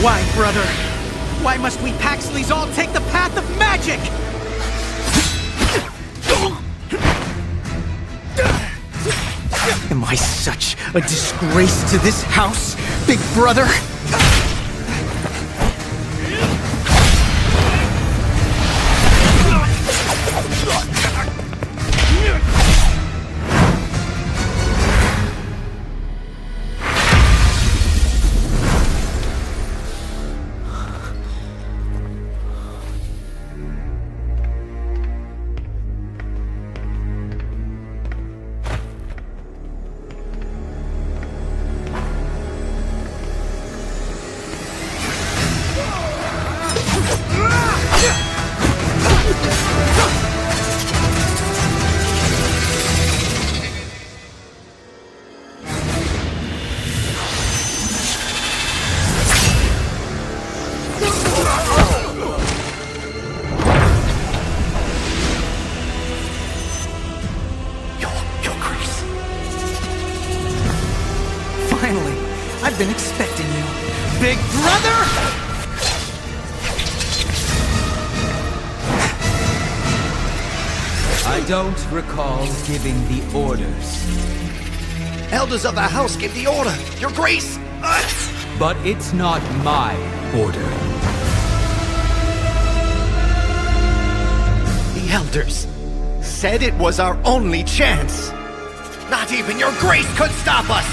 Why, brother? Why must we Paxleys all take the path of magic? Am I such a disgrace to this house, big brother? I've been expecting you, big brother! I don't recall giving the orders. Elders of the house give the order, Your Grace! But it's not my order. The elders said it was our only chance. Not even Your Grace could stop us!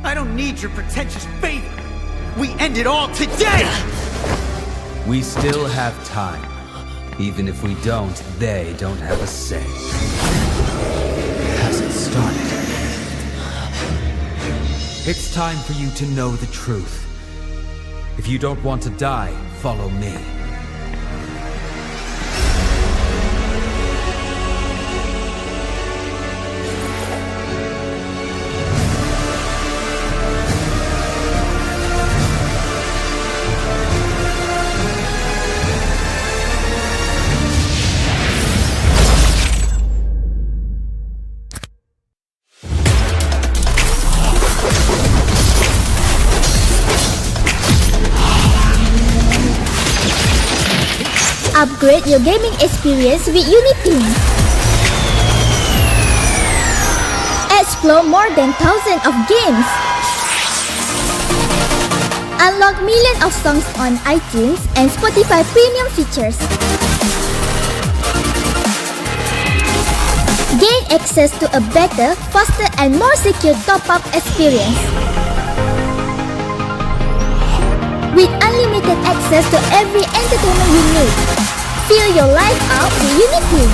I don't need your pretentious favor. We end it all today! We still have time. Even if we don't, they don't have a say. Has it started? It's time for you to know the truth. If you don't want to die, follow me. Upgrade your gaming experience with UniPin. Explore more than thousands of games. Unlock millions of songs on iTunes and Spotify premium features. Gain access to a better, faster and more secure top-up experience. With unlimited access to every entertainment you need. Fill your life up with UniPin.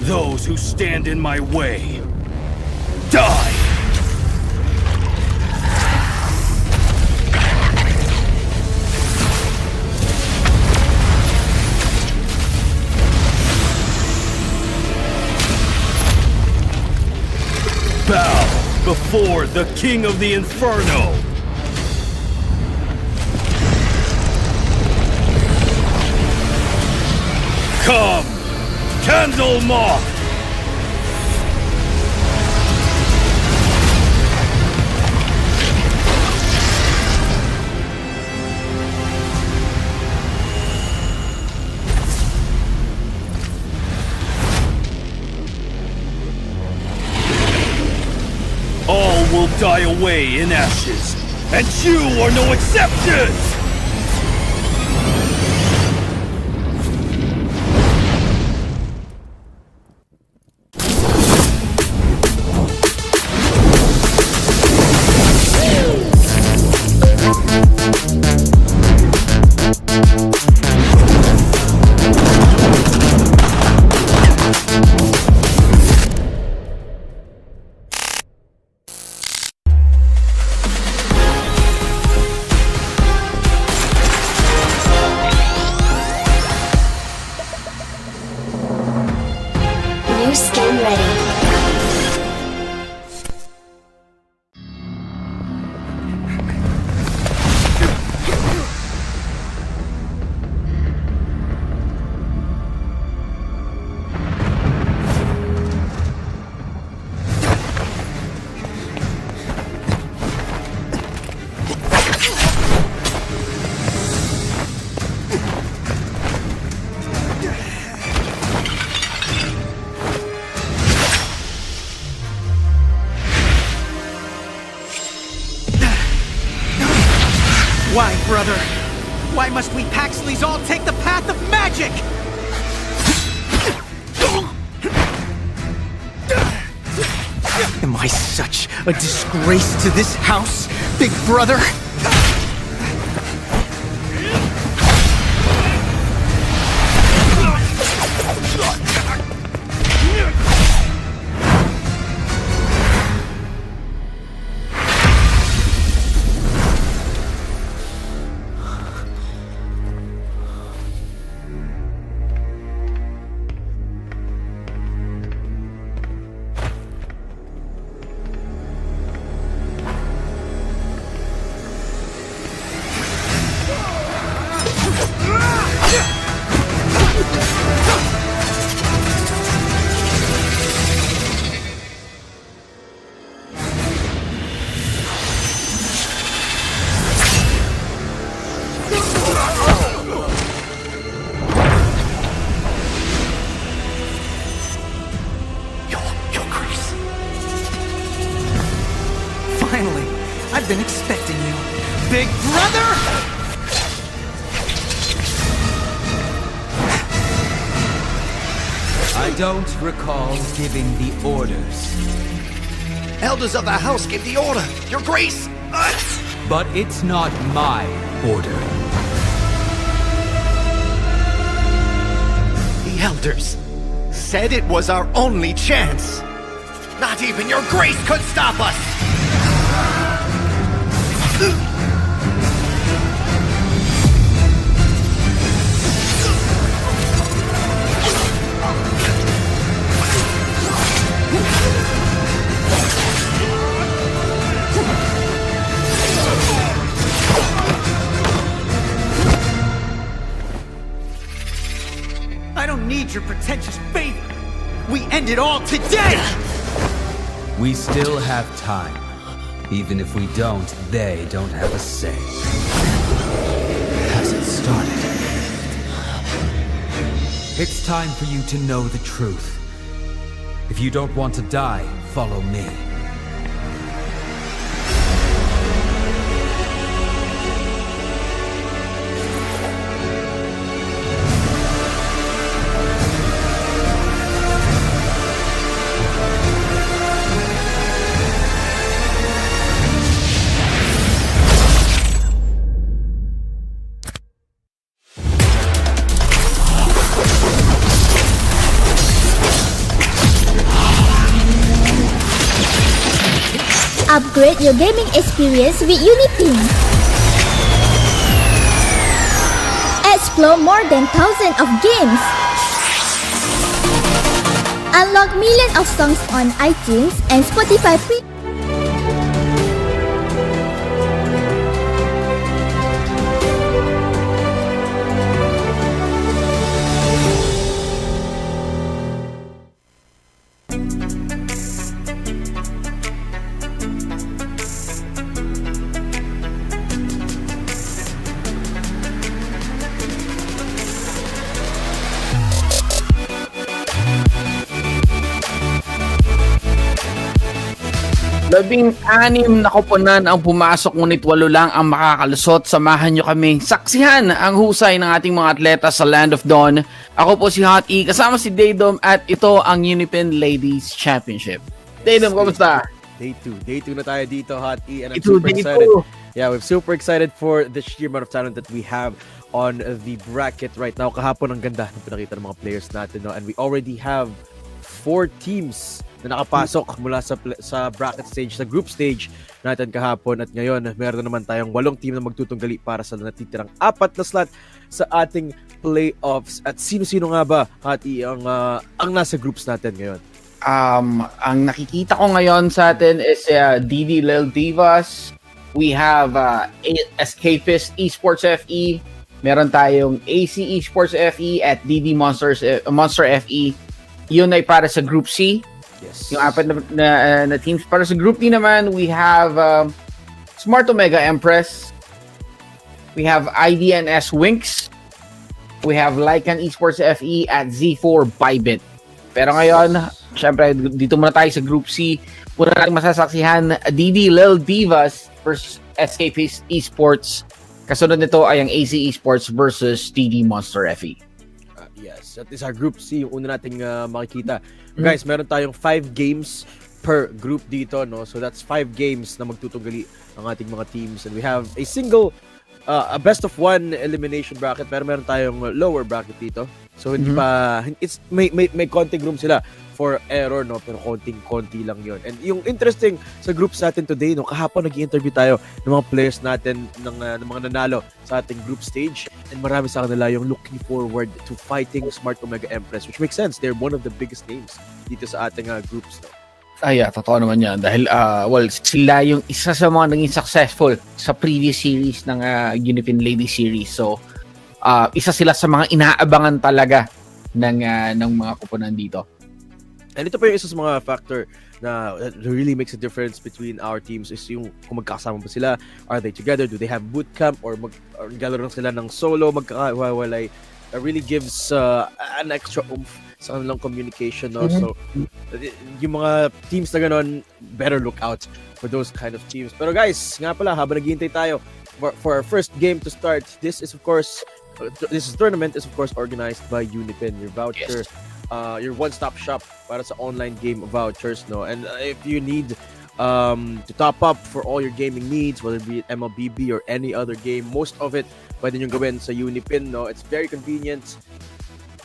Those who stand in my way, die! Bow before the King of the Inferno! Come, Candle Moth! All will die away in ashes, and you are no exception! Why, brother? Why must we Paxleys all take the path of magic? Am I such a disgrace to this house, big brother? Finally, I've been expecting you, big brother! I don't recall giving the orders. Elders of the house give the order, Your Grace! But it's not my order. The elders said it was our only chance. Not even Your Grace could stop us! I don't need your pretentious favor. We end it all today! We still have time. Even if we don't, they don't have a say. Has it started? It's time for you to know the truth. If you don't want to die, follow me. Upgrade your gaming experience with UniPin. Explore more than thousands of games. Unlock millions of songs on iTunes and Spotify Premium. Labing-anim na koponan ang pumasok ngunit 8 lang ang makakalusot. Samahan nyo kami saksihan ang husay ng ating mga atleta sa Land of Dawn. Ako po si Hot E, kasama si Daydom at ito ang UniPin Ladies Championship. Daydom, kamusta? Day 2 na tayo dito, Hot E, and I'm Day two, super day excited. two. Yeah, we're super excited for the sheer amount of talent that we have on the bracket right now. Kahapon ang ganda ng pinakita ng mga players natin, no? And we already have 4 teams na nakapasok mula sa bracket stage, sa group stage natin kahapon, at ngayon meron na naman tayong 8 team na magtutunggali para sa natitirang 4 na slot sa ating playoffs. At sino-sino nga ba, Hati, ang nasa groups natin ngayon? Ang nakikita ko ngayon sa atin is DIVAS. We have ESCAPIST Esports FE. Meron tayong AC Esports FE at Monster FE. Yun ay para sa Group C. Yes. Yung 4 na teams. Para sa Group D naman, we have Smart Omega Empress. We have IDNS WINX. We have LYCAN Esports FE at Z4 BYBIT. Pero ngayon, syempre, dito muna tayo sa Group C. Muna natin masasaksihan DIVAS versus ESCAPIST Esports. Kasunod nito ay ang AC Esports versus TD Monster FE. Yes, that is our Group C, yung una nating makikita. Guys, meron tayong 5 games per group dito, no? So that's 5 games na magtutugali ang ating mga teams. And we have a single, a best of 1 elimination bracket, pero meron tayong lower bracket dito. So hindi pa, it's, may konting room sila for error, no? Pero konti lang yon. And yung interesting sa groups natin today, no? Kahapon nag-i-interview tayo ng mga players natin, ng mga nanalo sa ating group stage. And marami sa kanila yung looking forward to fighting Smart Omega Empress, which makes sense. They're one of the biggest names dito sa ating groups, no? Totoo naman yan. Dahil, sila yung isa sa mga naging successful sa previous series ng UniPin Ladies Series. So, isa sila sa mga inaabangan talaga ng mga Koponan dito. And ito pa yung isa sa mga factor na really makes a difference between our teams is yung kung magkakasama ba sila, are they together, do they have bootcamp, or maglalaro lang sila ng solo, magkakawalay. That really gives an extra oomph sa kanilang communication, no? So, yung mga teams na ganon, better look out for those kind of teams. Pero guys, nga pala, habang naghihintay tayo for our first game to start, this tournament is of course organized by UniPin, your voucher, your one-stop shop para sa online game vouchers, no? And if you need to top up for all your gaming needs, whether it be MLBB or any other game, most of it pwede nyo gawin sa UniPin, no? It's very convenient.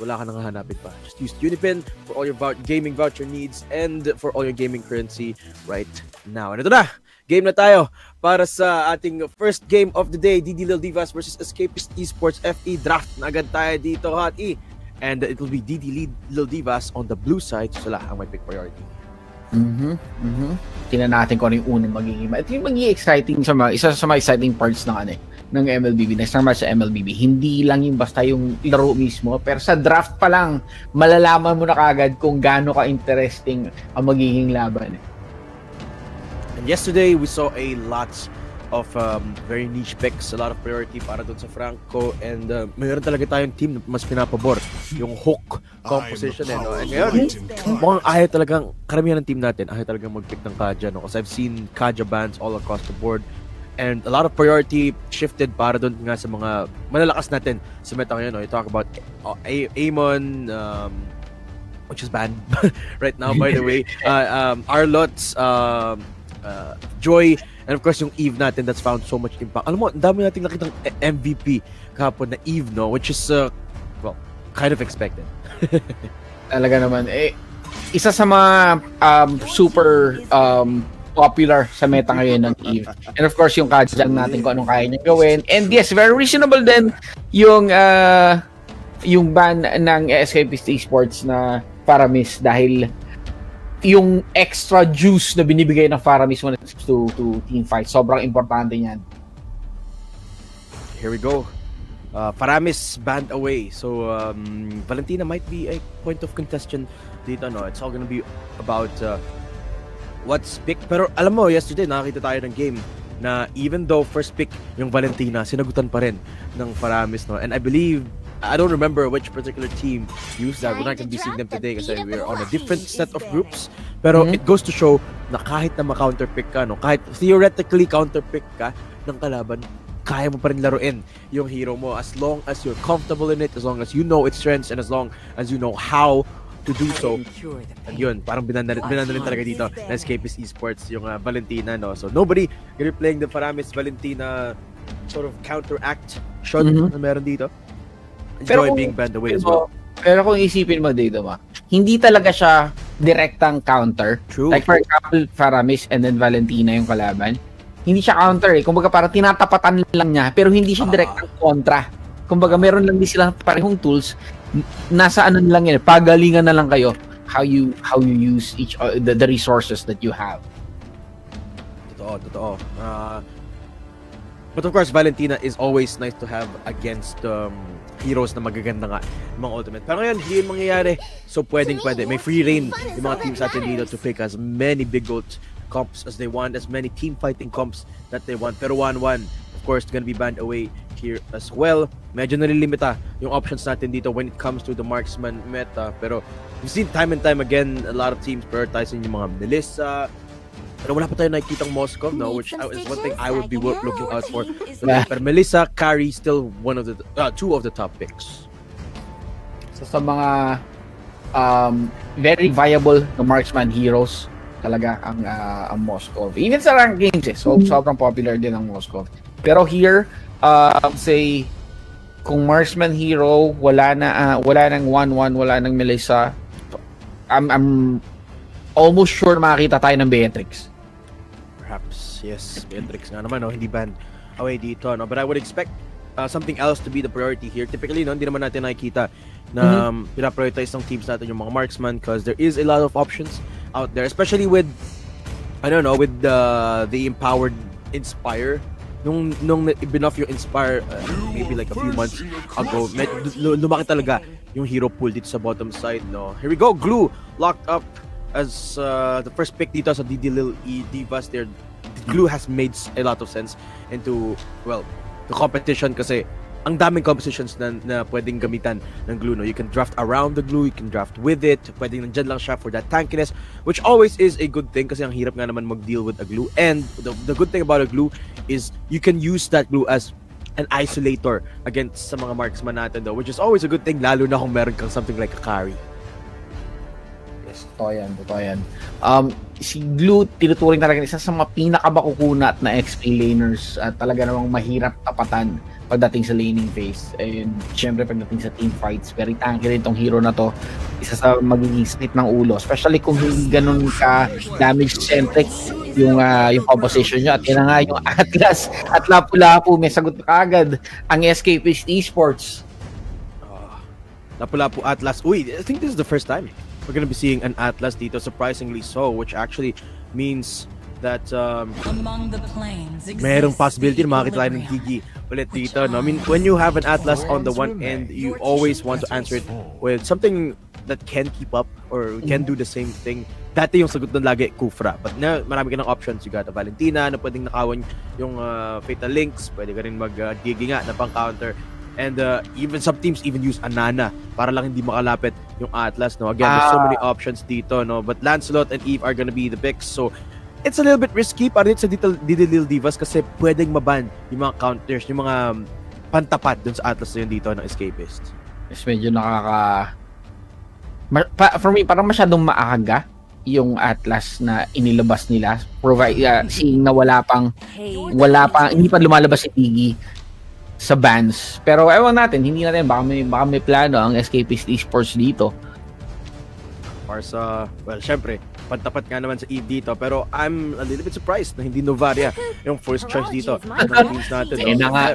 Wala ka nang hahanapin pa. Just use UniPin for all your gaming voucher needs and for all your gaming currency right now. And ito na! Game na tayo para sa ating first game of the day, DD Lil Divas versus ESCAPIST Esports FE. Draft na agad tayo dito, Hot E. And it will be DD Lil Divas on the blue side. So sila ang may pick priority. Tingnan natin kung ano yung unang magiging. Ito yung magiging exciting isa sa mga exciting parts ng MLBB. Next naman sa MLBB, hindi lang yung basta yung laro mismo, pero sa draft pa lang, malalaman mo na kagad kung gaano ka-interesting ang magiging laban. And yesterday, we saw a lot of very niche picks, a lot of priority para doon sa Franco, and mayroon talaga tayong team na mas pinapabor yung hook composition. No? And ngayon, mukhang ayaw talagang, karamihan ng team natin, ayaw talagang mag-pick ng Kaja. No? Because I've seen Kaja bans all across the board. And a lot of priority shifted para doon nga sa mga malalakas natin sa meta ngayon. No? You talk about Amon, which is banned right now, by the way. Arlots, Joy, and of course yung Eve natin that's found so much impact. Alam mo, ang dami nating nakitang MVP kahapon na Eve, no? Which is, well, kind of expected. Talaga naman. Isa sa mga super popular sa meta ngayon ng Eve. And of course, yung Kajang natin kung anong kaya niya gawin. And yes, very reasonable din yung ban ng ESCAPIST Esports na Faramis dahil yung extra juice na binibigay ng Faramis when it comes to team fight. Sobrang importante niyan. Here we go. Faramis banned away. So, Valentina might be a point of contention dito, no? It's all gonna be about what's pick. Pero alam mo, yesterday nakakita tayo ng game na even though first pick yung Valentina, sinagutan pa rin ng Faramis, no? And I don't remember which particular team used that. We're not gonna be seeing them today kasi we're on a different set of groups. Pero it goes to show na kahit na ma-counter pick ka, no? Kahit theoretically counter pick ka ng kalaban, kaya mo pa rin laruin yung hero mo as long as you're comfortable in it, as long as you know its strengths, and as long as you know how to do so. And yun, parang binanda rin talaga dito na ESCAPIST Esports yung Valentina, no? So nobody gonna be playing the Faramis Valentina sort of counteract shot na meron dito. Enjoy being banned away as well. Pero kung isipin mo dito, hindi talaga siya direktang counter. True. Like for example, Faramis and then Valentina yung kalaban. Hindi siya counter eh. Kumbaga parang tinatapatan lang niya, pero hindi siya direktang kontra. Kumbaga meron lang din silang parehong tools. Nasa ano lang yan, pagalingan na lang kayo how you use each the resources that you have. Totoo. But of course, Valentina is always nice to have against heroes na magaganda nga mga ultimate. Pero ngayon, hindi yung mangyayari. So pwede. May free reign yung mga teams natin dito to pick as many big ult comps as they want, as many team fighting comps that they want. Pero 1-1, of course, gonna be banned away here as well. Medyo nalilimita yung options natin dito when it comes to the marksman meta. Pero we've seen time and time again a lot of teams prioritizing yung mga Melissa, Pero wala pa tayo nakikitang Moskov, no? Which is one thing I would be looking out for. Yeah. Pero Melissa, Carrie, still two of the top picks. So, sa mga very viable na marksman heroes talaga ang Moskov. Even sa rank games so sobrang popular din ang Moskov. Pero here, say kung marksman hero wala nang 1-1, wala nang Melissa, I'm almost sure makakita tayo ng Beatrix. Perhaps, yes. Beatrix nga naman, no? Hindi ban away dito, no? But I would expect something else to be the priority here. Typically, no, hindi naman natin nakikita na pinaprioritize ng teams natin yung mga marksman because there is a lot of options out there, especially with with the empowered Inspire. Nung binuff yung Inspire maybe like a few months ago, lumaki talaga yung hero pool dito sa bottom side, no? Here we go, Glue locked up as the first pick dito sa DIVAS there. Glue has made a lot of sense into, well, the competition kasi ang daming compositions na pwedeng gamitan ng Glue, no? You can draft around the Glue, you can draft with it, pwedeng nandyan lang siya for that tankiness, which always is a good thing kasi ang hirap nga naman mag-deal with a Glue. And the good thing about a Glue is you can use that Glue as an isolator against sa mga marksman natin, though, which is always a good thing, lalo na kung meron kang something like a carry. Yes, totoo yan. Si Glue, tinuturing talaga isa sa mga pinakabakukunat na XP laners at talaga namang mahirap tapatan pagdating sa laning phase. And syempre pagdating sa team fights, very tanky rin tong hero na to. Isa sa magiging snip ng ulo, especially kung hindi ganun ka damage centric yung composition nyo. At yun na nga yung Atlas at Lapu-Lapu, may sagot agad ang ESCAPIST Esports. Lapu-Lapu Atlas. Uy, I think this is the first time we're gonna be seeing an Atlas dito, surprisingly so, which actually means that merong possibility na makakita tayo ng Digi ulit dito, no? I mean, when you have an Atlas on the one end, you always want to answer it with something that can keep up or can do the same thing. Dati yung sagot doon lagi, Kufra. But na marami ka ng options. You got a Valentina na pwedeng nakawan yung Fatal Links. Pwede ka rin mag-Digi nga na pang-counter. And even some teams even use Anana para lang hindi makalapit yung Atlas, no? Again, there's so many options dito, no? But Lancelot and Eve are gonna be the picks. So it's a little bit risky para dito sa DIVAS kasi pwedeng maban yung mga counters, yung mga pantapat dun sa Atlas na yun dito ng Escapist. Yes, medyo for me, parang masyadong maaga yung Atlas na inilabas nila. Seeing na wala pang, hindi pa lumalabas si Tiggy sa bans. Pero ewan natin, hindi natin, baka may plano ang Escapist Esports dito. Parsa, well, syempre, pantapat nga naman sa Eve dito, pero I'm a little bit surprised na hindi Novaria yung first choice dito ng teams natin. Ayun na nga.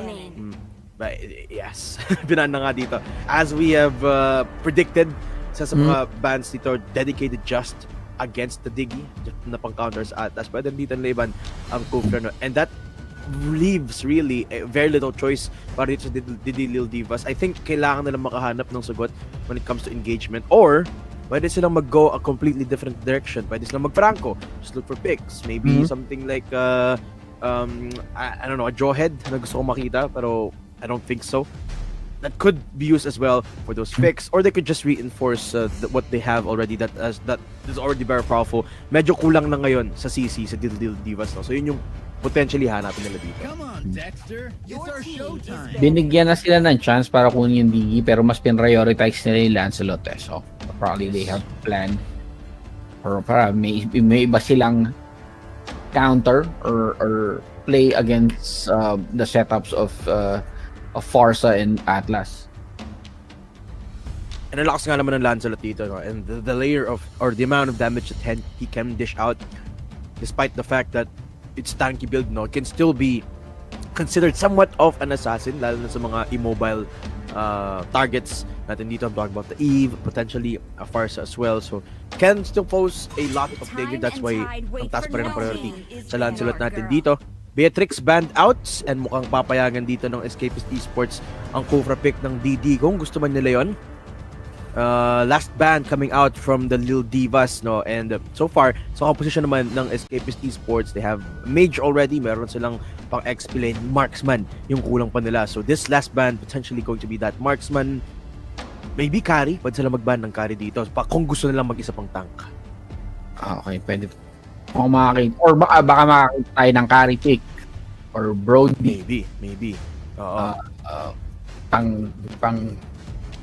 Yes, binan na nga dito. As we have predicted, sa mga bands dito dedicated just against the Digi, na pang-counters Atlas, pwede dito naliban ang Kufra, no? And that leaves really a very little choice para dito sa DIVAS. I think kailangan nilang makahanap ng sagot when it comes to engagement, or pwede silang mag-go a completely different direction. Pwede silang mag-Franco, just look for picks. Maybe something like I don't know, a Jawhead na gusto kong makita, pero I don't think so. That could be used as well for those picks, or they could just reinforce what they have already that is already very powerful. Medyo kulang na ngayon sa CC, sa DIVAS, no? So yun yung potentially hanapin nila dito. Come on, Dexter. It's our showtime. Binigyan na sila ng chance para kunin yung Digi, pero mas prioritize nila yung Lancelot. So probably they have plan or para may iba silang counter or play against the setups of Farsa and Atlas. And ang lakas nga naman ng Lancelot dito, no? And the layer of, or the amount of damage that he can dish out, despite the fact that it's tanky build, no, can still be considered somewhat of an assassin, lalo na sa mga immobile targets natin dito. I'm talking about the Eve, potentially a Farsa as well, so can still pose a lot of danger. That's why ang taas pa rin ang priority sa Lancelot natin dito. Beatrix banned out, and mukhang papayagan dito ng Escapist Esports ang Kufra pick ng DD kung gusto man nila yun. Last ban coming out from the Lil Divas, no? And so far, sa composition naman ng Escapist Esports, they have Mage already, meron silang pang XP lane, Marksman yung kulang pa nila. So this last ban potentially going to be that Marksman, maybe carry, pwede sila mag-ban ng carry dito kung gusto nilang mag-isa pang tank. Okay, O makakita. Or baka makakita tayo ng carry pick. Or Brody. Maybe. Oo.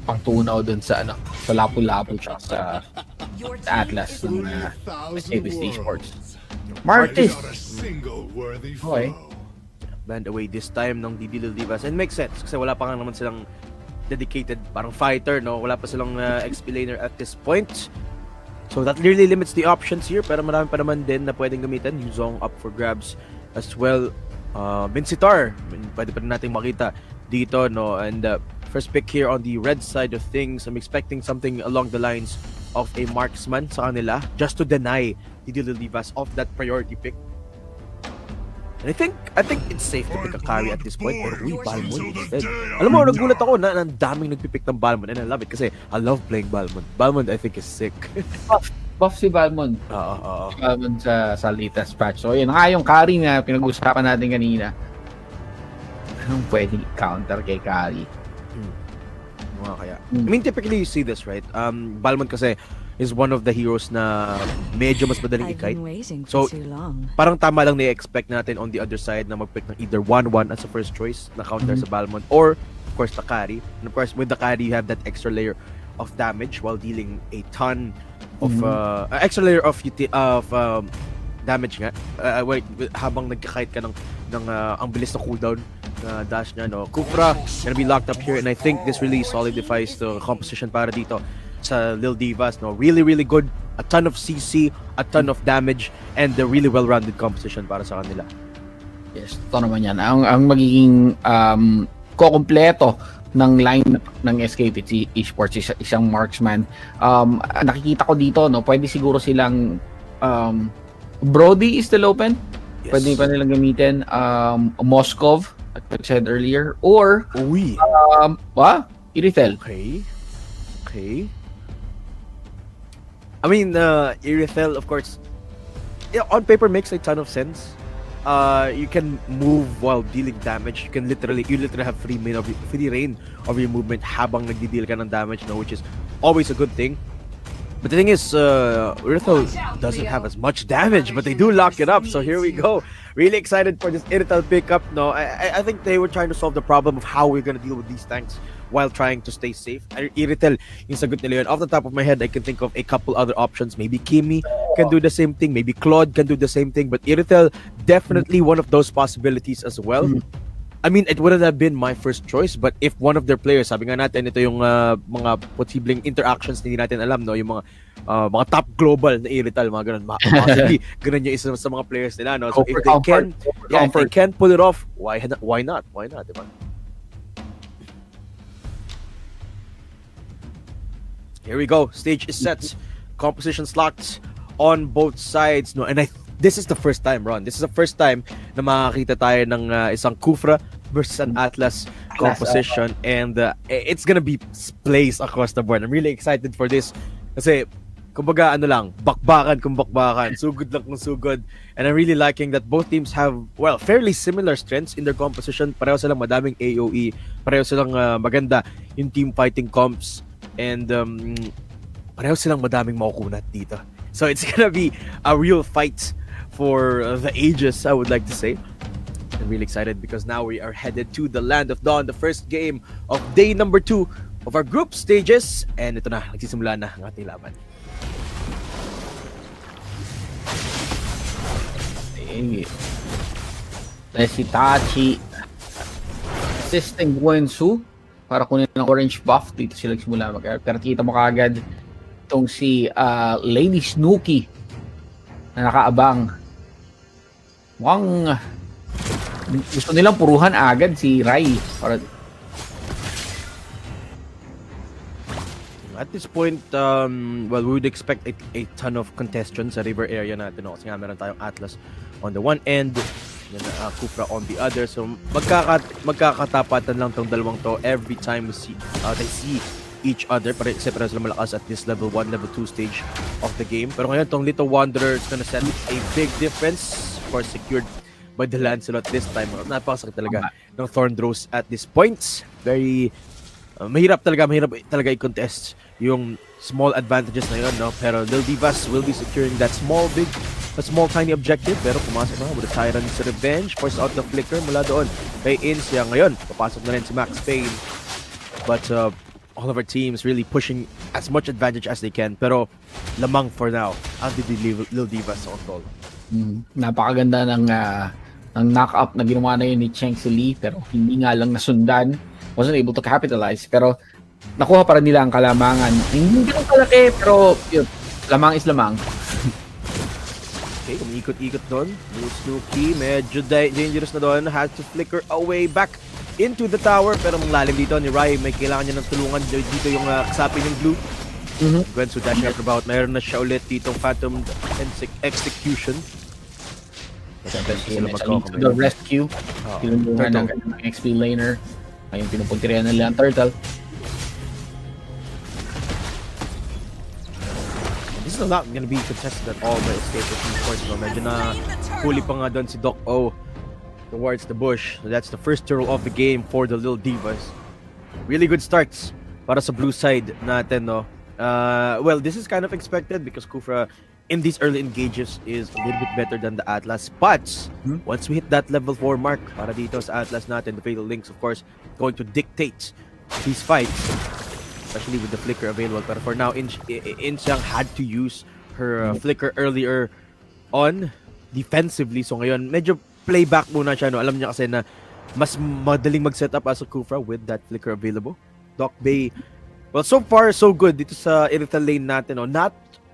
Pang tunaw dun sa sa lapu-lapu siya sa Atlas ng ESCAPIST Esports. Martis. Okay. Banned away this time ng DIVAS. And makes sense kasi wala pa nga naman silang dedicated parang fighter, no? Wala pa silang XP laner at this point. So that really limits the options here, pero marami pa naman din na pwedeng gamitin. Iyong up for grabs as well. Vincitar, pwede pa rin natin makita dito, no? And first pick here on the red side of things, I'm expecting something along the lines of a marksman sa kanila just to deny the DIVAS of that priority pick. And I think it's safe to pick a carry at this point, pero Balmond instead. Alam mo, nagulat ako na ang daming nagpipick ng Balmond, and I love it kasi I love playing Balmond. Balmond, I think, is sick. Buff si Balmond. Oo. Balmond sa latest patch. So, yun nga yung carry na pinag-usapan natin kanina. Anong pwedeng counter kay carry? Mga kaya. I mean, typically you see this, right? Balmond kasi is one of the heroes na medyo mas madaling i-kite. So, parang tama lang na-expect natin on the other side na mag-pick ng either 1-1 as a first choice na counter sa Balmond, or, of course, the carry. And of course, with the carry, you have that extra layer of damage while dealing a ton of extra layer of damage nga. Habang nagka-kite ka ng ang bilis na cooldown na dash niya, no? Kufra gonna be locked up here, and I think this really solidifies the composition para dito sa Lil Divas, no? Really good, a ton of CC, a ton of damage, and a really well-rounded composition para sa kanila. Yes, ito naman yan. Ang magiging kukumpleto ng line ng ESCAPIST Esports isang marksman. Nakikita ko dito, no, pwede siguro silang Brody is still open. Yes. Pwede pa nilang gamitin Moskov, like I said earlier, or Irithel. Okay. I mean, Irithel, of course, on paper makes a ton of sense. You can move while dealing damage. You literally have free reign of your movement habang nagdi-deal ka ng damage, no, which is always a good thing. But the thing is, Irithel doesn't have as much damage, but they do lock it up. So here we go. Really excited for this Irithel pickup. No, I think they were trying to solve the problem of how we're gonna deal with these tanks while trying to stay safe. Irithel, yung sagot nila yun. Off the top of my head, I can think of a couple other options. Maybe Kimi can do the same thing. Maybe Claude can do the same thing. But Irithel, definitely one of those possibilities as well. I mean, it wouldn't have been my first choice, but if one of their players, sabi nga natin, ito yung mga posibleng interactions na hindi natin alam, no? Yung mga top global na Irithel, mga ganun. Possibly, ganun yung isa sa mga players nila, no? So if they can pull it off, why not? Why not, diba? Here we go. Stage is set. Compositions locked on both sides, no? And this is the first time, Ron. This is the first time na makakita tayo ng isang Kufra versus an Atlas composition, and it's gonna be placed across the board. I'm really excited for this kasi kumbaga bakbakan, sugod lang kung sugod. And I'm really liking that both teams have, well, fairly similar strengths in their composition. Pareho silang madaming AOE, pareho silang maganda yung team fighting comps, and pareho silang madaming makukunat dito. So it's gonna be a real fight for the ages, I would like to say. I'm really excited because now we are headed to the Land of Dawn, the first game of day number 2 of our group stages. And ito na, nagsisimula na ang ating laban. Tachi assisting Wensu para kunin ng orange buff. Dito sila nagsimula pero kita mo kaagad itong si Lady Snooki na nakaabang. Mukhang gusto nilang puruhan agad si Rai. At this point, well, we would expect a ton of contention sa river area natin. Kasi nga meron tayong Atlas on the one end, Kufra on the other. So magkakatapatan lang tong dalawang to every time they see each other. Kasi pareho sila malakas at this level 1, level 2 stage of the game. Pero ngayon, tong Little Wanderer is gonna set a big difference. Of course, secured by the Lancelot this time. Napakasakit talaga ng Thorndrose at this point. Very mahirap talaga i-contest yung small advantages na yun, no? Pero Lil Divas will be securing that small big a small tiny objective pero pumasok na with the Tyrant's Revenge, force out the flicker mula doon kay Insya. Ngayon, papasok na rin si Max Payne. But all of our teams really pushing as much advantage as they can, pero lamang for now ang Lil Divas sa control. Napakaganda ng knock-up na ginawa na yun ni Cheng Si Lee, pero hindi nga lang nasundan, wasn't able to capitalize, pero nakuha pa rin nila ang kalamangan. Hindi ganun kalaki, pero yun, lamang is lamang. Okay, umikot-ikot doon. Blue Snooki, medyo dangerous na doon. Has to flicker away back into the tower, pero manglalim dito ni Rai. May kailangan niya ng tulungan dito yung kasapi ng blue. Gwen so dash out about. Mayroon na siya ulit ditong Phantom Execution. To the rescue. Tinulungan ng XP laner. Ngayon pinupuntirehan nila ang turtle. This is not gonna be contested at all by ESCAPIST Esports. Medyo na huli pa nga doon si Doc O towards the bush. So that's the first turtle of the game for the Lil Divas. Really good starts para sa blue side natin, no? Well, this is kind of expected because Kufra in these early engages is a little bit better than the Atlas. But once we hit that level 4 mark para dito sa Atlas natin, the Fatal Links, of course, going to dictate these fights, especially with the flicker available. But for now, Insyang had to use her flicker earlier on defensively. So ngayon, medyo playback muna siya. No? Alam niya kasi na mas madaling mag-setup as a Kufra with that flicker available. Doc Bay, well, so far, so good dito sa Irithal lane natin. No? Not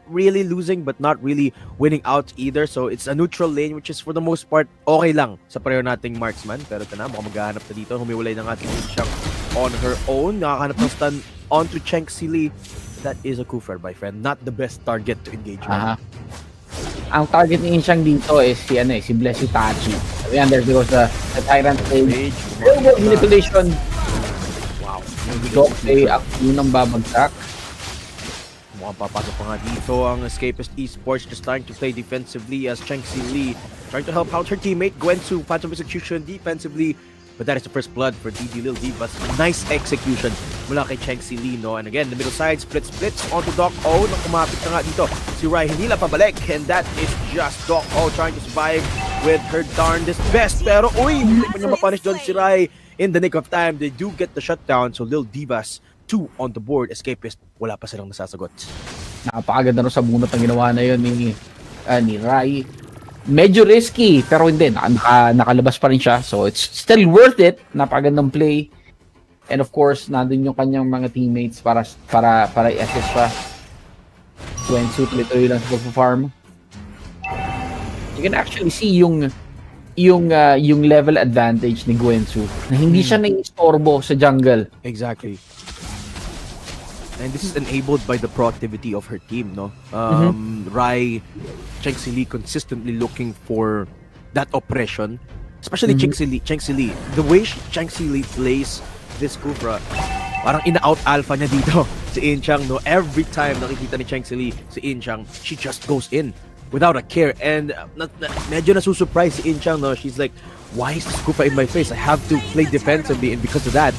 really losing, but not really winning out either. So it's a neutral lane, which is for the most part, okay lang sa pareho nating marksman. Pero ito na, mukhang maghahanap na dito. Humiwalay ng ating Insyang on her own. Nakakahanap ng stun onto Cheng Si Lee. That is a Kufra, my friend. Not the best target to engage with. Ang target ni Insyang dito is si Bless Itachi. Ayan, there goes the Tyrant Rage. Manipulation. Wow. Doc Bay, unang babagsak. Mukhang papasok pa nga dito ang ESCAPIST Esports, just trying to play defensively as Cheng Si Lee trying to help out her teammate Gwen Su. Phantom Execution defensively, but that is the first blood for DD Lil Divas. Nice execution mula kay Cheng Si Lee, no? And again, the middle side splits onto Doc O. Nang kumapit na nga dito si Rai, hindi lang pabalik, and that is just Doc O trying to survive with her darndest best. Pero hindi pa niya mapunish doon si Rai in the nick of time. They do get the shutdown, so Lil Divas 2 on the board. ESCAPIST, wala pa silang nasasagot. Napakaganda rin sa bunot ang ginawa na yun ni Rai. Medyo risky, pero hindi. Nakalabas pa rin siya. So, it's still worth it. Napakagandang play. And of course, nandun yung kanyang mga teammates para i-assist pa. Gwensu, tuloy lang sa farm. You can actually see yung level advantage ni Gwensu na hindi siya nai-istorbo sa jungle. Exactly. And this is enabled by the proactivity of her team, no? Rai, Cheng Si Lee consistently looking for that oppression, especially Cheng Si Lee. The way Cheng Si Lee plays this Kufra, parang ina-out alpha niya dito si Insyang, no? Every time nakikita ni Cheng Si Lee si Insyang, she just goes in without a care. And medyo nasusurprise si Insyang, no? She's like, why is this Kufra in my face? I have to play defensively, and because of that,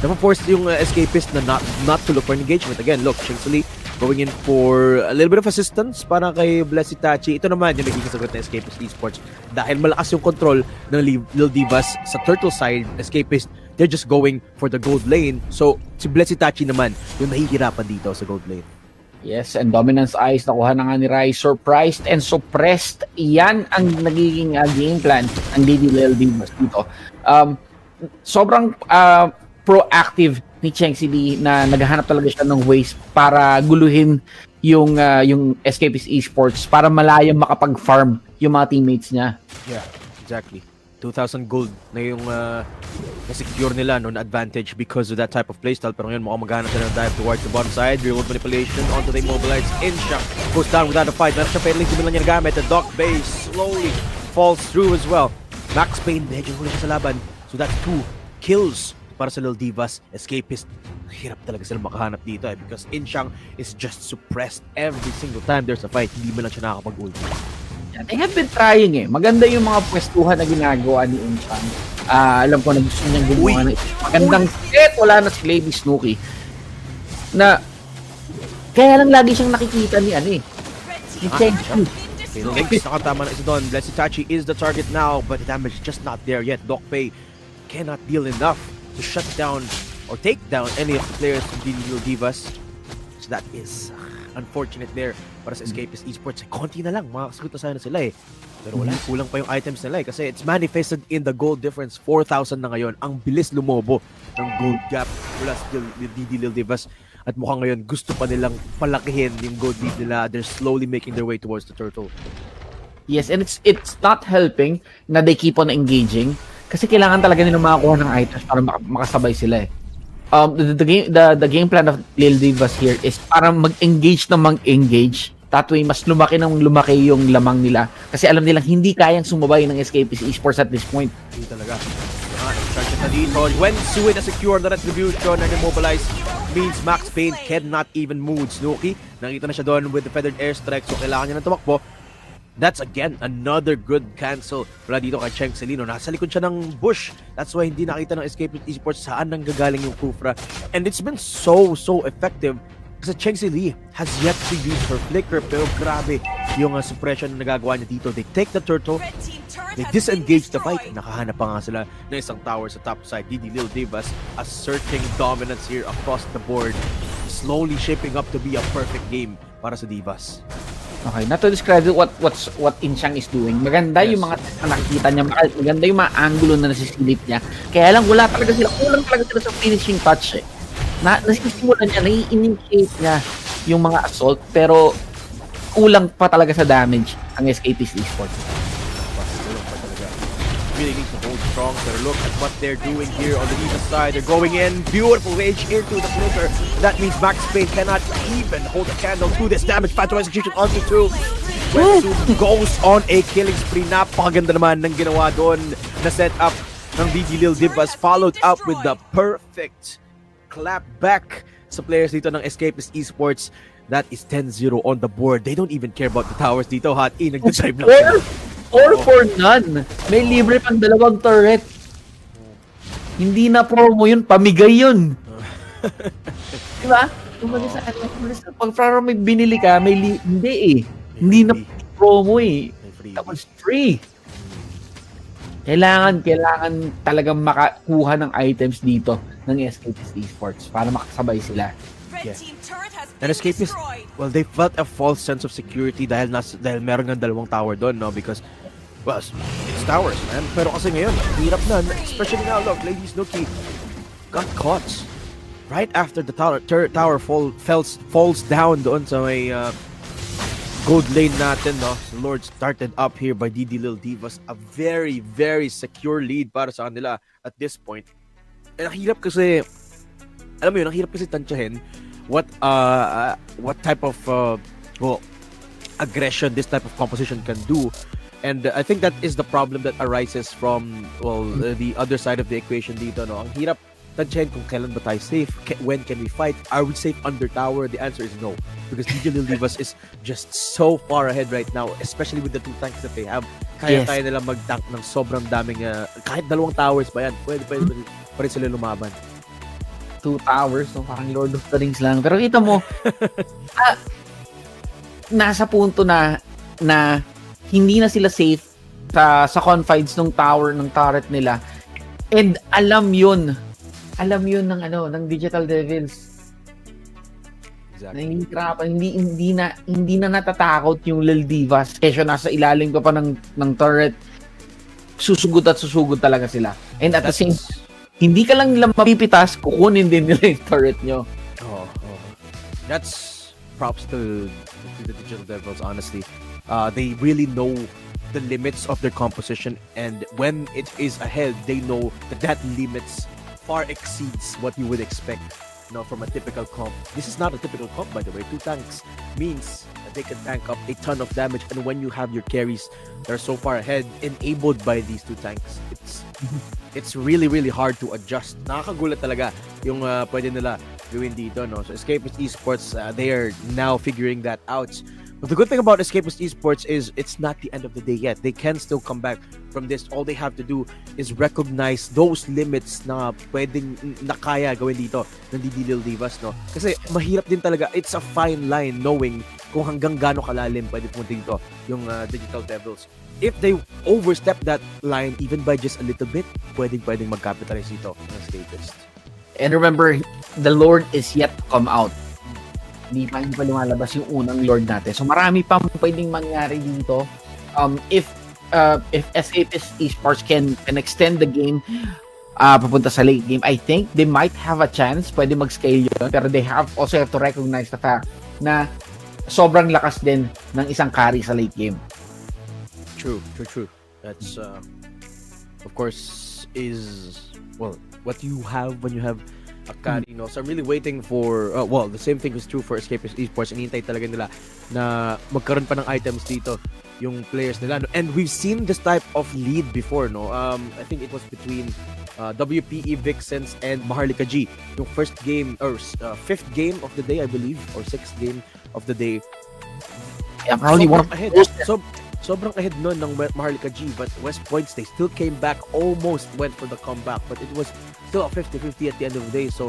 napaforce yung ESCAPIST na not to look for an engagement. Again, look, Cheng Si Lee going in for a little bit of assistance para kay Bless Itachi. Ito naman yung naging sagot ng ESCAPIST Esports. Dahil malakas yung control ng Lil Divas sa turtle side, ESCAPIST, they're just going for the gold lane. So, si Bless Itachi naman yung nahihirapan dito sa gold lane. Yes, and Dominance Eyes, nakuha na nga ni Rai. Surprised and suppressed. Yan ang nagiging game plan ng Lil Divas dito. Sobrang proactive ni Cheng Si Lee na naghahanap talaga siya ng ways para guluhin yung ESCAPIST Esports para malayang makapag-farm yung mga teammates niya. Yeah, exactly. 2,000 gold na yung na-secure nila, no, na advantage because of that type of playstyle. Pero ngayon mukhang maghanap sila ng dive towards the bottom side. Real manipulation onto the immobilized Insyang. Goes down without a fight. Meron siya pailing din lang niya nagamit. The Doc Base slowly falls through as well. Max Payne, medyo huli siya sa laban. So that's 2 kills para sa Lil Divas. ESCAPIST, hirap talaga sila makahanap dito because Insyang is just suppressed every single time there's a fight. Hindi mo lang siya nakakapag-ulti. They have been trying Maganda yung mga pwestuhan na ginagawa ni Insyang. Alam ko na gusto niyang gumawa ng magandang set. Wala na si Lady Snooki. Na kaya lang lagi siyang nakikita ni Cheng Si. Okay, Lynx, nakatama na isa doon. Blessed Itachi is the target now, but the damage is just not there yet. Dokpei cannot deal enough to shut down or take down any of the players from DIVAS. So that is unfortunate there para sa Escapist Esports. Konti na lang, makakasagot na sana sila eh. Pero wala, kulang pa yung items nila eh. Kasi it's manifested in the gold difference. 4,000 na ngayon. Ang bilis lumobo ng gold gap mula sa DIVAS. At mukhang ngayon, gusto pa nilang palakihin yung gold lead nila. They're slowly making their way towards the turtle. Yes, and it's not helping na they keep on engaging. Kasi kailangan talaga nilang makakuha ng items para makasabay sila eh. The game plan of Lil Divas here is para mag-engage na mag-engage. That way, mas lumaki yung lamang nila. Kasi alam nilang hindi kayang sumabay ng Escapist Esports at this point. Hindi talaga. Charge na dito. When Sui na secure the retribution and immobilize means Max Payne cannot even move. Snooki, nakita na siya doon with the feathered airstrike. So kailangan niya ng tumakbo. That's again another good cancel wala dito kay Cheng Celino. Nasa likod siya ng bush. That's why hindi nakita ng Escapist Esports saan nanggagaling yung Kufra. And it's been so effective kasi Cheng Celino has yet to use her flicker. Pero grabe yung suppression na nagagawa niya dito. They take the turtle, they disengage the fight. Nakahanap pa nga sila ng isang tower sa top side. Lil Divas asserting dominance here across the board. Slowly shaping up to be a perfect game para sa Divas. Okay, not to discredit what Inchang is doing. Maganda yung mga nakikita niya, maganda yung mga angulo na nasisilip niya. Kaya lang kulang talaga sila sa finishing touch eh. Nasisimulan niya, nai-initiate niya yung mga assault, pero kulang pa talaga sa damage ang Escapist Esports. Really need to hold strong. Pero look at what they're doing here on the Divas side. They're going in, beautiful rage into the flicker. That means Max Payne cannot even hold a candle to this damage. Phantom execution onto 2. Wensu goes on a killing spree. Napakaganda naman ng ginawa doon na set up ng Lil Divas, followed up with the perfect clap back sa players dito ng Escapist Esports. That is 10-0 on the board. They don't even care about the towers dito. Hot E, nag-drive lang sila. Or for none. May libre pang 2 turret. Hindi na promo yun, pamigay yun. Diba? Pag may binili ka, hindi eh. Hindi na promo eh. Tapos free. Kailangan talagang makakuha ng items dito ng Escapist Esports para makasabay sila. Yeah. And Escapist, well, they felt a false sense of security dahil meron ng 2 tower doon, no? Because, well, it's towers, man. Pero kasi ngayon, hirap na. Especially now, look, Lady Snooki got caught right after the tower falls down doon sa may gold lane natin, no? So Lord started up here by Lil Divas. A very, very secure lead para sa kanila at this point. And ang hirap kasi, alam mo yun, ang hirap kasi tansyahin what type of aggression this type of composition can do. And I think that is the problem that arises from, well, the other side of the equation dito, no? Ang hirap tansyahin kung kailan ba tayo safe, when can we fight, are we safe under tower? The answer is no, because Lil Divas is just so far ahead right now, especially with the 2 tanks that they have. Kaya tayo nila mag-tank ng sobrang daming kahit 2 towers pa yan, pwede pa rin sila lumaban. 2 towers, no? Parang Lord of the Rings lang. Pero kita mo, nasa punto na hindi na sila safe sa confines ng tower, ng turret nila. And alam yun ng Digital Devils. Exactly. Hindi na natatakot yung Lil Divas. Kesyo nasa ilalim pa ng turret. Susugod talaga sila. And at the same hindi ka lang nila mapipitas, kukunin din nila yung turret nyo. That's props to the Digital Devils, honestly. They really know the limits of their composition, and when it is ahead, they know that limits far exceeds what you would expect, you know, from a typical comp. This is not a typical comp, by the way. 2 tanks means that they can tank up a ton of damage, and when you have your carries that are so far ahead, enabled by these 2 tanks, it's really, really hard to adjust. Nakakagulat talaga yung pwede nila gawin dito, no? So Escapist Esports, they are now figuring that out. But the good thing about Escapist Esports is it's not the end of the day yet. They can still come back from this. All they have to do is recognize those limits na pwedeng nakaya gawin dito ng Lil Divas, no? Kasi mahirap din talaga. It's a fine line knowing kung hanggang gaano kalalim pwede pumunta dito yung Digital Devils. If they overstep that line even by just a little bit, pwedeng mag-capitalize dito ng Escapist. And remember, the Lord is yet to come out. Hindi pa lumalabas yung unang Lord natin. So marami pa pwedeng mangyari dito. If Escapist Esports can extend the game papunta sa late game, I think they might have a chance. Pwede mag-scale yun. Pero they also have to recognize the fact na sobrang lakas din ng isang carry sa late game. True. That's of course is what you have when you have a carry, no? So I'm really waiting for the same thing is true for Escapist Esports. Inintay talaga nila na magkaroon pa ng items dito yung players nila, no? And we've seen this type of lead before, no? I think it was between WPE Vixens and Maharlika G. Yung first game or fifth game of the day, I believe, or sixth game of the day. Yeah, probably one ahead. Sobrang ahead nun ng Maharlika G, but West Points, they still came back, almost went for the comeback, but it was still a 50-50 at the end of the day. So,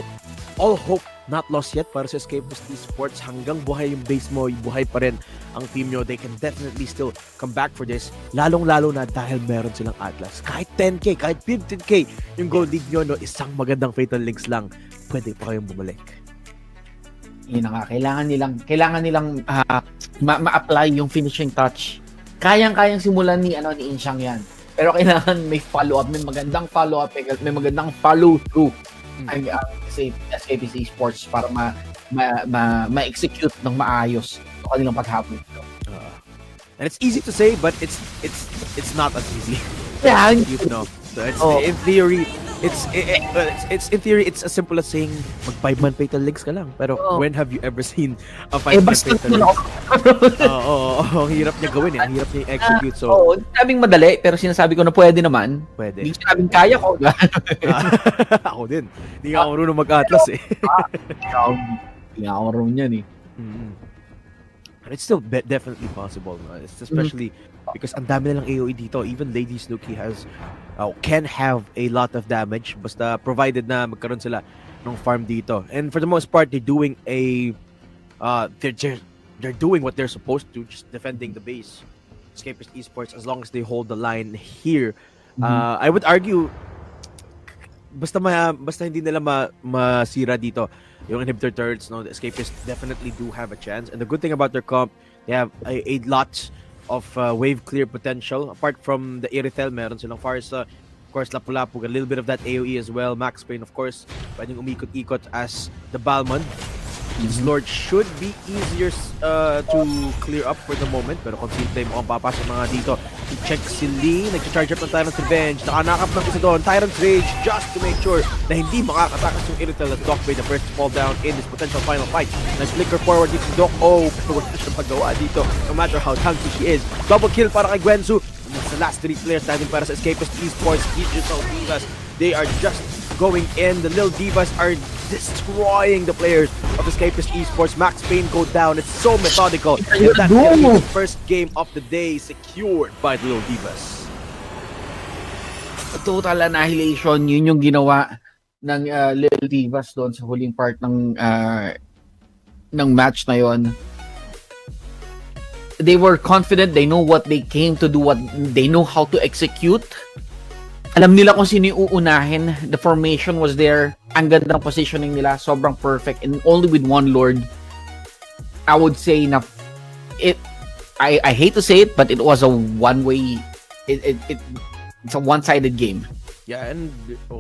all hope not lost yet para sa Escapist Esports. Hanggang buhay yung base mo, buhay pa rin ang team nyo. They can definitely still come back for this. Lalong-lalo na dahil meron silang Atlas. Kahit 10K, kahit 15K yung gold league nyo, no, isang magandang Fatal Links lang, pwede pa kayong bumalik. Yun na nga, kailangan nilang ma-apply yung finishing touch. Kayang-kayang simulan ni Insyang yan. Pero kailangan may follow-up, may magandang follow-up, may magandang follow-through ang Escapist Esports para ma-execute ng maayos ang kanilang paghabol. And it's easy to say, but it's not as easy. Yeah, you know. So in theory, it's in theory it's as simple as saying mag-5-man Fatal Links ka lang. Pero when have you ever seen a 5-man Fatal Links? Ang hirap niya gawin, ang hirap niya i-execute. So sabing madali, pero sinasabi ko na pwede naman. Pwede. Hindi sabing kaya ko. Ako din. Hindi nga ako marunong mag-Atlas eh. Hindi ako marunong yan eh. And it's still definitely possible, no? It's especially because ang dami nilang AoE dito. Even Lady Snooki can have a lot of damage basta provided na magkaroon sila ng farm dito. And for the most part, they're doing they're doing what they're supposed to, just defending the base. Escapist Esports, as long as they hold the line here, I would argue basta hindi nila masira dito yung inhibitor turrets, no, the Escapists definitely do have a chance. And the good thing about their comp, they have a lot of wave clear potential. Apart from the Irithel, meron silang Farsa, of course Lapu-Lapu, a little bit of that AoE as well. Max Payne, of course, pwedeng umikot-ikot as the Balmond. His Lord should be easier to clear up for the moment, pero constantly mo ang papasok mga dito. I-check si Lee, nag-charge up ng Tyrant's Revenge, nakanakap ng isa doon, Tyrant's Rage, just to make sure na hindi makakatakas yung Irithel at Doc Bay, the first to fall down in this potential final fight. Nag-flicker forward dito si Doc, pero wala siya paggawa dito, no matter how tanky she is. Double kill para kay Gwenzu. Sa last 3 players natin para sa Escapist Esports, Digital Divas, they are just going in. The little Divas are destroying the players of Escapist Esports. Max Payne go down. It's so methodical. And that is the first game of the day secured by the little Divas. Total annihilation, yun yung ginawa ng little Divas doon sa huling part ng match na yon. They were confident, they know what they came to do, what they know how to execute. Alam nila kung sino yung uunahin. The formation was there. Ang gandang positioning nila, sobrang perfect, and only with one Lord. I would say na I hate to say it, but it was a one-way. It's a one-sided game. Yeah, and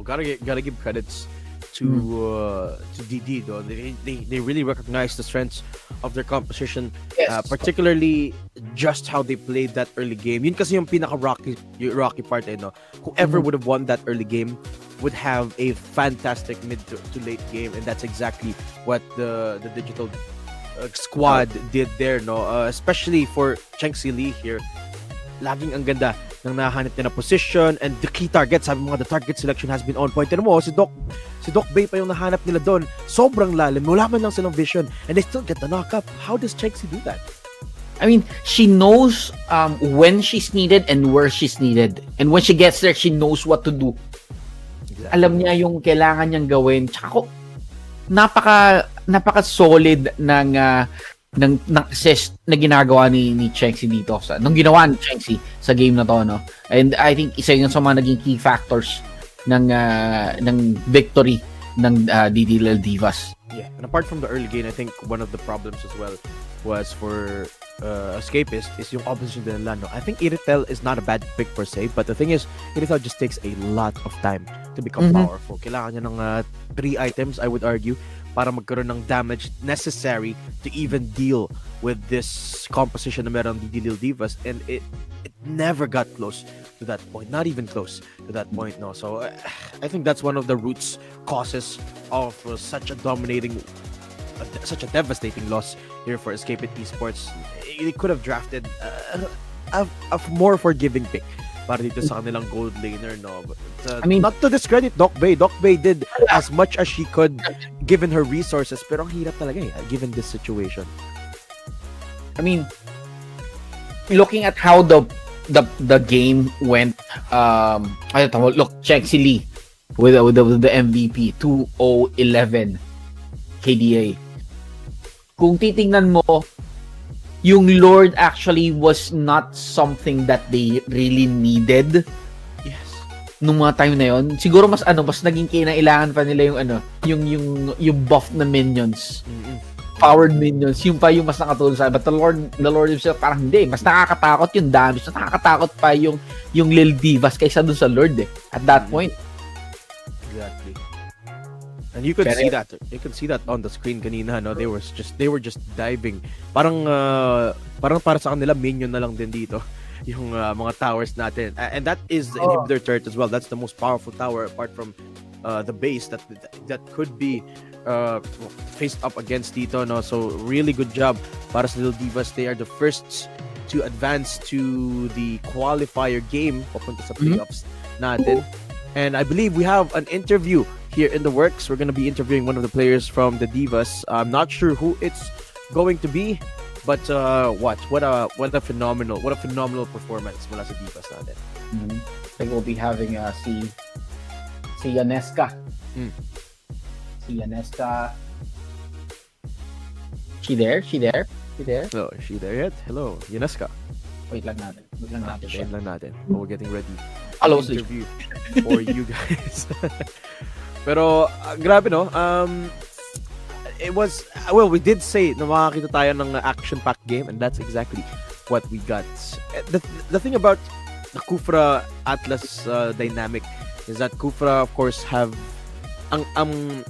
gotta give credits to DD though. They really recognize the strengths of their composition, yes. Particularly just how they played that early game. Yun kasi yung rocky part, no? Whoever would have won that early game would have a fantastic mid to late game, and that's exactly what the digital squad did there, no? Especially for Chengxi Lee here. Laging ang ganda ng nahanap niya na position and the key target. Sabi mo nga, the target selection has been on point. Pero mo, si Doc Bay pa yung nahanap nila doon. Sobrang lalim. Wala man lang silang vision and they still get the knock-up. How does Chengxi do that? I mean, she knows when she's needed and where she's needed. And when she gets there, she knows what to do. Exactly. Alam niya yung kailangan niyang gawin. Tsaka napaka-solid ng ng assist na ginagawa ni Chexy dito nung ginawa ni Chexy sa game na to, no? And I think isa yun sa mga naging key factors ng victory ng DDL Divas. Yeah, and apart from the early game, I think one of the problems as well was for Escapist is yung opposition nila, no? I think Iritel is not a bad pick per se, but the thing is, Iritel just takes a lot of time to become powerful. Kailangan niya ng 3 items, I would argue, para magkaroon ng damage necessary to even deal with this composition na meron DDL Divas, and it never got close to that point, not even close to that point, no? So I think that's one of the roots causes of such a devastating loss here for ESCAPIST Esports. They could have drafted a more forgiving pick para dito sa kanilang gold laner, no? But, I mean, not to discredit Doc Bay. Doc Bay did as much as she could given her resources, pero ang hirap talaga given this situation. I mean, looking at how the game went, look, Chexy Lee with the MVP 2-0-11 KDA. Kung titingnan mo, yung Lord actually was not something that they really needed. Yes. Nung mga time na yon, siguro mas naging kinailangan pa nila yung buff na minions. Powered minions, yung pa yung mas nakatulong sa, but the Lord himself parang hindi, mas nakakatakot yung damage, mas nakakatakot pa yung Lil Divas kaysa dun sa Lord at that point. Exactly. And you could see that. You could see that on the screen kanina, no? They were just diving. Parang para sa kanila minion na lang din dito yung mga towers natin. And that is the inhibitor turret as well. That's the most powerful tower apart from the base that could be faced up against dito, no? So really good job para sa Little Divas. They are the first to advance to the qualifier game papunta sa playoffs natin. And I believe we have an interview here in the works. We're going to be interviewing one of the players from the Divas. I'm not sure who it's going to be, but what a phenomenal performance mula sa Divas natin. I think we'll be having si Yaneska. Si Yaneska. She there? Oh, is she there yet? Hello, Yaneska. Wait lang natin. Wait lang natin. We're getting ready. Hello, Interview for you guys. Pero grabe, no? It was, well, we did say na makakita tayo ng action-packed game, and that's exactly what we got. The thing about the Kufra Atlas dynamic is that Kufra, of course, have ang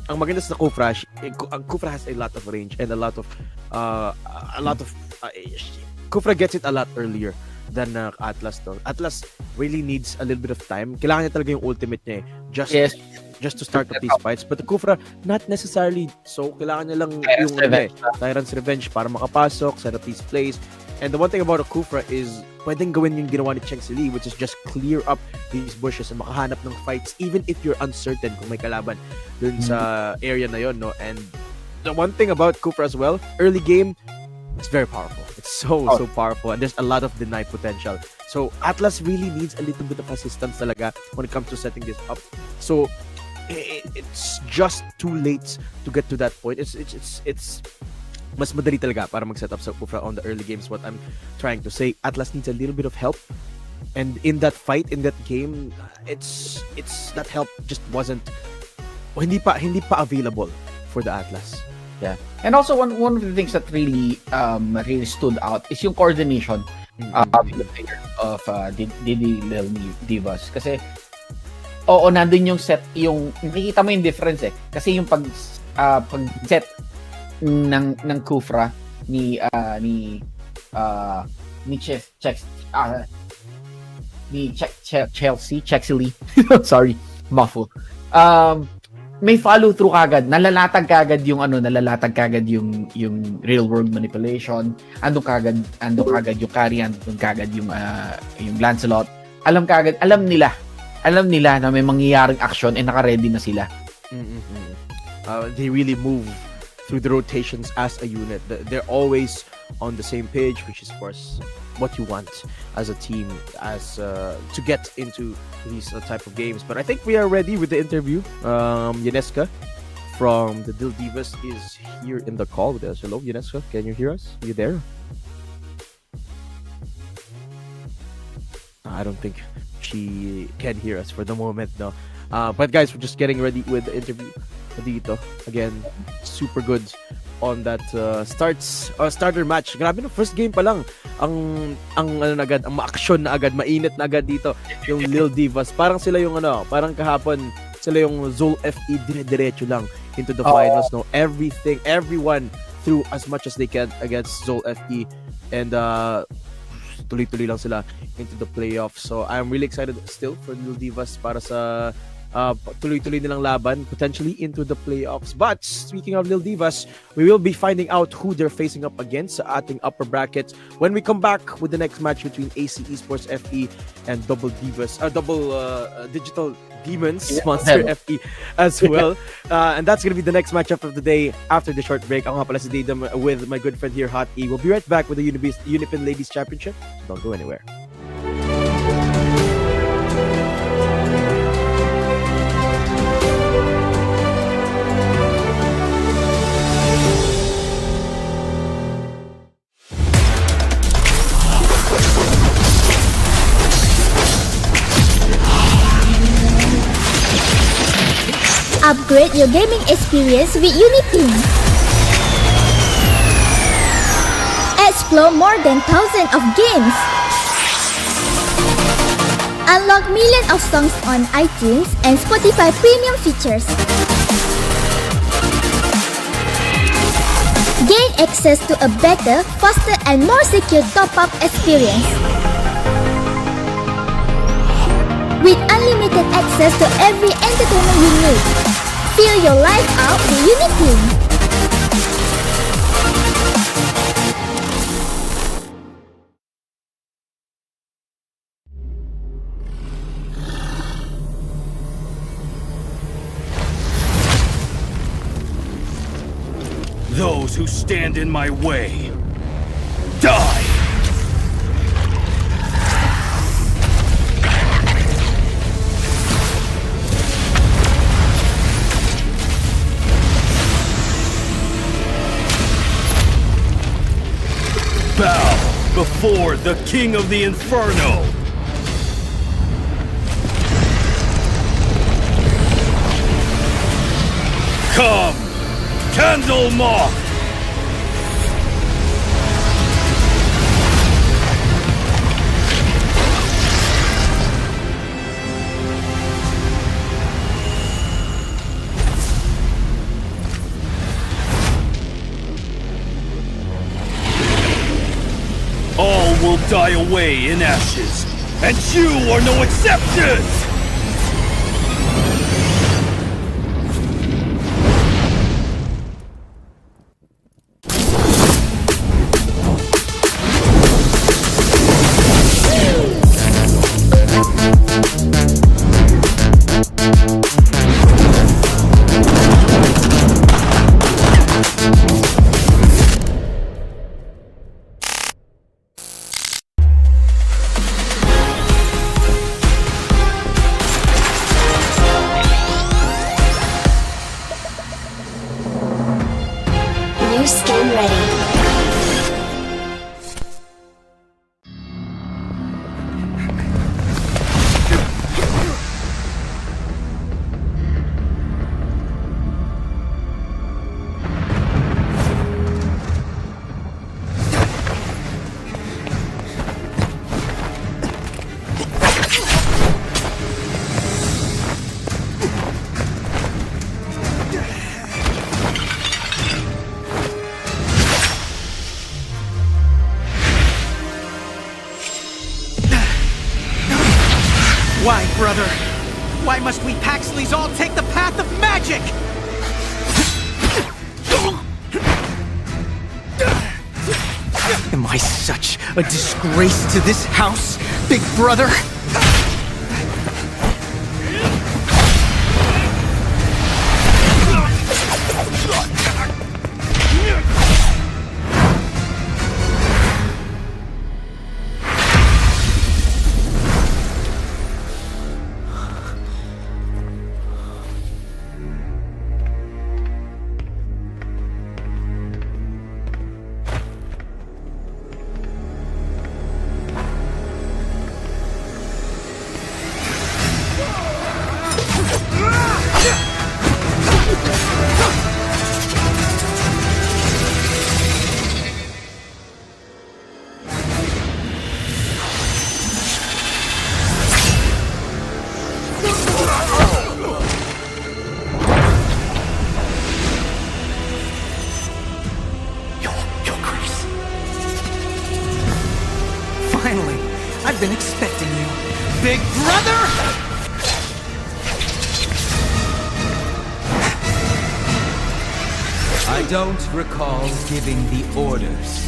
maganda sa Kufra, Kufra has a lot of range and a lot of Kufra gets it a lot earlier than Atlas, though. Atlas really needs a little bit of time. Kailangan niya talaga yung ultimate niya just to start up these fights. But the Kufra, not necessarily so. Kailangan niya lang Tyrant's Revenge para makapasok, set up these plays. And the one thing about a Kufra is pwedeng gawin yung ginawa ni Chexy Lee, which is just clear up these bushes and makahanap ng fights even if you're uncertain kung may kalaban dun sa area na yon, no? And the one thing about Kufra as well, early game, it's very powerful. It's so powerful, and there's a lot of deny potential. So Atlas really needs a little bit of assistance talaga when it comes to setting this up. So it's just too late to get to that point. It's mas madali talaga para mag-set up sa Kufra on the early games. What I'm trying to say, Atlas needs a little bit of help, and in that fight, in that game, it's that help just wasn't, hindi pa available for the Atlas. Yeah, and also one of the things that really stood out is yung coordination of the player of DDL Divas. Kasi nandun yung set, yung nakikita mo yung difference kasi yung pag set ng Kufra ni Chexy Lee sorry, muffle. May follow through kagad, nalalatag kagad yung real world manipulation, ando kagad yung carry, ando kagad yung Lancelot. Alam nila na may mangyayaring action and naka-ready na sila. They really move through the rotations as a unit. They're always on the same page, which is, of course, what you want as a team, as to get into these type of games. But I think we are ready with the interview. Yaneska, from the DIVAS is here in the call with us. Hello, UNESCO. Can you hear us? Are you there? I don't think she can hear us for the moment, no. But guys, we're just getting ready with the interview dito. Again, super good on that starter match. Grabe no, first game pa lang ang ano na agad, ang ma-action na agad, mainit na agad dito yung Lil Divas. Parang sila yung parang kahapon sila yung Zol FE dire-diretso lang into the finals, no. Everyone threw as much as they can against Zol FE, and tuloy-tuloy lang sila into the playoffs. So I'm really excited still for Lil Divas para sa tuloy-tuloy nilang laban potentially into the playoffs. But speaking of Lil Divas, we will be finding out who they're facing up against sa ating upper bracket when we come back with the next match between AC Esports FE and Double Digital Demons sponsor FE as well. And that's gonna be the next matchup of the day after the short break. Ako nga pala si Daydam with my good friend here, Hot E. We'll be right back with the UniPin Ladies Championship. So don't go anywhere. Upgrade your gaming experience with UniPin. Explore more than thousands of games. Unlock millions of songs on iTunes and Spotify premium features. Gain access to a better, faster and more secure top-up experience. With unlimited access to every entertainment you need. Feel your life out with UniPin. Those who stand in my way, die! Bow before the King of the Inferno! Come, Candle Moth! All will die away in ashes, and you are no exception! Why, brother? Why must we Paxleys all take the path of magic? Am I such a disgrace to this house, big brother? I don't recall giving the orders,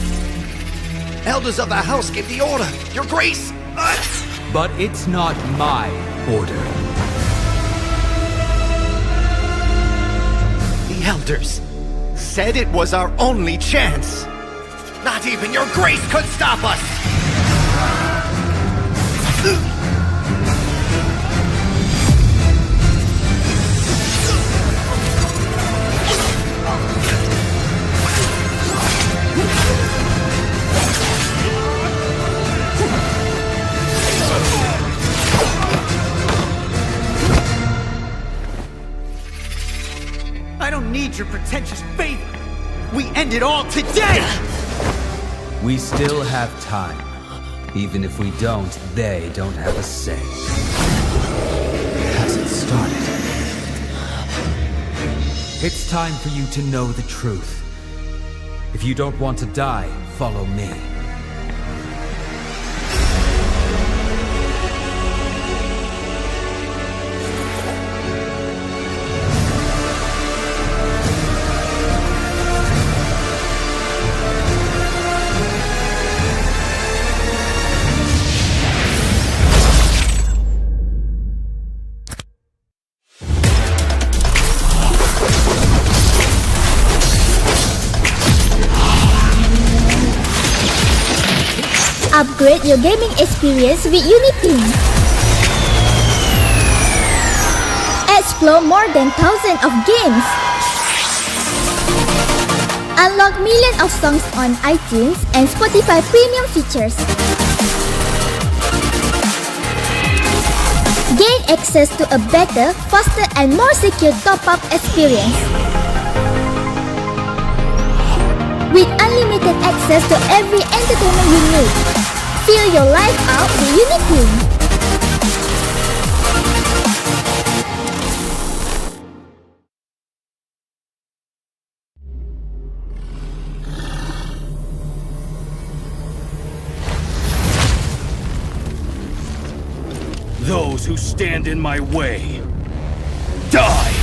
Elders of the house give the order, Your Grace! but it's not my order. The elders said it was our only chance. Not even Your Grace could stop us! I don't need your pretentious favor. We end it all today! We still have time. Even if we don't, they don't have a say. Hasn't started. It's time for you to know the truth. If you don't want to die, follow me. Upgrade your gaming experience with UniPin. Explore more than thousands of games. Unlock millions of songs on iTunes and Spotify premium features. Gain access to a better, faster, and more secure top-up experience. With unlimited access to every entertainment you need. Feel your life out with UniPin. Those who stand in my way, die!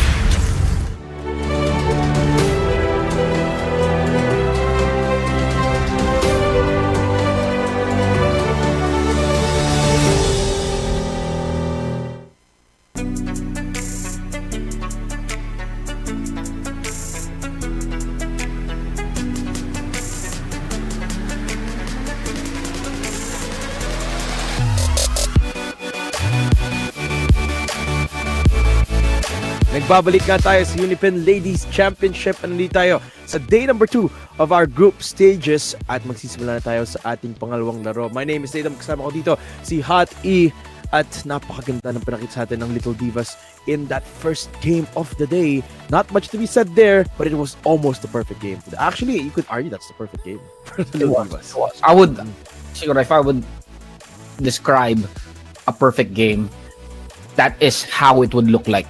Nagbabalik nga tayo sa UniPin Ladies Championship at nandito tayo sa day number 2 of our group stages at magsisimula na tayo sa ating pangalawang laro. My name is Adam, kasama ko dito si Hot E at napakaganda ng pinakita sa atin ng Little Divas in that first game of the day. Not much to be said there, but it was almost the perfect game. Actually, you could argue that's the perfect game for the Little Divas. I would, siguro if I would describe a perfect game, that is how it would look like.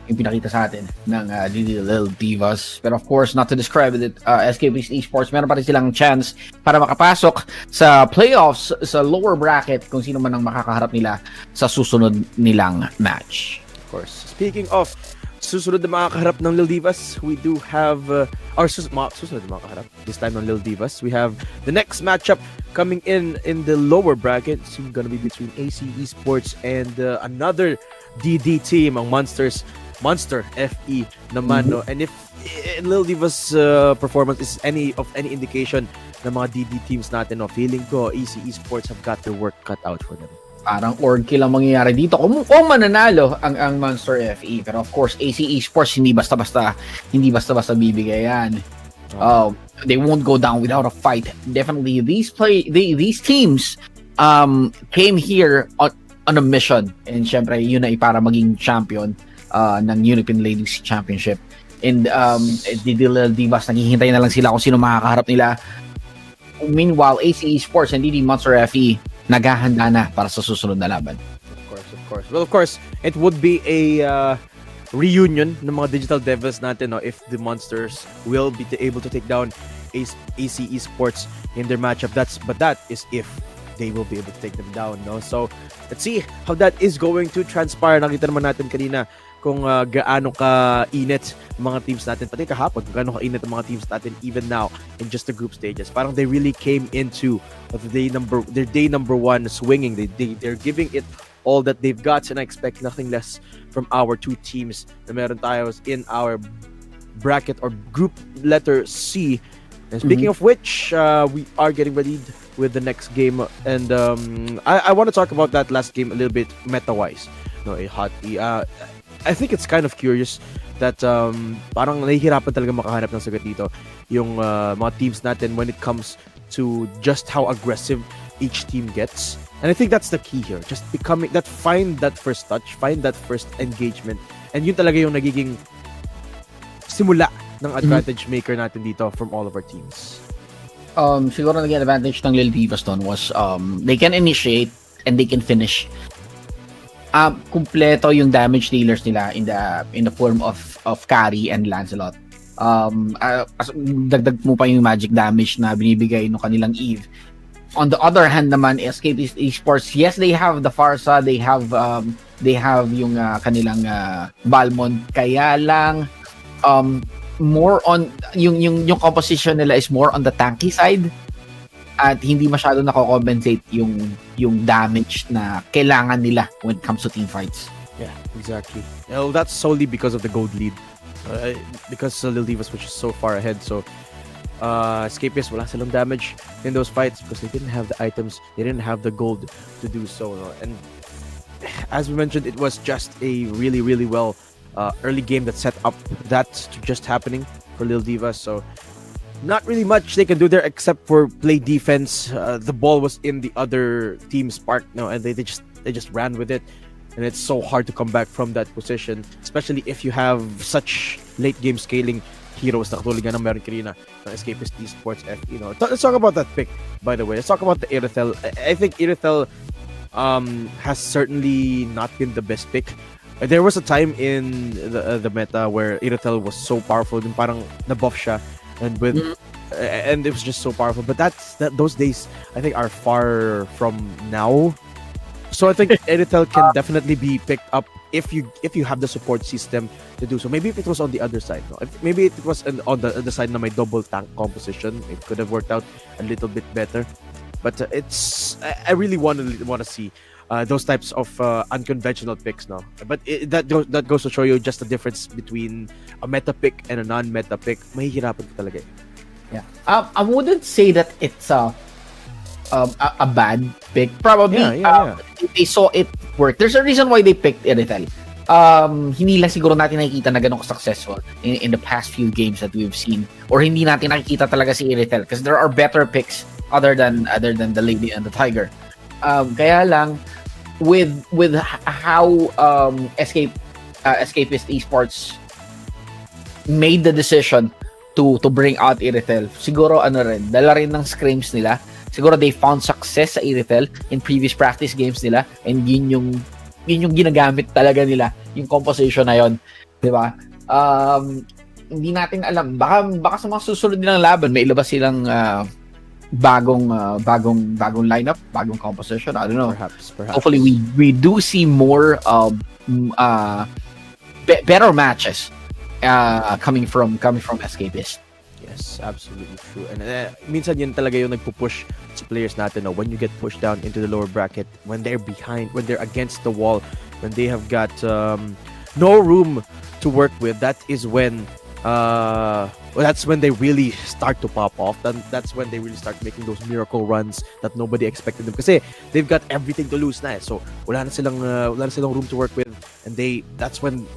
Yung pinakita sa atin ng Little Divas. Pero of course, not to describe it, ESCAPIST Esports, meron pa rin silang chance para makapasok sa playoffs sa lower bracket kung sino man ang makakaharap nila sa susunod nilang match. Of course. Speaking of susunod na makakaharap ng Little Divas, we do have susunod na makakaharap this time ng Little Divas. We have the next matchup coming in the lower bracket. It's gonna be between AC Esports and another DD team, ang Monster FE naman, no? And if Little Divas performance is any indication ng mga DD teams natin, no, feeling ko AC Esports have got their work cut out for them. Parang org kill ang mangyayari dito kung mananalo ang Monster FE. Pero of course, AC Esports hindi basta-basta bibigay yan. They won't go down without a fight. Definitely these teams came here on a mission, and syempre yun ay para maging champion ng UniPin Ladies Championship. And the Little Divas, naghihintay na lang sila kung sino makakaharap nila. Meanwhile, AC Esports and DD Monster FE naghahanda na para sa susunod na laban. Of course. Well, of course, it would be a reunion ng mga digital devils natin, no, if the Monsters will be able to take down AC Esports in their matchup. But that is if they will be able to take them down, no? So let's see how that is going to transpire. Nakita naman natin kanina kung gaano ka-init mga teams natin, pati kahapon, kung gaano ka-init ang mga teams natin even now in just the group stages. Parang they really came into their day number one swinging. They're giving it all that they've got, and I expect nothing less from our two teams na meron tayo in our bracket or group letter C. And speaking of which, we are getting ready with the next game, and I want to talk about that last game a little bit meta-wise. No, I think it's kind of curious that parang nahihirapan talaga makahanap ng sagot dito yung mga teams natin when it comes to just how aggressive each team gets. And I think that's the key here. Just find that first touch, find that first engagement. And yun talaga yung nagiging simula ng advantage maker natin dito from all of our teams. Siguro naging advantage ng Lil Divas doon was they can initiate and they can finish. Kumpleto yung damage dealers nila in the form of Carry and Lancelot. Dagdag mo pa yung magic damage na binibigay ng kanilang Eve. On the other hand naman, ESCAPIST Esports, yes, they have the Farsa, they have yung kanilang Balmond, kaya lang more on yung composition nila is more on the tanky side at hindi masyado nako-compensate yung damage na kailangan nila when it comes to team fights. Yeah, exactly. Well, that's solely because of the gold lead. Because Lil Divas which is so far ahead, so Escapists wala silang damage in those fights because they didn't have the items, they didn't have the gold to do so, no? And as we mentioned, it was just a really, really well early game that set up that to just happening for Lil Divas. So not really much they can do there except for play defense. The ball was in the other team's park, no, and they just ran with it, and it's so hard to come back from that position, especially if you have such late game scaling heroes na katulad nga ng meron kanina ng Escapist Esports FE. Let's talk about that pick, by the way. Let's talk about the Irithel. I think Irithel has certainly not been the best pick. There was a time in the meta where Irithel was so powerful, yung parang nabuff siya, and it was just so powerful. But those days I think are far from now. So I think Irithel can definitely be picked up if you have the support system to do so. Maybe if it was on the other side, no? Maybe it was on the side na may double tank composition, it could have worked out a little bit better. But I really want to see those types of unconventional picks, no. But that goes to show you just the difference between a meta pick and a non-meta pick. Mahihirapan ka talaga. Yeah. I wouldn't say that it's a bad pick. Probably they saw it work. There's a reason why they picked Irithel. Hindi lang siguro natin nakikita na ganun successful in the past few games that we've seen, or hindi natin nakikita talaga si Irithel because there are better picks other than the Lady and the Tiger. Kaya lang with how Escapist Esports made the decision to bring out Irithel, siguro dala rin ng scrims nila. Siguro they found success sa Irithel in previous practice games nila, and yun yung ginagamit talaga nila, yung composition na yun, di ba? Hindi natin alam, baka sa mga susunod nilang laban may ilabas silang bagong lineup, bagong composition. I don't know. Perhaps. Hopefully we do see more better matches coming from Escapist. Yes, absolutely true. And minsan yun talaga yung nagpupush sa players natin, no? When you get pushed down into the lower bracket, when they're behind, when they're against the wall, when they have got no room to work with, that is when that's when they really start to pop off. That's when they really start making those miracle runs that nobody expected them. Kasi they've got everything to lose na, so wala na silang room to work with, and that's when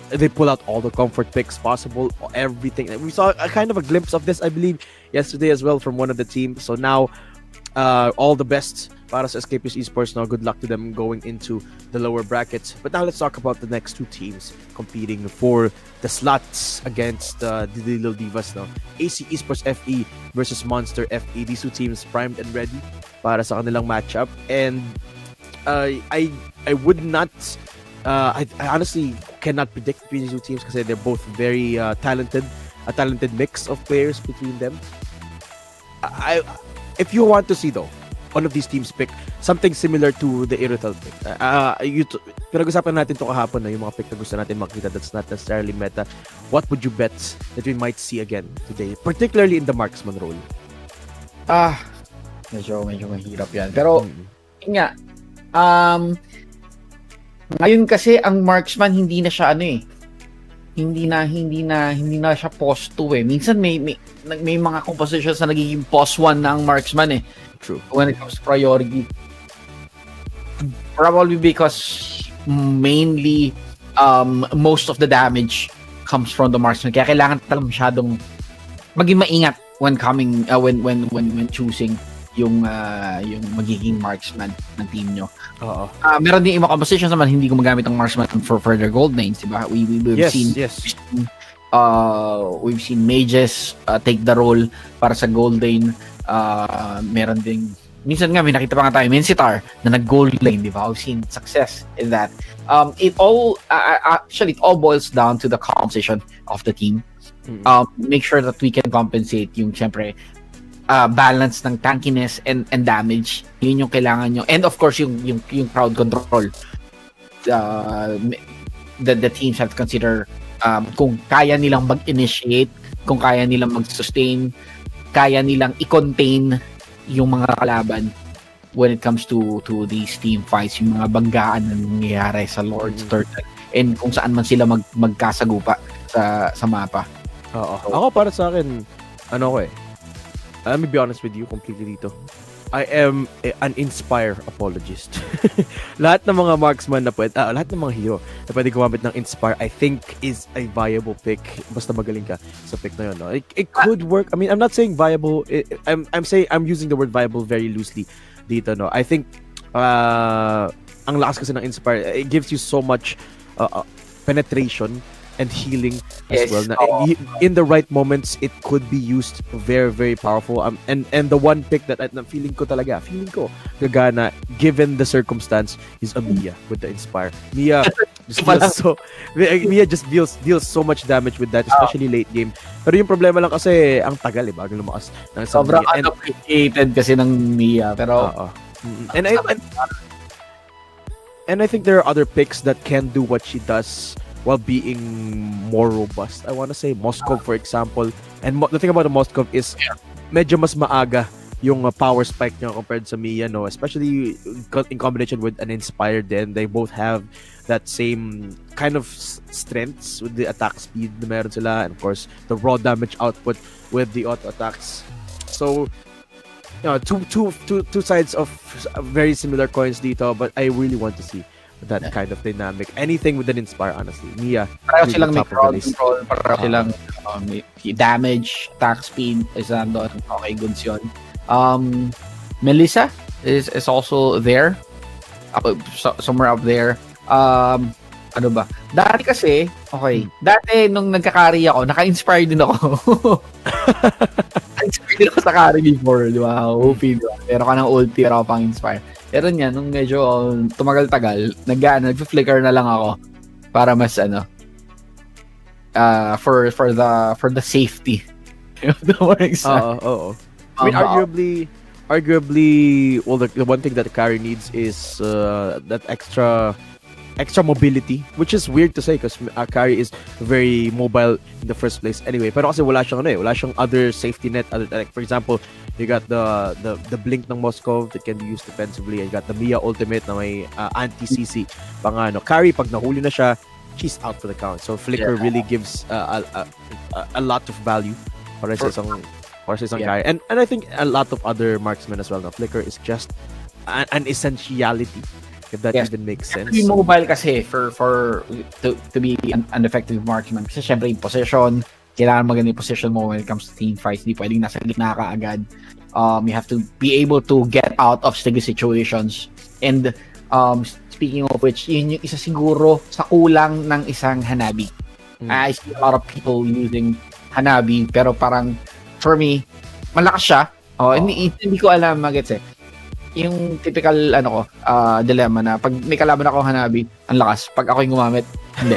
they pull out all the comfort picks possible, everything. We saw a kind of a glimpse of this, I believe, yesterday as well from one of the teams. So now, all the best para sa Escapist Esports. Now, good luck to them going into the lower brackets. But now let's talk about the next two teams competing for the slots against the Lil Divas. Now, AC Esports FE versus Monster FE. These two teams primed and ready para sa kanilang matchup. And I would not. I honestly cannot predict between these two teams because they're both very talented, a talented mix of players between them. If you want to see though, one of these teams pick something similar to the Irithel pick. Pinag-usapan natin to kahapon na yung mga pick na gusto natin makita that's not necessarily meta. What would you bet that we might see again today, particularly in the marksman role? Medyo mahirap yan. Pero, yun nga, ngayon kasi ang marksman hindi na siya hindi na siya post 2 Minsan may mga compositions na nagiging post 1 na ang marksman True. When it comes to priority. Probably because mainly most of the damage comes from the marksman. Kaya kailangan talaga masyadong maging maingat when choosing yung magiging marksman ng team nyo. Meron din ibang compositions naman hindi gumagamit ang marksman for further gold lanes, diba? We've seen mages take the role para sa gold lane. Meron ding minsan nga may nakita pa nga tayo Mensitar na nag-gold lane, di ba? We've seen success in that. It all boils down to the composition of the team. Make sure that we can compensate yung siyempre balance ng tankiness and damage. Yun yung kailangan nyo. And of course, yung crowd control. The teams have to consider kung kaya nilang mag-initiate, kung kaya nilang mag-sustain, kaya nilang i-contain yung mga kalaban when it comes to these team fights, yung mga banggaan na nangyayari sa Lord's Turtle and kung saan man sila magkasagupa sa mapa. Ako para sa akin, let me be honest with you completely dito. I am an Inspire apologist. Lahat ng mga marksman na lahat ng mga hero na pwede gumamit ng Inspire, I think is a viable pick. Basta magaling ka sa pick na yun. No? It could work. I mean, I'm not saying viable. I'm saying I'm using the word viable very loosely dito. No, I think ang lakas kasi ng Inspire. It gives you so much penetration and healing as well. Na, in the right moments, it could be used very, very powerful. And the one pick that I'm feeling ko gagana, given the circumstance, is a Mia with the Inspire. Mia just deals so much damage with that, especially late game. Pero yung problema lang kasi, ang tagal bago lumakas. Sobrang unappreciated kasi ng Mia. Pero, and I think there are other picks that can do what she does while being more robust. I want to say Moskov, for example. And the thing about the Moskov is medyo mas maaga yung power spike niya compared sa Mia, no? Especially in combination with an Inspire then. They both have that same kind of strengths with the attack speed na meron sila. And of course, the raw damage output with the auto attacks. So, two sides of very similar coins dito, but I really want to see that kind of dynamic. Anything with an Inspire, honestly. Mia, pareho silang may crowd control, pareho silang damage, attack speed, is nandun. Okay, goods yun. Melissa is also there. Somewhere up there. Ano ba? Dati kasi, nung nagka-carry ako, naka-inspire din ako. Naka-inspire din ako sa carry before, di ba? OP, di ba? Pero ka ng ulti, pero ako pang inspire. Pero niya, nung medyo tumagal-tagal, nag-flicker na lang ako para mas for the safety of the WINX. I mean, arguably, well, the one thing that the carry needs is that extra mobility, which is weird to say because carry is very mobile in the first place anyway. Pero kasi wala siyang other safety net. Like, for example, you got the blink ng Moskov that can be used defensively, and you got the Mia ultimate na may anti-CC pang carry. Pag nahuli na siya, she's out for the count. So flicker really gives a lot of value para sa isang carry. And I think a lot of other marksmen as well. No? Flicker is just an essentiality, if that even makes sense. Be mobile kasi to be an effective marksman. Kasi syempre yung position, kailangan maganda yung position mo when it comes to team fights. Hindi pwedeng nasa gitna ka agad. You have to be able to get out of sticky situations. And speaking of which, yun yung isa siguro sa kulang ng isang Hanabi. I see a lot of people using Hanabi, pero parang for me, malakas siya. Hindi ko alam magets yung typical dilemma na pag may kalaban ako Hanabi, ang lakas. Pag ako yung gumamit, hindi.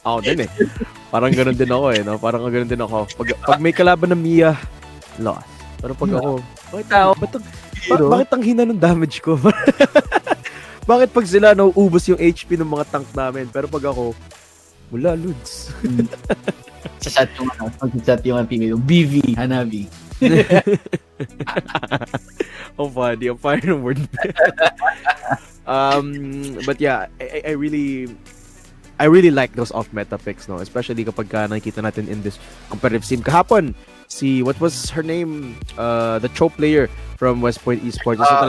Ako din Parang ganoon din ako no? Parang ganoon din ako. Pag may kalaban na Mia, lakas. Pero pag ako, Bakit ang hina ng damage ko? Bakit pag sila nauubos yung HP ng mga tank namin, pero pag ako, wala, Ludes. Sa chat yung team yung BV, Hanabi. Ang funny ng word. But yeah, I really like those off-meta picks, no? Especially kapag nakikita natin in this competitive scene. Kahapon, what was her name? The Cho player from West Point Esports. Isa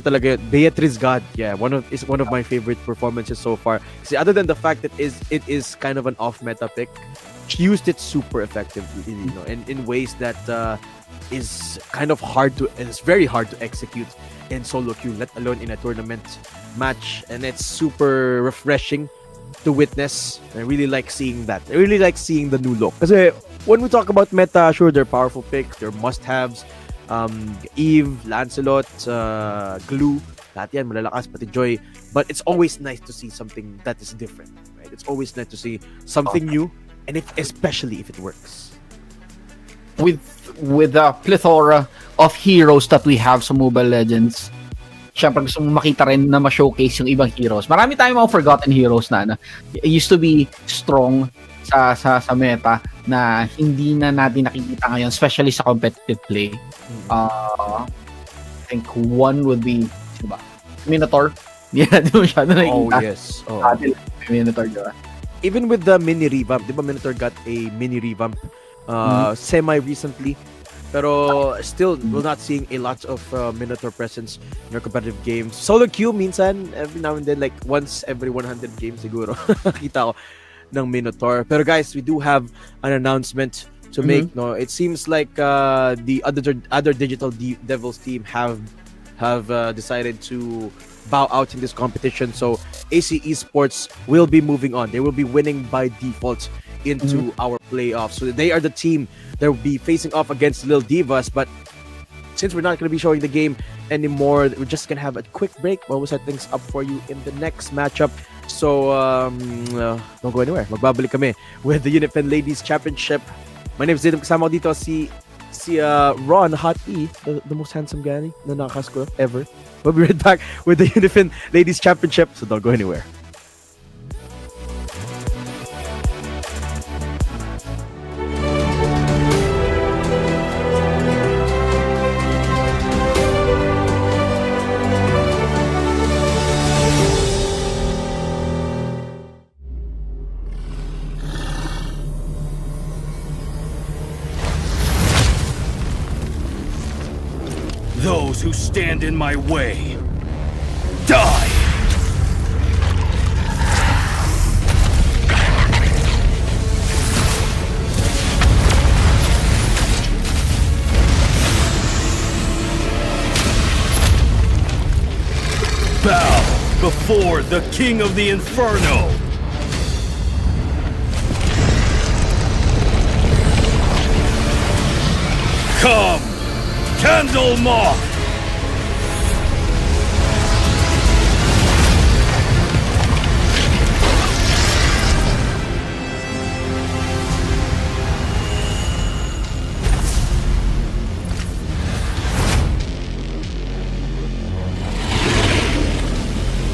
talaga yun. Beatrice God. Yeah, one of my favorite performances so far. See, other than the fact that it is kind of an off-meta pick, she used it super effectively, you know, in ways that is kind of it's very hard to execute in solo queue, let alone in a tournament match. And it's super refreshing to witness. I really like seeing that. I really like seeing the new look. Kasi when we talk about meta, sure, they're powerful picks, they're must-haves. Eve, Lancelot, Glue, lahat yan, malalakas, pati Joy. But it's always nice to see something that is different, right? It's always nice to see something new, and especially if it works. With the plethora of heroes that we have sa Mobile Legends, syempre gusto mo makita rin na ma-showcase yung ibang heroes. Marami tayong mga forgotten heroes na used to be strong sa meta na hindi na natin nakikita ngayon, especially sa competitive play. I think one would be, diba? Minotaur. Yeah, di mo masyado nakikita. Oh, yes. Oh. Minotaur, diba? Even with the mini revamp, di ba Minotaur got a mini revamp semi-recently? Pero still, we're not seeing a lot of Minotaur presence in our competitive games. Solo queue, minsan, every now and then, like once every 100 games siguro, kita ko ng Minotaur. Pero guys, we do have an announcement to make. No, it seems like the other digital devils team have decided to bow out in this competition. So AC Esports will be moving on. They will be winning by default into our playoffs. So they are the team that will be facing off against Lil Divas. But since we're not going to be showing the game anymore, we're just going to have a quick break while we set things up for you in the next matchup. So, don't go anywhere. Magbabalik kami with the UniPin Ladies Championship. My name is Zidam. Kasama ko dito si Ron, Hot E, the most handsome guy na nakakas ko ever. We'll be right back with the UniPin Ladies Championship. So don't go anywhere. Those who stand in my way, die! Bow before the King of the Inferno! Come! Candle Moth!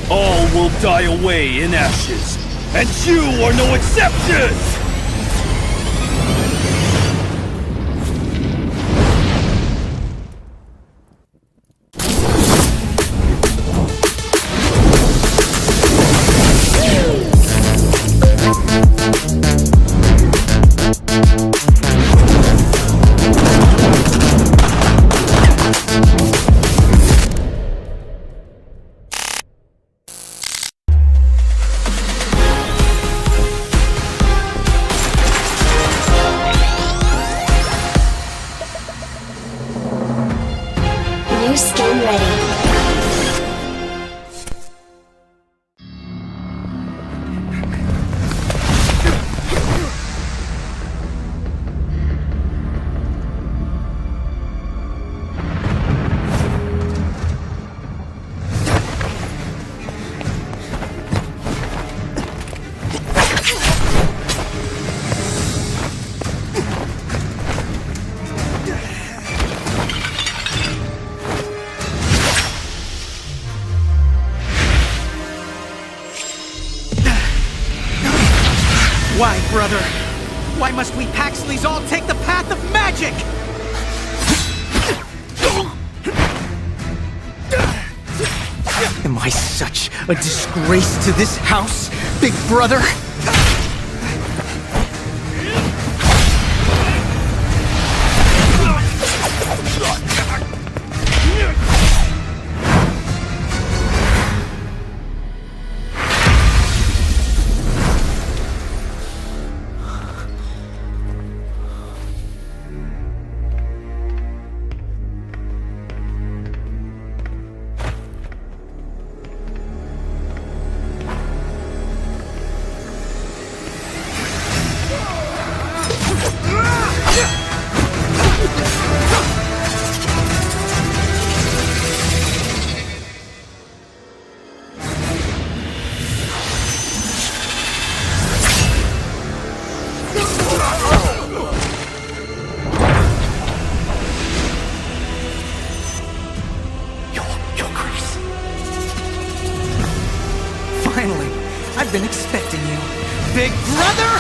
All will die away in ashes, and you are no exception! New skin ready. Why, brother? Why must we Paxleys all take the path of magic? Am I such a disgrace to this house, big brother? Your Grace. Finally, I've been expecting you, big brother!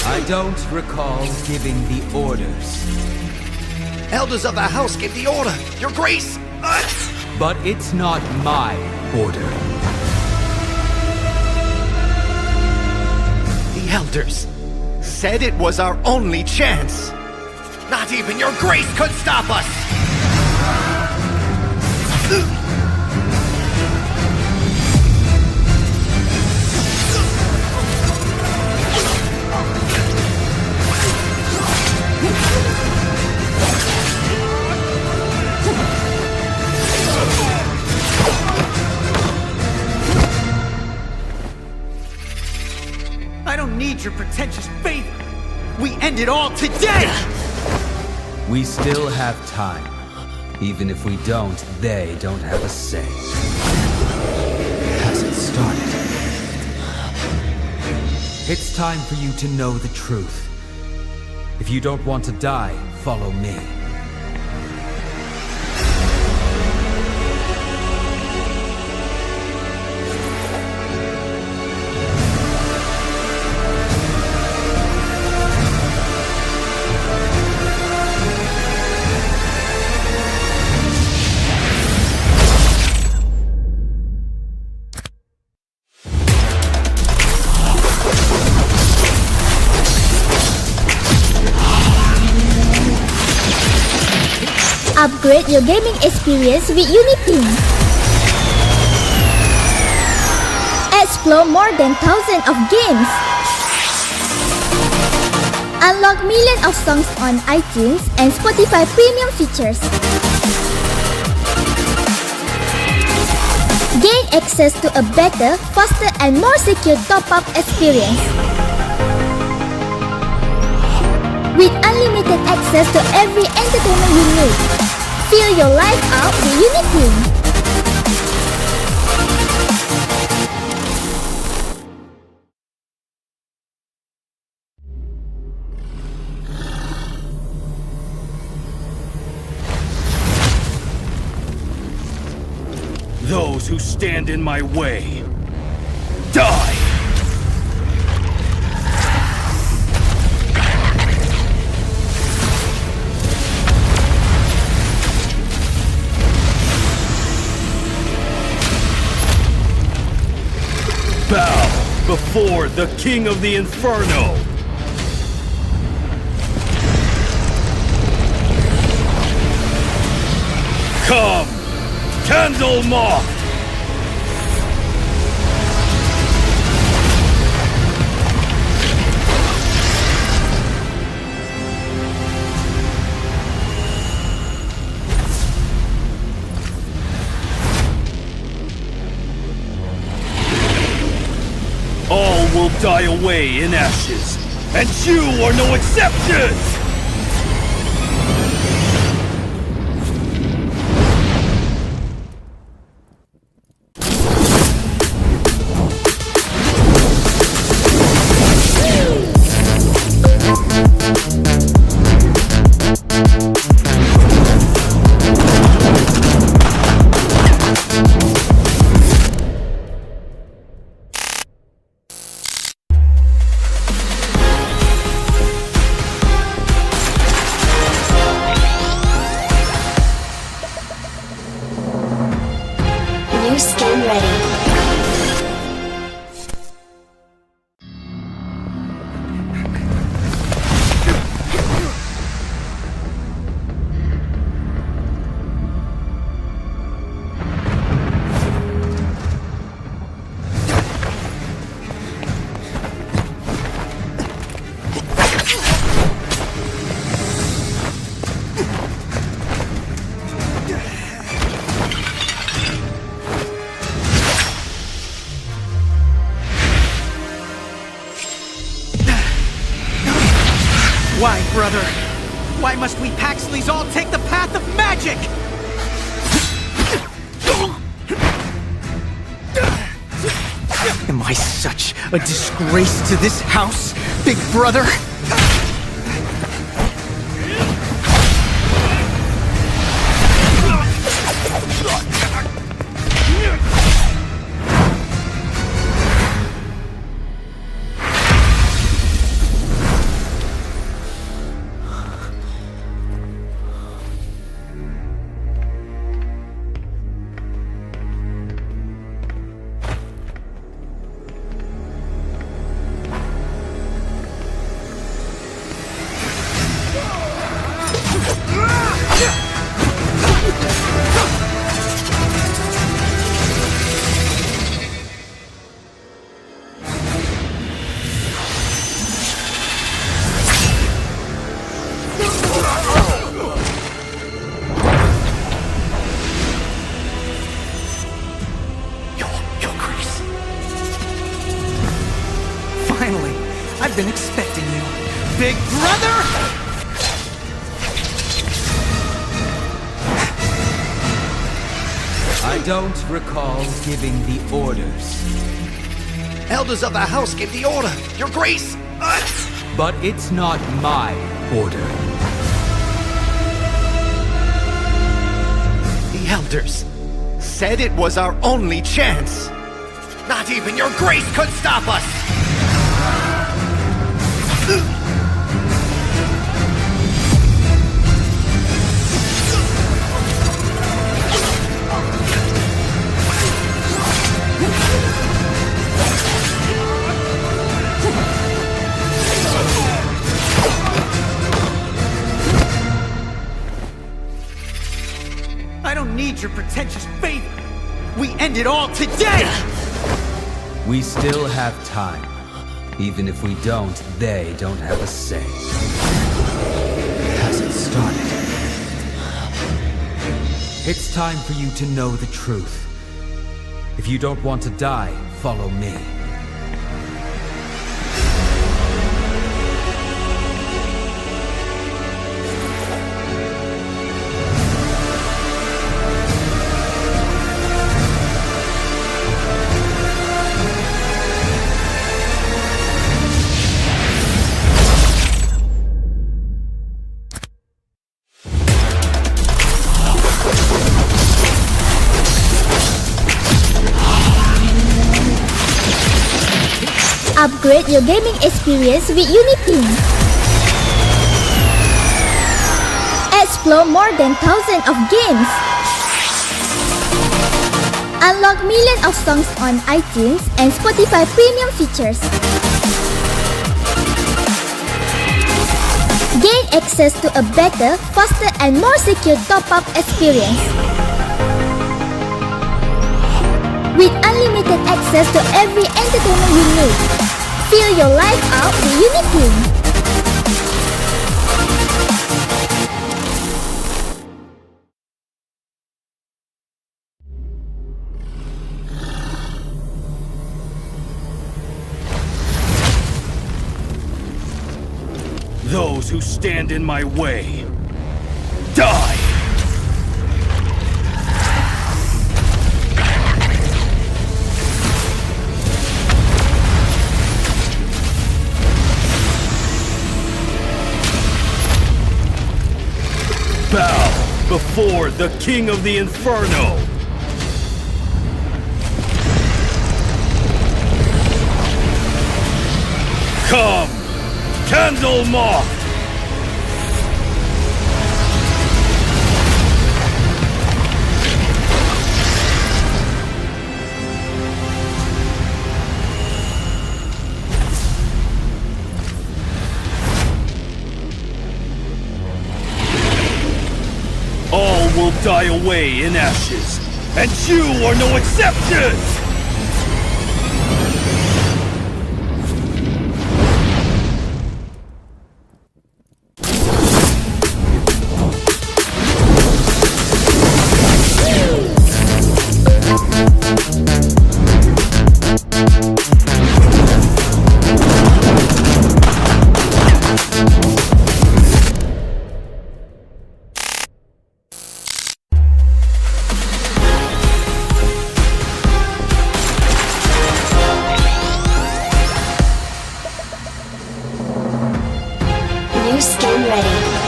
I don't recall giving the orders, Elders of the house give the order, Your Grace. but it's not my order. The elders said it was our only chance. Not even Your Grace could stop us. I don't need your pretentious favor. We end it all today! We still have time. Even if we don't, they don't have a say. Hasn't started. It's time for you to know the truth. If you don't want to die, follow me. Upgrade your gaming experience with UniPin. Explore more than thousands of games. Unlock millions of songs on iTunes and Spotify premium features. Gain access to a better, faster and more secure top-up experience. With unlimited access to every entertainment you need. Fill your life out with UniPin. Those who stand in my way, die! Bow before the King of the Inferno! Come, Candle Moth! All will die away in ashes, and you are no exception! New skin ready. Why, brother? Why must we Paxleys all take the path of magic? Am I such a disgrace to this house, big brother? Finally, I've been expecting you. Big brother! I don't recall giving the orders, Elders of the house give the order, Your Grace! but it's not my order. The elders said it was our only chance. Not even Your Grace could stop us! I don't need your pretentious favor. We end it all today! We still have time. Even if we don't, they don't have a say. Hasn't started. It's time for you to know the truth. If you don't want to die, follow me. Upgrade your gaming experience with UniPin. Explore more than thousands of games. Unlock millions of songs on iTunes and Spotify premium features. Gain access to a better, faster and more secure top-up experience. With unlimited access to every entertainment you need. Feel your life out with UniPin. Those who stand in my way, die! Bow before the King of the Inferno! Come, Candle Moth! die away in ashes, and you are no exception! New skin ready.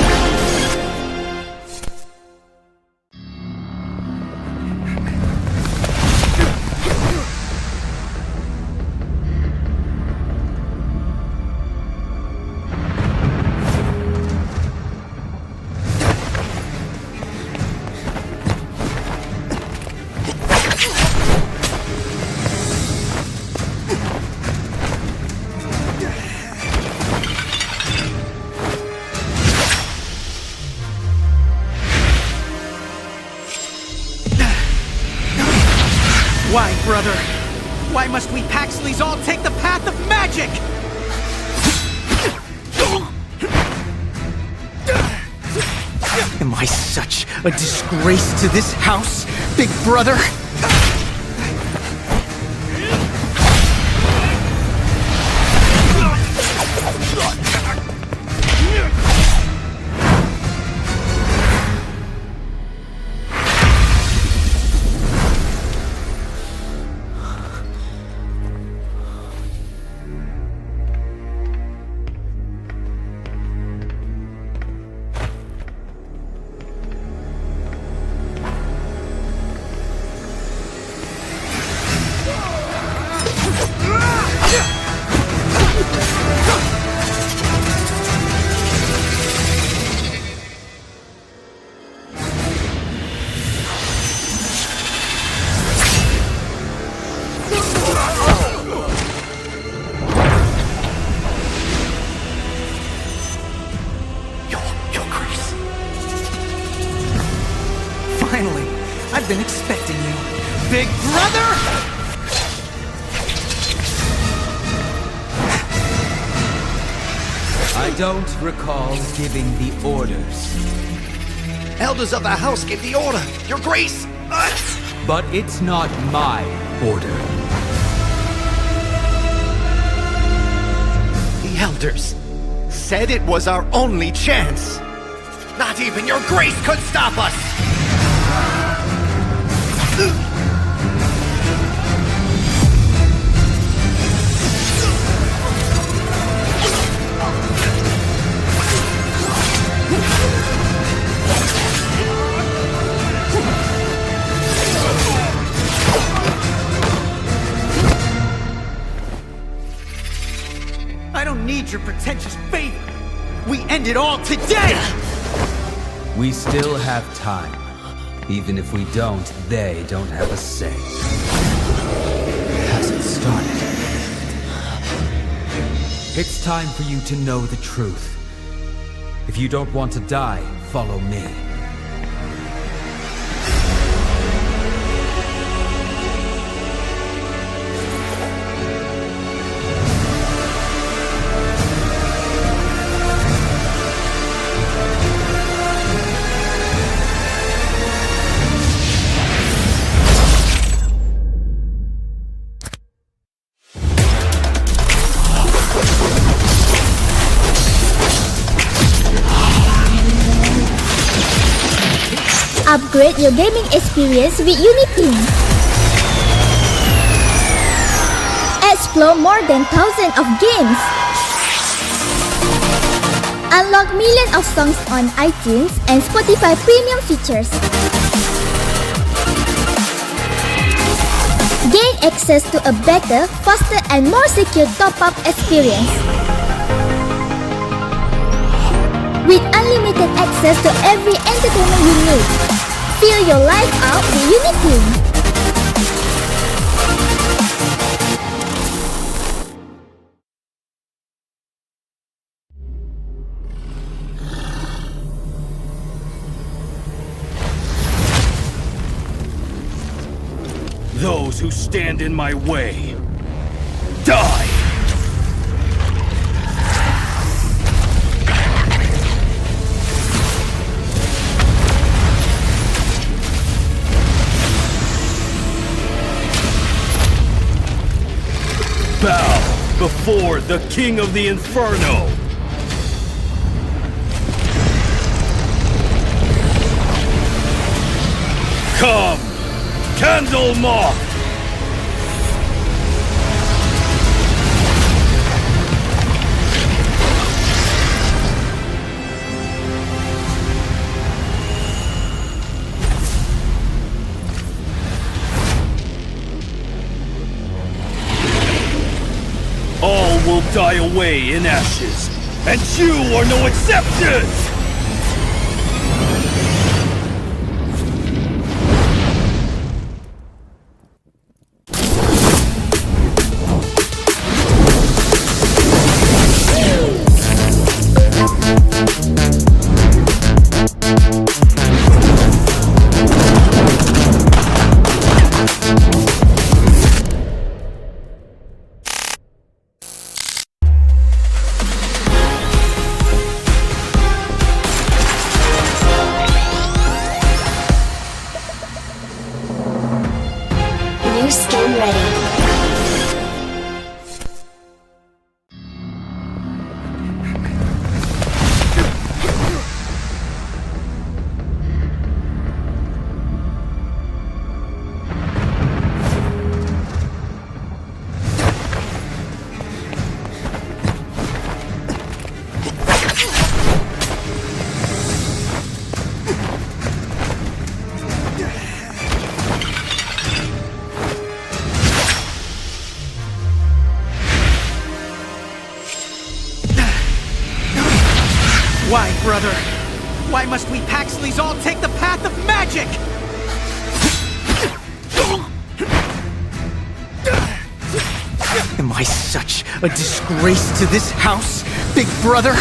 Why, brother? Why must we Paxleys all take the path of magic? Am I such a disgrace to this house, big brother? Finally, I've been expecting you. Big brother! I don't recall giving the orders, Elders of the house give the order, Your Grace! but it's not my order. The elders said it was our only chance. Not even Your Grace could stop us! I don't need your pretentious favor. We end it all today! We still have time. Even if we don't, they don't have a say. Hasn't started. It's time for you to know the truth. If you don't want to die, follow me. Upgrade your gaming experience with UniPin. Explore more than thousands of games. Unlock millions of songs on iTunes and Spotify premium features. Gain access to a better, faster and more secure top-up experience. With unlimited access to every entertainment you need. Feel your life out with UniPin. who stand in my way. Die! Bow before the King of the Inferno! Come, Candle Moth! All will die away in ashes, and you are no exception! New skin ready. Why, brother? Why must we Paxleys all take the path of magic? Am I such a disgrace to this house, big brother?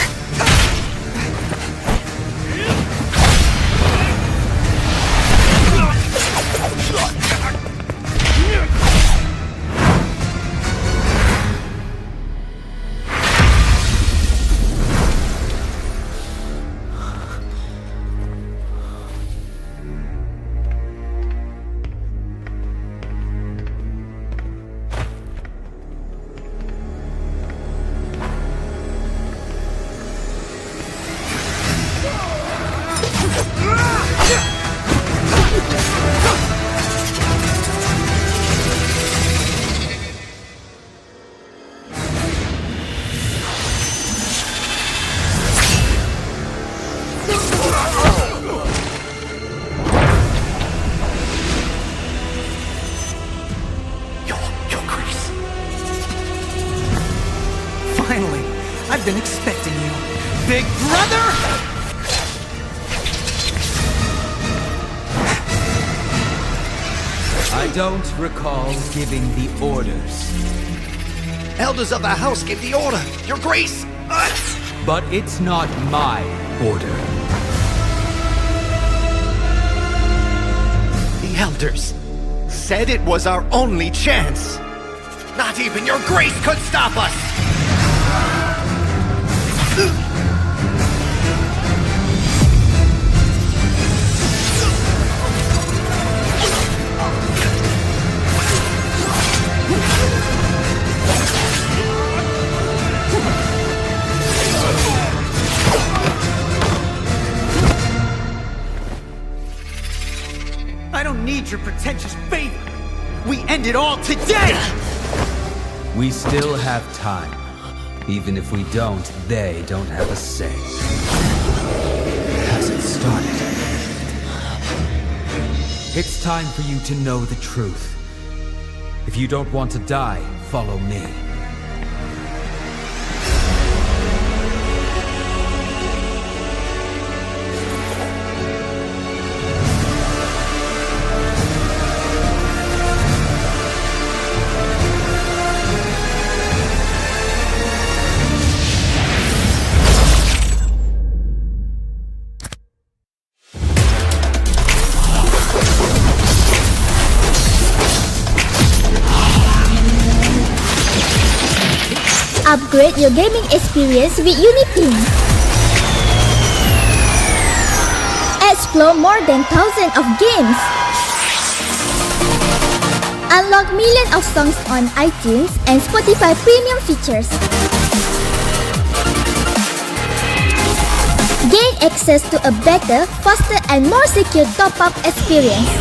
Finally, I've been expecting you. Big brother! I don't recall giving the orders, Elders of the house give the order, Your Grace! but it's not my order. The elders said it was our only chance. Not even Your Grace could stop us! I don't need your pretentious favor. We end it all today! We still have time. Even if we don't, they don't have a say. Hasn't started. It's time for you to know the truth. If you don't want to die, follow me. Upgrade your gaming experience with UniPin. Explore more than thousands of games. Unlock millions of songs on iTunes and Spotify premium features. Gain access to a better, faster and more secure top-up experience.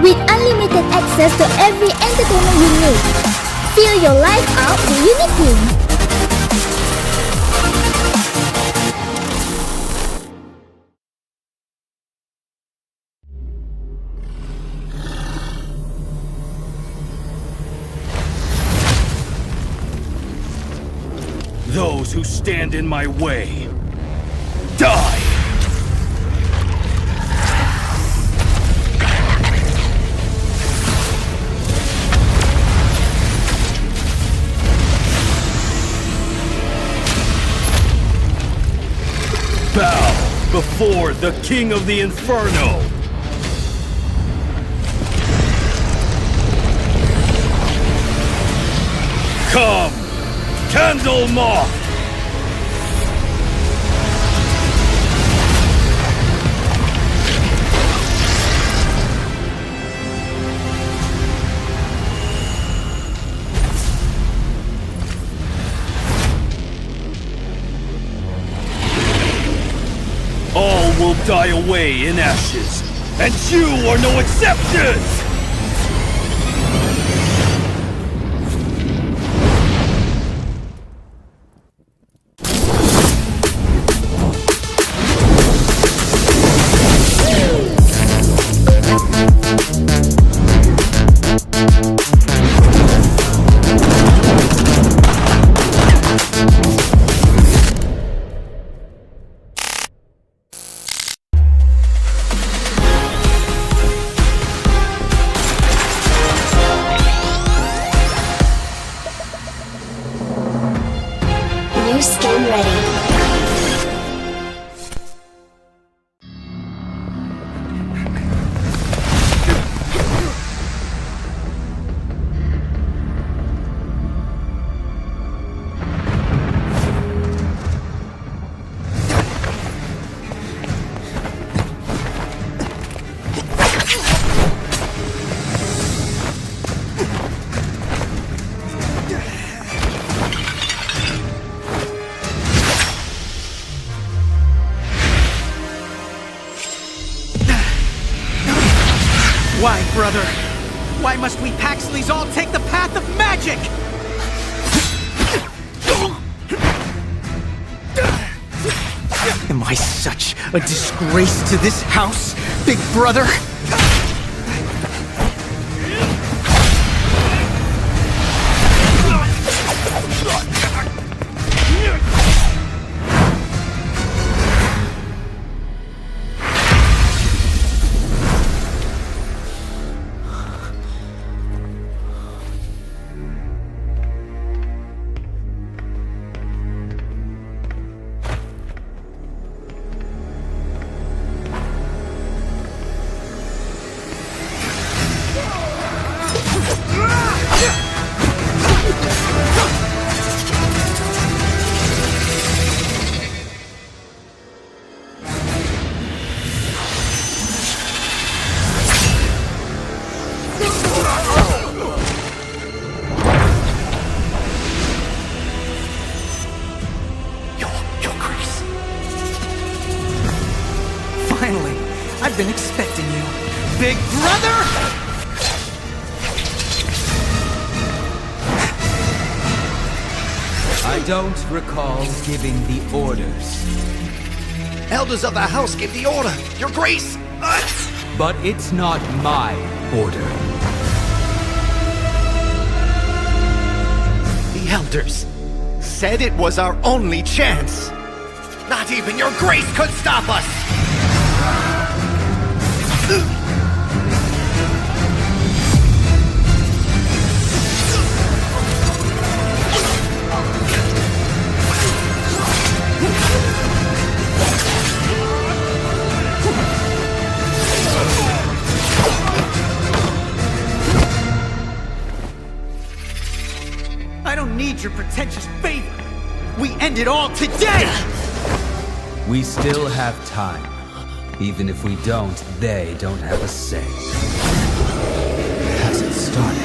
With unlimited access to every entertainment you need. Feel your life out with UniPin. Those who stand in my way, die! Bow before the King of the Inferno! Come! Candle Moth! All will die away in ashes, and you are no exception! New skin ready. Why, brother? Why must we Paxleys all take the path of magic? Am I such a disgrace to this house, big brother? Finally, I've been expecting you, big brother! I don't recall giving the orders, Elders of the house give the order, Your Grace! but it's not my order. The elders said it was our only chance. Not even Your Grace could stop us! need your pretentious favor. We end it all today! We still have time. Even if we don't, they don't have a say. Has it started?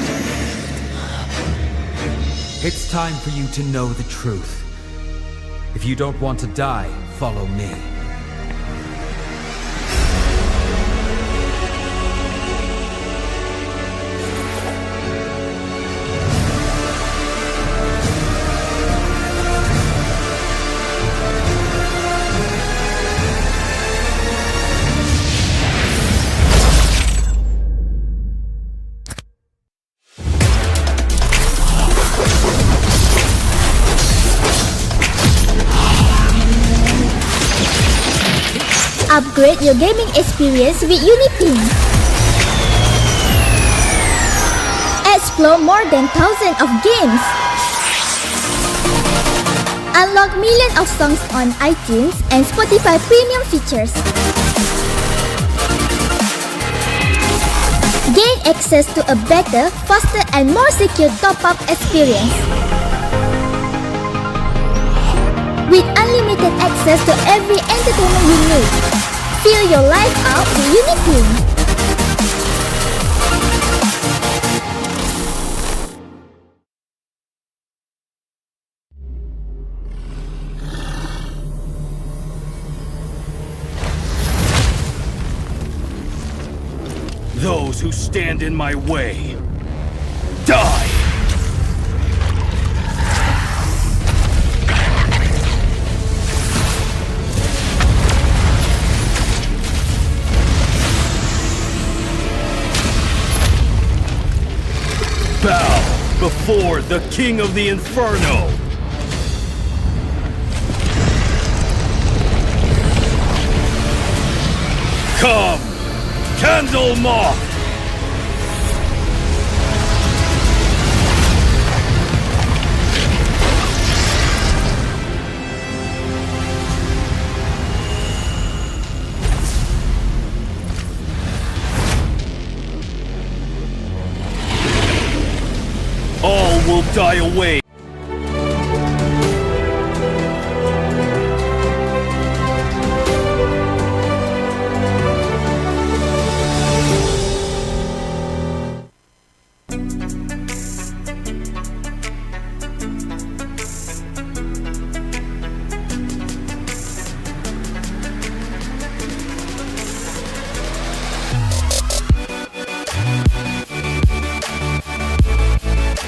It's time for you to know the truth. If you don't want to die, follow me. Upgrade your gaming experience with UniPin. Explore more than thousands of games. Unlock millions of songs on iTunes and Spotify premium features. Gain access to a better, faster and more secure top-up experience. With unlimited access to every entertainment you need. Feel your life out with UniPin. Those who stand in my way, die! Bow before the King of the Inferno! Come, Candle Moth! All will die away.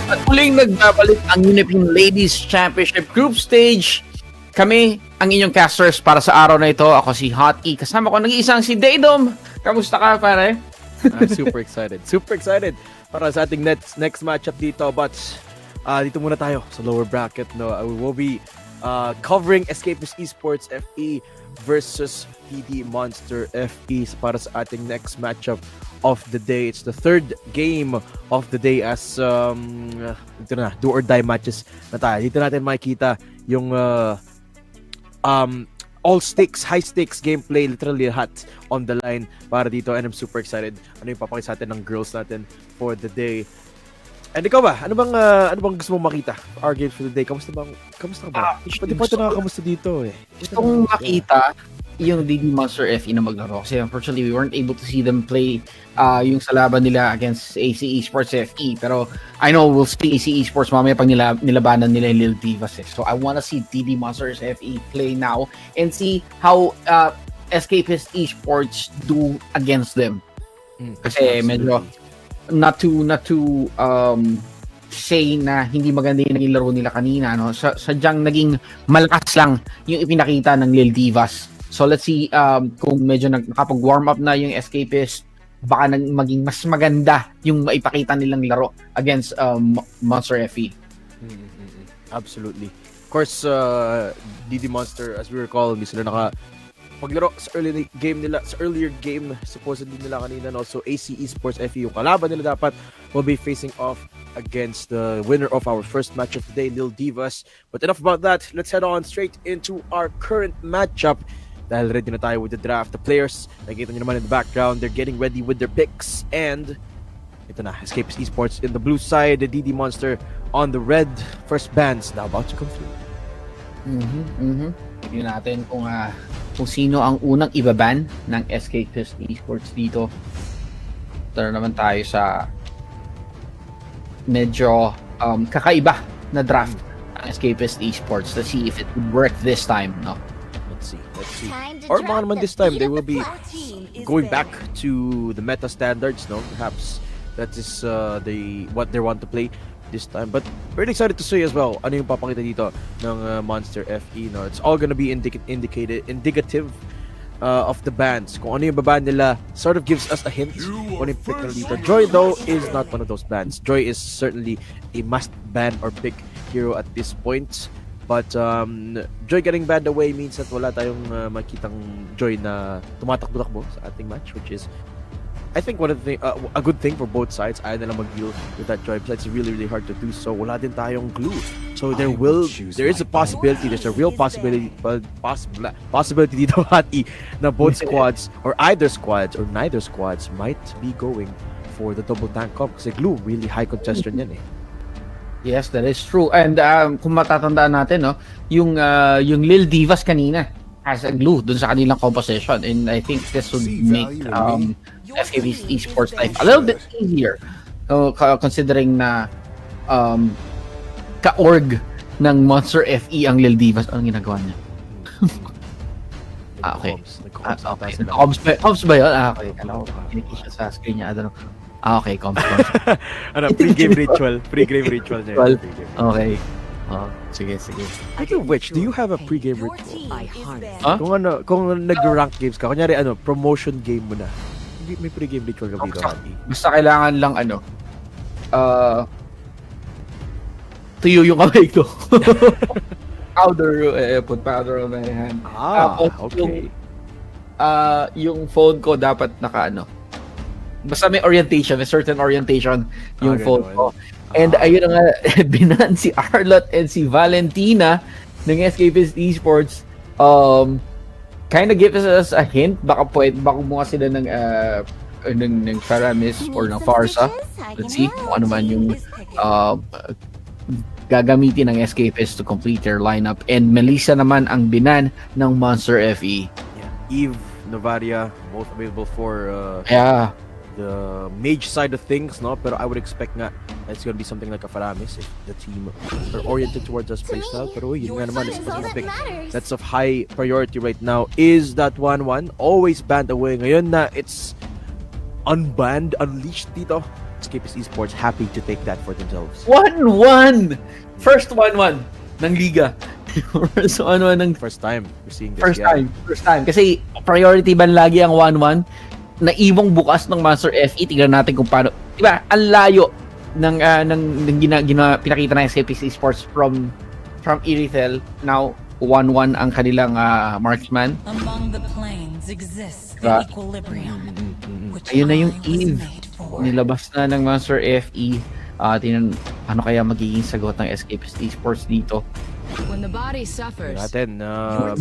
At muling nagbabalik ang UniPin Ladies Championship Group Stage. Kami ang inyong casters para sa araw na ito. Ako si Hot E. Kasama ko nag-iisang si Daydom. Kamusta ka, pare? I'm super excited. Super excited para sa ating next matchup dito. But dito muna tayo sa lower bracket. No? We will be covering ESCAPIST Esports FE versus TD Monster FE para sa ating next matchup of the day. It's the third game of the day as ito na, do or die matches na tayo. Dito natin makikita yung all stakes, high stakes gameplay, literally lahat on the line para dito, and I'm super excited. Ano yung papakita sa atin ng girls natin for the day. And ikaw ba? Ano bang gusto mong makita? Our game for the day. Kamusta ka ba? Pati pa ito nakakamusta dito eh. Gusto kong makita yung DD Monster FE na maglaro. Kasi unfortunately, we weren't able to see them play yung sa laban nila against AC Esports FE. Pero I know we'll see AC Esports mamaya pag nilabanan nila yung Lil Divas. So I wanna see DD Monsters FE play now and see how ESCAPIST Esports do against them. Kasi medyo not to say na hindi maganda yung naging laro nila kanina, no? Sadyang naging malakas lang yung ipinakita ng Lil Divas. So let's see kung medyo nakapag-warm up na yung ESCAPIST, baka maging mas maganda yung maipakita nilang laro against Monster FE. Absolutely. Of course, DD Monster, as we recall, hindi sila paglaro sa earlier game supposedly nila kanina, and also AC Esports FE yung kalaban nila dapat will be facing off against the winner of our first match of the day, Lil Divas. But enough about that, let's head on straight into our current matchup dahil ready na tayo with the draft. The players, nakikita nyo naman in the background, they're getting ready with their picks, and Ito na, Escapist Esports in the blue side, the DD Monster on the red. First bands now about to come through. Tignan natin kung sino ang unang ibaban ng Escapist Esports dito. Ito naman tayo sa medyo kakaiba na draft ng Escapist Esports. Let's see if it would work this time, no? Let's see. Or baka naman this time, they will be going back to the meta standards, no? Perhaps that is what they want to play this time. But very excited to see as well ano yung papakita dito ng Monster FE, no? It's all gonna be indicative of the bands. Kung ano yung baban nila sort of gives us a hint kung ano yung pick nila dito. Joy though is not one of those bands. Joy is certainly a must ban or pick hero at this point. But Joy getting banned away means that wala tayong makitang Joy na tumatakbo-takbo sa ating match, which is I think one of the a good thing for both sides. Ayaw nila mag-deal with that Joy. Besides, it's really hard to do so. Wala din tayong glue. So there is a possibility, there's a real possibility dito hati na both squads or either squads or neither squads might be going for the double tank comp kasi glue really high contestant yan eh. Yes, that is true. And kung matatandaan natin, no, yung Lil Divas kanina has a glue dun sa kanilang composition, and I think this would make FKB's esports life a little bit easier, considering na ka-org ng Monster FE ang Lil Divas. Anong ginagawa niya? Okay. Comms ba yun? Okay. Ano, kinikisya sa screen niya. Ano? Okay, comms. Ano, pre-game ritual niya. Okay. Sige. Speaking of which, do you have a pre-game ritual? Huh? Kung nag-rank games ka, kunyari promotion game mo na, may pre-game ritual ka dito. Basta kailangan lang tuyo yung kamay ko. Put powder on my hand. Okay. Yung phone ko dapat basta may certain orientation yung phone ko. And ayun nga, binan si Arlot and si Valentina ng Escapist Esports. Kind of gives us a hint. Baka kumuha sila ng Paramis or ng Farsa. Let's see kung ano man yung gagamitin ng Escapist to complete their lineup. And Melissa naman ang binan ng Monster FE. Eve, Novaria, both available for the mage side of things, no? Pero I would expect nga it's gonna be something like a Faramis if the team are oriented towards us playstyle. Pero yun nga naman, that's of high priority right now is that 1-1. Always banned away. Ngayon na it's unbanned, unleashed dito. Escapist Esports happy to take that for themselves. 1-1! First 1-1 ng Liga. First 1-1 ng... First time we're seeing this. First time. Kasi priority ban lagi ang 1-1. Naiwang bukas ng Monster FE. Tignan natin kung paano. Diba? Ang layo ng pinakita ng Escapist Esports from Irithel. Now 1-1 ang kanilang marksman. Among the planes exists Diba? the equilibrium. Ayun na yung Eve. Nilabas na ng Monster FE. Tingnan ano kaya magiging sagot ng Escapist Esports dito. When the body suffers, Natin,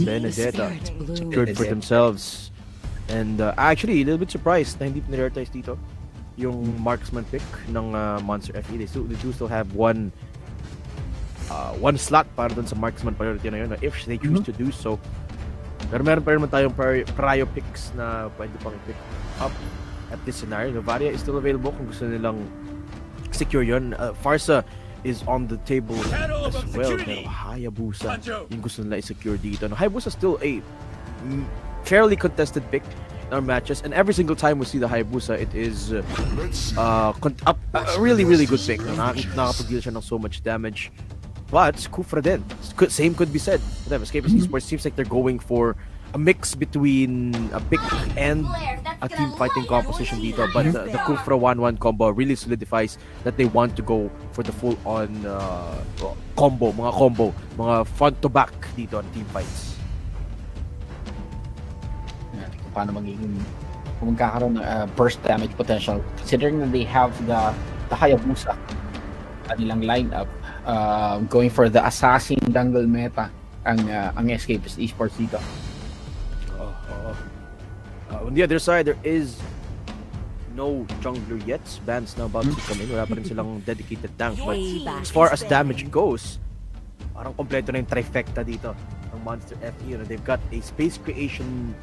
Benedetta secured for themselves. And actually, a little bit surprised na hindi prioritize dito yung marksman pick ng Monster FE. They do still have one slot para dun sa marksman priority na yun, if they choose to do so. Pero meron pa rin tayong prio picks na pwede pang pick up at this scenario. Novaria is still available kung gusto nilang secure yun. Farsa is on the table as well. Pero Hayabusa yung gusto nila i-secure dito. No, Hayabusa still a fairly contested pick in our matches, and every single time we see the Hayabusa, it is a really good pick. Nakapag-deal siya ng so much damage. But Kufra din, same could be said. Escapist Esports seems like they're going for a mix between a pick and a team fighting composition dito. But the Kufra 1-1 combo really solidifies that they want to go for the full-on mga front to back dito on team fights. Paano kung magkakaroon ng burst damage potential, considering that they have the Hayabusa kanilang lineup, going for the assassin jungle meta ang Escapist Esports dito. On the other side, there is no jungler yet. Ban's now about to come in. Wala pa rin silang dedicated tank. But as far as damage goes, parang kompleto na yung trifecta dito ng Monster FE. They've got a space creation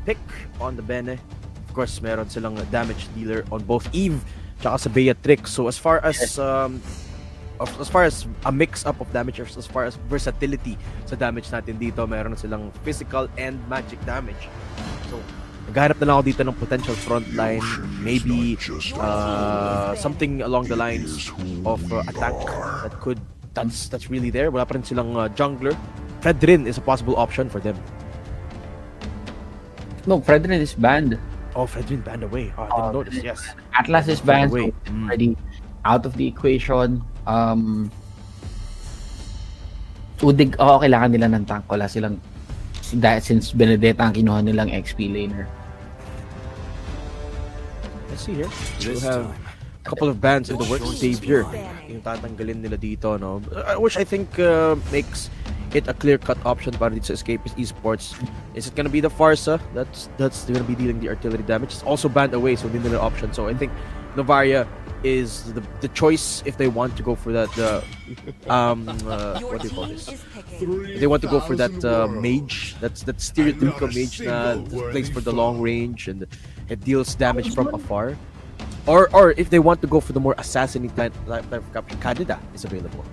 pick on the Bene. Of course, meron silang damage dealer on both Eve tsaka sa Beatrix. So as far as a mix-up of damage, as far as versatility sa damage natin dito, meron silang physical and magic damage. So, naghahanap na lang ako dito ng potential frontline, maybe something along the lines of a tank that's really there. Wala pa rin silang jungler. Fredrin is a possible option for them. No, Fredrin is banned. Oh, Fredrin banned away. Oh, I didn't notice, yes. Atlas is banned, away. so already out of the equation. Udig, kailangan nila ng tank. Wala silang, since Benedetta ang kinuha nilang XP laner. Let's see here. We have a couple of bans in the works. Savior, yung tatanggalin nila dito, no? Which I think makes it a clear-cut option para dito sa ESCAPIST Esports. Is it gonna be the Farsa? That's gonna be dealing the artillery damage. It's also banned away, so hindi nila option. So I think Novaria is the choice if they want to go for that what do you call this? If they want to go for that mage, that's that stereotypical mage na plays for the long range and it deals damage from afar. Or if they want to go for the more assassin type of capture, Canada is available.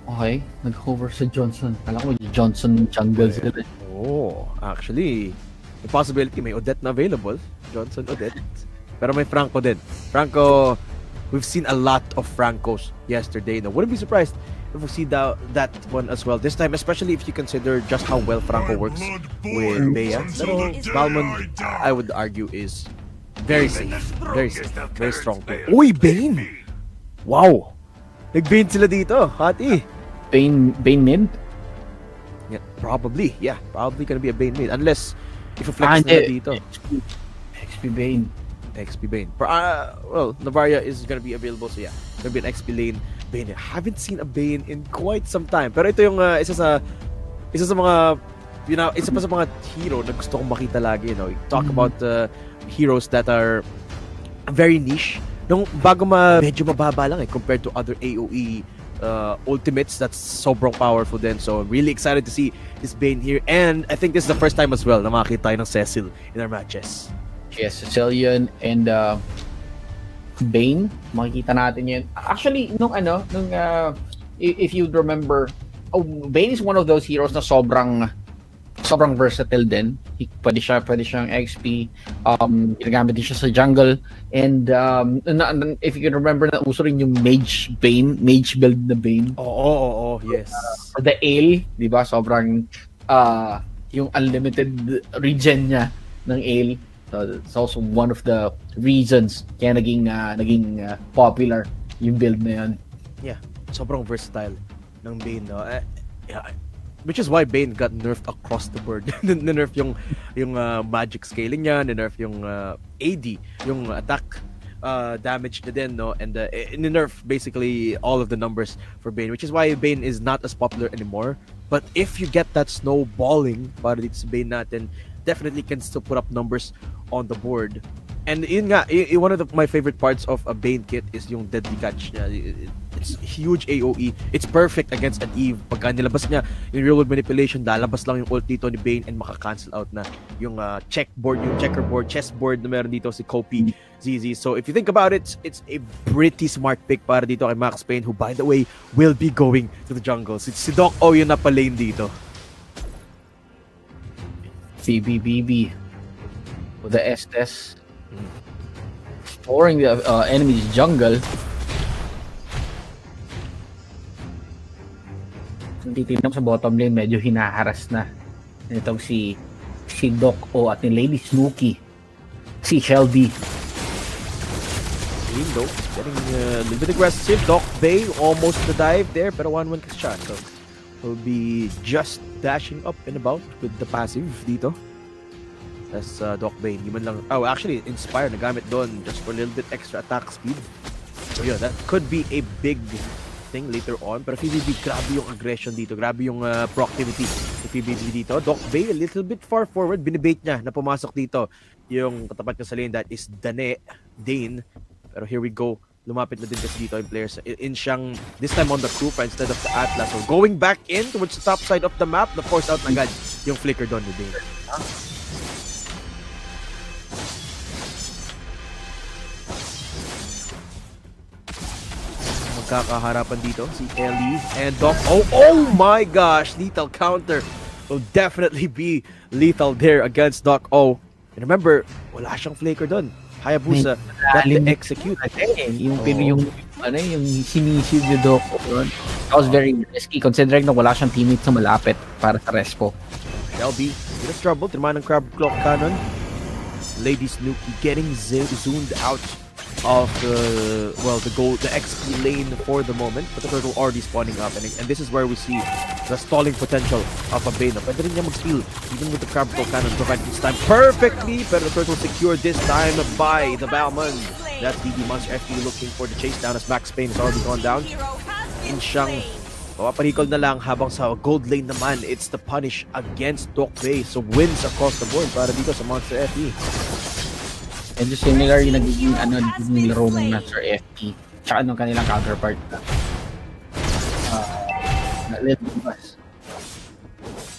Okay, nag-hover sa Johnson. Alam ko Johnson jungle sila. Oh, actually, the possibility may Odette na available. Johnson Odette. Pero may Franco din. Franco, we've seen a lot of Francos yesterday. No, wouldn't be surprised if we see that one as well this time, especially if you consider just how well Franco works with Bea. Pero Balmond, I would argue, is very safe. Very safe. Very strong too. Uy, Bane! Wow! Nag-Bane sila dito. Hati. Bane mid? Yeah, probably. Yeah, probably gonna be a Bane mid. Unless, if you flex nila dito. XP Bane. XP Bane. Well, Novaria is gonna be available, so yeah, gonna be an XP lane Bane. I haven't seen a Bane in quite some time. Pero ito yung isa sa mga, isa pa sa mga hero na gusto kong makita lagi. Talk about heroes that are very niche. Nung bago medyo mababa lang compared to other AOE ultimates, that's sobrang powerful din. So really excited to see this Bane here, and I think this is the first time as well na makita tayo ng Cecil in our matches. Yes, Cecilion and Bane, makikita natin yun. Actually, if you remember, Bane is one of those heroes na sobrang versatile din. Pwede siyang XP. Ginagamit din siya sa jungle. And if you can remember, na uso rin yung mage build na Bane. Oo, yes. For the ale, di ba? Sobrang yung unlimited regen niya ng ale. So it's also one of the reasons kaya naging popular yung build na yun. Yeah, sobrang versatile ng Bane, no? Which is why Bane got nerfed across the board. Nerf yung magic scaling niya, nerf yung AD, yung attack damage na din, no? And nerf basically all of the numbers for Bane, which is why Bane is not as popular anymore. But if you get that snowballing para dito sa Bane natin, definitely can still put up numbers on the board. And one of my favorite parts of a Bane kit is yung deadly catch niya. It's huge AOE. It's perfect against an Eve. Pagka nilabas niya yung real world manipulation, lalabas lang yung ult dito ni Bane and maka-cancel out na yung checkerboard, chessboard na meron dito si Kopi ZZ. So if you think about it, it's a pretty smart pick para dito kay Max Payne, who by the way will be going to the jungle. Si Doc O yung napalane dito. BB with the Estes exploring the enemy's jungle. Kung titignan sa bottom lane, medyo hinaharas na itong si Doc O at ni Lady Snooki, si Shelby. Doc getting a little bit aggressive. Doc Bay almost the dive there, pero 1-1 kasi siya. So will be just dashing up and about with the passive dito. That's Doc Bay. Actually, Inspire nagamit doon just for a little bit extra attack speed. So yeah, that could be a big thing later on. Pero PVB, grabe yung aggression dito. Grabe yung proactivity ni si PBB dito. Doc Bay, a little bit far forward. Binibait niya na pumasok dito yung katapat niya sa lane. That is Dane. Pero here we go. Lumapit na din kasi dito yung players. In siyang, this time on the Krupa instead of the Atlas. So going back in towards the top side of the map. Na-force out agad yung flicker doon ni Dane. Magkakaharapan dito si Ellie and Doc. Oh my gosh! Lethal counter will definitely be lethal there against Doc O. And remember, wala siyang flicker doon. Hayabusa, that to execute. Yung sinisid ni Doc O. That was very risky considering na wala siyang teammate sa malapit para sa respo. Shelby, bit of trouble. Tinamaan ng Crab Clock Cannon. Lady Snooki getting zoomed out of the XP lane for the moment, but the turtle already spawning up, and this is where we see the stalling potential of a Bane. Pwede rin niya mag-steal even with the Crab Claw Cannon provide this time perfectly, but the turtle secured this time by the Balmond. That's DD Monster FE looking for the chase down as Max Payne has already gone down. In siyang paparikol na lang habang sa gold lane naman, it's the punish against Doc Bay. So wins across the board para dito sa Monster FE. Medyo similar yung nagiging laro ng Master FT tsaka nung kanilang counterpart na DIVAS.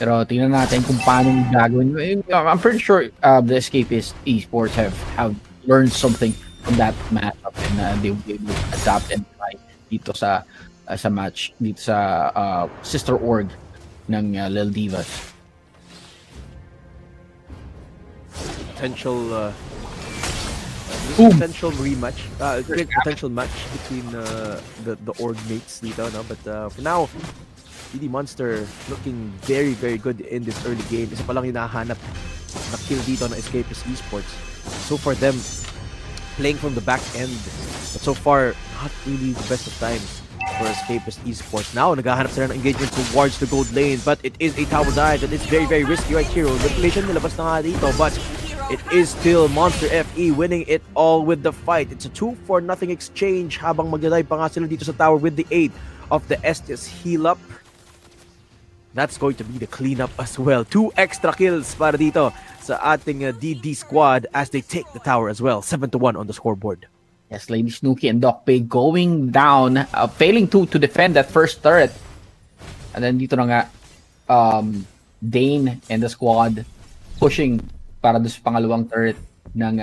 Pero tingnan natin kung paano gagawin. I'm pretty sure the ESCAPIST esports have learned something from that matchup and they will be able to adapt and try dito sa match dito sa sister org ng Lil Divas. Potential rematch, potential match between the org mates dito, no? But for now, DD Monster looking very, very good in this early game. Isa pa lang hinahanap na kill dito ng ESCAPIST esports. So for them, playing from the back end, but so far, not really the best of times for ESCAPIST esports. Now, naghahanap sila ng engagement towards the gold lane, but it is a tower dive that is very, very risky right here. Manipulation nilabas na nga dito, but it is still Monster FE winning it all with the fight. It's a 2-4-0 exchange habang magdadive pa nga sila dito sa tower with the aid of the Estes heal up. That's going to be the cleanup as well. 2 extra kills para dito sa ating DD squad as they take the tower as well. 7-1 on the scoreboard. Yes, Lady Snooki and Doc Bay going down, failing to defend that first turret. And then dito na nga, Dane and the squad pushing para doon sa pangalawang turret ng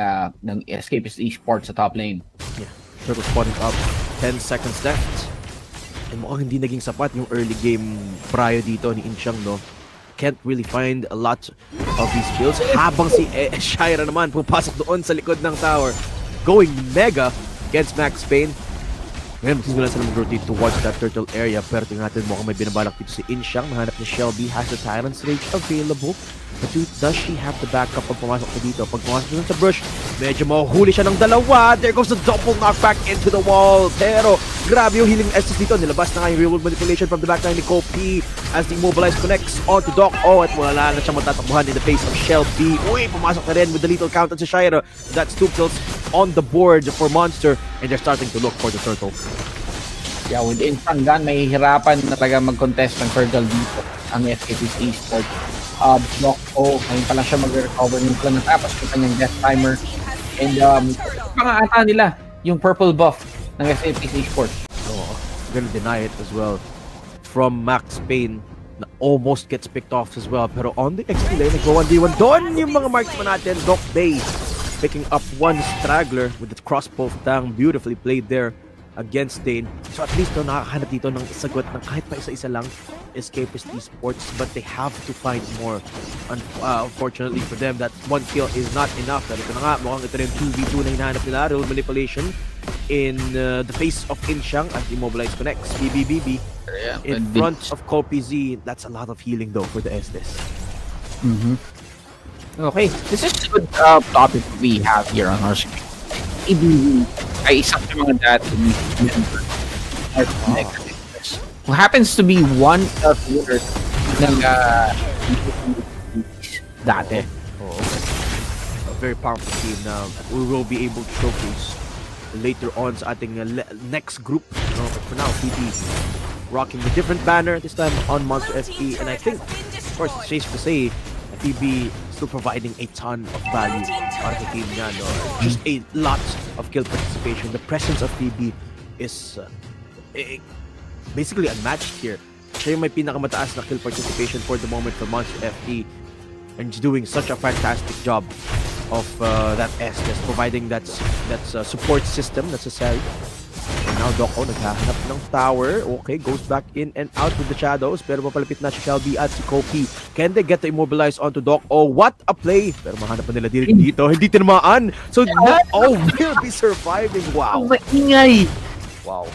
ESCAPIST esports sa top lane. Yeah, turtle spawning up. 10 seconds left. And mukhang hindi naging sapat yung early game prior dito ni Inchang, no? Can't really find a lot of these kills. Habang si Shira naman pupasok doon sa likod ng tower. Going mega against Max Payne. Ngayon, magsisimula sila mag-rotate towards that turtle area. Pero tingnan natin mukhang may binabalak dito si Inchang. Nahanap ni Shelby. Has the Tyrant's Rage available. But does she have the backup pag pumasok na dito? Pag pumasok na sa brush, medyo mahuhuli siya ng dalawa. There goes the double knockback into the wall. Pero grabe yung healing Estes dito. Nilabas na nga yung real-world manipulation from the backline ni Kopi as the Immobilize connects onto Doc O at wala na siyang matatakbuhan in the face of Shelby. Uy, pumasok na rin with the lethal count on si Shira. That's 2 kills on the board for Monster and they're starting to look for the turtle. Yeah, with instant gun, may hirapan na talaga mag-contest ng turtle dito ang ESCAPIST esports. Doc O, ngayon pa lang siya mag-recover yung plan natapos yung kanyang death timer. And pangaata nila yung purple buff ng ESCAPIST esports. Oh, gonna deny it as well from Max Payne na almost gets picked off as well. Pero on the XP lane, nag-1 1v1 doon yung mga marksman natin. Doc Bay picking up one straggler with the crossbow tang beautifully played there against Dane. So at least nakakahanap dito ng sagot ng kahit pa isa-isa lang ESCAPIST esports, but they have to find more. Unfortunately for them, that 1 kill is not enough. Ito na nga, mukhang ito rin 2v2 na hinahanap nila. Real manipulation in the face of Inchang as Immobilize connects. BBBB in front of Kopi Z. That's a lot of healing though for the Estes. Okay, this is a good topic we have here on our screen. Ibigay ay isang sa mga dati member who happens to be one of the winners ng dati. A very powerful team now that we will be able to showcase later on sa ating next group. But for now, PT rocking a different banner, this time on Monster SE, and I think course, it's safe to say that PB still providing a ton of value para sa team niya, no? Just a lot of kill participation. The presence of PB is basically unmatched here. Siya yung may pinakamataas na kill participation for the moment for Monster FE, and he's doing such a fantastic job of that Estes, providing that support system necessary. And now Doko naghahanap ng tower. Okay, goes back in and out with the shadows. Pero mapalapit na si Shelby at si Kopi. Can they get to immobilize onto Doko? What a play! Pero mahanap pa nila dito. Hindi tinamaan. So Doko will be surviving. Wow. Maingay! Wow.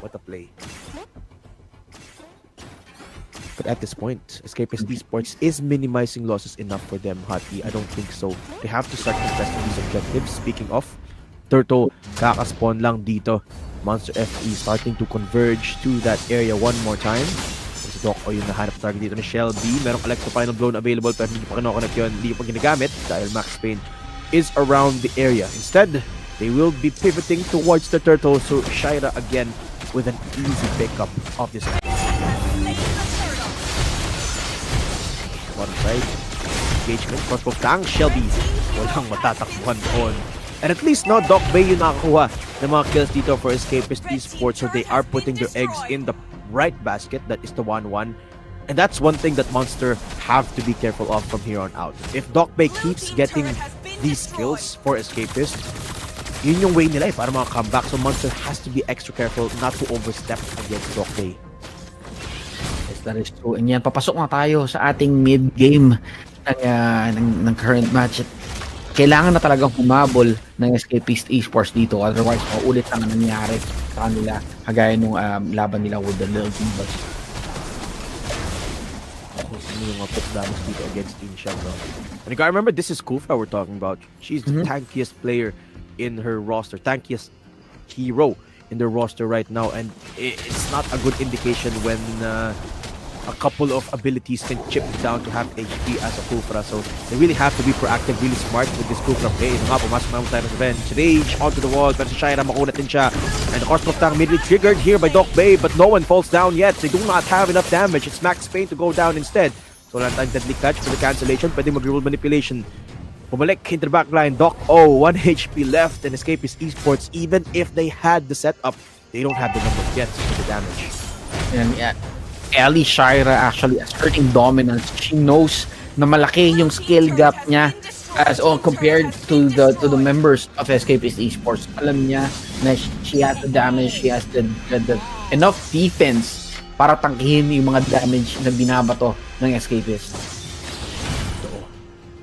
What a play. But at this point, ESCAPIST Esports is minimizing losses enough for them, Hati. I don't think so. They have to start contesting these objectives. Speaking of, Turtle, kakaspawn lang dito. Monster FE starting to converge to that area one more time. Si Doko yung nahanap target dito ni Shelby. Merong Electro Final Blown available pero hindi pa kinoconnect yun. Hindi pa ginagamit dahil Max Payne is around the area. Instead, they will be pivoting towards the Turtle. So Shira again with an easy pickup of this. One side. Engagement. Crossbow Tang. Shelby. Walang matatakbuhan doon. And at least now, Doc Bay yung nakakuha ng mga kills dito for ESCAPIST Esports. So they are putting their eggs in the right basket. That is the 1-1. And that's one thing that Monster have to be careful of from here on out. If Doc Bay keeps getting these kills for ESCAPIST, yun yung way nila para mga comeback. So Monster has to be extra careful not to overstep against Doc Bay. Yes, that is true. And yan, papasok na tayo sa ating mid-game ng current match. Kailangan na talagang humabol ng ESCAPIST Esports dito, otherwise maulit ang nangyari sa kanila kagaya nung laban nila with the Little Divas. Ano yung put damage dito against Iyong, no? And you gotta remember, this is Kufa we're talking about. She's the tankiest player in her roster, tankiest hero in their roster right now, and it's not a good indication when a couple of abilities can chip down to half HP as a Kufra. So they really have to be proactive, really smart with this Kufra play. Ito nga, pumasok naman tayo sa bench. Rage onto the wall, pero si Shira makunat din siya. And the Crossbow Tang immediately triggered here by Doc Bay, but no one falls down yet. They do not have enough damage. It's Max Payne to go down instead. So wala tayong deadly catch for the cancellation. Pwede mag-rule manipulation. Pumalik into the backline. Doc O, 1 HP left, and ESCAPIST Esports, even if they had the setup, they don't have the numbers yet for the damage. And yeah, Ellie Shira actually asserting dominance. She knows na malaki yung skill gap niya as compared to the members of ESCAPIST Esports. Alam niya na she has the damage, she has the enough defense para tangkihin yung mga damage na binabato ng ESCAPIST.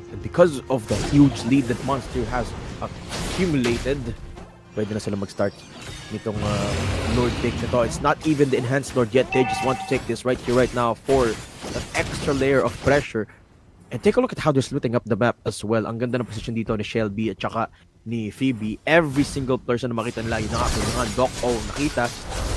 And because of the huge lead that Monster has accumulated, pwede na sila mag-start nitong Lord take na to. It's not even the enhanced Lord yet. They just want to take this right here, right now for an extra layer of pressure. And take a look at how they're splitting up the map as well. Ang ganda ng position dito ni Shelby at saka ni Phoebe. Every single person na makita nila, yun nga, Doc O nakita.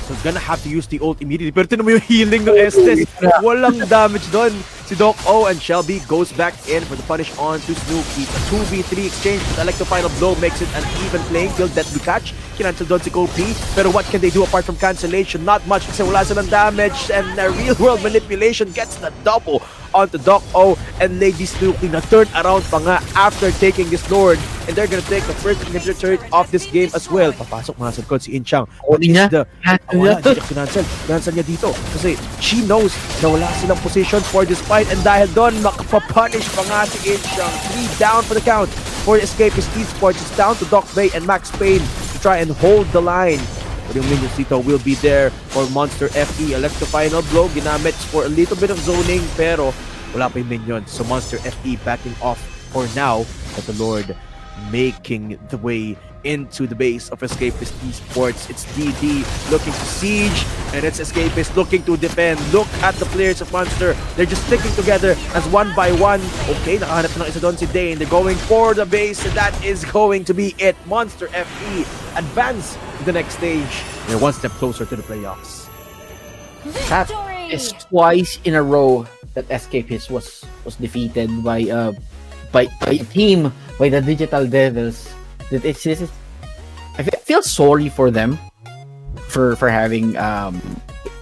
So gonna have to use the ult immediately. Pero tinan mo yung healing ng Estes. Walang damage doon. Si Doc O and Shelby goes back in for the punish on to Snooki. A 2v3 exchange. The Electro Final Blow makes it an even playing field. Deadly catch. Kinancel doon si Kopi. Pero what can they do apart from cancellation? Not much kasi wala silang damage. And the real world manipulation gets the double onto Doc O and Lady Snooki na turn around pa nga after taking this Lord. And they're gonna take the first inhibitor turret of this game as well. Papasok mga sa likod si Inchang. Wala, hindi siya kinancel. Kinancel niya dito. Kasi she knows na wala silang position for this fight. And dahil doon, makapapunish pa nga si Inchang. 3 down for the count for ESCAPIST Esports. It's down to Doc Bay and Max Payne to try and hold the line. But yung minions dito will be there for Monster FE. Electro Final Blow, ginamit for a little bit of zoning, pero wala pa yung minions. So Monster FE backing off for now. But the Lord making the way into the base of ESCAPIST Esports. It's DD looking to siege, and it's ESCAPIST looking to defend. Look at the players of Monster. They're just sticking together as one by one. Okay, nakahanap ng isa doon si Dane. They're going for the base, and that is going to be it. Monster FE advance to the next stage. They're one step closer to the playoffs. That is twice in a row that ESCAPIST was defeated by a team, by the Digital Devils. I feel sorry for them for having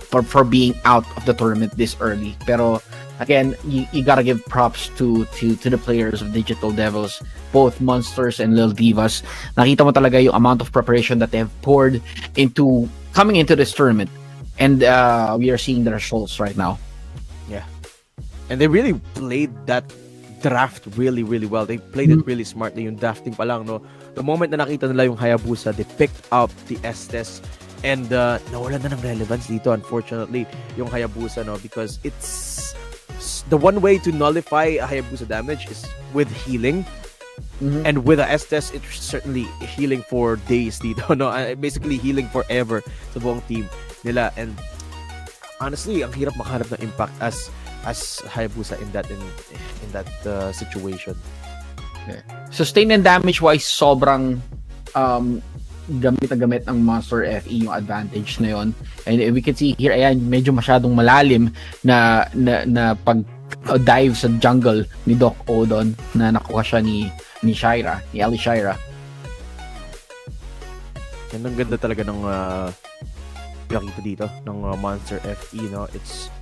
for being out of the tournament this early. Pero again, you gotta give props to the players of Digital Devils, both Monsters and Lil Divas. Nakita mo talaga yung amount of preparation that they have poured into coming into this tournament, and we are seeing the results right now. Yeah, and they really played that draft really well. They played it really smartly. Yung drafting pa lang, no, the moment na nakita nila yung Hayabusa, they picked up the Estes. And nawala na ng relevance dito, unfortunately, yung Hayabusa, no, because it's the one way to nullify a Hayabusa damage is with healing. And with a Estes, it's certainly healing for days dito, no, basically healing forever sa buong team nila. And honestly, ang hirap makahanap ng impact as Hayabusa in that situation. Sustain and damage wise, sobrang gamit na gamit ng Monster FE yung advantage na yon. And we can see here, ayan, medyo masyadong malalim na pag dive sa jungle ni Doc Odon na nakuha siya ni Shira, ni Ali Shira. Yan ang ganda talaga ng nakita dito ng Monster FE, no? It's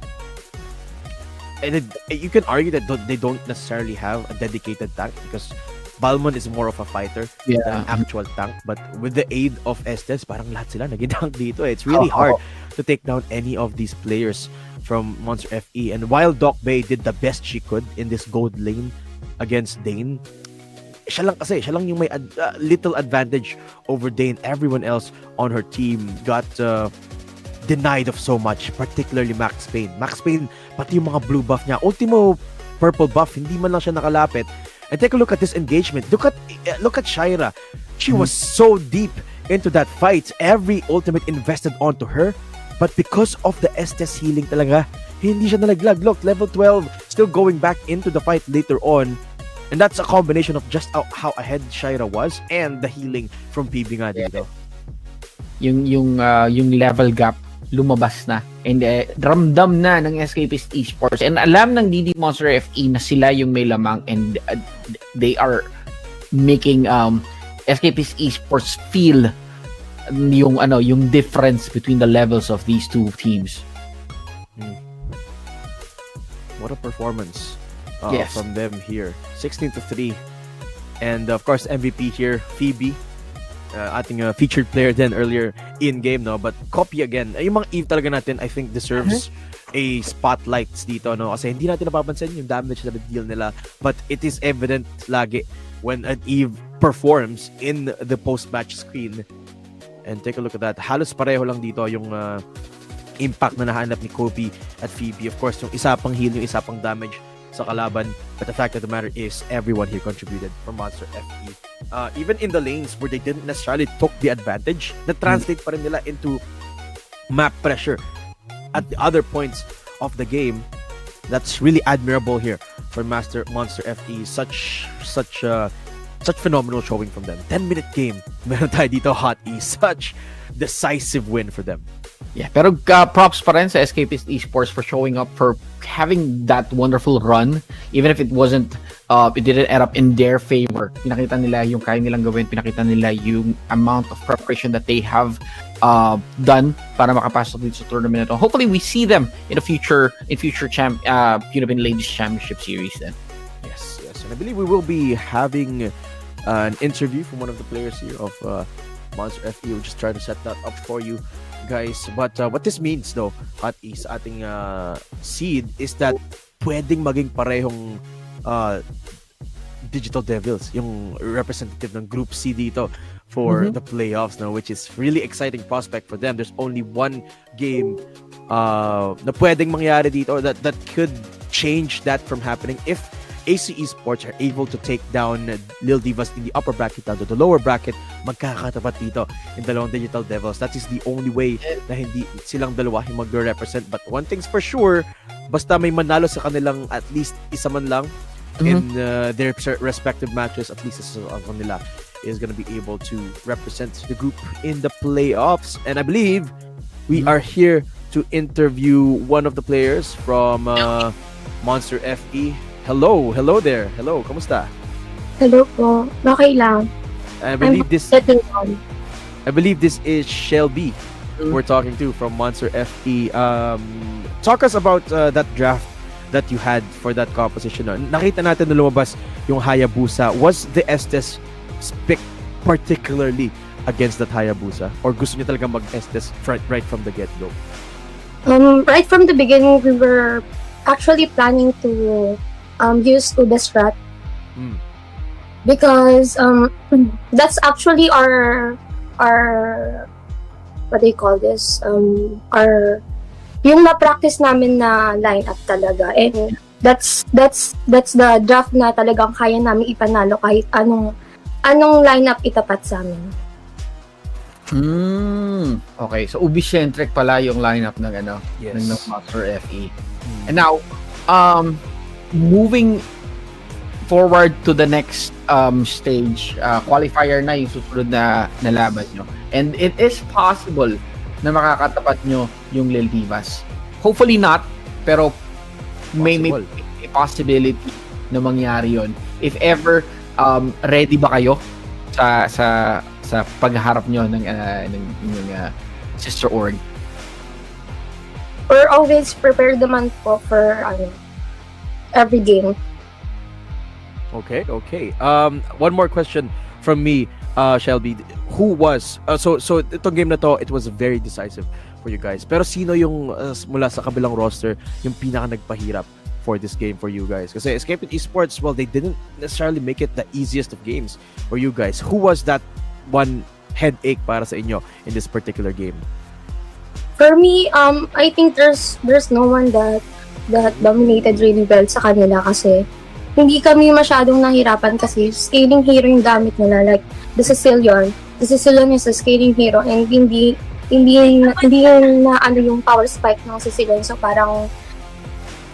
and you can argue that they don't necessarily have a dedicated tank because Balmon is more of a fighter than an actual tank, but with the aid of Estes, parang lahat sila naging tank dito. It's really hard to take down any of these players from Monster FE. And while Doc Bay did the best she could in this gold lane against Dane, siya lang yung may little advantage over Dane. Everyone else on her team got denied of so much, particularly Max Payne. Max Payne, pati yung mga blue buff niya, ultimo purple buff, hindi man lang siya nakalapit. And take a look at this engagement. Look at Shira. She was so deep into that fight. Every ultimate invested onto her. But because of the Estes healing talaga, hindi siya nalaglag. Look, level 12, still going back into the fight later on. And that's a combination of just how ahead Shira was and the healing from PB nga dito. Yung level gap lumabas na, and ramdam na ng Escapist Esports, and alam ng DD Monster FE na sila yung may lamang, and they are making Escapist Esports feel yung difference between the levels of these two teams. What a performance from them here. 16-3, and of course MVP here, Phoebe, ating featured player then earlier in game, no, but copy again. Yung mga Eve talaga natin, I think deserves a spotlight dito, no, kasi hindi natin napapansin yung damage na deal nila, but it is evident lagi when an Eve performs in the post-match screen. And take a look at that. Halos pareho lang dito yung impact na nahanap ni Kobe at Phoebe. Of course, yung isa pang heal, yung isa pang damage sa kalaban, but the fact of the matter is everyone here contributed from Monster FE. Even in the lanes where they didn't necessarily took the advantage, na-translate pa rin nila into map pressure at the other points of the game. That's really admirable here for Monster FE. Such phenomenal showing from them. 10-minute game. Meron tayo dito, Hot E. Such decisive win for them. Yeah, pero props pa rin sa Escapist Esports for showing up, for having that wonderful run, even if it didn't end up in their favor. Pinakita nila yung kaya nilang gawin, pinakita nila yung amount of preparation that they have done para makapasok dito sa tournament na to. Hopefully, we see them in future UniPin Ladies Championship Series then. Yes. And I believe we will be having an interview from one of the players here of Monster FE. We'll just try to set that up for you guys. But what this means though, at is ating seed, is that pwedeng maging parehong Digital Devils, yung representative ng Group C dito for the playoffs now, which is really exciting prospect for them. There's only one game na pwedeng mangyari dito that could change that from happening if AC Esports are able to take down Lil Divas in the upper bracket down to the lower bracket. Magkakatapat dito in dalawang Digital Devils. That is the only way na hindi silang dalawa yung mag-represent. But one thing's for sure, basta may manalo sa kanilang at least isa man lang in their respective matches, at least isa sa kanila is gonna be able to represent the group in the playoffs. And I believe we are here to interview one of the players from Monster FE. Hello there. Hello, kamusta? Hello po. Okay lang. I believe this is Shelby we're talking to from Monster FE. Talk us about that draft that you had for that composition. No? Nakita natin na lumabas yung Hayabusa. Was the Estes picked particularly against that Hayabusa? Or gusto niyo talaga mag-Estes right from the get-go? Right from the beginning, we were actually planning to use Uda strat. Because that's actually our what do you call this? Our yung na-practice namin na lineup talaga. And that's the draft na talagang kaya namin ipanalo kahit anong lineup itapat sa amin. Okay, so Ubi-centric pala yung lineup ng ng Master FE. And now, moving forward to the next stage, qualifier na yung susunod na laban nyo. And it is possible na makakatapat nyo yung Lil Divas. Hopefully not, pero may possibility na mangyari yon. If ever, ready ba kayo sa pagharap nyo ng sister org? We're always prepared naman po for every game. Okay. One more question from me, Shelby. Who was so itong game na to, it was very decisive for you guys. Pero sino yung mula sa kabilang roster yung pinaka nagpahirap for this game for you guys? Kasi ESCAPIST Esports, well, they didn't necessarily make it the easiest of games for you guys. Who was that one headache para sa inyo in this particular game? For me, I think there's no one that dominated really well sa kanila kasi hindi kami masyadong nahirapan kasi scaling hero yung gamit nila, like the Sicilian is a scaling hero and hindi na yung power spike ng Sicilian, so parang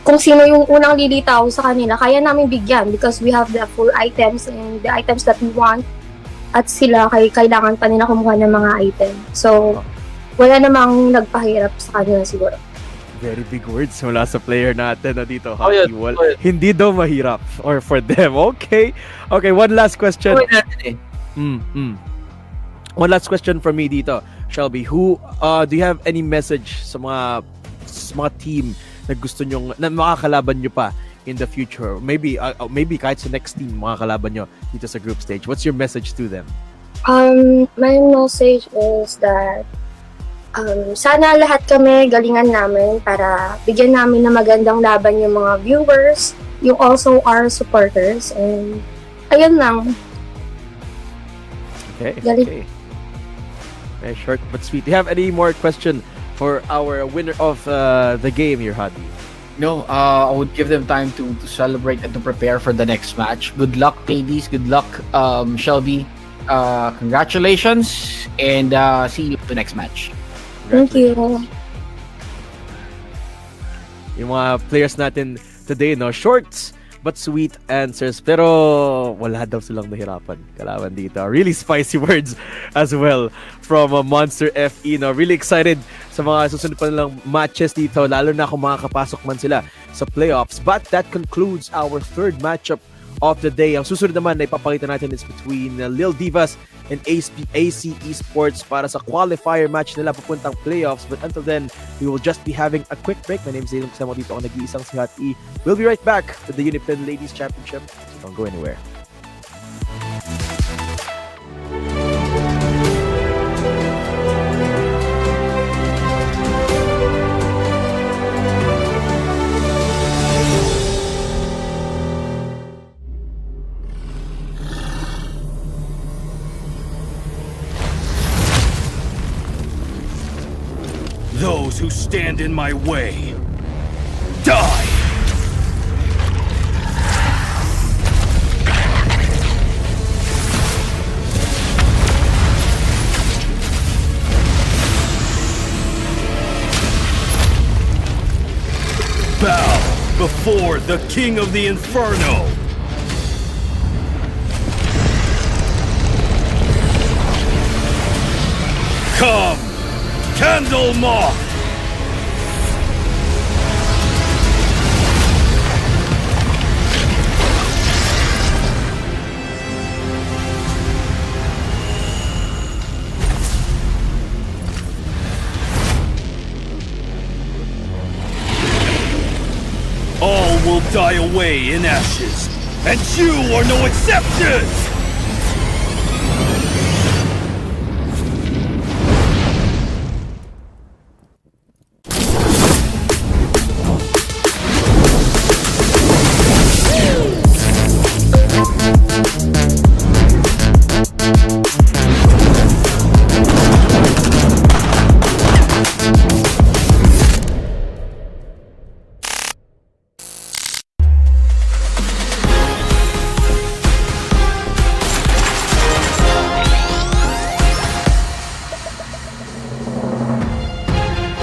kung sino yung unang lilitaw sa kanila kaya namin bigyan because we have the full items and the items that we want at sila kailangan pa nila kumuha ng mga item, so wala namang nagpahirap sa kanila siguro. Very big words mula sa player natin na dito. Hindi daw mahirap or for them. Okay, one last question. One last question from me dito, Shelby. Who do you have any message sa mga team na gusto nyo na makakalaban nyo pa in the future? Maybe kahit sa next team makakalaban nyo dito sa group stage. What's your message to them? My message is that sana lahat kami galingan namin para bigyan namin ng magandang laban yung mga viewers, yung also our supporters, and ayun lang. Okay. Very short but sweet. Do you have any more question for our winner of the game here, Hadi? No, I would give them time to celebrate and to prepare for the next match. Good luck, ladies. Good luck, Shelby. Congratulations, and see you in the next match. Thank you. Yung mga players natin today, no, short but sweet answers, pero wala daw silang nahirapan kalaban dito. Really spicy words as well from Monster FE, no. Really excited sa mga susunod pa nilang matches dito, lalo na kung makakapasok man sila sa playoffs. But that concludes our third matchup of the day. Ang susunod naman na ipapakita natin is between Lil Divas and AC Esports para sa qualifier match nila papuntang playoffs. But until then, we will just be having a quick break. My name is Iyong, kasama dito ako nag-iisang si Hot E. We'll be right back with the UniPin Ladies Championship. So don't go anywhere. Those who stand in my way, die! Bow before the King of the Inferno! Come! Candle Moth! All will die away in ashes, and you are no exception!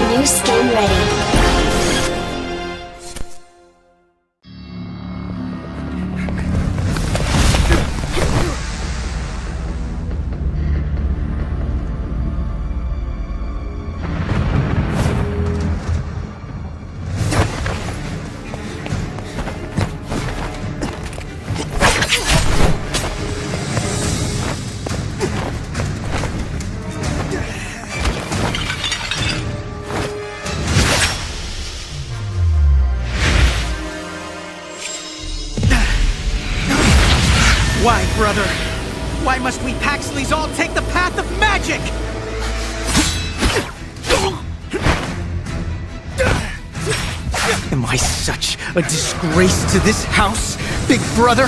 New skin ready. Why, brother? Why must we Paxleys all take the path of magic? Am I such a disgrace to this house, big brother?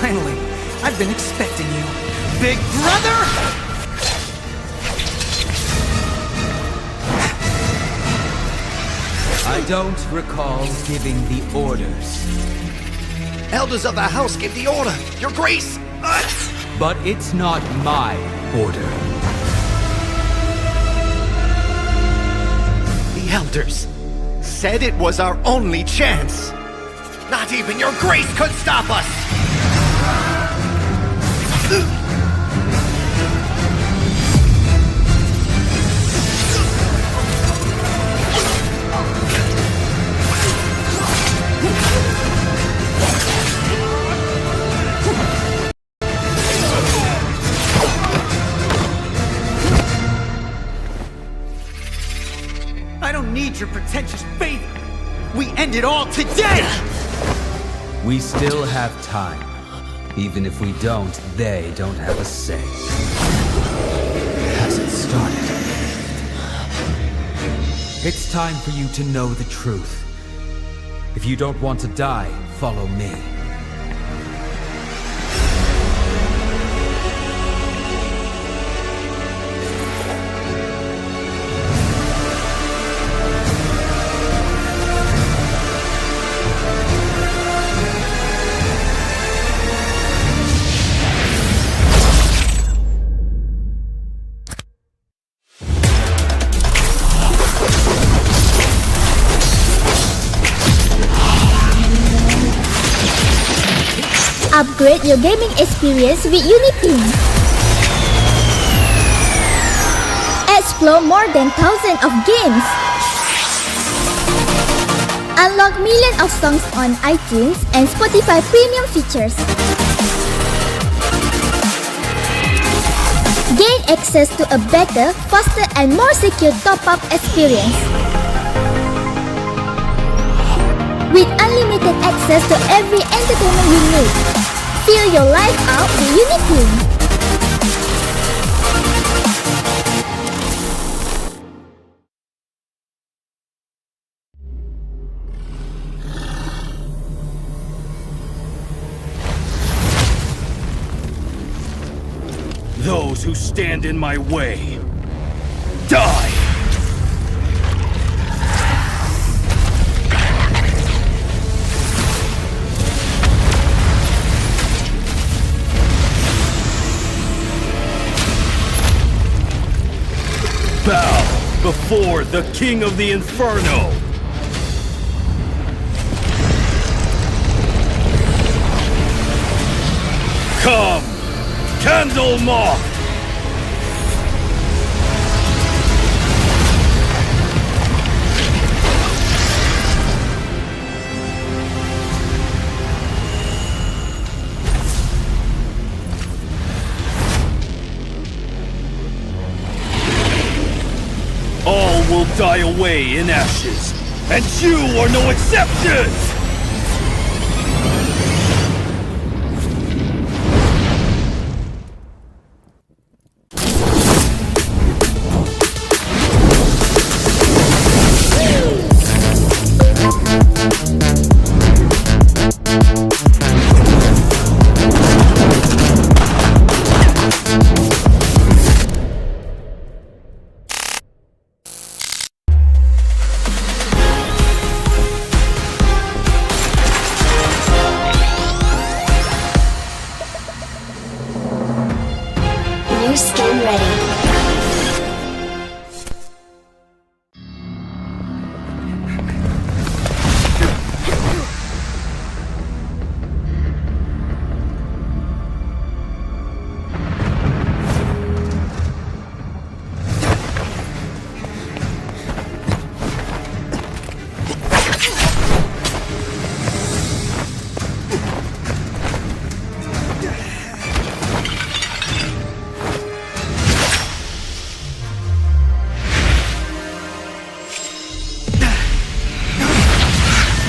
Finally, I've been expecting you, big brother! I don't recall giving the orders. Elders of the house give the order, Your Grace! But it's not my order. The elders said it was our only chance. Not even Your Grace could stop us! I don't need your pretentious favor. We end it all today! We still have time. Even if we don't, they don't have a say. Has it started? It's time for you to know the truth. If you don't want to die, follow me. Upgrade your gaming experience with UniPin. Explore more than thousands of games. Unlock millions of songs on iTunes and Spotify premium features. Gain access to a better, faster and more secure top-up experience. With unlimited access to every entertainment you need. Fill your life out with UniPin. stand in my way. Die! Bow before the King of the Inferno! Come, Candle Moth! All will die away in ashes, and you are no exception! New skin ready.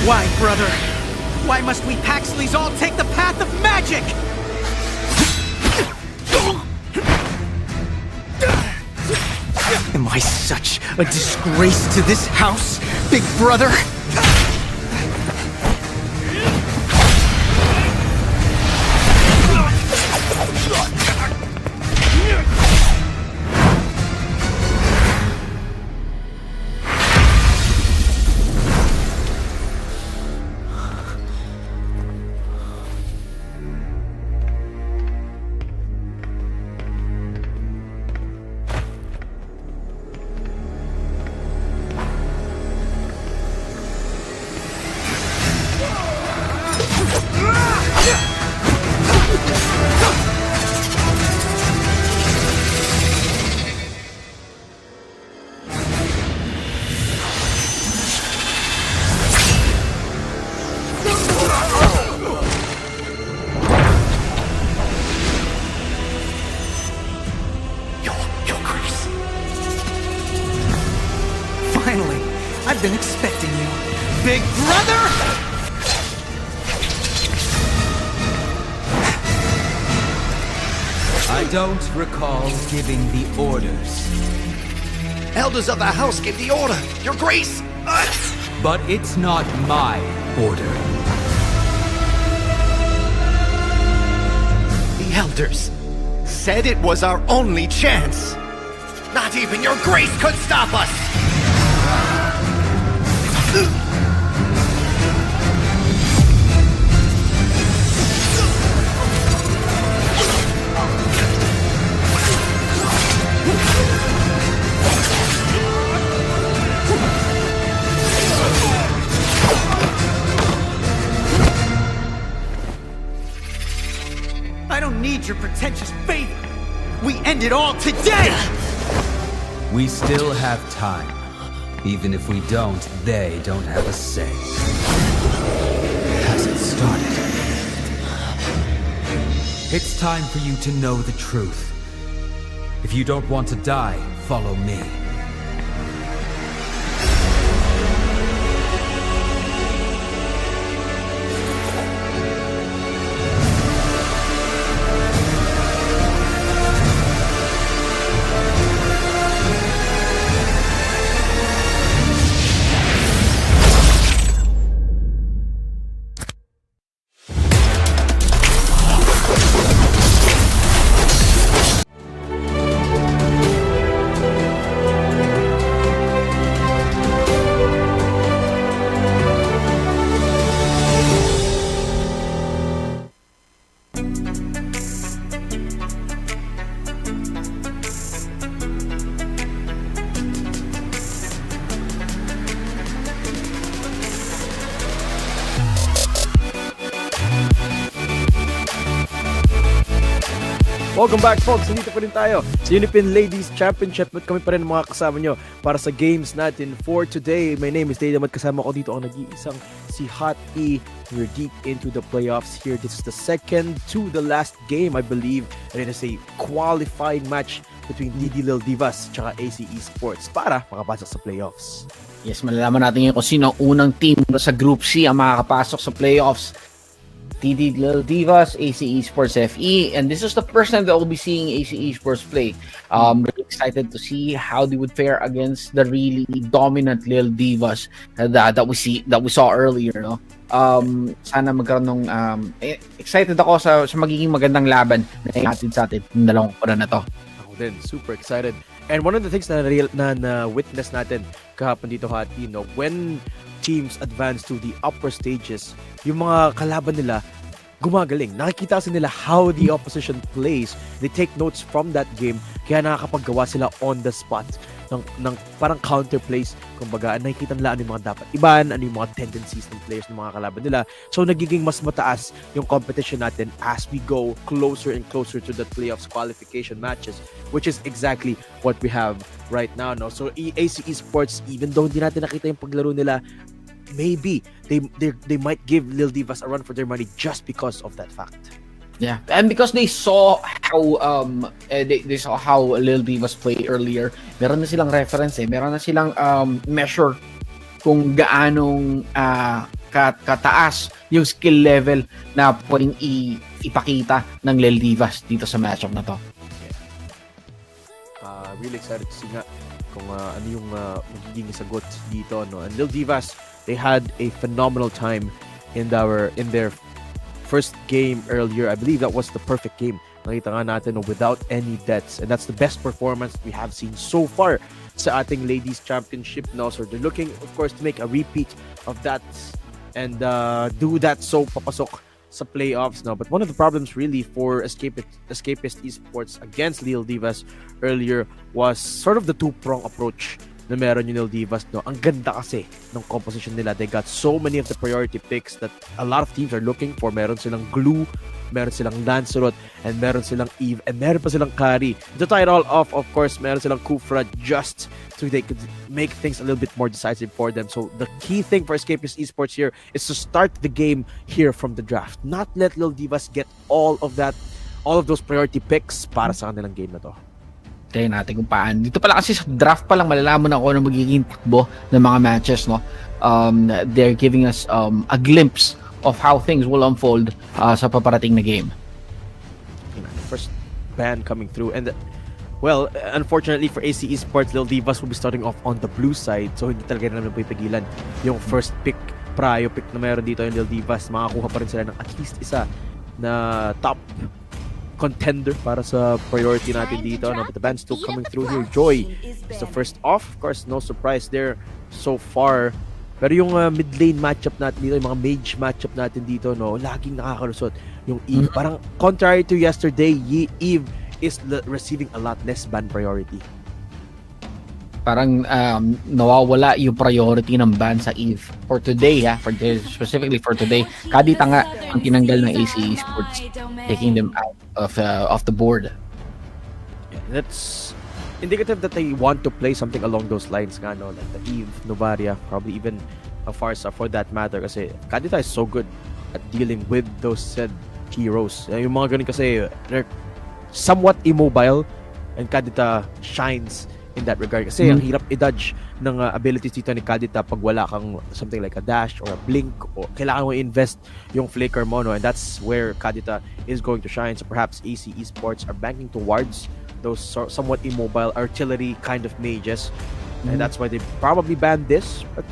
Why, brother? Why must we Paxleys all take the path of magic? Am I such a disgrace to this house, big brother? Finally, I've been expecting you. Big brother! I don't recall giving the orders. Elders of the house give the order, Your Grace! But it's not my order. The elders said it was our only chance. Not even Your Grace could stop us! I don't need your pretentious favor. We end it all today! We still have time. Even if we don't, they don't have a say. Has it started? It's time for you to know the truth. If you don't want to die, follow me. Welcome back, folks. Nandito pa rin tayo sa UniPin Ladies Championship at kami pa rin ang mga kasama nyo para sa games natin for today. My name is Dayam at kasama ko dito ang nag-iisang si Hot E. We're deep into the playoffs here. This is the second to the last game, I believe. And it is a qualifying match between DIVAS at AC ESPORTS para makapasok sa playoffs. Yes, malalaman natin ngayon kung sino ang unang team sa Group C ang makakapasok sa playoffs. DIVAS, AC ESPORTS FE, and this is the first time that we'll be seeing AC ESPORTS play. Really excited to see how they would fare against the really dominant Lil Divas that we saw earlier, no? Sana magkaroon ng excited ako sa magiging magandang laban na natin sa atin ng dalawang koponan na to. Ako din, super excited. And one of the things na witness natin kahapon dito, Hot, when teams advance to the upper stages, yung mga kalaban nila gumagaling. Nakikita sa nila how the opposition plays. They take notes from that game, kaya nakakapaggawa sila on the spot ng parang counter plays. Kumbaga, nakikita nila ano yung mga dapat iban, ano yung mga tendencies ng players ng mga kalaban nila. So, nagiging mas mataas yung competition natin as we go closer and closer to the playoffs qualification matches, which is exactly what we have right now. No? So, AC ESPORTS, even though hindi natin nakita yung paglaro nila, maybe they might give Lil Divas a run for their money just because of that fact. Yeah, and because they saw how they saw how Lil Divas play earlier, meron na silang reference meron na silang measure kung gaanong kataas yung skill level na pwedeng ipakita ng Lil Divas dito sa matchup na to. Really excited to see nga kung ano yung magiging sagot dito, no? And Lil Divas, they had a phenomenal time in their first game earlier. I believe that was the perfect game. Nakita nga natin, no, without any deaths, and that's the best performance we have seen so far sa ating Ladies Championship, no? So they're looking, of course, to make a repeat of that and do that so papasok sa playoffs, no? But one of the problems really for Escapist Esports against Lil Divas earlier was sort of the two-prong approach na meron yung Lil Divas, no? Ang ganda kasi ng composition nila. They got so many of the priority picks that a lot of teams are looking for. Meron silang Glue, meron silang Lancelot, and meron silang Eve, and meron pa silang Kari. To tie it all off, of course, meron silang Kufra just so they could make things a little bit more decisive for them. So the key thing for Escapist Esports here is to start the game here from the draft. Not let Lil Divas get all of those priority picks para sa kanilang game na to. Tayo natin kung paano. Dito pala kasi sa draft pa lang malalaman ako na magiging takbo ng mga matches, no? They're giving us a glimpse of how things will unfold sa paparating na game. First ban coming through, and well, unfortunately for AC Esports, Lil Divas will be starting off on the blue side, so hindi talaga naman pipigilan yung first pick, prio pick na meron dito yung Lil Divas. Makakuha pa rin sila ng at least isa na top contender para sa priority natin dito, no? But the ban still coming through here. Joy is the first off. Of course, no surprise there so far. Pero yung mid lane matchup natin dito, yung mga mage matchup natin dito, no, laging nakakalusot yung Eve. Parang contrary to yesterday, Eve is receiving a lot less ban priority. Parang nawawala yung priority ng ban sa Eve for today, specifically for today. Kadita nga ang tinanggal ng AC Esports, taking them out of the board. Yeah, that's indicative that they want to play something along those lines nga, no? Like the Eve, Novaria, probably even a Farsa for that matter, kasi Kadita is so good at dealing with those said heroes. Yung mga ganun kasi they're somewhat immobile, and Kadita shines in that regard kasi ang hirap i-dodge ng abilities dito ni Kadita pag wala kang something like a dash or a blink, o kailangan mo invest yung flicker mo, no? And that's where Kadita is going to shine. So perhaps AC Esports are banking towards those somewhat immobile artillery kind of mages, and that's why they probably banned this, but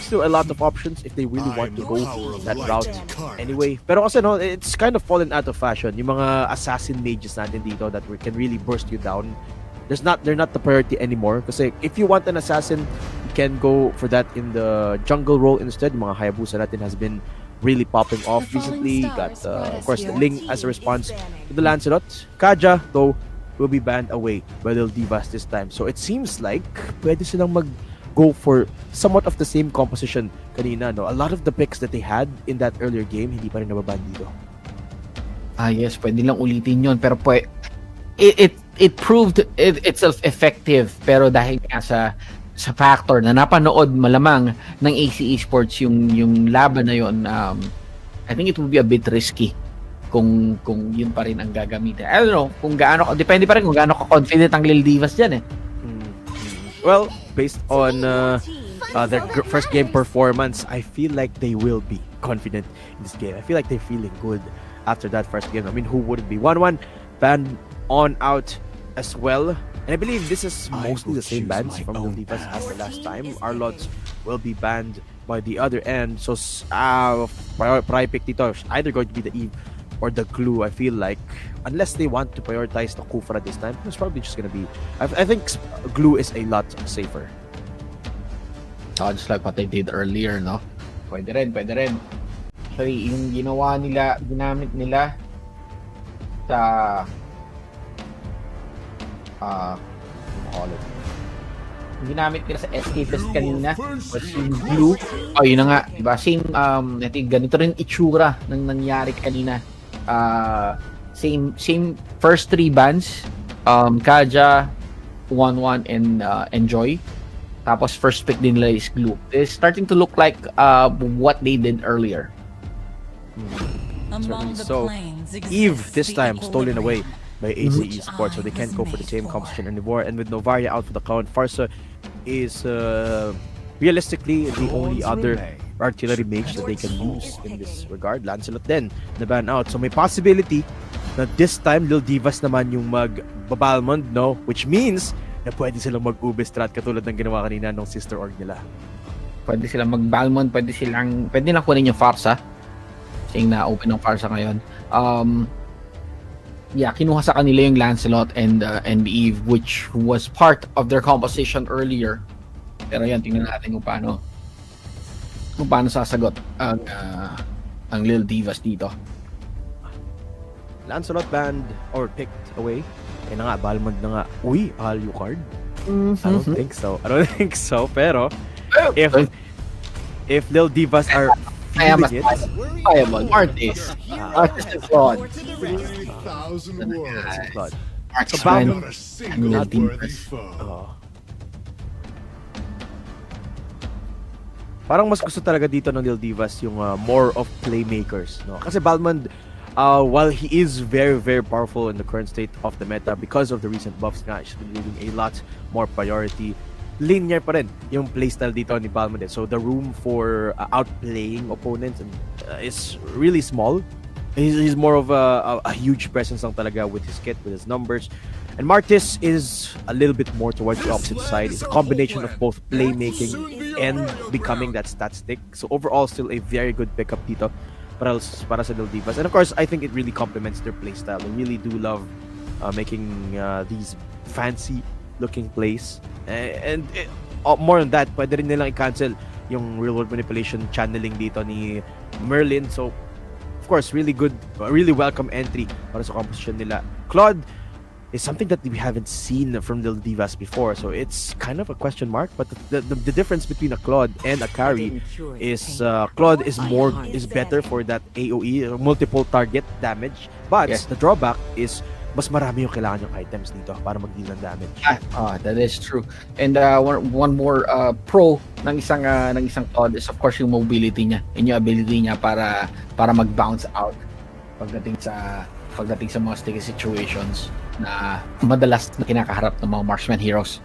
still a lot of options if they really want to go that route anyway. Pero kasi, no, it's kind of fallen out of fashion yung mga assassin mages natin dito that can really burst you down. They're not the priority anymore, kasi if you want an assassin, you can go for that in the jungle role instead. Yung mga Hayabusa natin has been really popping off recently. Got of course the Ling as a response to the Lancelot. Kaja though will be banned away by Lil Divas this time. So it seems like pwede silang go for somewhat of the same composition kanina, no? A lot of the picks that they had in that earlier game, hindi pa rin nababan dito. Yes, pwede lang ulitin yun, pero it proved itself effective, pero dahil nga sa factor na napanood malamang ng AC Esports yung laban na yon, I think it would be a bit risky kung yun pa rin ang gagamitin. I don't know kung gaano, depende pa rin kung gaano ka-confident ang Lil Divas dyan eh. Well, based on their first game performance, I feel like they will be confident in this game. I feel like they're feeling good after that first game. I mean, who wouldn't be? 1-1 banned on out as well. And I believe this is mostly the same bans from the Divas as the last time. Our Lords will be banned by the other end. So, pick dito, either going to be the Eve or the Glue. I feel like, unless they want to prioritize the Kufra this time, it's probably just gonna be, I think Glue is a lot safer. Just like what they did earlier, no? Pwede rin. Actually, yung ginamit nila sa ginamit nila sa Escapist kanina was yung Glue. Oh, yun na nga, diba? Same, I think ganito rin itsura ng nangyari kanina. Same first 3 bans, Kaja, 1-1 and Enjoy. Tapos first pick din nila is Glue. It's starting to look like what they did earlier. So, Eve this time stolen away by AC Esports, so they can't go for the same composition anymore. And with Novaria out for the count, Farsa is realistically the only other artillery mage that they can use in this regard. Lancelot then na ban out, so may possibility na this time Lil Divas naman yung mag-Balmond, no? Which means na pwede silang mag-ube strat katulad ng ginawa kanina ng sister org nila. Pwede silang mag-Balmond, pwede lang kunin yung Farsa. Saying na open ng Farsa ngayon. Kinuha sa kanila yung Lancelot and Eve, which was part of their composition earlier. Pero yan, tingnan natin kung paano sasagot ang Lil Divas dito. Lancelot banned or picked away. Eh na nga, Balmond na nga. Uy, Alucard? I don't think so. Pero, if Lil Divas are feeling it, Martis. Martis is fraud. Marksman and Lil Divas. Parang mas gusto talaga dito ng Lil Divas yung more of playmakers, no? Kasi Balmond, while he is very, very powerful in the current state of the meta because of the recent buffs nga, he's been needing a lot more priority. Linear pa rin yung playstyle dito ni Balmond. So the room for outplaying opponents is really small. He's more of a huge presence lang talaga with his kit, with his numbers. And Martis is a little bit more towards the opposite side. It's a combination of both playmaking and becoming that stat stick. So overall, still a very good pickup dito para sa Lil Divas. And of course, I think it really complements their playstyle. They really do love making these fancy looking plays. And more on that, pwede rin nilang i-cancel yung real world manipulation channeling dito ni Merlin. So, of course, really good, really welcome entry para sa composition nila. Claude is something that we haven't seen from Lil Divas before. So it's kind of a question mark. But the difference between a Claude and a carry is Claude is better for that AoE, multiple target damage. But the drawback is mas marami yung kailangan yung items dito para mag-deal ng damage. That is true. And one more pro ng isang Claude is of course yung mobility niya and yung ability niya para mag-bounce out pagdating sa mga sticky situations na madalas na kinakaharap ng mga marksman heroes.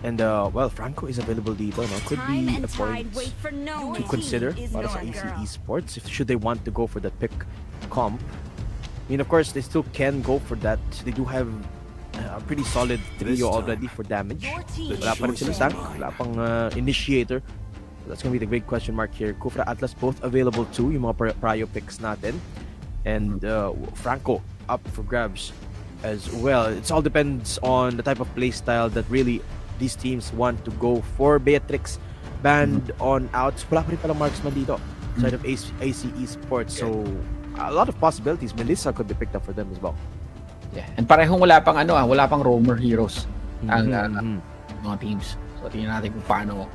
And well, Franco is available dito, no? Could be a point to consider para sa AC Esports should they want to go for that pick comp. I mean, of course, they still can go for that. They do have a pretty solid trio already for damage. Wala pa rin silang tank, wala pang initiator. That's gonna be the big question mark here. Kufra, Atlas both available too, yung mga prio picks natin. And Franco up for grabs as well. It all depends on the type of playstyle that really these teams want to go for. Beatrix banned on outs. Wala pa rin palang marksman dito side of AC Esports. So a lot of possibilities. Melissa could be picked up for them as well. Yeah. And parehong wala pang roamer heroes ang mga teams. So tingnan natin kung paano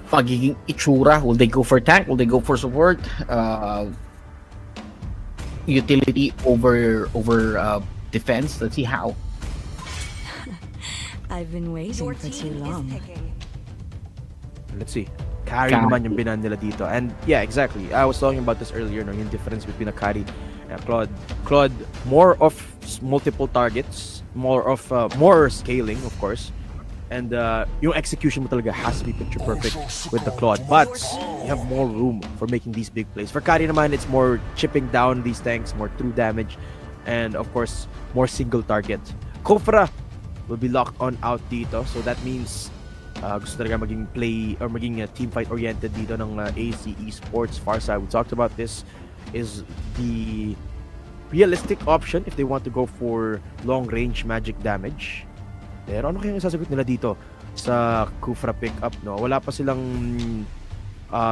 magiging itsura. Will they go for tank? Will they go for support? utility over defense. Let's see how. I've been waiting for too long. Let's see. Carry naman yung binan nila dito. And yeah, exactly. I was talking about this earlier, no, yung difference between a carry and Claude. Claude, more of multiple targets, more scaling, of course. And yung execution mo talaga has to be picture perfect with the Claude. But you have more room for making these big plays. For carry naman, it's more chipping down these tanks, more true damage, and of course, more single target. Kofra will be locked on out dito. So that means gusto talaga maging play or maging team fight oriented dito ng AC Esports. Farsa, we talked about this, is the realistic option if they want to go for long range magic damage. Pero ano kayang sasagot nila dito sa Kufra pickup, no? Wala pa silang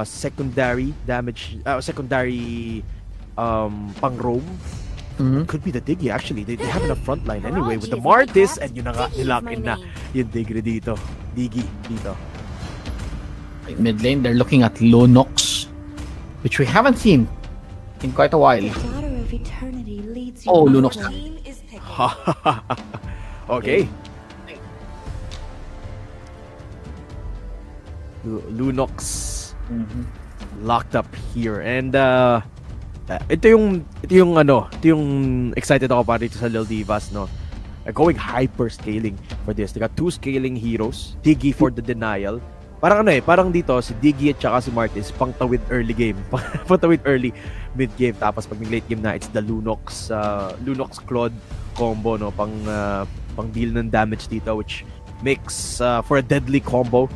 secondary damage, secondary pang roam. Could be the Diggy actually. They have enough front line anyway with the Martis, and yun na nga, nilock in na yung Diggy dito. Diggy dito. Mid lane, they're looking at Lunox, which we haven't seen in quite a while. Oh, Lunox. Okay. Lunox locked up here, and ito yung excited ako para dito sa Lil Divas, no? Going hyper scaling for this. They got two scaling heroes. Diggy for the denial. Parang parang dito si Diggy at saka si Martis pangtawid early game. Pangtawid early mid game, tapos pag late game na, it's the Lunox Claude combo, no? Pang deal ng damage dito, which makes for a deadly combo.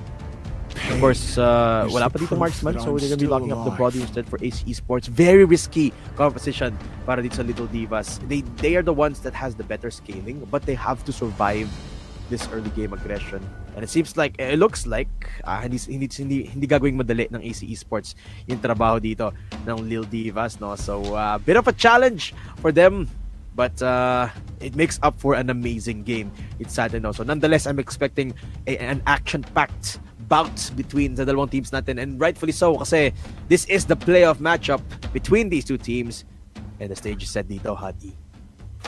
Of course, wala pa dito marksman, so they're gonna be locking up the body instead for AC Esports. Very risky composition para dito sa Little Divas. They are the ones that has the better scaling, but they have to survive this early game aggression. And it looks like hindi gagawing madali ng AC Esports yung trabaho dito ng Lil Divas, no? So bit of a challenge for them, but it makes up for an amazing game. It's sad, no? So nonetheless, I'm expecting an action-packed bout between the dalawang teams natin, and rightfully so kasi this is the playoff matchup between these two teams, and the stage is set dito, Hadi.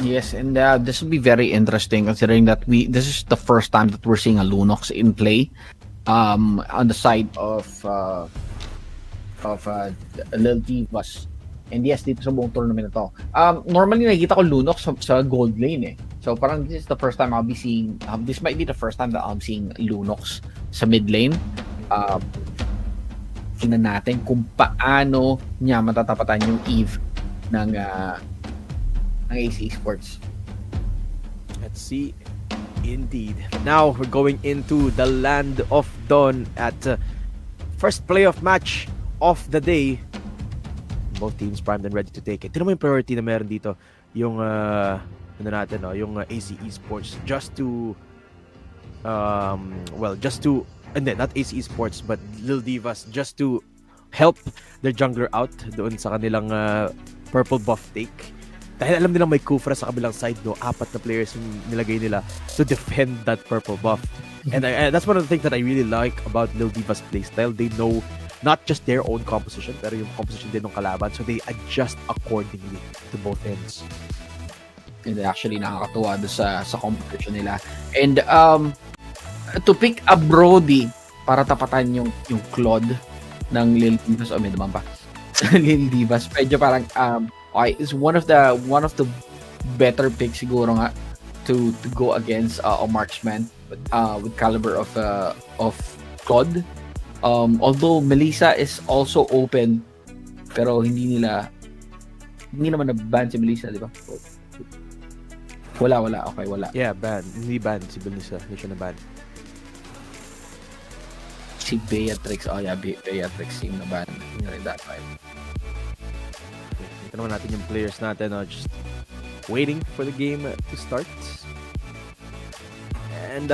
Yes, and this will be very interesting considering that this is the first time that we're seeing a Lunox in play on the side of Lil Divas. And yes, dito sa buong tournament na to. Normally nakikita ko Lunox sa gold lane eh. So parang this is the first time I'll be seeing, this might be the first time that I'm seeing Lunox sa mid lane. Tingnan natin kung paano niya matatapatan yung Eve ng AC Esports. Let's see. Indeed. Now we're going into the Land of Dawn at first playoff match of the day. Both teams primed and ready to take it. Tignan mo yung priority na meron dito. Yung yung AC Esports, just to not AC Esports but Lil Divas, just to help their jungler out doon sa kanilang purple buff take. Dahil alam nilang may Kufra sa kabilang side, no? 4 na players yung nilagay nila to defend that purple buff. And that's one of the things that I really like about Lil Divas playstyle. They know not just their own composition, pero yung composition din ng kalaban, so they adjust accordingly to both ends. And actually nakakatuwa doon sa competition nila. And to pick a Brody para tapatan yung Claude ng Lil Divas, may naman pa. Lil Divas, medyo parang is one of the better picks siguro nga to go against a marksman with caliber of Claude. Although Melissa is also open, pero hindi naman na-ban si Melissa, di ba? Wala. Okay, wala. Yeah, ban. Hindi ban si Melissa. Hindi siya na-ban. Si Beatrix. Oh, yeah. Beatrix yung na-ban during that time. Ito naman natin yung players natin. Just waiting for the game to start. And,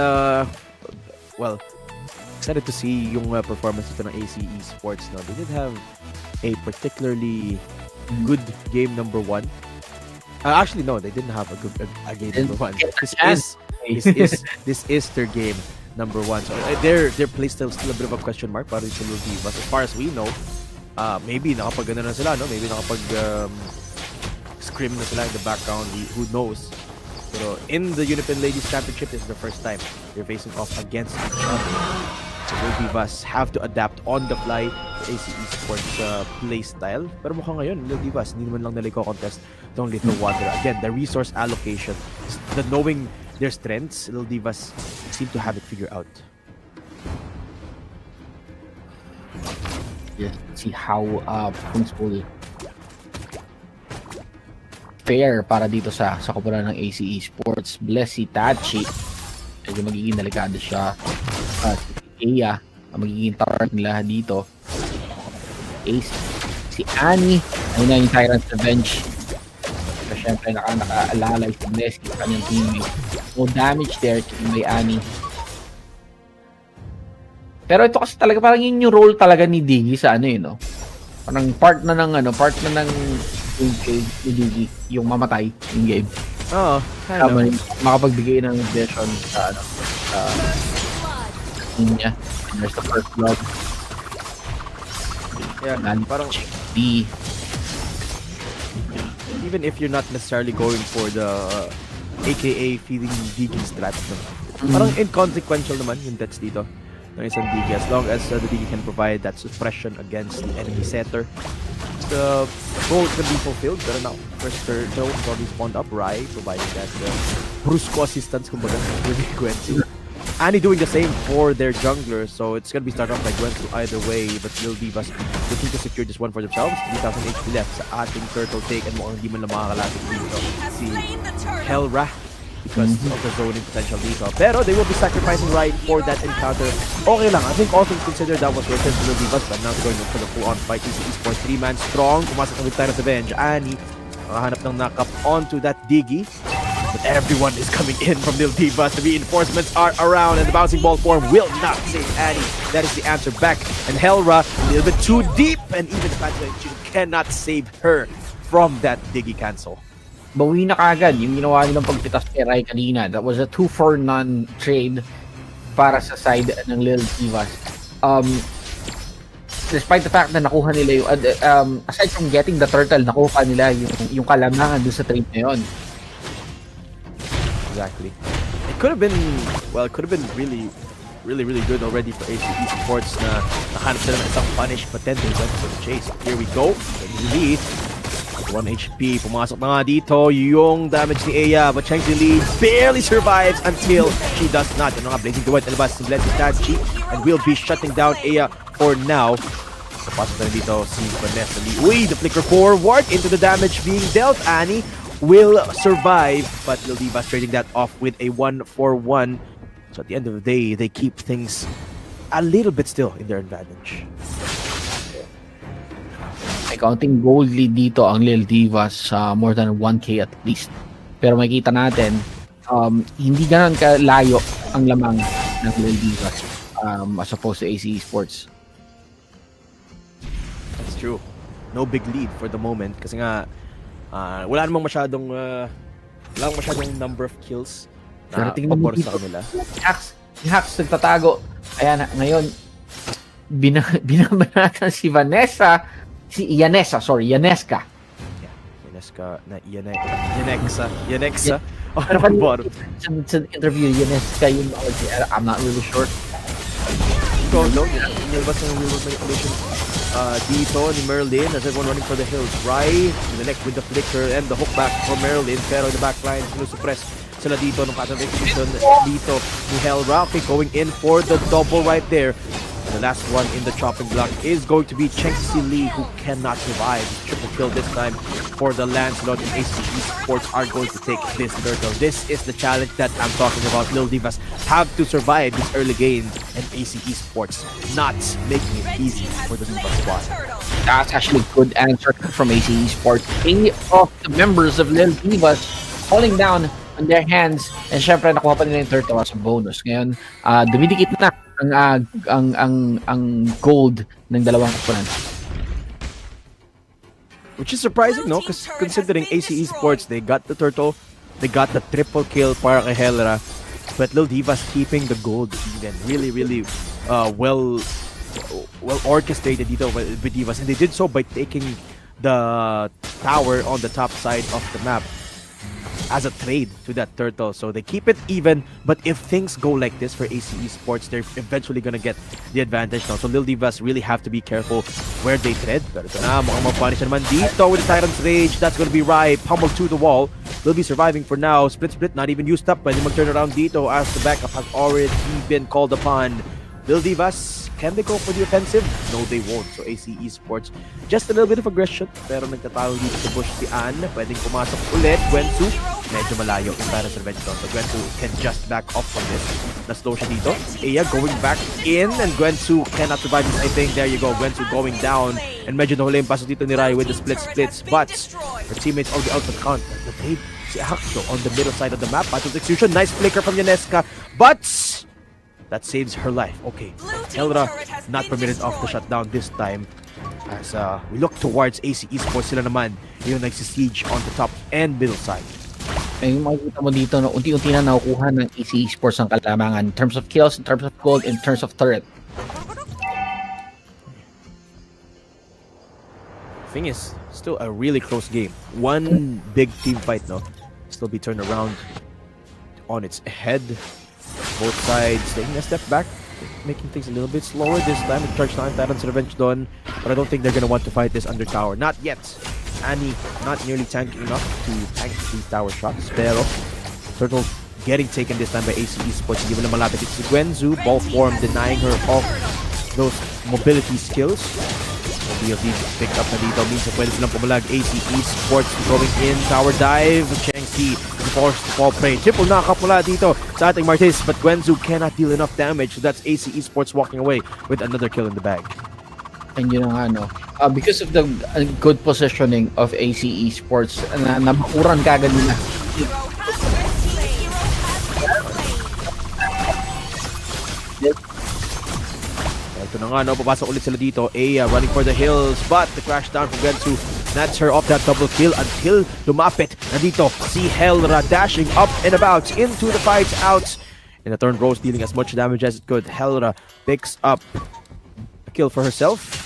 excited to see yung performance ito ng AC Esports. No? They did have a particularly good game number 1. Actually, no, they didn't have a game number 1. This is their game number 1. So their play still a bit of a question mark para sa Lil Divas. As far as we know, maybe nakapag na sila, no? Maybe nakapag screaming na sila in the background. Who knows? Pero in the UniPin Ladies Championship, this is the first time they're facing off against each other. So will DIVAS have to adapt on the fly to ACE Sports play style. Pero mukhang ngayon, Lil DIVAS, hindi naman lang nila contest itong Little Wonder. Again, the resource allocation, the knowing their strengths, Lil DIVAS seem to have it figured out. Let's see how things will fare para dito sa koponan ng ACE Sports. Bless si Tachi. Medyo magiging delikado siya. Si Aya, magiging target nila dito. Ace, si Annie. Ayun na yung Tyrant's Revenge. Pero syempre nakaalalay si Bless yung kanyang teammate. No damage there to may Annie. Pero ito kasi talaga parang yun yung role talaga ni Diggy sa no? Parang part na ng game ni Diggy, yung mamatay in game. Oo, makapagbigay ng vision sa team niya. And there's the first blood. Yeah, parang even if you're not necessarily going for the AKA feeding Diggy strat, parang inconsequential naman yung deaths dito ng isang Diggy, as long as the Diggy can provide that suppression against the enemy setter. The goal can be fulfilled, pero now first turtle is already spawned up. Rai providing that brusco assistance, kumbaga, with Gwensu. Annie doing the same for their jungler, so it's gonna be started off by Gwensu either way, but Lil DIVAS looking to secure this one for themselves. 3,000 HP left sa ating turtle take, and mukhang hindi man lang makakalasig dito si Helra because of the zoning potential dito. Pero they will be sacrificing Rai for that encounter. Okay lang, I think all things considered that was worth it for Lil DIVAS, but now they're going for the full-on fight. ECE Sports 3-man strong, pumasok na with Tyrant's Revenge. Annie, makahanap ng knock-up onto that Diggy. But everyone is coming in from Lil DIVAS. The reinforcements are around, and the bouncing ball form will not save Annie. That is the answer back. And Helra, a little bit too deep, and even the fact that you cannot save her from that Diggy cancel. Bawi na kagad yung ginawa nilang pagpitas kay Rai kanina. That was a 2-for-none trade para sa side ng Lil DIVAS. Despite the fact na nakuha nila yung aside from getting the turtle, nakuha nila yung kalamangan dun sa trade na yun. Exactly. It could have been really good already for ACE Sports na nahanap sila ng isang punish, but then they went for the chase. Here we go. Lee, 1 HP. Pumasok na nga dito yung damage ni Aya, but Cheng Lee barely survives until she does not. Ano nga, Blazing Duet, alabas si Blessed Tachi, and will be shutting down Aya for now. Papasok na dito si Vanessa Lee. Uy, the flicker forward into the damage being dealt. Annie will survive, but Lil DIVAS trading that off with a 1-for-1. So at the end of the day, they keep things a little bit still in their advantage. May counting gold lead dito ang Lil DIVAS, more than 1k at least. Pero makikita natin, hindi ganun kalayo ang lamang ng Lil DIVAS as opposed to ACE Sports. That's true. No big lead for the moment kasi nga wala namang masyadong number of kills na pabor sa kanila. Hacks nagtatago. Kaya ngayon, binabanatan si Yaneska. Yanexa. Pero sa interview, Yaneska yun. I'm not really sure. So, no, nilabas ng real world manipulation dito ni Merlin as everyone running for the hills. Rai in the neck with the flicker and the hook back for Merlin, pero in the backline sinusuppress sila dito ng pattern execution dito ni Helra. Okay, going in for the double right there. The last one in the chopping block is going to be Cheng Lee, who cannot survive. Triple kill this time for the Lancelot, and ACE Sports are going to take this turtle. This is the challenge that I'm talking about. Lil DIVAS have to survive this early game, and ACE Sports not making it easy for the DIVAS squad. That's actually a good answer from ACE Sports. 8 of the members of Lil DIVAS falling down on their hands, and syempre nakuha pa nila yung turtle as a bonus. Ngayon, dumidikit na ang gold ng dalawang opponents. Which is surprising, no? Because considering ACE Sports, they got the turtle, they got the triple kill para kay Helra, but Lil DIVAS keeping the gold even. Really well orchestrated dito with DIVAS, and they did so by taking the tower on the top side of the map as a trade to that turtle. So they keep it even, but if things go like this for AC Esports, they're eventually gonna get the advantage now. So Lil Divas really have to be careful where they tread. Pero ito na, mukhang mapunish naman dito with the Tyrant's Rage. That's gonna be right, pummeled to the wall. They'll be surviving for now. Split, not even used up. Pwede mag-turn around dito as the backup has already been called upon. Lil Divas, can they go for the offensive? No, they won't. So AC Esports, just a little bit of aggression. Pero nagtatalo dito sa bush si Anne. Pwedeng pumasok ulit. Gwensu, medyo malayo yung Tyrant's Revenge doon. So Gwensu can just back off from this. Na-slow siya dito. Aya going back in, and Gwensu cannot survive this, I think. There you go. Gwensu going down. And medyo nahuli yung pasok dito ni Rai with the splits. But her teammates already out of the count. The trade si Hakto on the middle side of the map. Battle's execution. Nice flicker from Yaneska. But that saves her life. Okay. Helra not permitted off the shutdown this time. As we look towards AC Esports, sila naman yung nagsisiege on the top and middle side. Ay, makikita mo dito na unti-unti na nakukuha ng AC Esports ang kalamangan in terms of kills, in terms of gold, in terms of turret. Thing is, still a really close game. One big team fight, no? Still be turned around on its head. Both sides taking a step back, making things a little bit slower this time. Charge 9 Tyrant's Revenge done, but I don't think they're gonna want to fight this under tower. Not yet. Annie not nearly tanking enough to tank these tower shots. Pero Turtle getting taken this time by AC Esports. Hindi mo na malapit. It's Gwenzu, ball form, denying her of those mobility skills. BLD picked up na dito. Means na pwede silang pumalag. AC Esports going in. Tower dive. Chengsi forced to fall prey. Triple nakakapula dito sa ating Martis. But Gwenzu cannot deal enough damage. So that's AC Esports walking away with another kill in the bag. And yun nga, no? Because of the good positioning of AC Esports, na makuran kagad nila. Ito na nga, no? Papasok ulit sila dito. Aya running for the hills, but the crash down from Gwenzu snatched her off that double kill until lumapit. Nandito, si Helra dashing up and about into the fight out. In a turn, Rose dealing as much damage as it could. Helra picks up a kill for herself.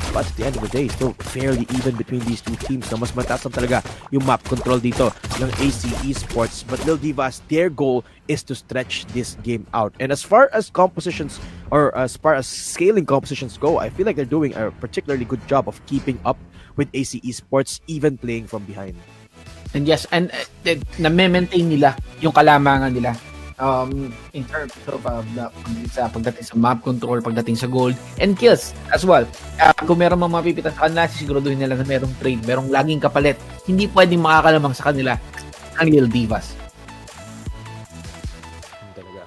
But at the end of the day, still fairly even between these two teams. Na mas mataas lang talaga yung map control dito ng AC Esports. But Lil Divas, their goal is to stretch this game out. And as far as compositions, or as far as scaling compositions go, I feel like they're doing a particularly good job of keeping up with AC Esports, even playing from behind. And yes, and na-maintain nila yung kalamangan nila. In terms of pagdating sa map control, pagdating sa gold, and kills as well. Kung meron mga mapipitan sa kanila, siguraduhin nila na merong trade, merong laging kapalit. Hindi pwedeng makakalamang sa kanila ang Lil Divas. Talaga.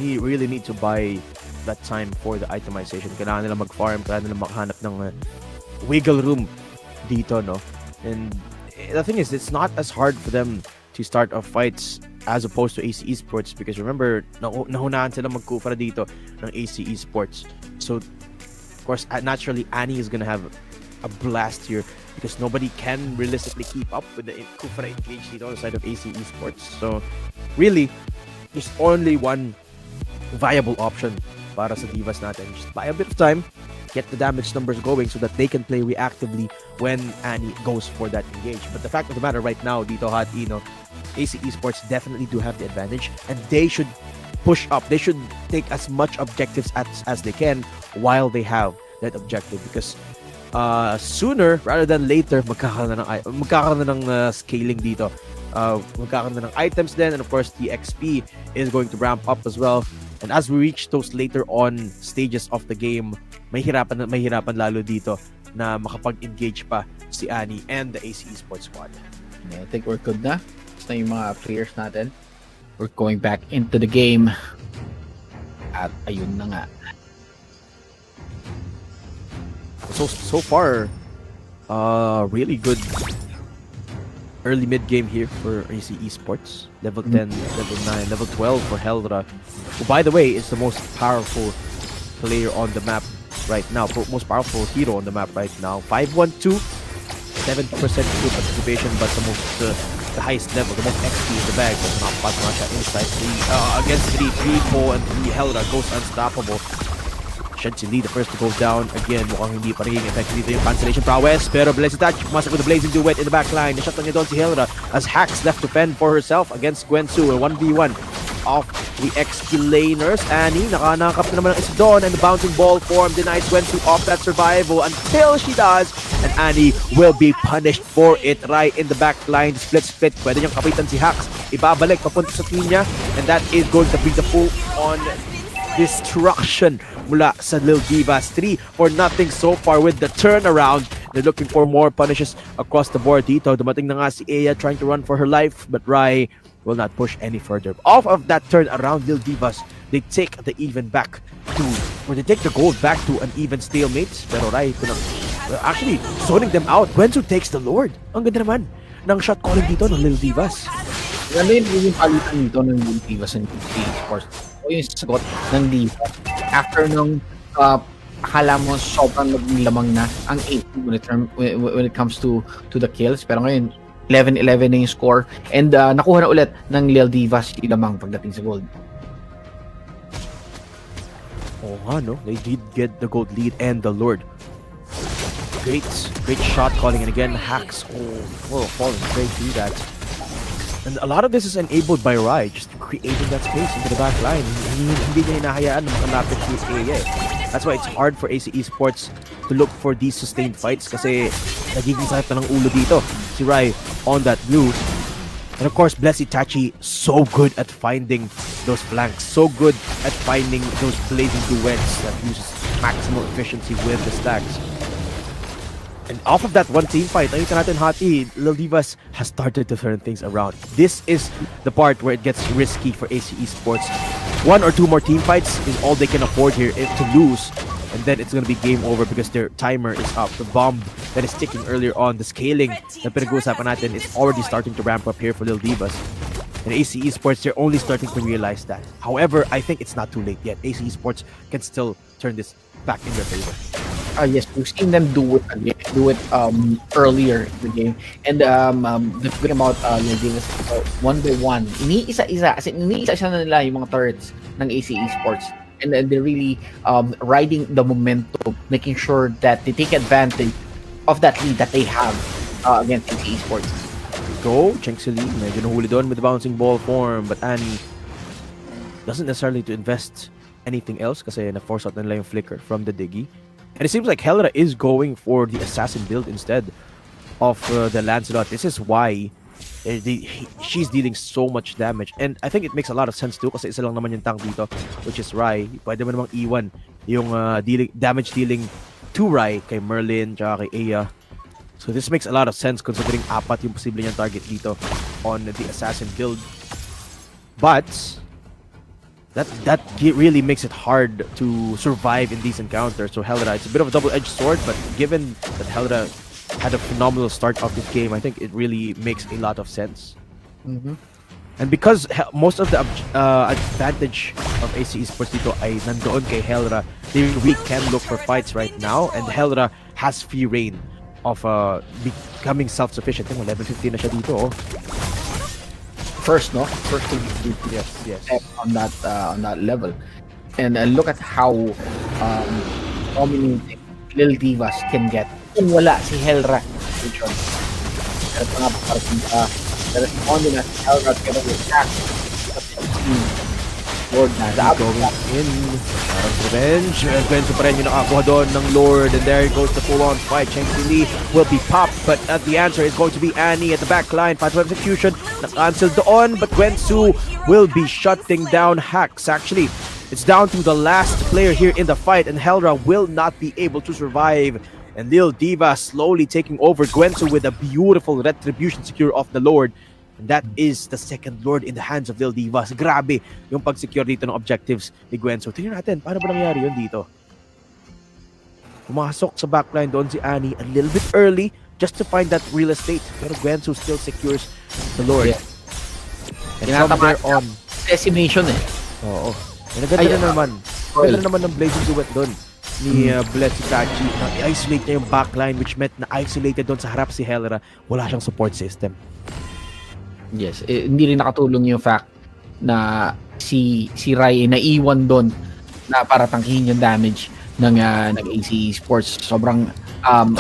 We really need to buy that time for the itemization. Kailangan nila mag-farm, kailangan nila makahanap ng wiggle room dito, no? And the thing is, it's not as hard for them to start off fights as opposed to AC Esports, because remember, nahunahan sila magkufra dito ng AC Esports. So, of course, naturally, Annie is gonna have a blast here because nobody can realistically keep up with the kufra engage dito on the side of AC Esports. So, really, there's only one viable option para sa Divas natin. Just buy a bit of time, get the damage numbers going so that they can play reactively when Annie goes for that engage. But the fact of the matter right now, dito Hot Ino, AC Esports definitely do have the advantage, and they should push up. They should take as much objectives as they can while they have that objective, because sooner rather than later magkakaroon na ng scaling dito. Magkakaroon na ng items then, and of course the XP is going to ramp up as well. And as we reach those later on stages of the game, mahirapan lalo dito na makapag-engage pa si Annie and the AC Esports squad. I think we're good na. Basta yung mga players natin. We're going back into the game. At ayun na nga. So far, really good early mid game here for AC Esports. Level 10, level 9, level 12 for Heldra, who by the way is the most powerful player on the map right now. Most powerful hero on the map right now. 512, 70% crew participation, but the highest level, the most XP in the bag. But not inside 3 against 3, 3, 4, and 3. Heldra goes unstoppable. Shensi the first to go down. Again, mukhang hindi pa rin effective dito yung cancellation prowess. Pero Blessed Touch, pumasok with the Blazing Duet in the backline. Na-shot lang niya doon si Helra as Hax left to fend for herself against Gwensu. 1v1 of the XP-laners. Annie, nakanakap na naman ang isa doon, and the bouncing ball form denies Gwensu off that survival until she does, and Annie will be punished for it right in the backline. Split. Pwede niyang kapitan si Hax. Ibabalik papunta sa team niya, and that is going to be the full-on destruction mula sa Lil Divas. 3-0 so far with the turnaround. They're looking for more punishes across the board dito. Dumating na nga si Aya trying to run for her life, but Rai will not push any further. Off of that turnaround, Lil Divas, they take the even back to, or they take the gold back to an even stalemate. Pero Rai, actually, zoning them out. Gwensu takes the Lord. Ang ganda naman ng shot calling dito ng Lil Divas. Ganda yung palitan dito ng Lil Divas and ESPORTS. O yung sagot ng Divas. After nung akala mo sobrang lamang na ang 8 when it comes to the kills. Pero ngayon, 11-11 na yung score. And nakuha na ulit ng Lil Divas yung lamang pagdating sa gold. Oh nga, no? They did get the gold lead and the Lord. Great shot calling. And again, Hax, falling straight through that. And a lot of this is enabled by Rai, just creating that space into the back line. Hindi niya hinahayaan na makalapit si Aya. That's why it's hard for AC Esports to look for these sustained fights kasi nagiging sakit na ng ulo dito. Si Rai on that blue. And of course, Blessed Tachi, so good at finding those flanks. So good at finding those blazing duets that uses maximal efficiency with the stacks. And off of that one team fight, nakita natin Hati, Lil Divas has started to turn things around. This is the part where it gets risky for AC Esports. 1 or 2 more team fights is all they can afford here to lose. And then it's going to be game over because their timer is up. The bomb that is ticking earlier on, the scaling na pinag-uusapan natin is already starting to ramp up here for Lil Divas. And AC Esports, they're only starting to realize that. However, I think it's not too late yet. AC Esports can still turn this back in their favor. Yes, we've seen them do it earlier in the game. And the thing about Lil Divas, one by one, iniisa-isa na nila yung mga turrets ng AC Esports. And then they're really riding the momentum, making sure that they take advantage of that lead that they have against AC Esports. Go, Chengsili, medyo nahuli doon with the bouncing ball form, but Annie doesn't necessarily to invest anything else kasi na-force out nila yung flicker from the Diggy. And it seems like Helra is going for the assassin build instead of the Lancelot. This is why she's dealing so much damage. And I think it makes a lot of sense too kasi isa lang naman yung tank dito, which is Rai. Pwede mo namang iwan yung damage dealing to Rai kay Merlin tsaka kay Aya. So this makes a lot of sense considering apat yung posible niyang target dito on the assassin build. But that really makes it hard to survive in these encounters. So Helra, it's a bit of a double-edged sword, but given that Helra had a phenomenal start of this game, I think it really makes a lot of sense. Mm-hmm. And because most of the advantage of AC Esports dito ay nandoon kay Helra, they really can look for fights right now, and Helra has free reign of becoming self-sufficient. Level 15 na siya dito, oh. First to yes on that level, and look at how dominating Lil Divas can get kung wala si Helra. At mga partida, responding na si Helra together with Hax. Lord na going in. Parang revenge. And Gwensu pa rin yung nakakuha doon ng Lord. And there goes the full-on fight. Chengsi Lee will be popped. But the answer is going to be Annie at the back line. Path of execution. Na-cancel doon. But Gwensu will be shutting down Hax. Actually, it's down to the last player here in the fight. And Helra will not be able to survive. And Lil Diva slowly taking over Gwensu with a beautiful retribution secure of the Lord. And that is the second Lord in the hands of Lil Divas. Grabe yung pag-secure dito ng objectives ni Gwensu. Tingnan natin, paano ba nangyari yun dito? Pumasok sa backline doon si Annie a little bit early just to find that real estate. Pero Gwensu still secures the Lord. Yeah. And from there on, decimation eh. Oo. Naganda na naman. Naganda naman ng blazing duet doon ni Blessed Tachi. Na-isolate niya yung backline, which meant na isolated doon sa harap si Helra. Wala siyang support system. Yes, hindi rin nakatulong yung fact na si Rai naiwan doon na para tangkihin yung damage ng AC Esports. Sobrang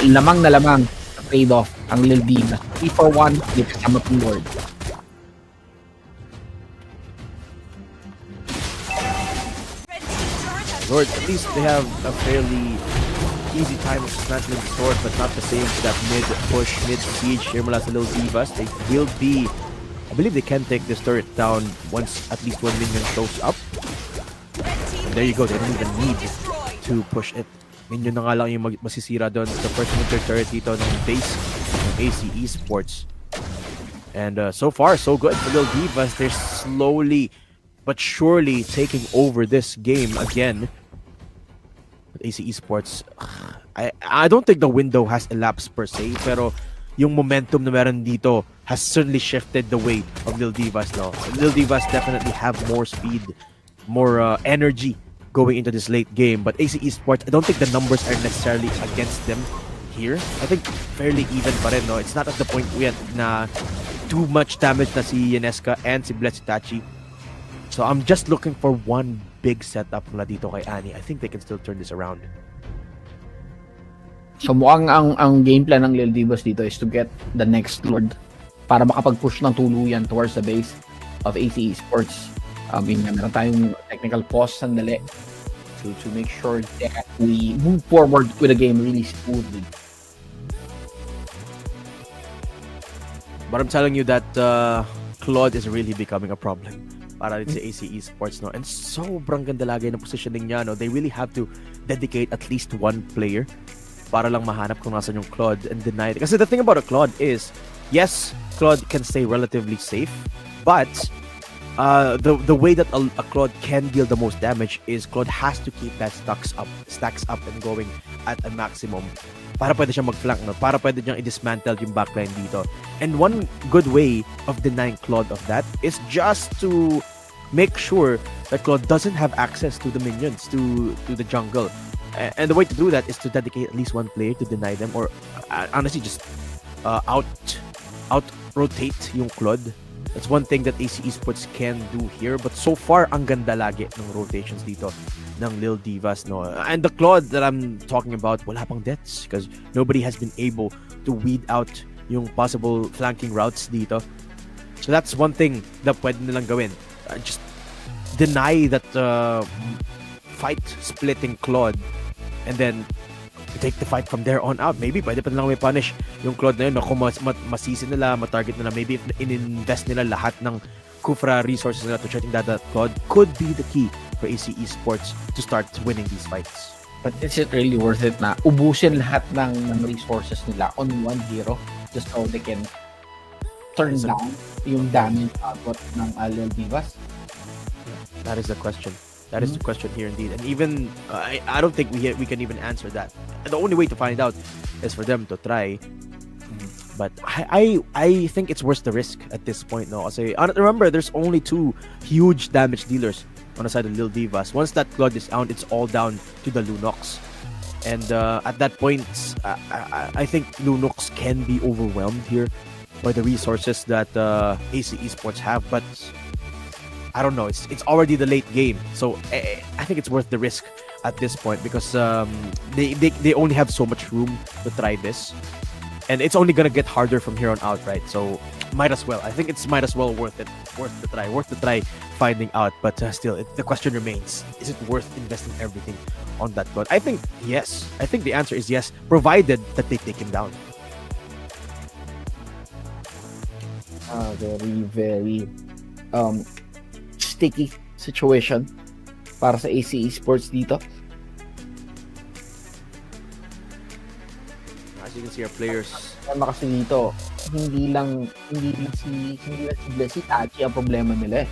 lamang na lamang sa trade-off ang Lil Divas. 3-for-1, may kasama pong Lord. Lord, at least they have a fairly easy time of dismantling the sword, but not the same for that mid-push, mid-siege here mula sa Lil Divas. They will be, I believe they can take this turret down once at least one minion shows up. And there you go, they don't even need to push it. Minion na nga lang yung masisira doon sa first winter turret dito ng base ng AC Esports. And so far, so good for Lil Divas. They're slowly but surely taking over this game again. But AC Esports, I don't think the window has elapsed per se, pero yung momentum na meron dito has certainly shifted the way of Lil Divas now. Lil Divas definitely have more speed, more energy going into this late game. But AC Esports, I don't think the numbers are necessarily against them here. I think fairly even pa rin, no? It's not at the point yet na too much damage na si Yeneska and si Blessitachi. So I'm just looking for one big setup mula dito kay Annie. I think they can still turn this around. So mukhang ang game plan ng Lil Divas dito is to get the next Lord para makapag-push ng tuluyan towards the base of AC Esports. Meron tayong technical pause sandali to make sure that we move forward with the game really smoothly. But I'm telling you that Claude is really becoming a problem para rin sa AC Esports, no? And sobrang ganda lagi ng positioning niya, no? They really have to dedicate at least one player para lang mahanap kung nasan yung Claude and deny it. Kasi the thing about a Claude is, yes, Claude can stay relatively safe, but the way that a Claude can deal the most damage is Claude has to keep that stacks up and going at a maximum para pwede siya mag-flank, no? Para pwede niyang i-dismantle yung backline dito. And one good way of denying Claude of that is just to make sure that Claude doesn't have access to the minions, to the jungle. And the way to do that is to dedicate at least one player to deny them, or honestly just out-rotate yung Claude. That's one thing that AC Esports can do here. But so far, ang ganda lagi ng rotations dito ng Lil Divas, no? And the Claude that I'm talking about, wala pang deaths because nobody has been able to weed out yung possible flanking routes dito. So that's one thing that pwede nilang gawin. Just deny that fight splitting Claude and then take the fight from there on out. Maybe pwede pa nilang may punish yung Claude na yun, no? Kung masisi nila, matarget nila, maybe if in-invest nila lahat ng Kufra resources nila to shutting that Claude could be the key for AC Esports to start winning these fights. But is it really worth it na ubusin lahat ng resources nila on one hero just so they can turn down yung damage output ng Lil Divas? That is the question. That is the question here indeed. And even, I don't think we can even answer that. The only way to find out is for them to try. But I think it's worth the risk at this point, no? Kasi, remember, there's only two huge damage dealers on the side of Lil Divas. Once that Claude is out, it's all down to the Lunox. And at that point, I think Lunox can be overwhelmed here by the resources that AC Esports have. But I don't know. It's already the late game, so I think it's worth the risk at this point because they only have so much room to try this, and it's only gonna get harder from here on out, right? So might as well. I think it's might as well worth the try finding out. But still, the question remains: is it worth investing everything on that Claude? I think yes. I think the answer is yes, provided that they take him down. Very, very sticky situation para sa AC Esports dito. As you can see, our players. Kasi dito, hindi lang si Blessitachi ang problema nila.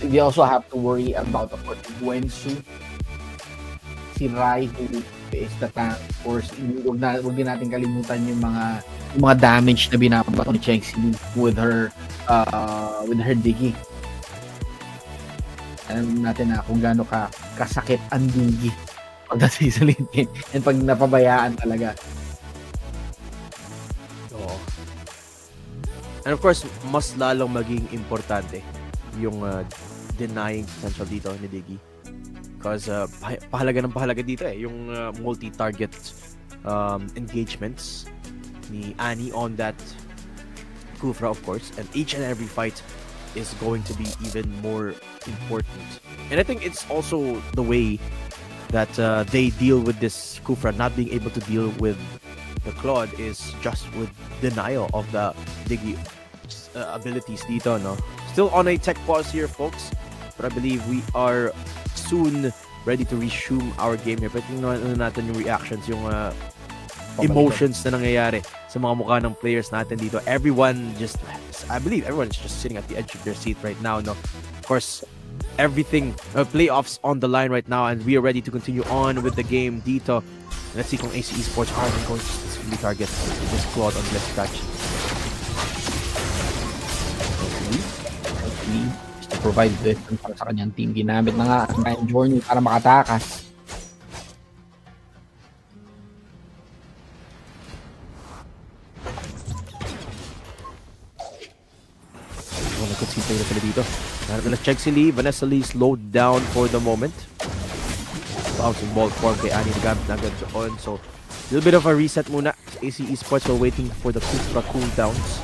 They also have to worry about, of course, Guensu, si Rai, who is the tank. Of course, huwag din natin kalimutan yung mga damage na binabato ni Chengxi with her Diggy. Alam natin na kung gaano kasakit ang Diggy pagdating sa late game and pag napabayaan talaga. Oo. And of course, mas lalong maging importante yung denying potential dito ni Diggy. Because pahalaga dito yung multi-target engagements ni Annie on that Kufra, of course, and each and every fight is going to be even more important. And I think it's also the way that they deal with this Kufra not being able to deal with the Claude is just with denial of the Diggy abilities dito, no? Still on a tech pause here, folks, but I believe we are soon ready to resume our game here. Pero tingnan natin yung reactions, yung emotions na nangyayari sa mga mukha ng players natin dito. I believe everyone's just sitting at the edge of their seat right now, no? Of course, everything, playoffs on the line right now, and we are ready to continue on with the game dito. Let's see kung AC Esports are going to specifically target this Claude on this catch. Just to provide weapon para sa kanyang team. Ginamit na nga ang journey para makatakas. Nag-concede tayo na sila dito. Let's check si Lee. Vanessa Lee slowed down for the moment. Bouncing ball form kay Annie nagamit na agad on. So, a little bit of a reset muna. AC Esports while waiting for the Kufra cooldowns.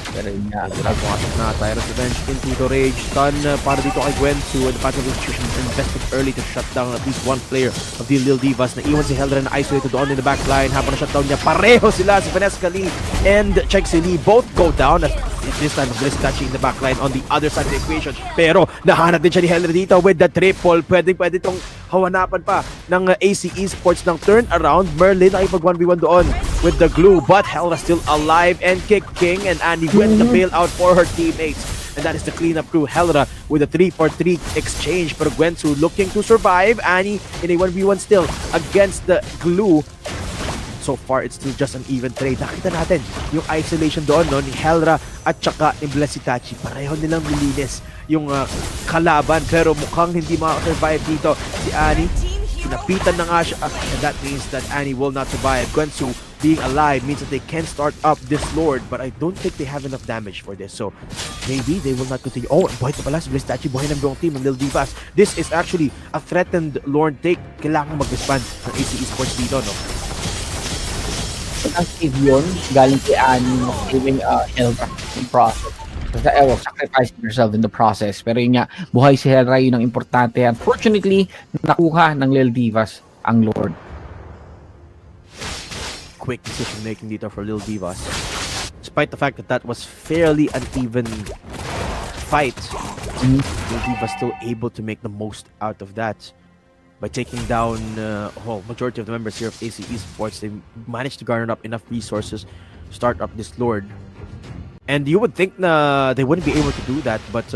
Pero yun nga, pumasok na Tyrant's Revenge into the rage. Stun para dito kay Gwen to the Pattern Institution invested early to shut down at least one player of the Lil Divas. Naiwan si Heldra na isolated doon in the backline. Habang na-shutdown niya, pareho sila si Vanessa Lee and Chexi Lee. Both go down. This time, Bliss touching in the backline on the other side of the equation. Pero nahanap din siya ni Heldra dito with the triple. Pwede itong hawanapan pa ng AC Esports ng turnaround. Merlin ay pag 1v1 doon with the glue, but Heldra still alive and kicking, and Annie went the bailout for her teammates. And that is the cleanup crew. Heldra with a 3-for-3 exchange, but Gwensu looking to survive. Annie in a 1v1 still against the glue. So far, it's still just an even trade. Nakita natin yung isolation doon, no, ni Heldra at saka ni Blessitachi. Pareho nilang nilinis yung kalaban, pero mukhang hindi makasurvive dito si Annie. Pinapitan na nga siya, and that means that Annie will not survive. Gwensu being alive means that they can start up this Lord, but I don't think they have enough damage for this. So maybe they will not continue. Oh, buhay na pala si Blessitachi, buhay ng buong team ng Lil Divas. This is actually a threatened Lord take. Kailangan mag-respond ng AC Esports dito, no? Ang save yun, galing kay Annie, saving Heldra in process. Kasi sacrificing herself in the process. Pero yun nga, buhay si Heldra, yun ang importante. Unfortunately, nakuha ng Lil Divas ang Lord. Quick decision making dito for Lil Divas. Despite the fact that that was fairly uneven fight, Lil Divas still able to make the most out of that. By taking down majority of the members here of AC Esports, they managed to garner up enough resources to start up this Lord. And you would think na they wouldn't be able to do that, but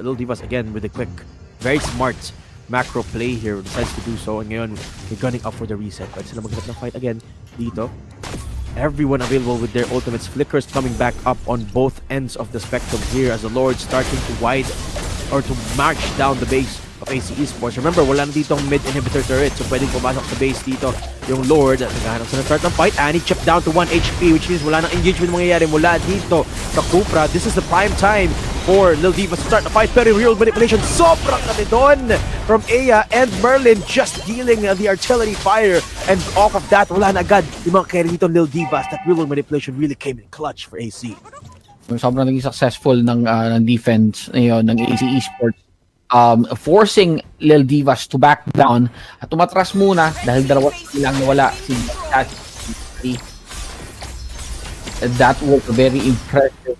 Lil Divas again with a quick, very smart macro play here decides to do so. And ngayon, they're gunning up for the reset. But sila maghanap ng fight again dito. Everyone available with their ultimates. Flickers coming back up on both ends of the spectrum here as the Lord starting to to march down the base of AC Esports. Remember, wala na ditong mid-inhibitor turret, so pwedeng pumasok sa base dito yung Lord. At naghahanap sa start ng fight. Annie chipped down to 1 HP, which means wala nang engagement mangyayari mula dito sa Kufra. This is the prime time for Lil Divas to start the fight. Very real manipulation. Sobrang kami doon from Aya and Merlin just dealing the artillery fire. And off of that, wala na agad yung mga carry dito Lil Divas. That real manipulation really came in clutch for AC. Sobrang naging successful ng defense ng AC Esports. Forcing Lil Divas to back down at tumatras muna dahil dalawa lang nawala si Chassis. That was a very impressive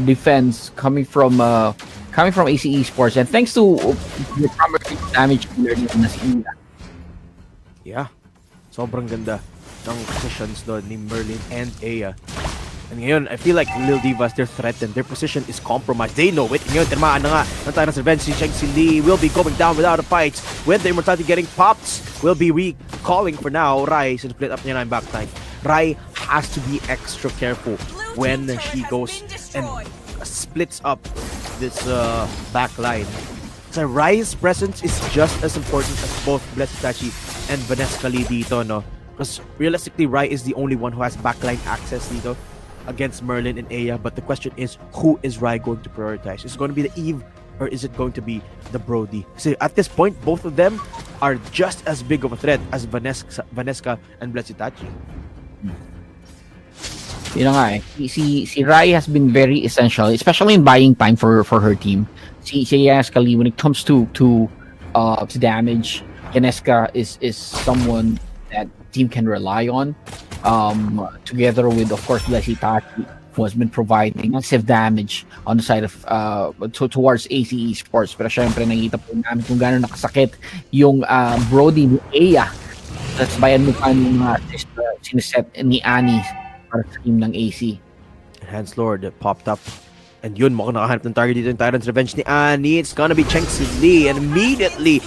defense coming from AC Esports, and thanks to the primary damage killer na si Ina. Yeah, sobrang ganda ng positions doon ni Merlin and Aya. And ngayon, I feel like Lil Divas, they're threatened. Their position is compromised. They know it. And ngayon, termaan na nga ng Tyrant's Revenge. Si Chexi Lee will be going down without a fight. With the Immortality getting popped, will be recalling for now Rai, since split up niya na yung backline. Rai has to be extra careful when she goes and splits up this backline. So Rai's presence is just as important as both Blessitachi and Vanessa Lee dito, no? Because realistically, Rai is the only one who has backline access dito against Merlin and Aya, but the question is, who is Rai going to prioritize? Is it going to be the Eve or is it going to be the Brody? Kasi at this point, both of them are just as big of a threat as Vanesca and Blessitachi. Yun na nga eh. Si Rai has been very essential, especially in buying time for her team. Si Yaskali, when it comes to damage, Yaneska is someone that team can rely on. Together with, of course, Blessitachi, who has been providing massive damage on the side of towards AC Esports. Pero syempre, nakita po namin kung gano'n nakasakit yung Brody ni Aya. That's bayan mo pa yung mga siniset ni Annie para sa team ng AC. Hands Lord popped up. And yun, mukhang nakahanap ng target dito yung Tyrant's Revenge ni Annie. It's gonna be Cheng Lee, and immediately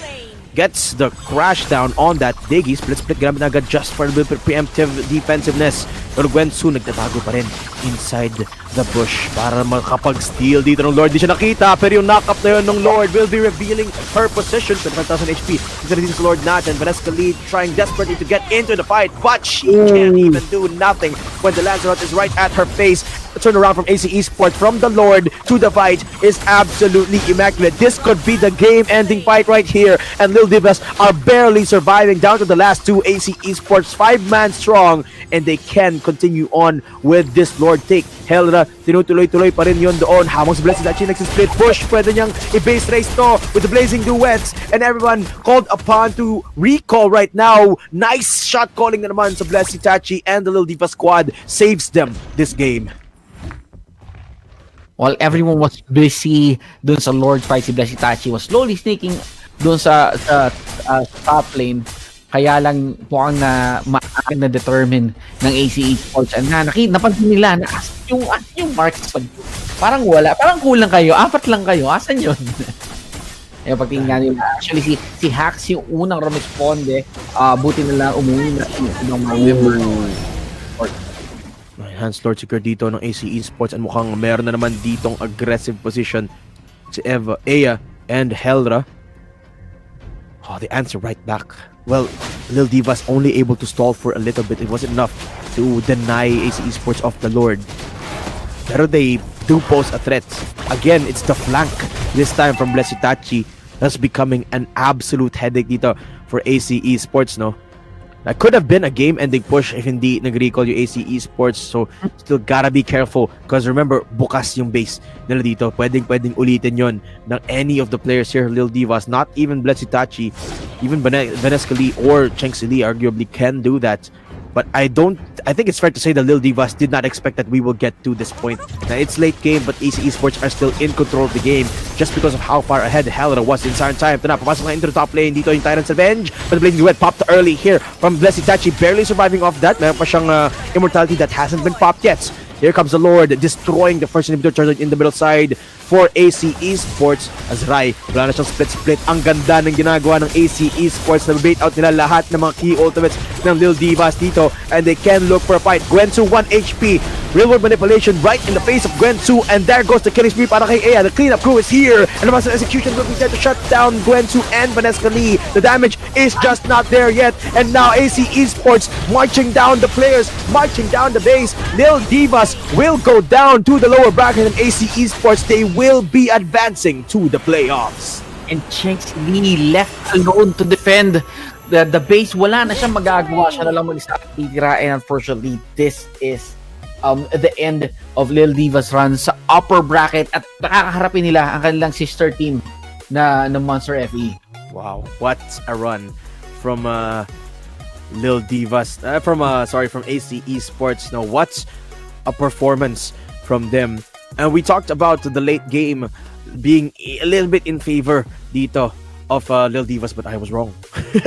gets the crash down on that Diggy. Split gamit na agad just for a little bit preemptive defensiveness. Pero Gwensu nagtatago pa rin inside the bush para makapag-steal dito ng Lord. Di siya nakita, pero yung knock-up na yun ng Lord will be revealing her position. 25,000 HP. Isa rin dito sa Lord natin. Vanesca Lee trying desperately to get into the fight, but she can't even do nothing when the Lancelot is right at her face. The turnaround from AC Esports from the Lord to the fight is absolutely immaculate. This could be the game-ending fight right here, and Lil Divas are barely surviving down to the last two. AC Esports 5-man strong, and they can continue on with this Lord take. Helra, tinutuloy-tuloy pa rin yun doon. Hamang si Blessitachi nagsisplit push. Pwede niyang i-base race to with the blazing duets, and everyone called upon to recall right now. Nice shot calling na naman sa Blessitachi, and the Lil Diva squad saves them this game. While everyone was busy dun sa Lord fight, si Blessitachi was slowly sneaking dun sa top lane. Kaya lang mukhang na determine ng AC Esports. And napansin nila na yung marks parang wala. Parang kulang kayo. 4 lang kayo. Asan yun? Eh, pagtingin nga nila. Actually, si Hax yung unang rumisponde. Buti nila umuwi na ng mga member. Hands Lord secure dito ng AC Esports, and mukhang meron na naman ditong aggressive position si Aya and Helra. Oh, they answer right back. Well, Lil Divas only able to stall for a little bit. It wasn't enough to deny AC Esports of the Lord. Pero they do pose a threat. Again, it's the flank. This time from Blessitachi. That's becoming an absolute headache dito for AC Esports, no? That could have been a game-ending push if hindi nag-recall yung AC Esports. So, still gotta be careful. Because remember, bukas yung base nila dito. Pwedeng ulitin yon ng any of the players here. Lil Divas, not even Blessitachi, even Vanesca Lee or Cheng Lee arguably can do that. But I think it's fair to say that Lil Divas did not expect that we will get to this point. Now, it's late game, but AC Esports are still in control of the game just because of how far ahead Helra was in certain time. Ito na, papasok na into the top lane dito yung Tyrant's Revenge. But the Blazing Duet popped early here from Blessitachi, barely surviving off that. Meron pa siyang immortality that hasn't been popped yet. Here comes the Lord, destroying the first inhibitor charge in the middle side for AC Esports. As Rai, wala na siyang split. Ang ganda ng ginagawa ng AC Esports. Na-bait out nila lahat ng mga key ultimates ng Lil Divas dito, and they can look for a fight. Gwensu 1 HP. Real world manipulation right in the face of Gwensu, and there goes the killing spree para kay Aya. The cleanup crew is here, and the master execution will be there to shut down Gwensu and Vanesca Lee. The damage is just not there yet, and now AC Esports marching down the players, marching down the base. Lil Divas will go down to the lower bracket, and AC Esports, they will be advancing to the playoffs. And Cheng Lee left alone to defend the base. Wala na siyang magagawa. Siya na lang mag-isa titira, and unfortunately, this is the end of Lil Divas run sa upper bracket, at nakakaharapin nila ang kanilang sister team na Monster FE. Wow, what a run from Lil Divas, from AC Esports. Now, what's a performance from them? And we talked about the late game being a little bit in favor dito of Lil Divas, but I was wrong.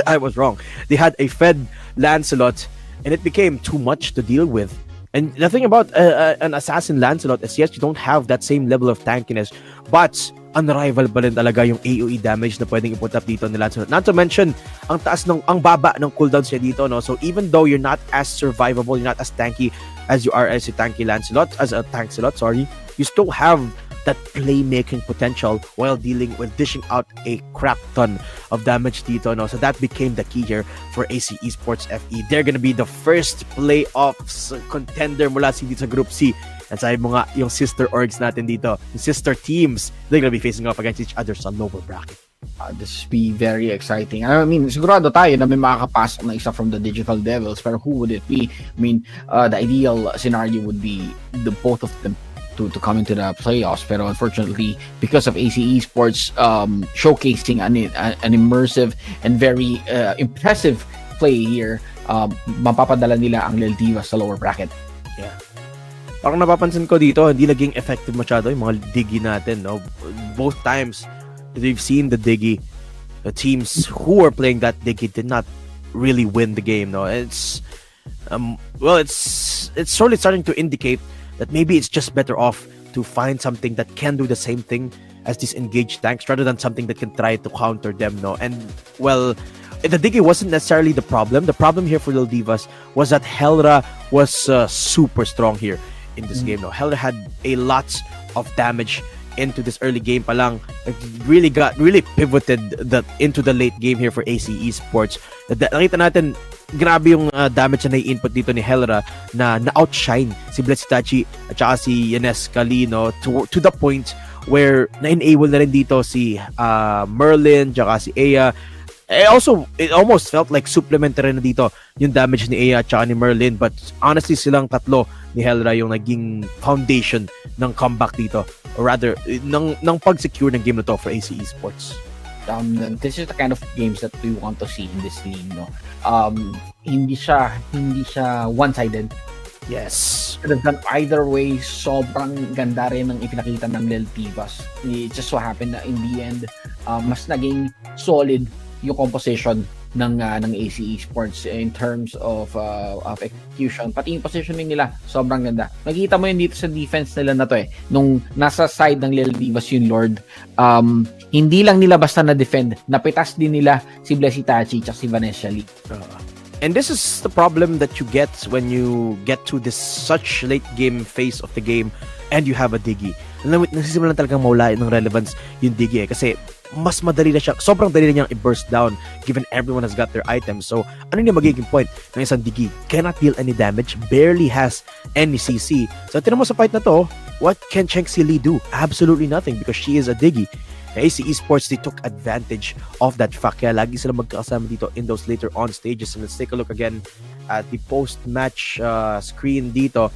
I was wrong. They had a fed Lancelot, and it became too much to deal with. And the thing about an assassin Lancelot is, yes, you don't have that same level of tankiness, but unrivaled pa rin talaga yung AoE damage na pwedeng i-put up dito ni Lancelot. Not to mention, ang baba ng cooldowns niya dito, no? So even though you're not as survivable, you're not as tanky as you are as a tanky Lancelot, as a Tankcelot, sorry, you still have that playmaking potential while dishing out a crap ton of damage dito, no? So that became the key here for AC Esports FE. They're gonna be the first playoffs contender mula dito sa Group C. And sabi mo nga, yung sister orgs natin dito, yung sister teams, they're gonna be facing off against each other sa lower bracket. This will be very exciting. I mean, sigurado tayo na may makakapasok na isa from the Digital Devils, pero who would it be? I mean, the ideal scenario would be the both of them to come into the playoffs, pero unfortunately, because of AC Esports showcasing an immersive and very impressive play here, mapapadala nila ang Lil Divas sa lower bracket. Yeah. Parang napapansin ko dito, hindi naging effective masyado yung mga Diggy natin, no? Both times that we've seen the Diggy, the teams who are playing that Diggy did not really win the game, no? It's slowly starting to indicate that maybe it's just better off to find something that can do the same thing as these engaged tanks rather than something that can try to counter them, no? And well, the Diggy wasn't necessarily the problem. The problem here for Lil Divas was that Helra was super strong here in this game, no? Helra had a lot of damage into this early game pa lang. It really pivoted into the late game here for AC Esports. Nakita natin grabe yung damage na nai-input dito ni Helra na outshine si Blessitachi at saka si Ines Calino to the point where na-enable na rin dito si Merlin saka si Aya. It almost felt like supplementary na dito yung damage ni Aya at saka ni Merlin, but honestly silang tatlo ni Helra yung naging foundation ng comeback dito, or rather ng pag-secure ng game na to for AC Esports. This is the kind of games that we want to see in this league, no? Hindi siya one-sided. Yes. Could have gone either way. Sobrang ganda rin ng ipinakita ng Lil Divas. It just so happened na in the end, mas naging solid yung composition ng AC Esports in terms of execution, pati yung positioning nila sobrang ganda. Nakita mo yun dito sa defense nila na to nung nasa side ng Lil Divas yung Lord, hindi lang nila basta na-defend, napitas din nila si Blessitachi at si Vanessa Lee. And this is the problem that you get when you get to this such late game phase of the game and you have a Diggy. Nasisimulan talagang mawala ng relevance yung Diggy kasi mas madali na siya, sobrang dali na niyang i-burst down given everyone has got their items. So, ano yung magiging point ng isang Diggy? Cannot deal any damage, barely has any CC. So, tinan mo sa fight na to, what can Chengxi Lee do? Absolutely nothing because she is a Diggy. AC Esports, they took advantage of that fact. Kaya lagi sila magkakasama dito in those later on stages. And let's take a look again at the post-match screen dito.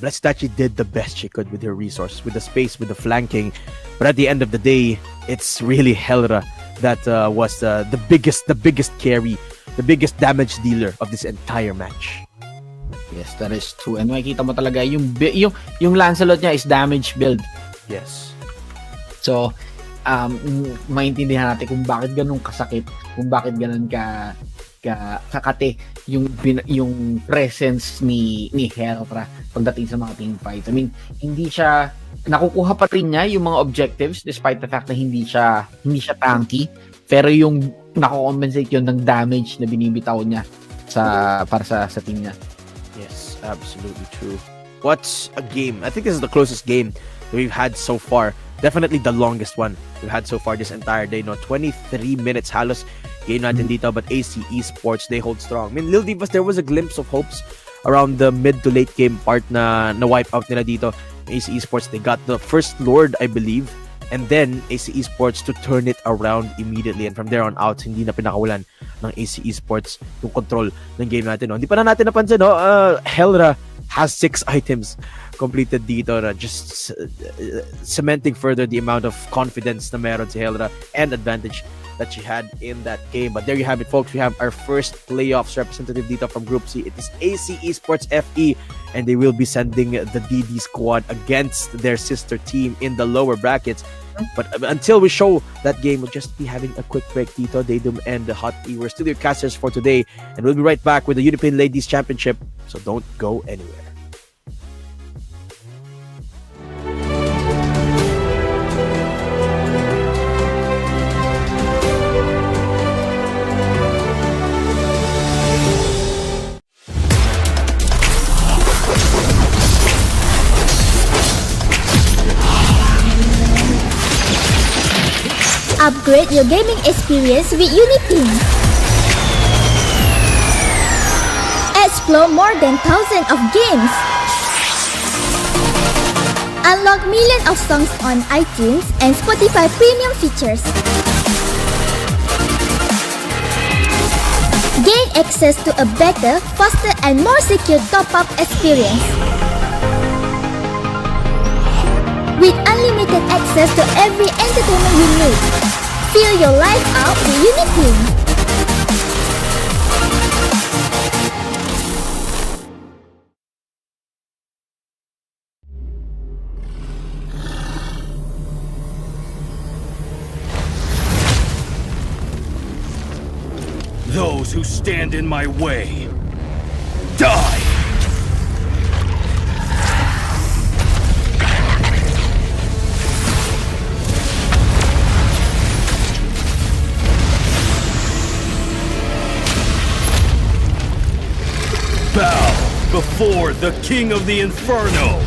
Blessitachi did the best she could with her resources, with the space, with the flanking. But at the end of the day, it's really Helra that was the biggest carry, the biggest damage dealer of this entire match. Yes, that is true. And makikita mo talaga yung Lancelot niya is damage build. Yes. So, maintindihan natin kung bakit ganun kasakit, kung bakit ganun kakate yung presence ni Helra pagdating sa mga team fights. I mean, hindi siya nakukuha pa rin niya yung mga objectives despite the fact na hindi siya tanky, pero yung nako-compensate yun ng damage na binibitaw niya para sa team niya. Yes, absolutely true. What's a game? I think this is the closest game that we've had so far. Definitely the longest one we've had so far this entire day. No, 23 minutes halos game natin dito, but AC Esports, they hold strong. I mean, Lil Divas, there was a glimpse of hopes around the mid to late game part na wipe out nila dito. AC Esports, they got the first Lord, I believe, and then AC Esports to turn it around immediately, and from there on out, hindi na pinakawalan ng AC Esports yung control ng game natin. No? Hindi pa na natin napansin, no? Helra has 6 items completed dito na just cementing further the amount of confidence na meron si Helra and advantage that she had in that game. But there you have it, folks. We have our first playoffs representative dito from Group C. It is AC Esports FE, and they will be sending the DD squad against their sister team in the lower brackets. But until we show that game, we'll just be having a quick break dito. Daydum and the Hot E. We're studio casters for today, and we'll be right back with the UniPin Ladies Championship. So don't go anywhere. Upgrade your gaming experience with UniPin. Explore more than thousands of games. Unlock millions of songs on iTunes and Spotify premium features. Gain access to a better, faster and more secure top-up experience. With unlimited access to every entertainment you need. Feel your life out with UniPin. Those who stand in my way, die! Bow before the King of the Inferno!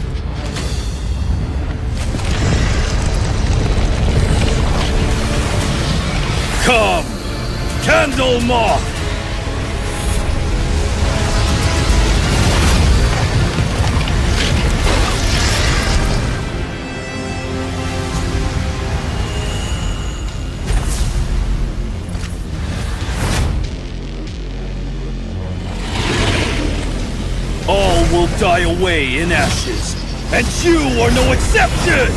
Come, Candle Moth! All will die away in ashes, and you are no exception!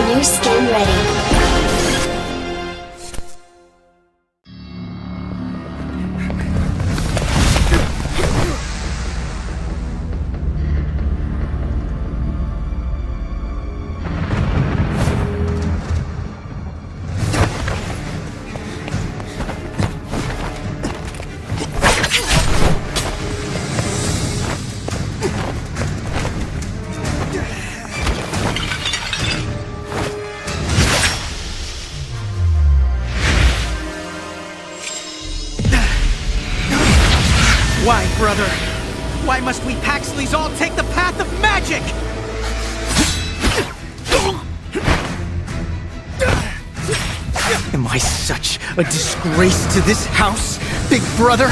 New skin ready. Why, brother? Why must we Paxleys all take the path of magic? Am I such a disgrace to this house, big brother?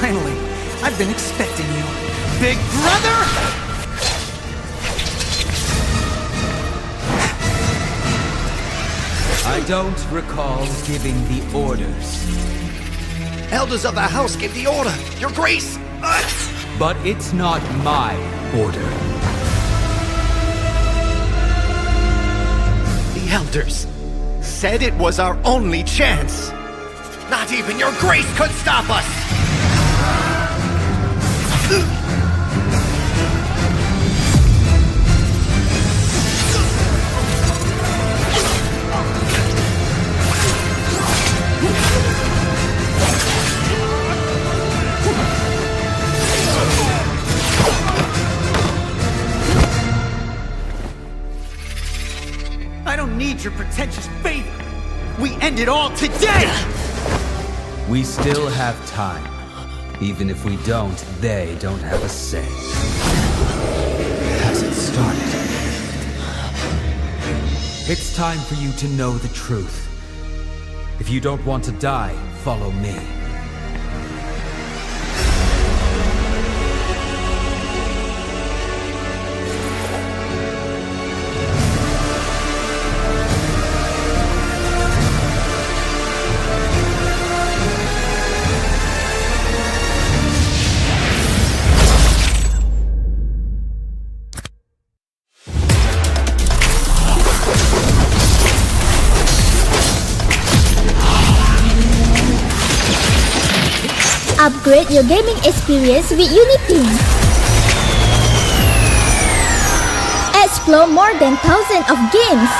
Finally, I've been expecting you. Big brother! I don't recall giving the orders. Elders of the house give the order, Your Grace! But it's not my order. The elders said it was our only chance. Not even Your Grace could stop us! your pretentious favor. We end it all today! We still have time. Even if we don't, they don't have a say. Has it started? It's time for you to know the truth. If you don't want to die, follow me. Upgrade your gaming experience with UniPin. Explore more than thousands of games.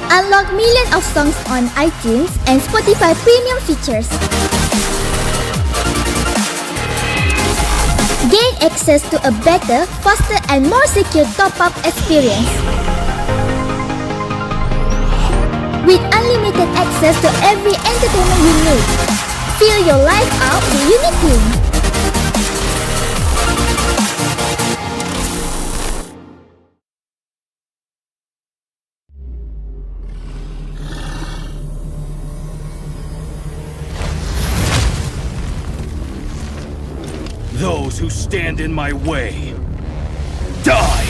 Unlock millions of songs on iTunes and Spotify premium features. Gain access to a better, faster and more secure top-up experience. With unlimited access to every entertainment you need. Fill your life out with UniPin. Those who stand in my way, die!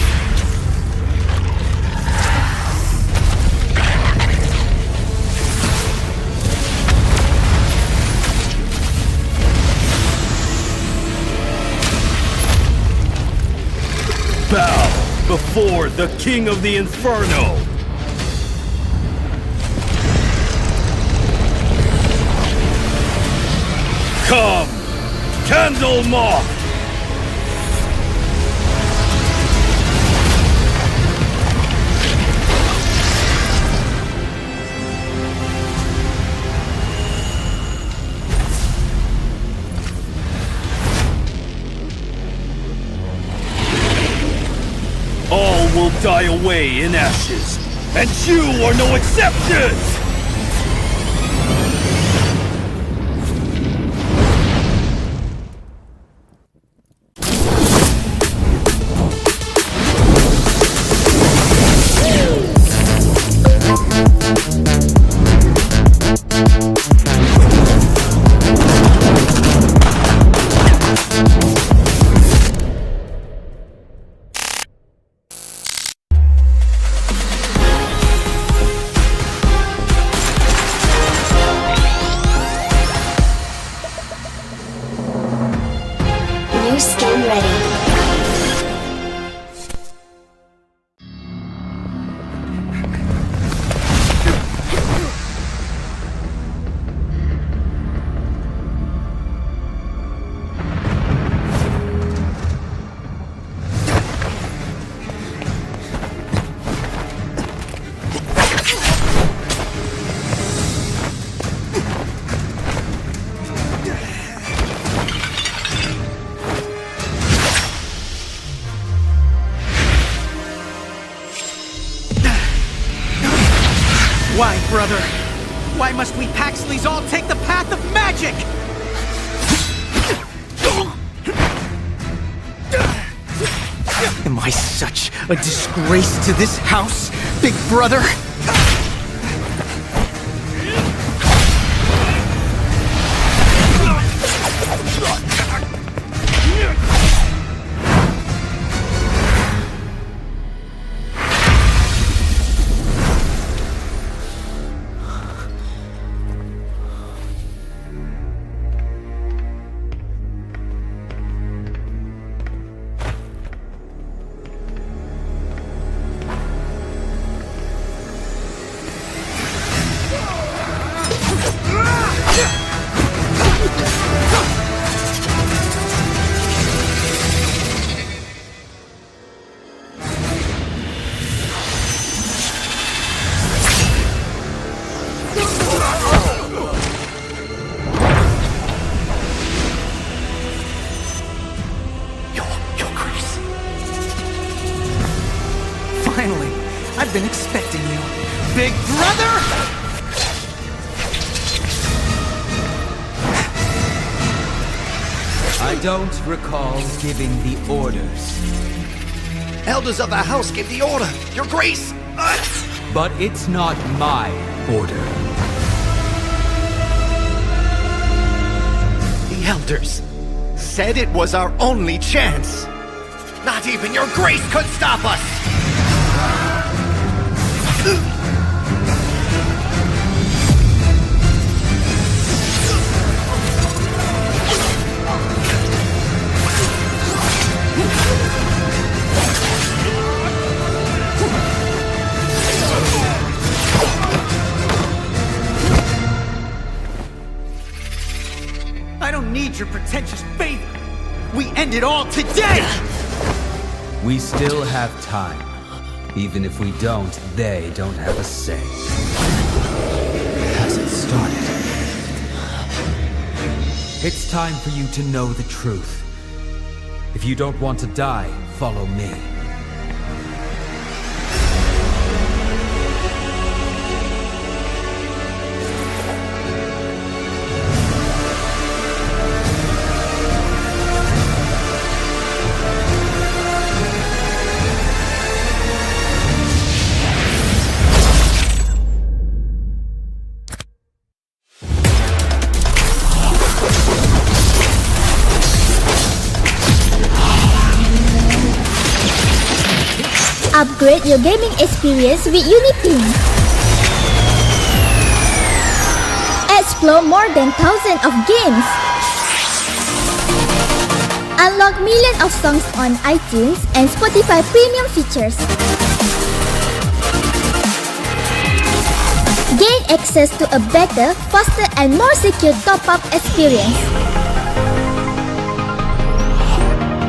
Bow before the King of the Inferno! Come, Candle Moth! All will die away in ashes, and you are no exception! New skin ready. Why, brother? Why must we Paxleys all take the path of magic? Am I such a disgrace to this house, big brother? facing you, big brother! I don't recall giving the orders. Elders of the house give the order, Your Grace! But it's not my order. The elders said it was our only chance. Not even Your Grace could stop us! I don't need your pretentious favor. We end it all today! We still have time. Even if we don't, they don't have a say. Hasn't started. It's time for you to know the truth. If you don't want to die, follow me. Upgrade your gaming experience with UniPin. Explore more than thousands of games. Unlock millions of songs on iTunes and Spotify premium features. Gain access to a better, faster and more secure top-up experience.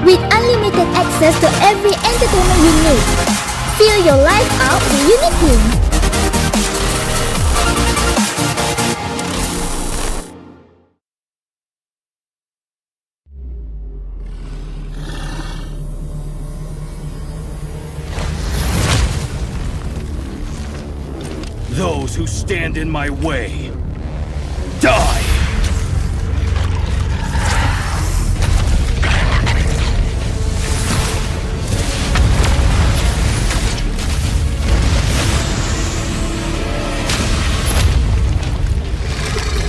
With unlimited access to every entertainment you need. Feel your life out with UniPin. Those who stand in my way, die!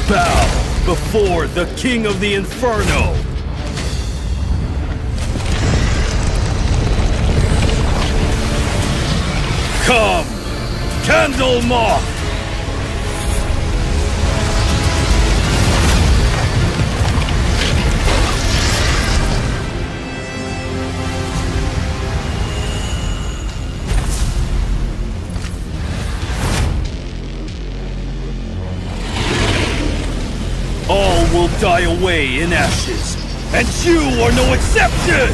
Bow before the King of the Inferno! Come, Candle Moth! All will die away in ashes, and you are no exception!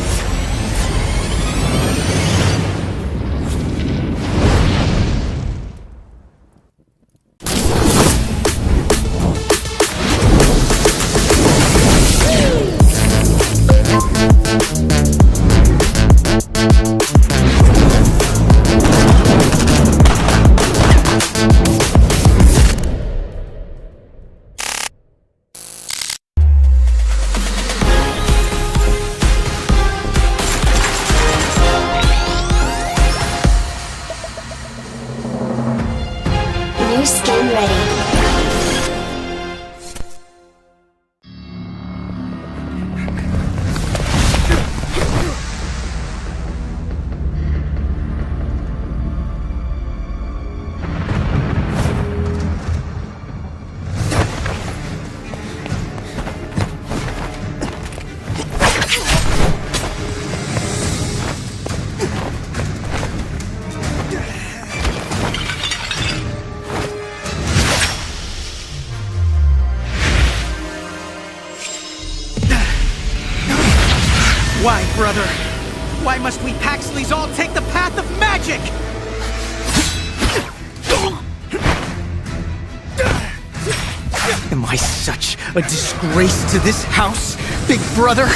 New skin ready. Why, brother? Why must we Paxleys all take the path of magic? Am I such a disgrace to this house, big brother?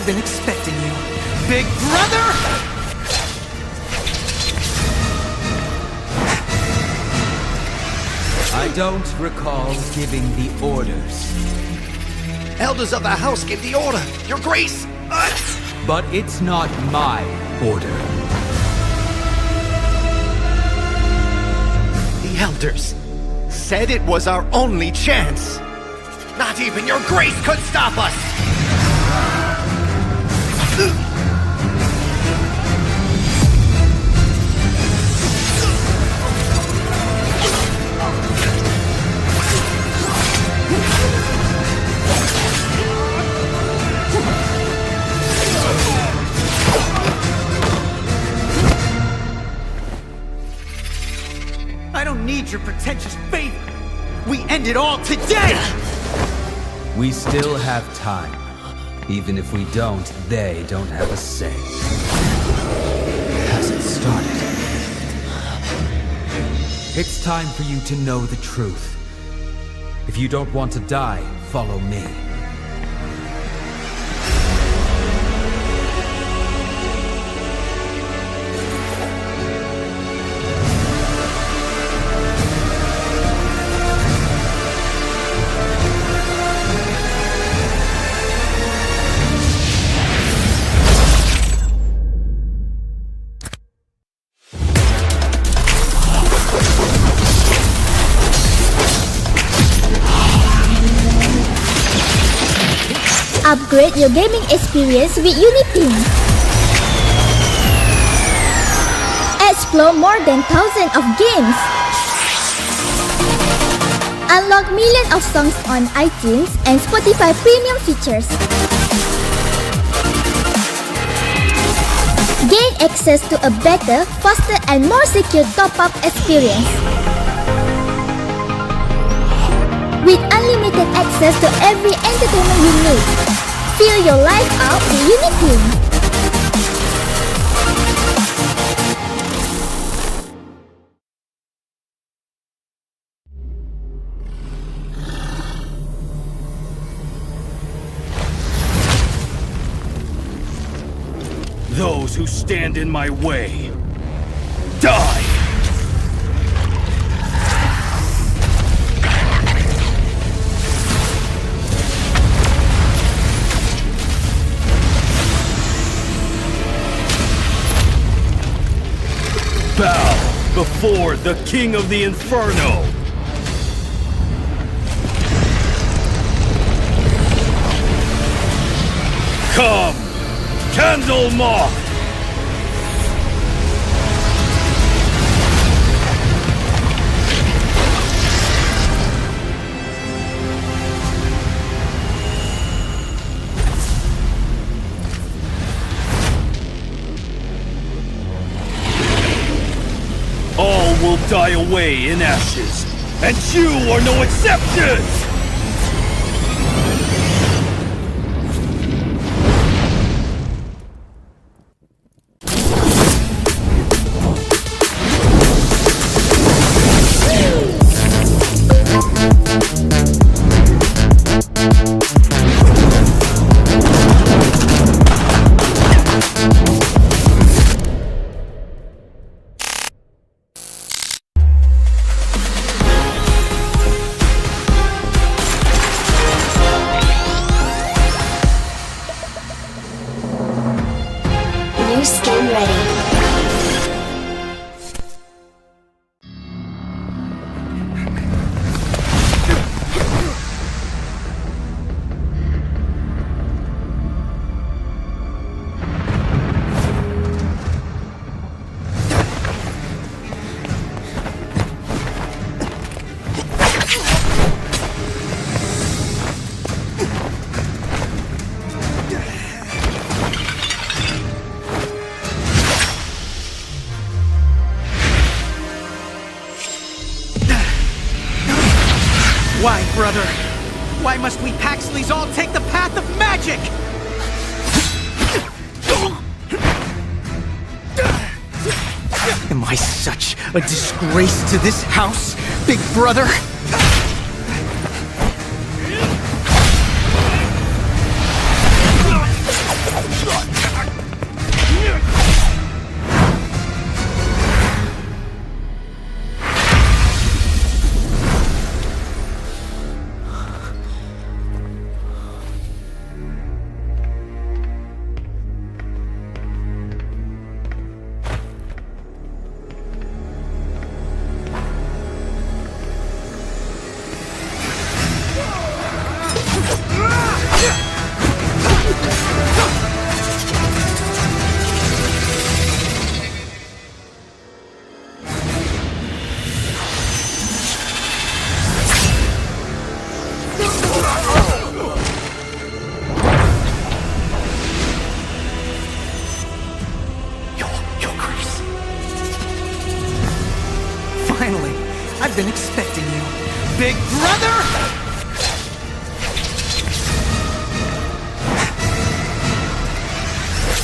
I've been expecting you, big brother! I don't recall giving the orders. Elders of the house give the order, Your Grace! But it's not my order. The elders said it was our only chance. Not even Your Grace could stop us! I don't need your pretentious favor. We end it all today! We still have time. Even if we don't, they don't have a say. Hasn't started. It's time for you to know the truth. If you don't want to die, follow me. Upgrade your gaming experience with UniPin. Explore more than thousands of games. Unlock millions of songs on iTunes and Spotify premium features. Gain access to a better, faster and more secure top-up experience. With unlimited access to every entertainment you need. Feel your life out with UniPin. Those who stand in my way, die! Bow before the King of the Inferno! Come, Candle Moth! All will die away in ashes, and you are no exception! New skin ready. Why, brother? Why must we Paxleys all take the path of magic? Am I such a disgrace to this house, big brother? you, big brother!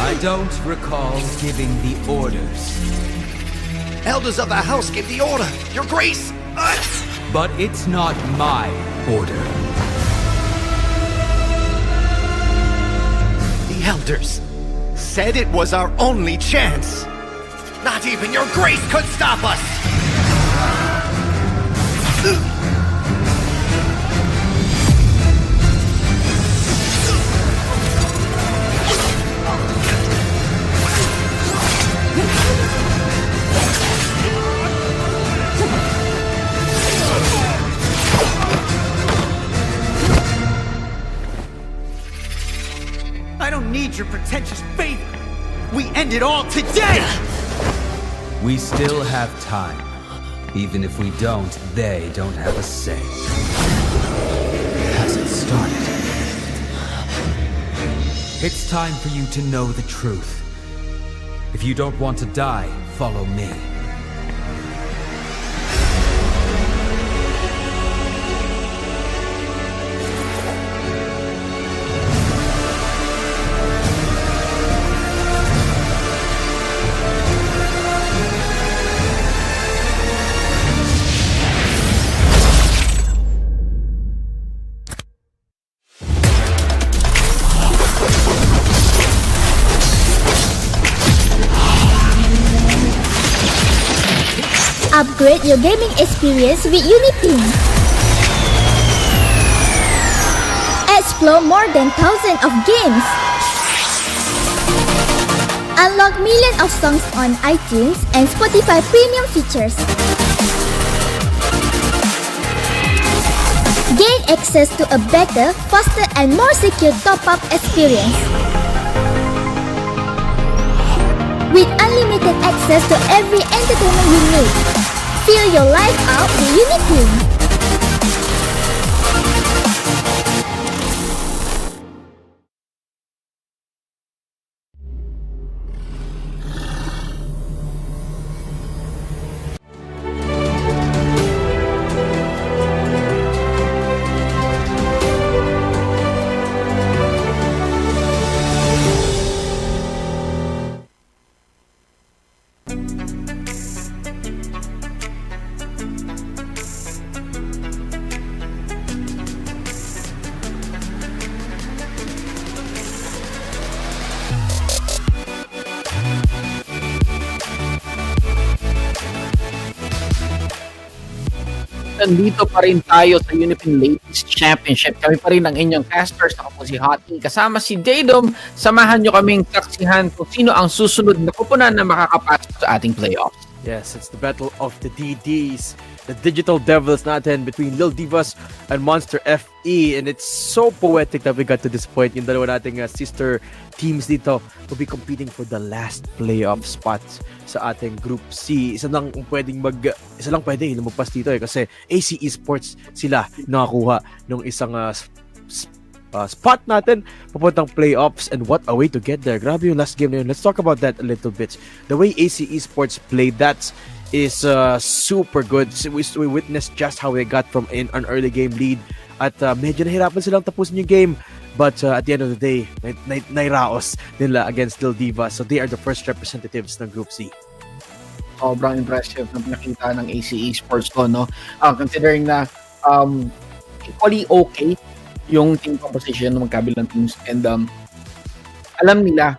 I don't recall giving the orders. Elders of the house give the order, Your Grace! But it's not my order. The elders said it was our only chance. Not even Your Grace could stop us! I don't need your pretentious favor. We end it all today! We still have time. Even if we don't, they don't have a say. Hasn't started. It's time for you to know the truth. If you don't want to die, follow me. Upgrade your gaming experience with UniPin. Explore more than thousands of games. Unlock millions of songs on iTunes and Spotify premium features. Gain access to a better, faster and more secure top-up experience. With unlimited access to every entertainment you need. Feel your life out with UniPin. Nandito pa rin tayo sa UniPin Ladies Championship. Kami pa rin ang inyong casters. Ako po si Hottie. Kasama si Jadom. Samahan nyo kaming saksihan kung sino ang susunod na koponan na makakapasok sa ating playoffs. Yes, it's the battle of the DDs, the digital devils natin between Lil Divas and Monster FE, and it's so poetic that we got to this point. Yung dalawa nating sister teams dito will be competing for the last playoff spot sa ating Group C. Isa lang pwede lumagpas dito kasi AC Esports sila nakakuha ng isang spot natin papuntang playoffs, and what a way to get there. Grabe yung last game na yun. Let's talk about that a little bit. The way AC Esports played that is super good. We witnessed just how they got from an early game lead at medyo nahirapan silang tapusin yung game, but at the end of the day nairaos nila against Lil Divas, so they are the first representatives ng Group C. Sobrang impressive na pinakita ng AC Esports ko, no? Considering na equally okay yung team composition ng magkabilang teams, and alam nila,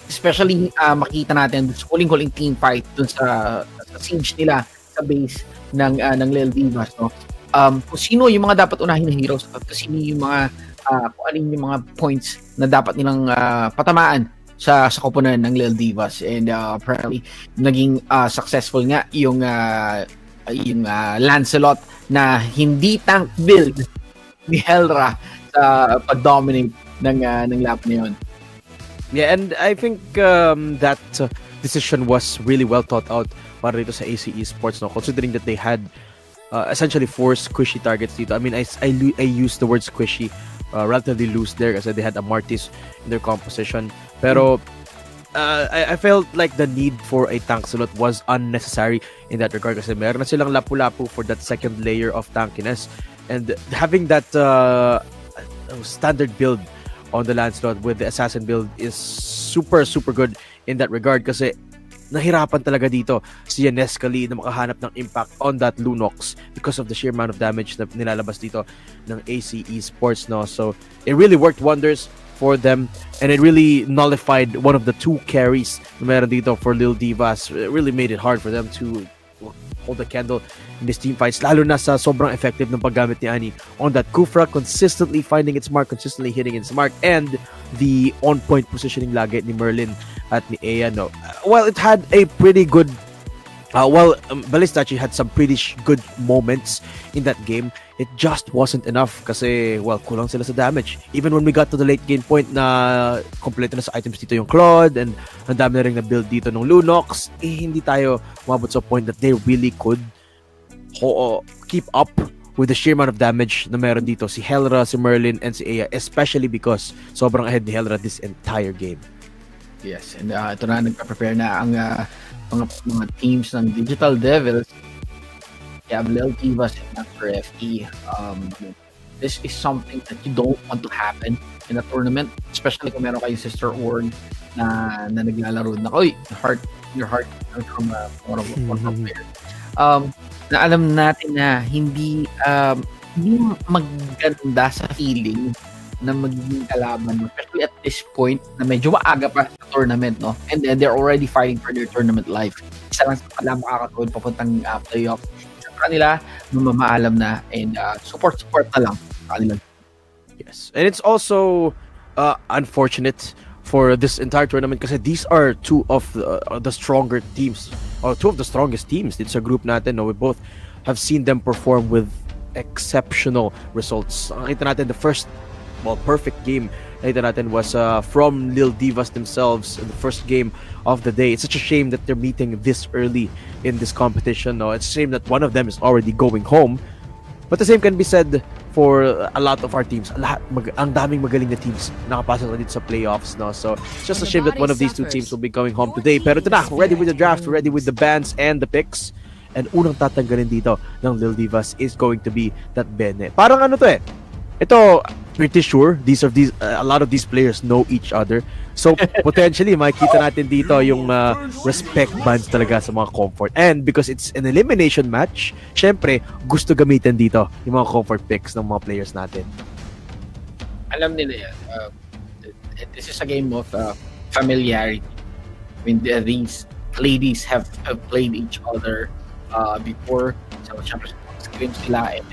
especially makita natin sa huling team fight dun sa siege nila sa base ng Lil Divas, no? Kung sino yung mga dapat unahin na heroes at kung sino yung mga kung alin yung mga points na dapat nilang patamaan sa koponan ng Lil Divas, and apparently naging successful nga yung Lancelot na hindi tank build ni Helra sa pag-dominate ng laban na yun. Yeah, and I think that decision was really well thought out para dito sa AC Esports, no? Considering that they had essentially 4 squishy targets dito. I mean, I use the word squishy relatively loose there kasi they had a Martis in their composition. Pero I felt like the need for a tank slot was unnecessary in that regard kasi meron na silang lapu-lapu for that second layer of tankiness, and having that standard build on the Lancelot with the assassin build is super good in that regard kasi nahirapan talaga dito si Yanescali na makahanap ng impact on that Lunox because of the sheer amount of damage na nilalabas dito ng AC Esports, no? So it really worked wonders for them, and it really nullified one of the two carries na meron dito for Lil Divas. It really made it hard for them to hold the candle in these team fights, lalo na sa sobrang effective ng paggamit ni Annie on that Kufra, consistently finding its mark, consistently hitting its mark, and the on-point positioning lagi ni Merlin at ni Aya, no? Well, it had a pretty good Ballista actually had some pretty good moments in that game. It just wasn't enough kasi, well, kulang sila sa damage. Even when we got to the late game point na kompleto na sa items dito yung Claude and ang dami na rin na build dito ng Lunox, hindi tayo umabot sa point that they really could keep up with the sheer amount of damage na meron dito si Helra, si Merlin, and si Aya, especially because sobrang ahead ni Helra this entire game. Yes, and ito na, nagpa-prepare na ang mga teams ng Digital Devils. You have Lil Divas and Master FE. This is something that you don't want to happen in a tournament, especially kung meron kayong sister org na naglalaro na, your heart comes from one of player. Na alam natin na hindi maganda sa feeling na magiging kalaban mo, especially at this point na medyo maaga pa sa tournament, no? And then they're already fighting for their tournament life. Isa lang sa pala makakatuwid papuntang playoff. Sa kanila, mamaalam na, and support na lang sa kanila. Yes, and it's also unfortunate for this entire tournament kasi these are two of the stronger teams, or two of the strongest teams. It's a group natin, no? We both have seen them perform with exceptional results. Nakita natin the first perfect game nakita natin was from Lil Divas themselves in the first game of the day. It's such a shame that they're meeting this early in this competition, no? It's a shame that one of them is already going home, but the same can be said for a lot of our teams. Ang daming magaling na teams nakapasok na dito sa playoffs, no? So it's just a shame that one of these two teams will be going home today. Pero ito na, we're ready with the draft, we're ready with the bans and the picks, and unang tatanggalin dito ng Lil Divas is going to be that Bene. Parang ano to ito, pretty sure a lot of these players know each other. So potentially makikita natin dito yung respect bands talaga sa mga comfort. And because it's an elimination match, syempre gusto gamitin dito yung mga comfort picks ng mga players natin. Alam nila yan. This is a game of familiarity. I mean, these ladies have played each other before. So syempre scream sila and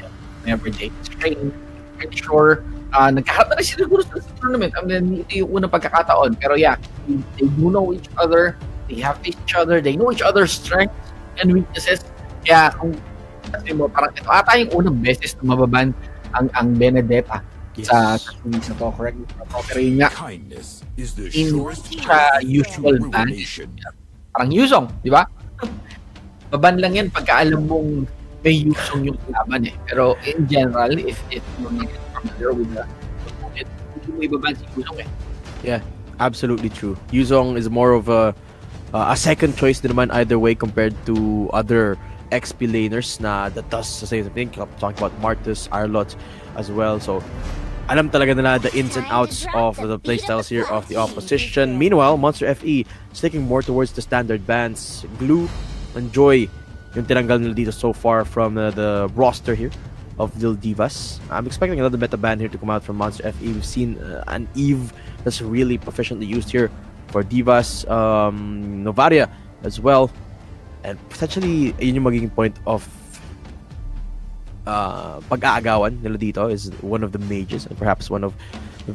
whenever they train, pretty sure nagkaharap na rin siguro sa tournament. I mean, ito yung unang pagkakataon. Pero yeah, they do know each other. They have each other. They know each other's strengths and weaknesses. Kaya kung kasi mo, parang ito ata yung unang beses na mababan ang Benedetta sa series na to. Correct me if I'm wrong. Pero yun nga, in usual ban. Parang Yuzong, di ba? Baban lang yan pagka alam mong may Yuzong yung laban Pero in general, if you're not familiar with the opponent, may baban si Yuzong Yeah, absolutely true. Yuzong is more of a second choice din naman either way compared to other XP laners na that does the same thing. I'm talking about Martus, Arlot as well. So alam talaga nila the ins and outs of the playstyles here of the opposition. Meanwhile, Monster FE sticking more towards the standard bans. Glue and Joy yung tinanggal nila dito so far from the roster here of Lil Divas. I'm expecting another meta ban here to come out from Monster FE. We've seen an Eve that's really proficiently used here for Divas, Novaria as well, and potentially yun yung magiging point of pag-aagawan nila dito is one of the mages and perhaps one of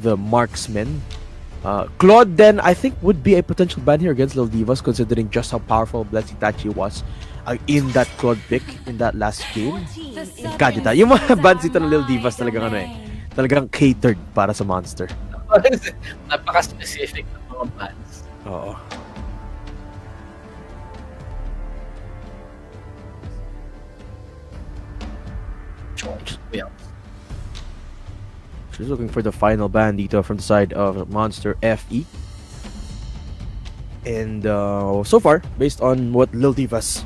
the marksmen. Claude then I think would be a potential ban here against Lil Divas considering just how powerful Blessed Itachi was in that Claude pick in that last game. Kadita. Yung mga bans dito ng Lil Divas talagang talagang catered para sa Monster. Napaka-specific ng mga bans. Oo. She's looking for the final ban dito from the side of Monster FE. And so far, based on what Lil Divas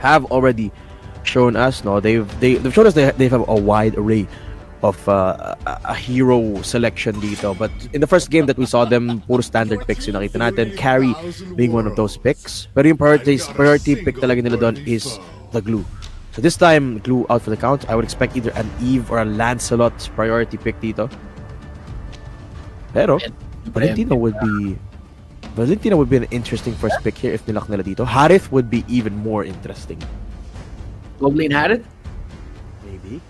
have already shown us, no, they've shown us they have a wide array of a hero selection dito. But in the first game that we saw them, puro standard picks yung nakita natin. Carry being one of those picks. Pero yung priority pick talaga nila doon is the glue. So this time, glue out for the count. I would expect either an Eve or a Lancelot priority pick dito. Pero Valentina would be an interesting first pick here if nilak nila dito. Harith would be even more interesting. Goblin Harith? Maybe.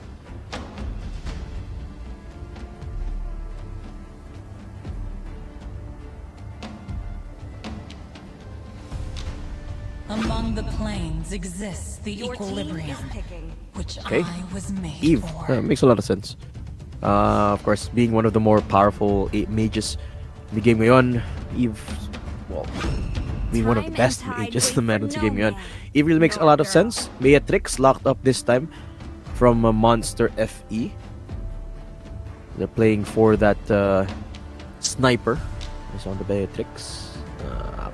Among the planes exists the equilibrium, which Okay. I was made Eve. for. Makes a lot of sense. Of course, being one of the more powerful mages in the game ngayon, Eve, well, being one of the best mages na meron sa game ngayon, Eve really makes a lot of sense. Beatrix locked up this time from Monster FE. They're playing for that sniper. It's on the Beatrix.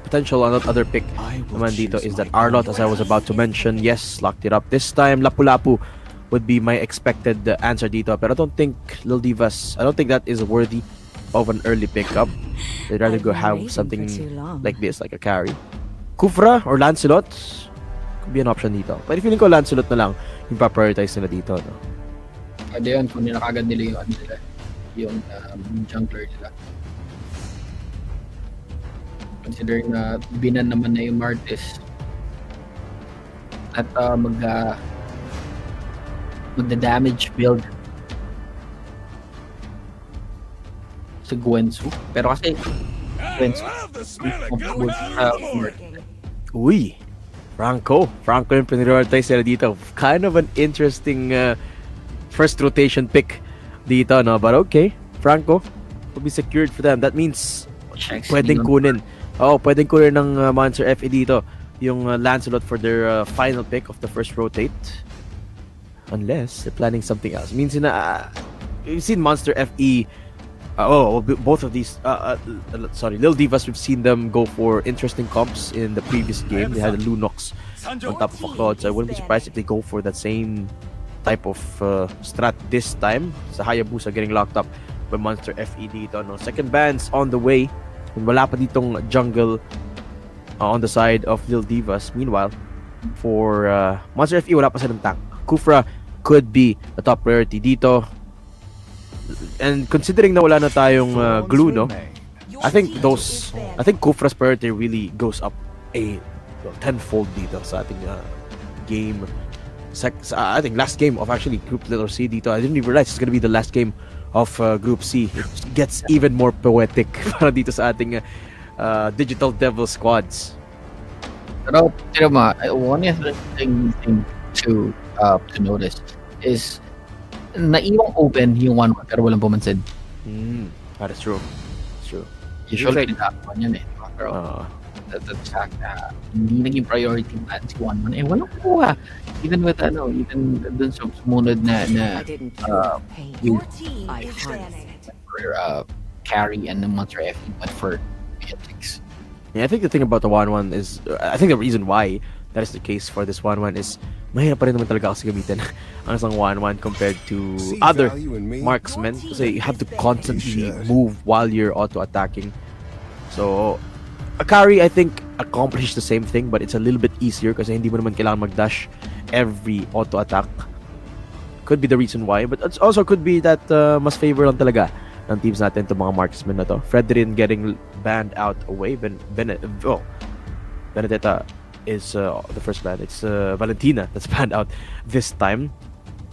Potential other pick naman dito is that Arlott, as I was about to mention. Yes, locked it up this time. Lapu-Lapu would be my expected answer dito, pero I don't think Lil Divas, I don't think that is worthy of an early pickup. They'd rather go have something like this, like a carry. Kufra or Lancelot could be an option dito. But feeling ko Lancelot na lang yung pa-prioritize nila dito, no? Pwede yun, kung nilakagad nila yung jungler nila. Considering na binan naman na yung Martes at magda-damage build sa Gwensu. Pero kasi Gwensu Uy, Franco yung prioritize nila dito. Kind of an interesting first rotation pick dito, no? But okay, Franco will be secured for them. That means pwedeng kunin ng Monster FE dito yung Lancelot for their final pick of the first rotate. Unless they're planning something else. Means we've seen Monster FE both of these Lil Divas, we've seen them go for interesting comps in the previous game. They had a Lunox on top of a Claude, so I wouldn't be surprised if they go for that same type of strat this time. Sa Hayabusa getting locked up by Monster FE dito, no? Second ban's on the way. Wala pa ditong jungle on the side of Lil Divas. Meanwhile, for Monster FE, wala pa silang tank. Kufra could be the top priority dito. And considering na wala na tayong glue, no? I think Kufra's priority really goes up tenfold dito sa ating game. I think last game of actually Group Letter C dito. I didn't even realize it's gonna be the last game of Group C. It gets even more poetic para dito sa ating Digital Devil squads. Pero one interesting thing to notice is naiwang open yung 1-1 pero walang pumansin. That is true. It's true. Usually nakakuha yan Pero the fact na hindi naging priority man si 1-1 walang kuha. Even with even dun sa sumunod na yung carry and the Monster FE went for Beatrix. Yeah, I think the thing about the 1-1 is, I think the reason why that is the case for this 1-1 is mahirap pa rin naman talaga kasi gamitin ang isang 1-1 compared to other marksmen kasi you have to constantly move while you're auto-attacking. So, a carry, I think, accomplishes the same thing but it's a little bit easier kasi hindi mo naman kailangan mag-dash every auto-attack. Could be the reason why, but it also could be that mas favor lang talaga ng teams natin itong mga marksmen na to. Fredrin getting banned out away. Benedetta is the first ban. It's Valentina that's banned out this time.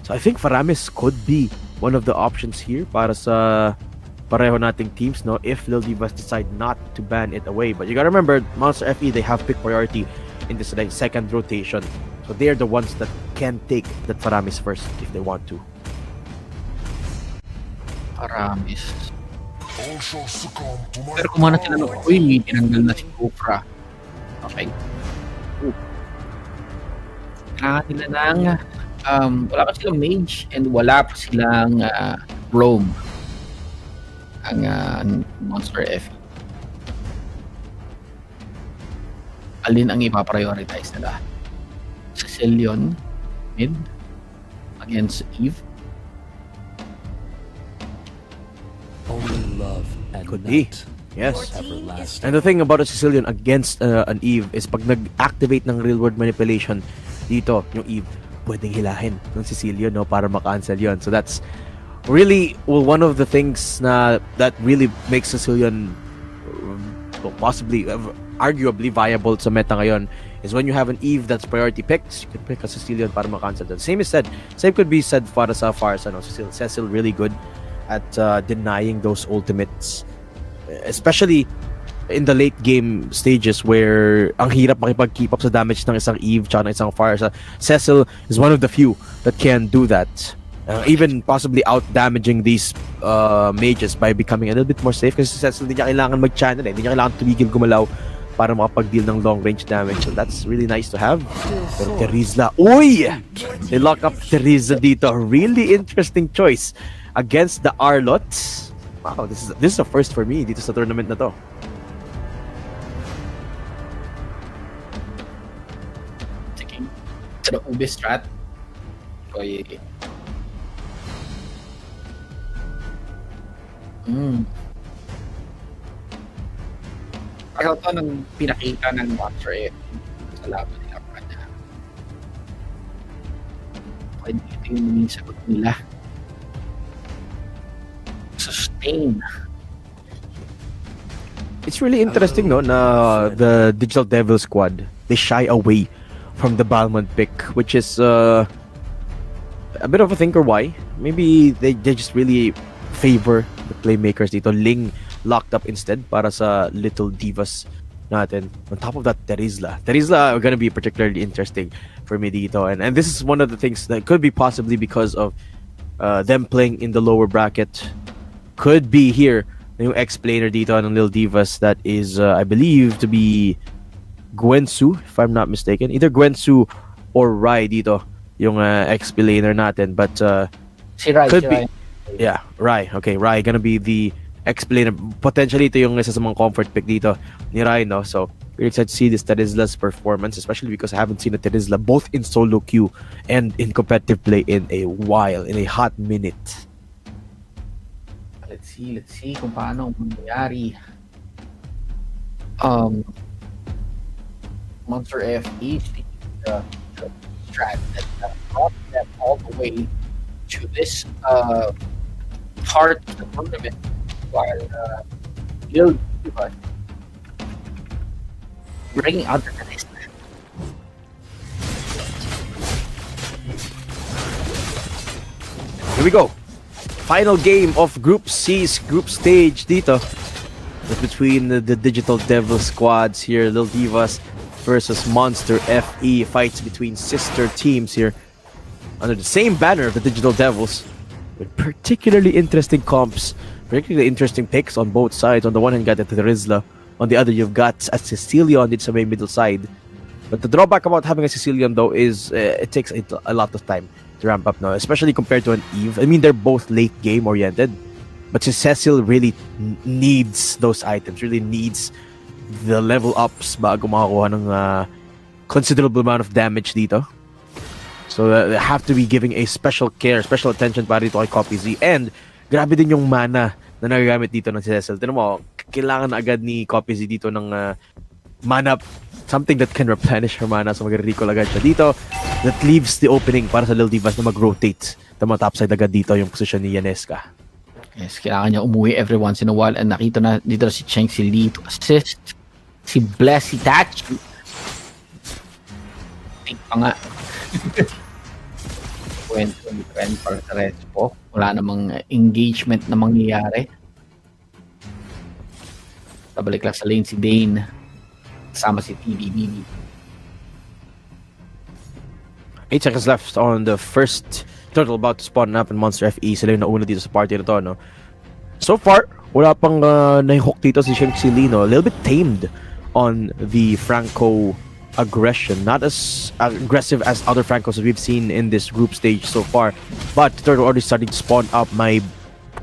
So I think Faramis could be one of the options here para sa pareho nating teams, no? If Lil Divas decide not to ban it away. But you gotta remember, Monster FE, they have pick priority in this second rotation. So they're the ones that can take that Faramis first if they want to. Faramis. Pero kumana sila may tinanggal na si Kufra. Okay. Kailangan nila ng wala pa silang mage and wala pa silang roam ang Monster FE. alin ang ipaprioritize nila. Sicilian mid against Eve. Only love and Could be. night Yes. is everlasting. And the thing about a Sicilian against an Eve is pag nag-activate ng real world manipulation dito, yung Eve, pwedeng hilahin ng Sicilian, no, para makancel yun. So that's really one of the things that really makes Sicilian possibly, arguably viable sa meta ngayon is when you have an Eve that's priority picked, you can pick a Sicilian para makancel that. Same could be said para sa Fars, ano, Cecil really good at denying those ultimates, especially in the late game stages where ang hirap makipag-keep up sa damage ng isang Eve tsaka ng isang Fars. Cecil is one of the few that can do that. Even possibly out-damaging these mages by becoming a little bit more safe kasi Cecil hindi niya kailangan mag-channel hindi niya kailangan tumigil gumalaw para makapag-deal ng long-range damage. So that's really nice to have. Pero Terizla, uy! They lock up Terizla dito. Really interesting choice against the Arlots. Wow, this is a first for me dito sa tournament na to. Taking to the Ube strat. Pareho to ng pinakita ng Monster sa laban nila kada. Pwede ito yung sagot nila. Sustain. It's really interesting, no, na the Digital Devil squad, they shy away from the Balmond pick, which is a bit of a thinker why. Maybe they just really favor the playmakers dito. Ling locked up instead para sa little divas natin. On top of that, Terizla are gonna be particularly interesting for me dito. And this is one of the things that could be possibly because of them playing in the lower bracket. Could be here yung explainer dito ng Lil Divas that is I believe to be Gwensu, if I'm not mistaken. Either Gwensu or Rai dito yung explainer natin, but Si Rai, could be. Yeah, Rai. Okay, Rai gonna be the explainer. Potentially ito yung isa sa mga comfort pick dito ni Rai, no? So we're excited to see this Terizla's performance, especially because I haven't seen a Terizla both in solo queue and in competitive play in a while, in a hot minute. Let's see kung paano mangyayari. Monster FE the strat that brought them all the way to this part of the tournament, while Lil Divas bringing out the list. Here we go. Final game of Group C's group stage dito. Between the Digital Devil squads here, Lil Divas versus Monster FE. Fights between sister teams here under the same banner of the Digital Devils, with particularly interesting comps, particularly interesting picks on both sides. On the one hand, you got the Terizla. On the other, you've got a Sicilian dito sa may middle side. But the drawback about having a Sicilian, though, is it takes a lot of time to ramp up now, especially compared to an Eve. I mean, they're both late game oriented, but si Cecil really needs those items, really needs the level ups bago makakuha ng considerable amount of damage dito. So they have to be giving a special care, special attention para dito kay Copy Z. And grabe din yung mana na nagagamit dito ng Cecil. Tignan mo, kailangan na agad ni Copy Z dito ng mana, something that can replenish her mana. So mag-recall agad siya dito. That leaves the opening para sa Lil Divas na mag-rotate. Tama, topside agad dito yung position ni Yaneska. Yes, kailangan niya umuwi every once in a while. And nakita na dito si Cheng, si Lee to assist. Si Bless, si Tachi. Think pa nga. Kwento ni Trent para sa Respo. Wala namang engagement na mangyayari. Tabalik lang sa lane si Dane. Kasama si TBBB. 8 seconds left on the first turtle about to spawn up in Monster FE. Sila yung nauna dito sa party na to, no? So far, wala pang nahihook dito si Sheng Silino. A little bit tamed on the Franco aggression. Not as aggressive as other Francos that we've seen in this group stage so far. But turtle already starting to spawn up. My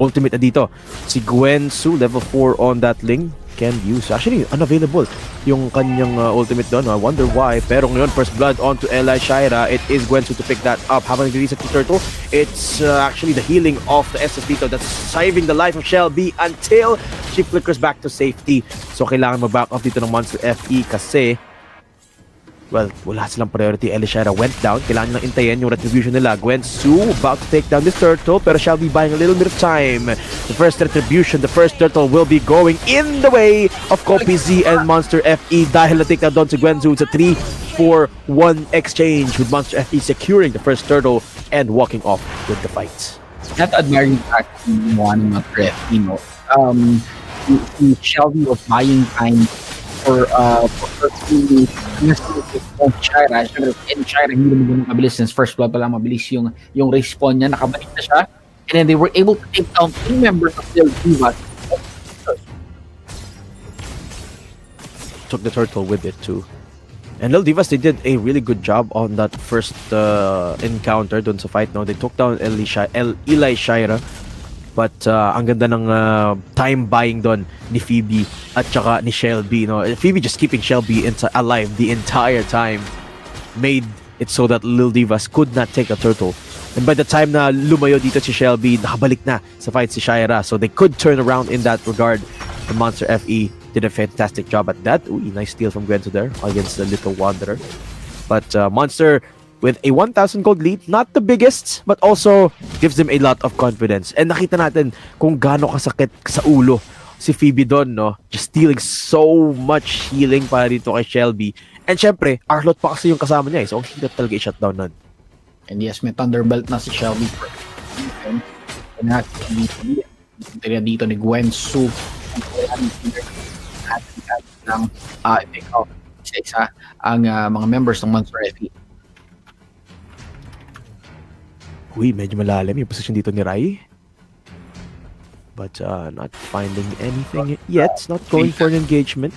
ultimate na dito. Si Gwen Su, level 4 on that Ling. can use. Actually, unavailable yung kanyang ultimate doon. I wonder why. Pero ngayon, first blood onto Eli Shira. It is Gwensu to pick that up. Habang nag-release at Turtle, it's actually the healing of the SS dito that's saving the life of Shelby until she flickers back to safety. So, kailangan mag-back up dito ng Monster FE kasi well, wala silang priority. Eli Shira went down. Kailangan nilang intayin yung retribution nila. Gwensu about to take down this turtle, pero shall be buying a little bit of time. The first retribution, the first turtle will be going in the way of Kopi Z and Monster FE dahil na-take down si Gwensu. It's a 3-4-1 exchange with Monster FE securing the first turtle and walking off with the fight. Not admiring fact mo ng mga FE, no? Shelby was buying time for Shira. Shira hindi naman mabilis since first blood pa lang mabilis yung respawn niya, nakabalik na siya, and then they were able to take down 3 members of the DIVAS. Took the turtle with it too. And Lil Divas, they did a really good job on that first encounter dun sa fight. No, they took down Eli Shira. But ang ganda ng time buying doon ni Phoebe at saka ni Shelby, no? Phoebe just keeping Shelby alive the entire time made it so that Lil Divas could not take a turtle. And by the time na lumayo dito si Shelby, nakabalik na sa fight si Shira. So they could turn around in that regard. The Monster FE did a fantastic job at that. Ooh, nice steal from Gwensu there against the Little Wanderer. But Monster with a 1,000 gold lead, not the biggest, but also gives them a lot of confidence. And nakita natin kung gaano kasakit sa ulo si Phoebe doon, no? Just stealing so much healing para dito kay Shelby. And syempre, Arlot pa kasi yung kasama niya, so ang hirap talaga i-shutdown nun. And yes, may Thunderbolt na si Shelby. And dito ni Gwensu ng isa ang mga members ng Monster FE. Uy, medyo malalim yung position dito ni Rai. But not finding anything yet. Not going for an engagement.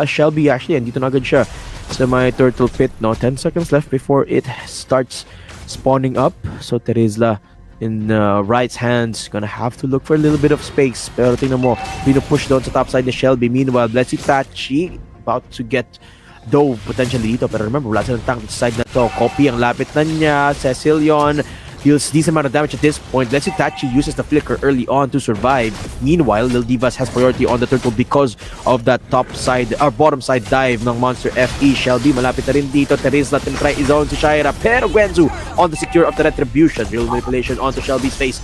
Shelby actually, andito na agad siya sa my turtle pit. No? 10 seconds left before it starts spawning up. So Terizla in Wright's hands gonna have to look for a little bit of space. Pero tingnan mo, pinupush down sa top side ni Shelby. Meanwhile, Blessy Tachi about to get Dove potentially dito, pero remember wala silang tank sa side na to. Copy ang lapit na niya. Cecilion deals decent amount of damage at this point. Let's see, Tachi uses the flicker early on to survive. Meanwhile, Lil Divas has priority on the turtle because of that top side or bottom side dive ng Monster FE. Shelby malapit na rin dito. Terizla try i-zone si Shira, pero Gwensu on the secure of the retribution. Real manipulation onto Shelby's face.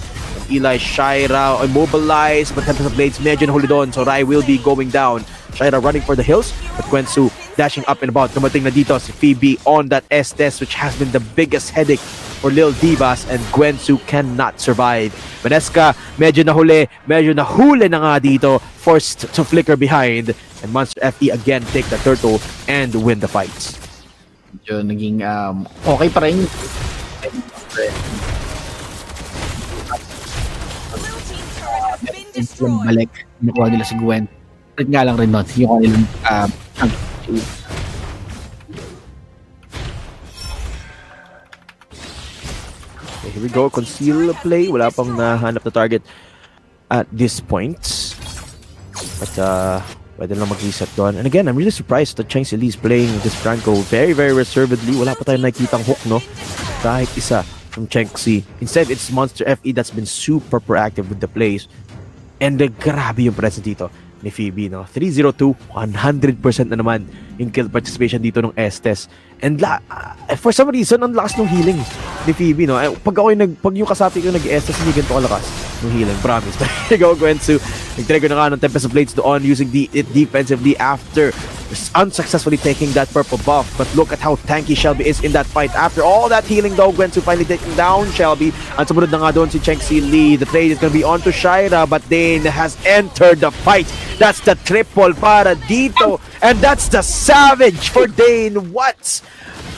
Eli Shira immobilized, but Tempest of Blades medyo nahuli doon, so Rai will be going down. Shira running for the hills, but Gwensu dashing up and about. Dumating na dito si Phoebe on that S-test, which has been the biggest headache for Lil Divas, and Gwensu cannot survive. Vanesca medyo nahuli na nga dito, forced to flicker behind, and Monster FE again take the turtle and win the fights. Medyo naging okay pa rin. Balik, nakuha nila si Gwen. Rin nga lang rin nun, yung kanilang okay, here we go, conceal play. Wala pang nahanap na target at this point. But pwede lang mag-reset doon. And again, I'm really surprised that Cheng Lee is playing this Franco very, very reservedly. Wala pa tayong nakikitang hook, no? Kahit isa from Cheng Xi. Instead, it's Monster FE that's been super proactive with the plays. And grabe yung presence dito ni Phoebe, no? 302, 100% na naman yung kill participation dito ng Estes. And for some reason, ang lakas ng healing ni Phoebe, no? Pag yung kasapi ko nag-Estes, hindi ganito kalakas ng healing, promise. But here you go, Gwensu. Nag-trigger na nga ng Tempest of Blades doon using it defensively after unsuccessfully taking that purple buff. But look at how tanky Shelby is in that fight. After all that healing though, Gwensu finally taking down Shelby. Ang sumunod na nga doon si Cheng Si Lee. The trade is gonna be on to Shira, but Dane has entered the fight. That's the triple para dito. And that's the savage for Dane. What's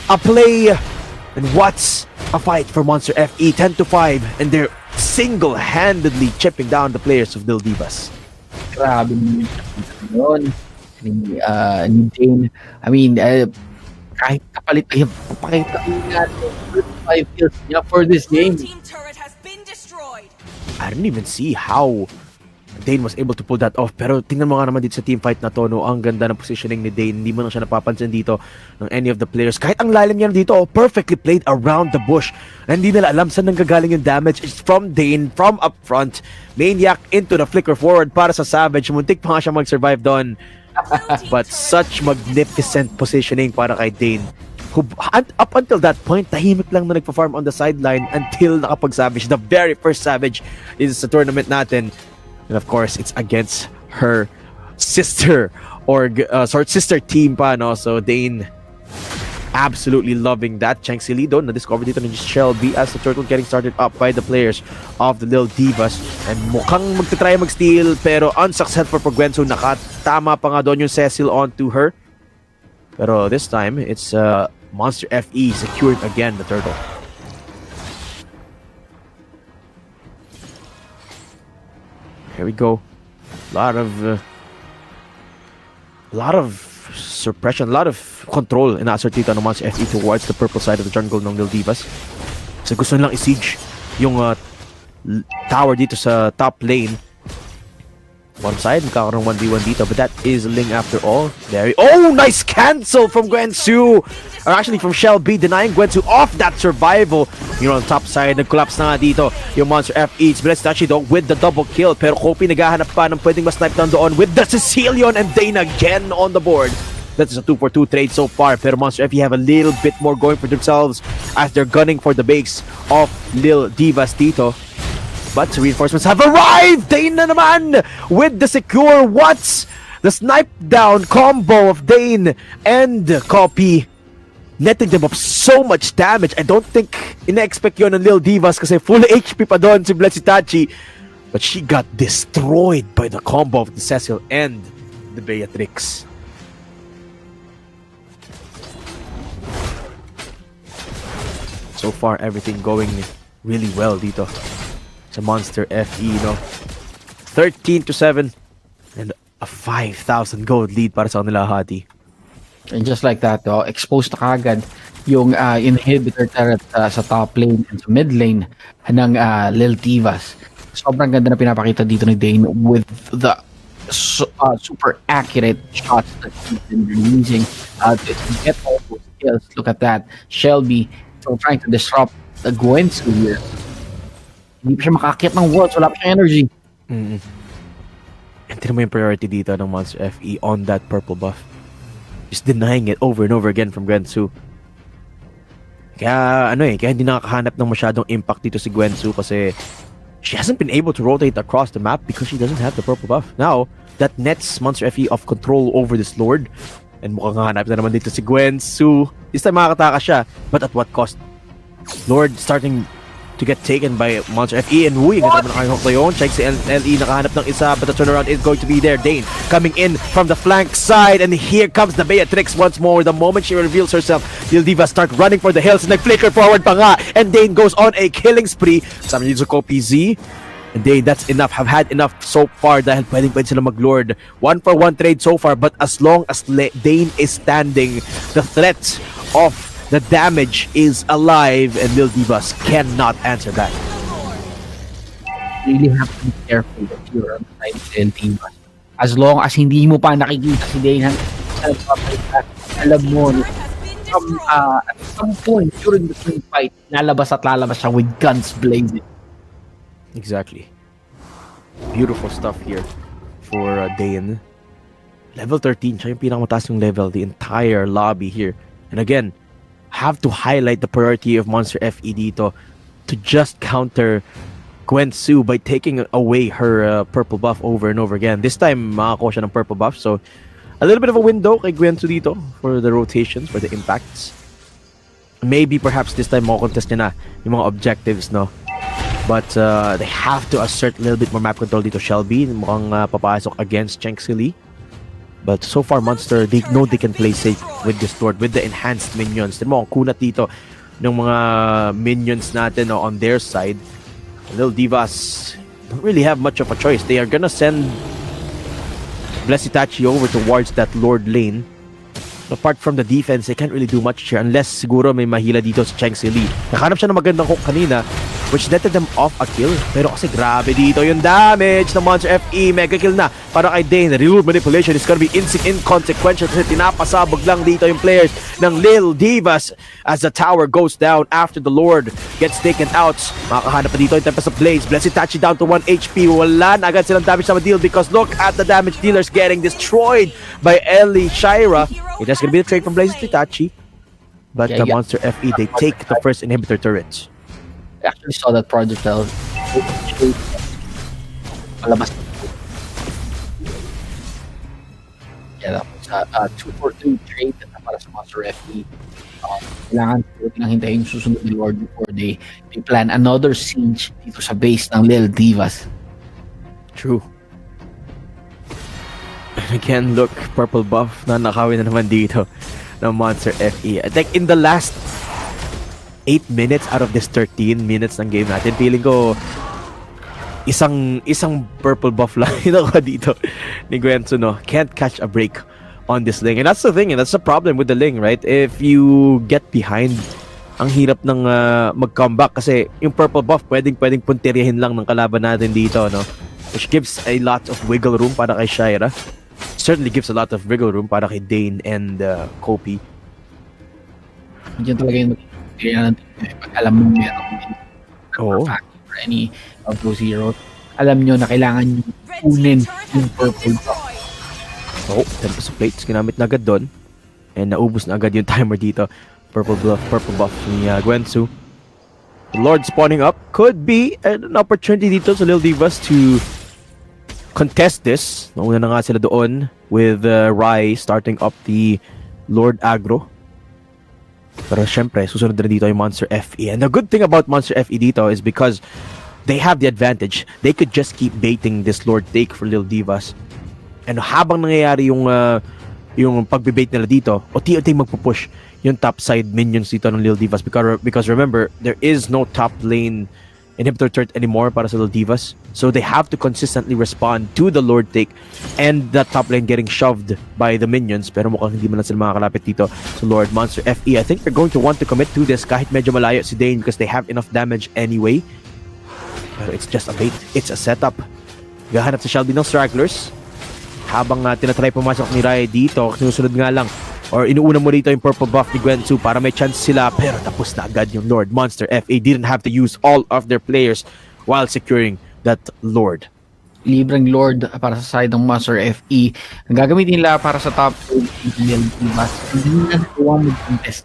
a play and what's a fight for Monster FE. 10-5, and they're single-handedly chipping down the players of Lil Divas. Grabe yun. Ni Dane. I mean, kahit kapalit ay papakita niya 5 kills niya for this game. I didn't even see how Dane was able to pull that off. Pero tingnan mo nga naman dito sa team fight na to, no? Ang ganda ng positioning ni Dane. Hindi mo na siya napapansin dito ng any of the players. Kahit ang lalim niya dito, perfectly played around the bush. And hindi nila alam saan nanggagaling yung damage. It's from Dane, from up front. Maniac into the flicker forward para sa Savage. Muntik pa nga siya mag-survive doon. But such magnificent positioning para kay Dane. Who, up until that point, tahimik lang na nagpa-farm on the sideline until nakapag-Savage. The very first Savage is sa tournament natin. And of course, it's against her sister or sister team pa, no? So Dane absolutely loving that. Changsi Lee doon na-discover dito ni Shelby as the turtle getting started up by the players of the Lil Divas. And mukhang magtatry mag-steal pero unsuccessful for Gwensu. Nakatama pa nga doon yung Cecil onto her. Pero this time, it's Monster FE secured again the turtle. Here we go. A lot of suppression, a lot of control in assert dito ng Monster FE towards the purple side of the jungle ng Lil Divas. So gusto nilang i-siege yung tower dito sa top lane. One side, magkakaroon 1v1 dito, but that is Ling after all. Oh, nice cancel from Gwensu! Or actually from Shelby, denying Gwensu off that survival. You're on top side, nag-collapse na nga dito yung Monster FE. It's blessed actually though with the double kill, pero Kopi naghahanap pa ng pwedeng mas-snipe down doon with the Sicilian and Dane again on the board. That is a 2-for-2 trade so far, pero Monster FE have a little bit more going for themselves as they're gunning for the base of Lil Divas dito. But reinforcements have arrived! Dane na naman with the secure what's the snipe down combo of Dane and Copy, netting them up so much damage. I don't think ina-expect yun ng Lil Divas kasi full HP pa doon si Blessitachi. But she got destroyed by the combo of the Cecil and the Beatrix. So far, everything going really well dito sa Monster FE, no? 13-7 and a 5,000 gold lead para sa kanila hati. And just like that, exposed na kagad yung inhibitor turret sa top lane and sa mid lane ng Lil Divas. Sobrang ganda na pinapakita dito ni Dane with the super accurate shots that he's been releasing to get all those kills. Look at that. Shelby so trying to disrupt the Gwensu here. Hindi pa siya makakit ng walls. Wala pa siyang energy. And tinan mo yung priority dito ng Monster FE on that purple buff. Just denying it over and over again from Gwensu. Kaya kaya hindi nakakahanap ng masyadong impact dito si Gwensu kasi she hasn't been able to rotate across the map because she doesn't have the purple buff. Now, that nets Monster FE of control over this Lord. And mukhang hanap na naman dito si Gwensu. This time makakataka siya, but at what cost? Lord starting to get taken by Monster FE and Wui. Ganda naman nakahihok na yun. Check si LE nakahanap ng isa, but the turnaround is going to be there. Dane coming in from the flank side, and here comes the Beatrix once more. The moment she reveals herself, Lil Diva start running for the hills, and nag-flicker forward pa nga, and Dane goes on a killing spree. Kasama niyo sa PZ. And Dane, that's enough. Have had enough so far dahil pwedeng sila mag-lord. 1-for-1 trade so far, but as long as Dane is standing, the threat of the damage is alive, and Lil Divas cannot answer that. You really have to be careful if you're on the side of Lil Divas. As long as hindi mo pa nakikita si Dane, alam mo, at some point during the team fight, lalabas siya with guns blazing. Exactly. Beautiful stuff here for Dane. Level 13, siya yung pinakamataas yung level, the entire lobby here. And again, have to highlight the priority of Monster FE dito to just counter Gwensu by taking away her purple buff over and over again. This time, makakuha siya ng purple buff. So, a little bit of a window kay Gwensu dito for the rotations, for the impacts. Maybe perhaps this time makukontest niya na yung mga objectives, no? But they have to assert a little bit more map control dito. Shelby, mukhang papasok against Chengxili. But so far, Monster, they know they can play safe with this Lord, with the enhanced minions. Tignan mo, ang kunat dito ng mga minions natin on their side. Lil Divas don't really have much of a choice. They are gonna send Blessitachi over towards that Lord lane. Apart from the defense, they can't really do much here unless siguro may mahila dito si Chengxili. Nakahanap siya ng magandang hook kanina. which netted them off a kill. Pero kasi grabe dito yung damage ng Monster FE. Mega kill na para kay Dane. Real manipulation is gonna be inconsequential kasi tinapasabog lang dito yung players ng Lil Divas as the tower goes down after the Lord gets taken out. Makakahanap pa dito yung Tempest of Blaze. Blessed Itachi down to 1 HP. Wala na agad silang damage na ma-deal because look at the damage dealers getting destroyed by Ellie Shira. It is gonna be a trade from Blessed Itachi. But the Monster FE, they take the first inhibitor turrets. I actually saw that projectile. Palabas. Yeah, that was 2-4-2 trade na para sa Monster FE. Kailangan lang hintayin yung susunod ni Lord before they plan another siege dito sa base ng Lil Divas. True. And again, look, purple buff na nakawin na naman dito ng Monster FE. I think in the last 8 minutes out of this 13 minutes ng game natin, feeling ko isang purple buff lang ako dito ni Gwenzo, no? Can't catch a break on this Ling. And that's the thing, and that's the problem with the Ling, right? If you get behind, ang hirap ng mag-comeback kasi yung purple buff pwedeng punteriyahin lang ng kalaban natin dito, no? Which gives a lot of wiggle room para kay Shira. Certainly gives a lot of wiggle room para kay Dane and Kopi. Diyan talaga yung kailangan natin pag alam mo meron for any of those heroes. Alam nyo na kailangan nyo kunin yung purple buff. Tempest of Plates ginamit na agad doon. And naubos na agad yung timer dito. Purple buff ni Gwenzu. Lord spawning up could be an opportunity dito sa Lil Divas to contest this. Nauna na nga sila doon with Rai starting up the Lord aggro. Pero syempre, susunod na dito yung Monster FE. And the good thing about Monster FE dito is because they have the advantage. They could just keep baiting this Lord take for Lil Divas. And habang nangyayari yung pagbibait nila dito, unti-unti magpupush yung top side minions dito ng Lil Divas. Because remember, there is no top lane inhibitor turret anymore para sa Lil Divas. So they have to consistently respond to the Lord take and the top lane getting shoved by the minions. Pero mukhang hindi man lang sila makakalapit dito sa Lord Monster FE. I think they're going to want to commit to this kahit medyo malayo si Dane because they have enough damage anyway. Pero it's just a bait. It's a setup. Gahanap si Shelby ng stragglers. Habang tinatry pumasok ni Rai dito, sinusunod nga lang or inuuna mo dito yung purple buff ni Gwenzu para may chance sila, pero tapos na agad yung Lord. Monster FE didn't have to use all of their players while securing that Lord. Libreng Lord para sa side ng Monster FE. Ang gagamitin nila para sa top Lil Divas. Hindi na nagawa mag-contest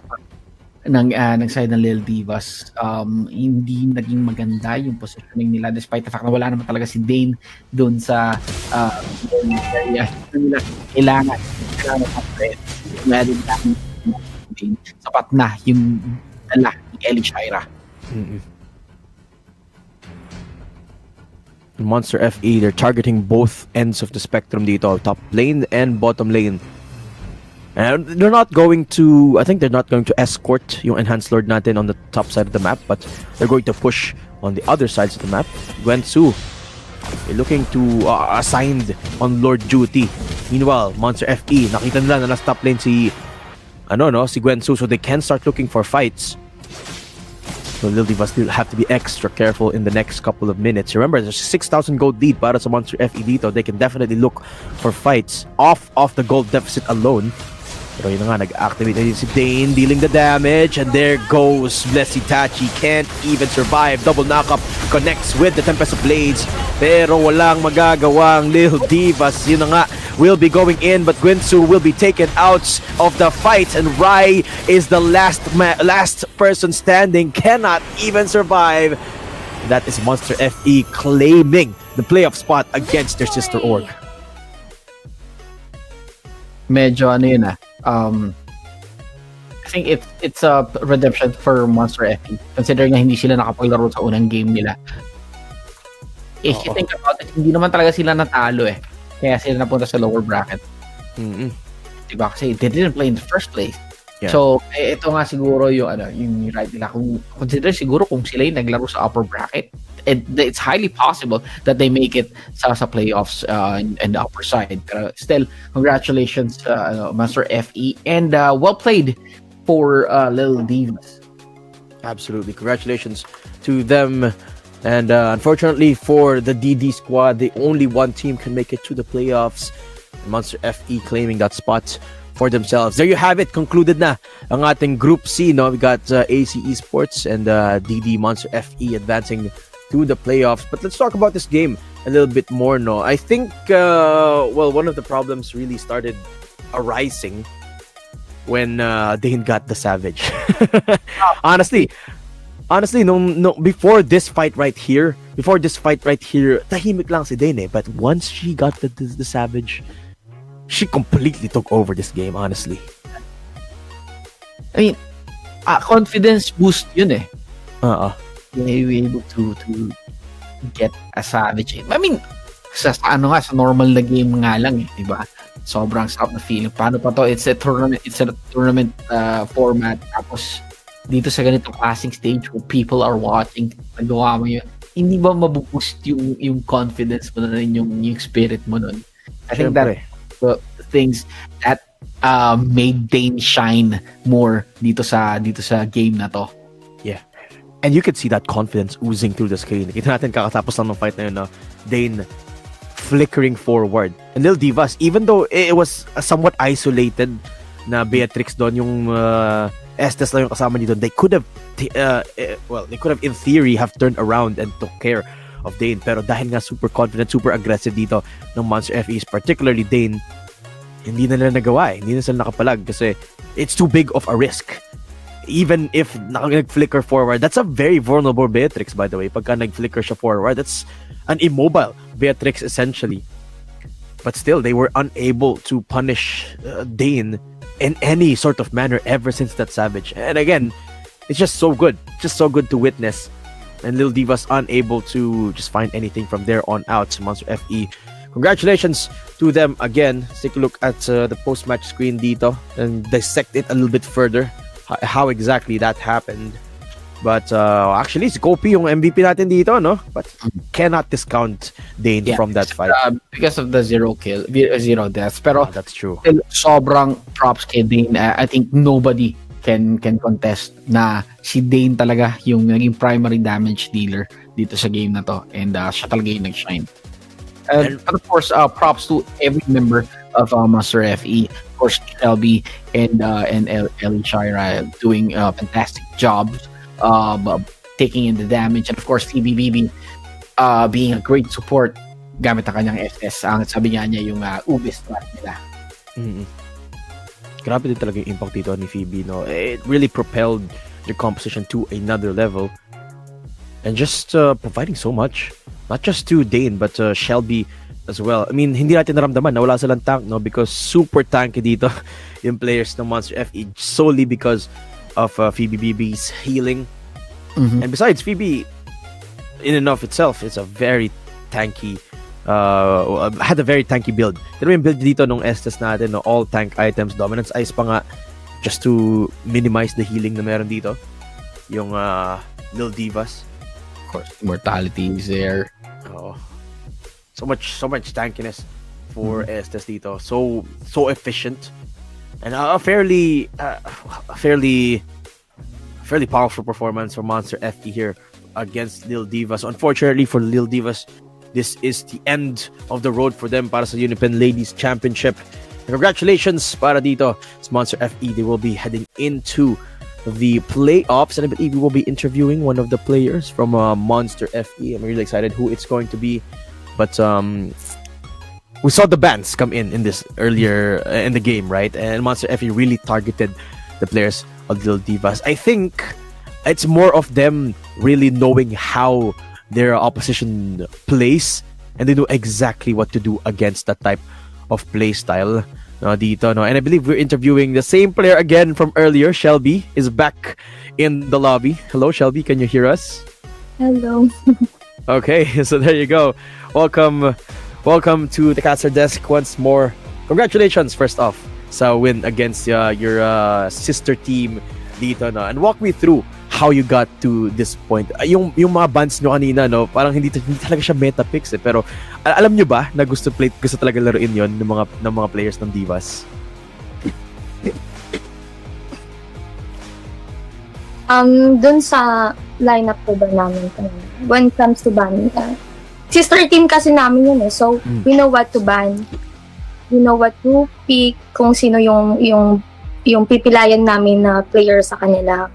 ng side ng Lil Divas. Hindi naging maganda yung positioning nila despite the fact na wala naman talaga si Dane doon sa area nila. Kailangan meron lang sapat na yung dala ni Ellie Shira. Monster FE, they're targeting both ends of the spectrum dito, top lane and bottom lane. And they're not going to, I think they're not going to escort yung Enhanced Lord natin on the top side of the map, but they're going to push on the other sides of the map. Gwenzu, they're looking to assigned on Lord duty. Meanwhile, Monster FE, nakita nila na nasa top lane si Gwenzu, so they can start looking for fights. So Lil Divas still have to be extra careful in the next couple of minutes. Remember, there's 6,000 gold lead para sa Monster FE dito. They can definitely look for fights off the gold deficit alone. Pero yun na nga, nag-activate na si Dane, dealing the damage, and there goes Blessed Itachi, can't even survive. Double knockup, connects with the Tempest of Blades, pero walang magagawang Lil Divas. Yun na nga, will be going in, but Gwenzu will be taken out of the fight, and Rai is the last person standing, cannot even survive. That is Monster FE claiming the playoff spot against their sister org. Medyo yun I think it's a redemption for Monster FE considering na hindi sila nakapaglaro sa unang game nila. If you think about it, hindi naman talaga sila natalo kaya sila napunta sa lower bracket. Diba? Kasi they didn't play in the first place. Yeah. So, ito nga siguro yung right nila. Kung consider siguro kung sila yung naglaro sa upper bracket, it's highly possible that they make it sa playoffs in the upper side. Pero still, congratulations Master FE and well played for Lil Divas. Absolutely. Congratulations to them. And unfortunately for the DD squad, the only one team can make it to the playoffs. Monster FE claiming that spot for themselves. There you have it. Concluded na ang ating Group C. No? We got AC Esports and DD Monster FE advancing to the playoffs. But let's talk about this game a little bit more. No, I think one of the problems really started arising when Dane got the Savage. Honestly, before this fight right here, tahimik lang si Dane eh. But once she got the Savage, she completely took over this game, honestly. I mean, confidence boost yun eh. You were able to get a Savage. I mean, sa normal na game nga lang eh, diba? Sobrang sarap na feeling. Paano pa to? It's a tournament format. Tapos, dito sa ganitong classic stage where people are watching, nagawa mo yun, hindi ba mabuboost yung confidence mo na rin, yung spirit mo nun? I think that the things that made Dane shine more dito sa game na to. Yeah. And you could see that confidence oozing through the screen. Kita natin kakatapos lang ng fight na yun, no? Dane flickering forward. And Lil Divas, even though it was somewhat isolated na Beatrix doon, yung Estes lang yung kasama nito, they could have in theory have turned around and took care of Dane. Pero dahil nga super confident, super aggressive dito ng Monster FEs, particularly Dane, hindi na nila nagawa eh. Hindi na sila nakapalag kasi it's too big of a risk. Even if nag-flicker forward, that's a very vulnerable Beatrix, by the way. Pagka nag-flicker siya forward, that's an immobile Beatrix essentially. But still, they were unable to punish Dane in any sort of manner ever since that Savage. And again, it's just so good. Just so good to witness. And Lil Divas unable to just find anything from there on out. Monster FE, congratulations to them again. Let's take a look at the post-match screen dito and dissect it a little bit further. How exactly that happened. But actually, si Kopi yung MVP natin dito, no? But cannot discount Dane from that fight. Because of the zero deaths. Pero that's true. Sobrang props kay Dane. I think nobody can contest na si Dane talaga yung naging primary damage dealer dito sa game na to. And siya talaga yung nag-shine. And of course, props to every member of Monster FE. Of course, Shelby and Ellie Shira doing a fantastic job taking in the damage. And of course, TBBB being a great support gamit ang kanyang SS. Ang sabi niya yung Ubi strat nila. Grabe din talaga yung impact dito ni Phoebe, no? It really propelled their composition to another level. And just providing so much. Not just to Dane, but Shelby as well. I mean, hindi natin naramdaman na wala silang tank, no? Because super tanky dito yung players ng Monster FE solely because of Phoebe BB's healing. And besides, Phoebe, in and of itself, is a very tanky, had a very tanky build. Pero yung build dito nung Estes natin, no? All tank items, dominance ice pa nga, just to minimize the healing na meron dito. Yung Lil Divas. Of course, immortality is there. So much tankiness for Estes dito. So efficient. And a fairly powerful performance for Monster FE here against Lil Divas. Unfortunately for Lil Divas, this is the end of the road for them para sa UniPin Ladies Championship. And congratulations para dito sa Monster FE. They will be heading into the playoffs, and I believe we will be interviewing one of the players from Monster FE. I'm really excited who it's going to be. But we saw the bans come in this earlier in the game, right? And Monster FE really targeted the players of Lil Divas. I think it's more of them really knowing how their opposition plays, and they know exactly what to do against that type of play style. Dito, no? And I believe we're interviewing the same player again from earlier. Shelby is back in the lobby. Hello, Shelby. Can you hear us? Hello. Okay, so there you go. Welcome to the caster desk once more. Congratulations, first off, sa win against your sister team dito, no? And walk me through how you got to this point. Yung mga bans nyo kanina, no? Parang hindi talaga siya meta picks eh. Pero alam nyo ba na gusto talaga laruin yon ng mga players ng Divas? Dun sa lineup ko ba namin when it comes to banning, sister team kasi namin yun eh. So, we know what to ban. We know what to pick, kung sino yung pipilayan namin na player sa kanila.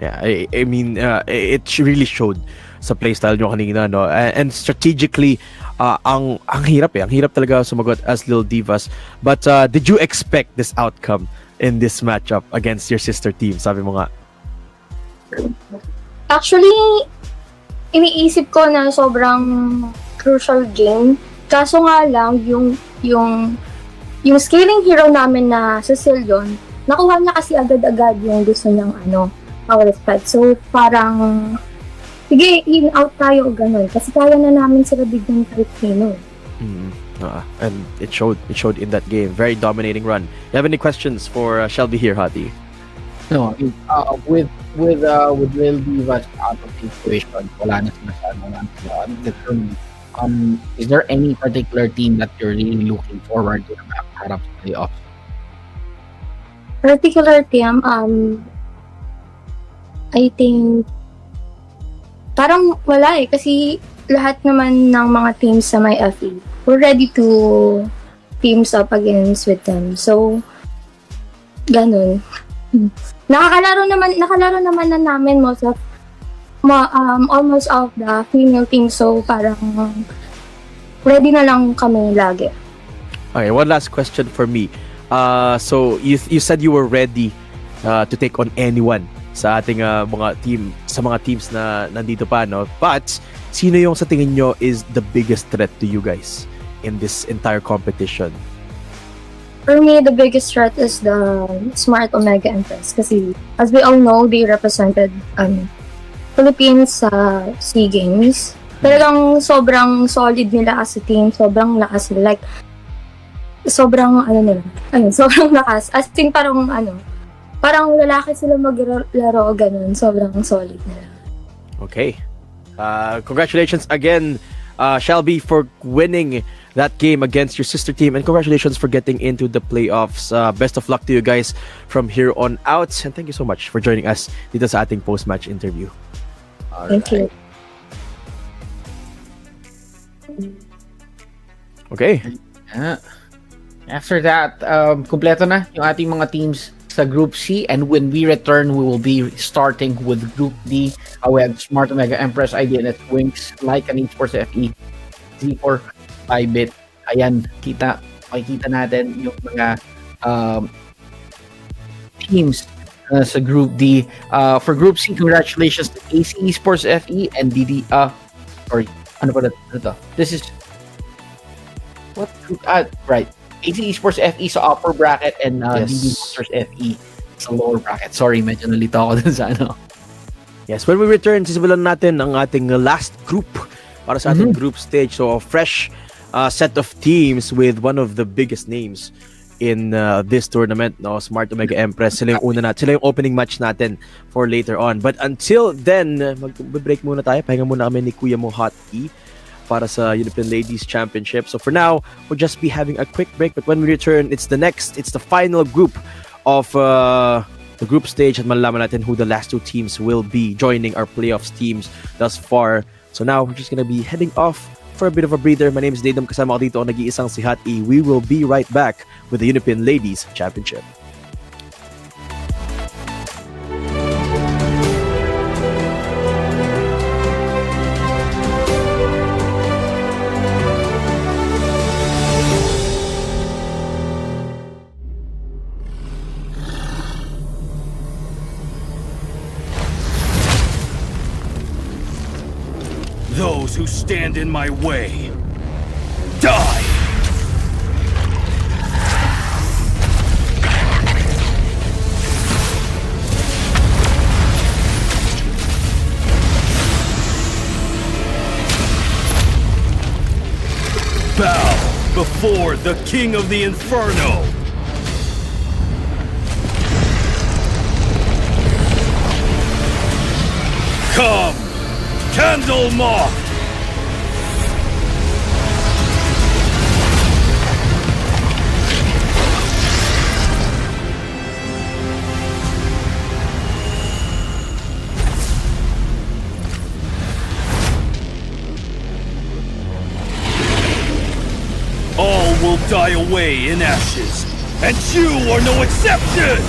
Yeah, I mean, it really showed sa playstyle nyo kanina, no? And strategically, ang hirap eh. Ang hirap talaga sumagot as Lil Divas. But did you expect this outcome in this matchup against your sister team? Sabi mo nga. Actually, iniisip ko na sobrang crucial game. Kaso nga lang, yung scaling hero namin na si Silyon, nakuha niya kasi agad-agad yung gusto niyang power spike. So, parang, sige, in-out tayo o ganun. Kasi kaya na namin sila bigyan Filipino. And it showed in that game. Very dominating run. You have any questions for Shelby here, Hati? No, with Lil Divas out of the situation, wala na sila determined. Is there any particular team that you're really looking forward to harap sa playoffs? Particular team, I think, parang wala eh. Kasi lahat naman ng mga teams sa my FE, we're ready to teams up against with them. So, ganun. Nakalaro naman na namin almost all of the female team, so parang ready na lang kami lagi. Okay, one last question for me. So you said you were ready to take on anyone sa ating mga teams na nandito pa, no? But sino yung sa tingin nyo is the biggest threat to you guys in this entire competition? For me, the biggest threat is the Smart Omega Empress kasi as we all know, they represented Philippines sa SEA Games. Talagang sobrang solid nila as a team, sobrang lakas nila. Like, sobrang sobrang lakas. As in, parang lalaki sila maglaro, ganun. Sobrang solid nila. Okay. Congratulations again, Shelby, for winning that game against your sister team, and congratulations for getting into the playoffs. Best of luck to you guys from here on out, and thank you so much for joining us dito sa ating post-match interview. Thank you. Okay. After that, kumpleto na yung ating mga teams sa Group C, and when we return, we will be starting with Group D. We have Smart Omega Empress, IDNS, WINX, LYCAN, ESPORTS, FE, Z4, BYBIT. Ayan, makikita natin yung mga teams sa Group D. For Group C, congratulations to AC Esports FE and This is what group? Right. AC Esports FE sa upper bracket and DD Monsters FE sa lower bracket. Sorry, medyo nalito ako dun sa Yes, when we return, sisimulan natin ang ating last group para sa ating group stage. So, a fresh set of teams with one of the biggest names in this tournament, no? Smart Omega Empress. Sila yung sila yung opening match natin for later on. But until then, mag-break muna tayo. Pahinga muna kami ni Kuya mo Hot E para sa UniPin Ladies Championship. So for now, we'll just be having a quick break. But when we return, it's the final group of the group stage, at malalaman natin who the last two teams will be joining our playoffs teams thus far. So now, we're just gonna be heading off for a bit of a breather. My name is Daydom, kasama ko dito ang nag-iisang si Hot E. We will be right back with the UniPin Ladies Championship. Those who stand in my way, die! Bow before the King of the Inferno! Come! Candle Moth! die away in ashes, and you are no exception!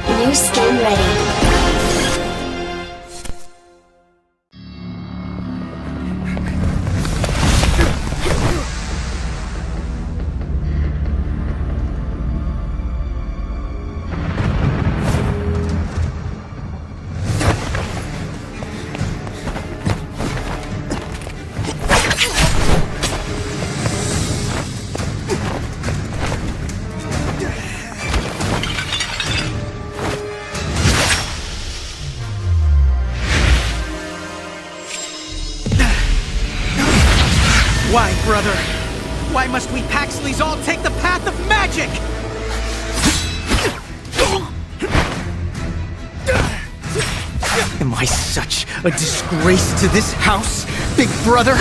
New skin ready. Why, brother? Why must we Paxleys all take the path of magic? Am I such a disgrace to this house, big brother?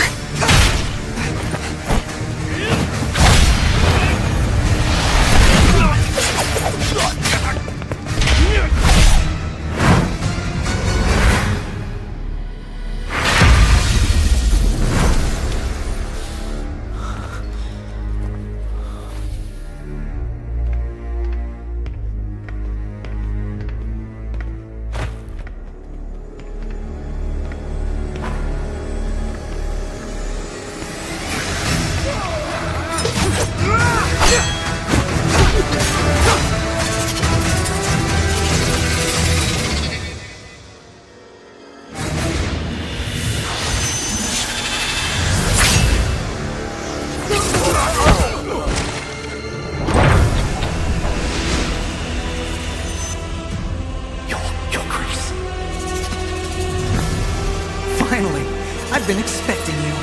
Finally, I've been expecting you,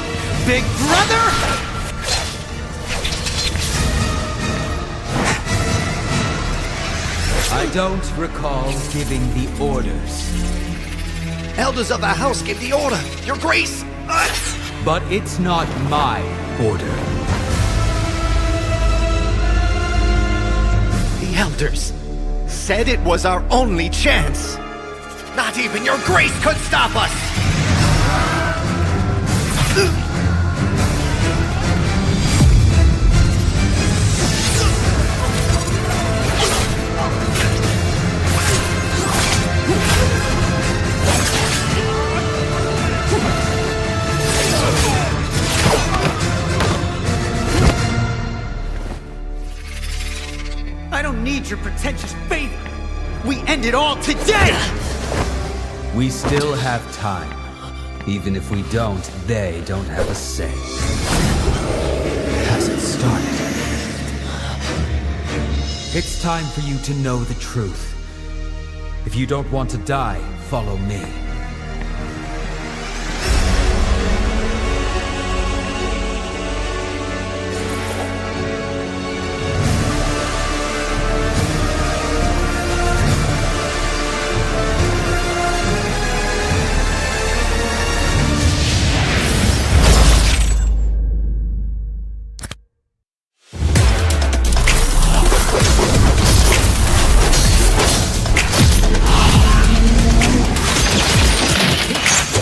big brother! I don't recall giving the orders. Elders of the house give the order, Your Grace! But it's not my order. The elders said it was our only chance. Not even Your Grace could stop us! I don't need your pretentious favor. We end it all today! We still have time. Even if we don't, they don't have a say. Hasn't started. It's time for you to know the truth. If you don't want to die, follow me.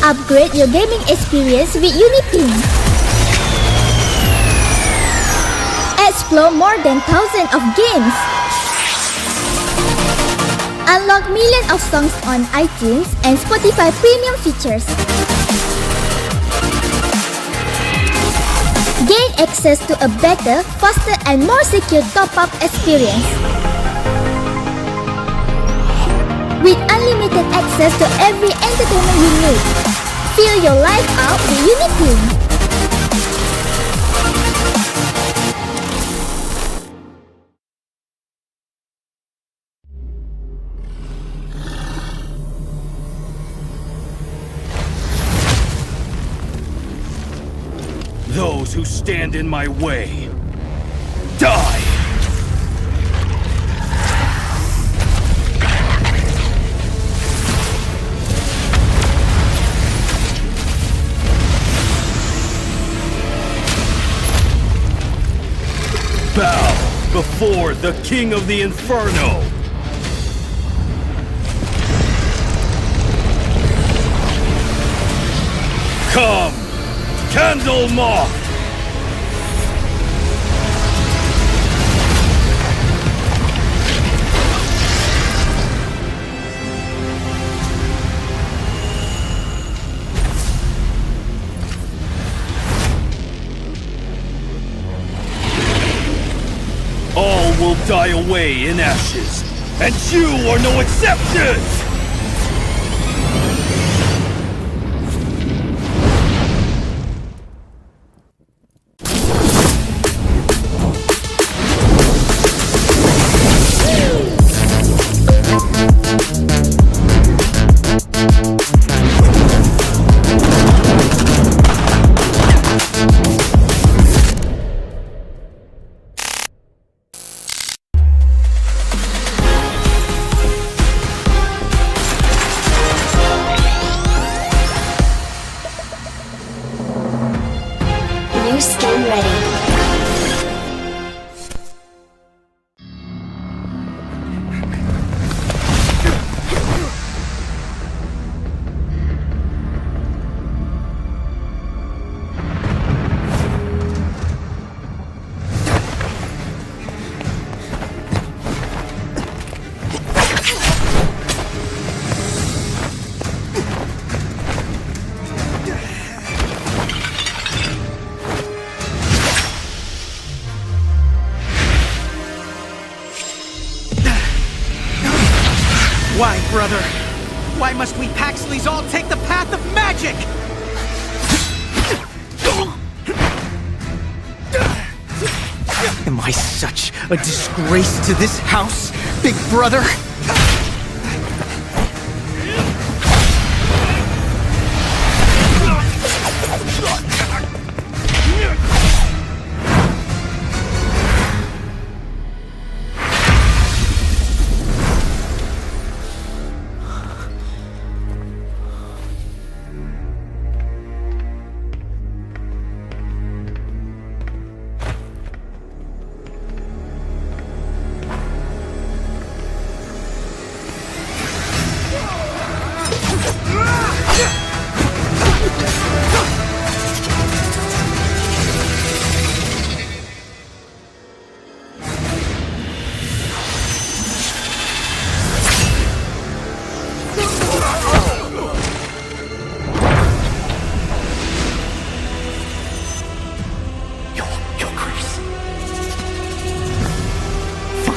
Upgrade your gaming experience with UniPin. Explore more than thousands of games. Unlock millions of songs on iTunes and Spotify premium features. Gain access to a better, faster and more secure top-up experience. With unlimited access to every entertainment you need. Fill your life out with UniPin. who stand in my way. Die! Bow before the King of the Inferno! Come, Candle Moth! All will die away in ashes, and you are no exception! New skin ready. Why, brother? Why must we Paxleys all take the path of magic? Am I such a disgrace to this house, big brother?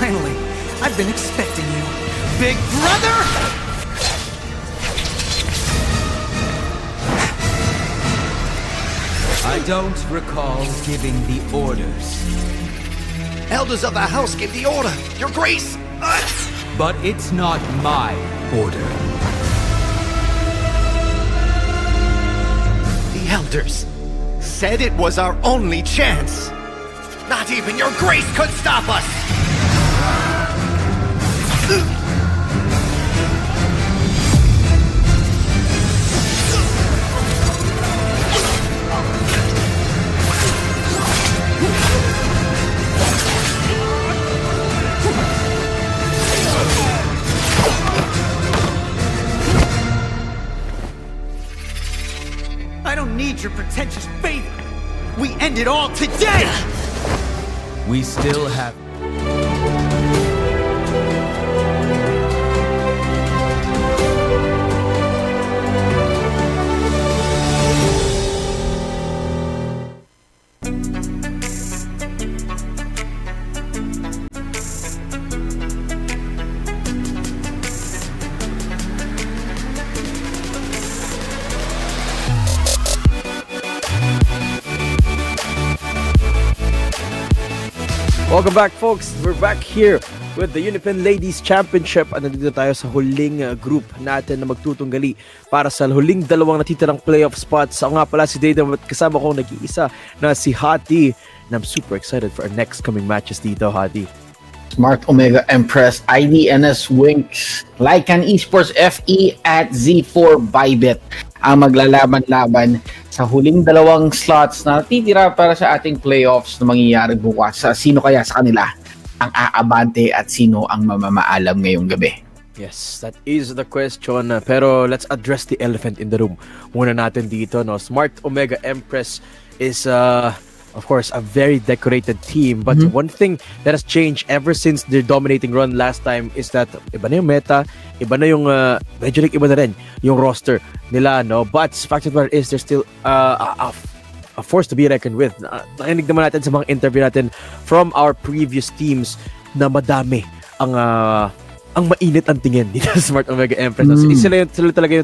Finally, I've been expecting you. Big brother! I don't recall giving the orders. Elders of the house give the order, Your Grace! But it's not my order. The elders said it was our only chance. Not even Your Grace could stop us! I don't need your pretentious favor. We end it all today! We still have... Welcome back, folks. We're back here with the UniPin Ladies Championship. Nandito tayo sa huling group natin na magtutunggali para sa huling dalawang natitirang playoff spots. Ako nga pala si Dayton at kasama ko nag-iisa na si Hati. And I'm super excited for our next coming matches dito, Hati. Smart Omega Empress, IDNS WINX, LYCAN Esports FE at Z4 BYBIT ang maglalaban-laban sa huling dalawang slots na titira para sa ating playoffs na mangyayari bukas. Sino kaya sa kanila ang aabante at sino ang mamamaalam ngayong gabi? Yes, that is the question. Pero let's address the elephant in the room. Muna natin dito, no? Smart Omega Empress is of course, a very decorated team. But one thing that has changed ever since their dominating run last time is that iba na yung meta, iba na yung, medyo like iba na rin yung roster nila, no? But fact of the matter is, they're still a force to be reckoned with. Nakinig naman natin sa mga interview natin from our previous teams na madami ang mainit ang tingin dito sa Smart Omega Empress. Sila talaga yung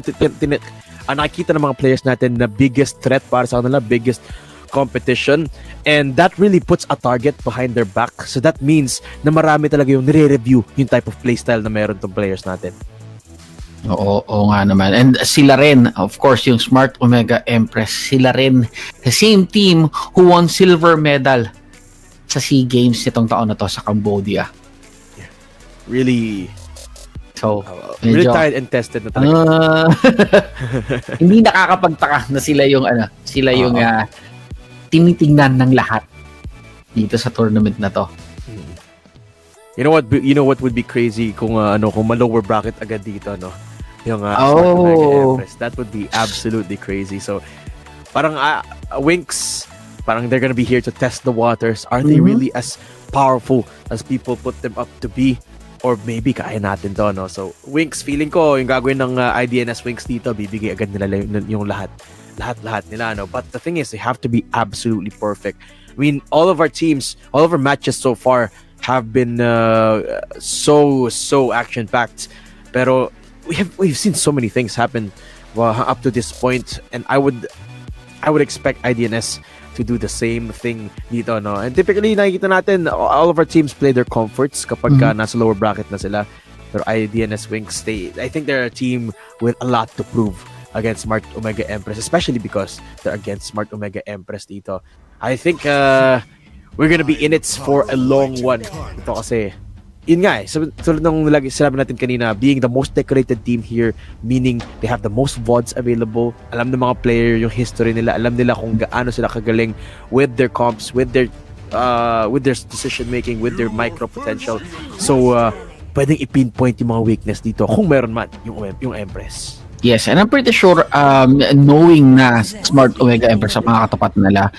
nakikita ng mga players natin na biggest threat para sa kanila, biggest competition, and that really puts a target behind their back. So that means na marami talaga yung nire-review yung type of playstyle na meron tong players natin. Oo nga naman. And sila rin, of course, yung Smart Omega Empress, sila rin the same team who won silver medal sa SEA Games nitong taon na to sa Cambodia. Yeah. Really Medyo, tried and tested na talaga. Hindi nakakapagtaka na sila yung tinitingnan ng lahat dito sa tournament na to. You know what would be crazy kung kung ma-lower bracket agad dito, no? Yung Smart Omega Empress. That would be absolutely crazy. So parang WINX, parang they're gonna be here to test the waters. Are they really as powerful as people put them up to be? Or maybe kaya natin to, no? So WINX, feeling ko yung gagawin ng IDNS WINX dito, bibigay agad nila yung lahat nila, no? But the thing is, they have to be absolutely perfect. I mean, all of our matches so far have been so action-packed. Pero we've seen so many things happen up to this point, and I would expect IDNS to do the same thing dito, no? And typically, nakikita natin, all of our teams play their comforts kapag nasa lower bracket na sila. Pero IDNS WINX, I think they're a team with a lot to prove against Smart Omega Empress, especially because they're against Smart Omega Empress dito. I think we're gonna be in it for a long one. Ito kasi, yun nga tulad ng sinabi natin kanina, being the most decorated team here, meaning they have the most VODs available. Alam ng mga player yung history nila, alam nila kung gaano sila kagaling with their comps, with their decision making, with their micro potential. So pwedeng i-pinpoint yung mga weakness dito kung meron man yung Empress. Yes, and I'm pretty sure knowing na Smart Omega Empress ang mga katapat nila,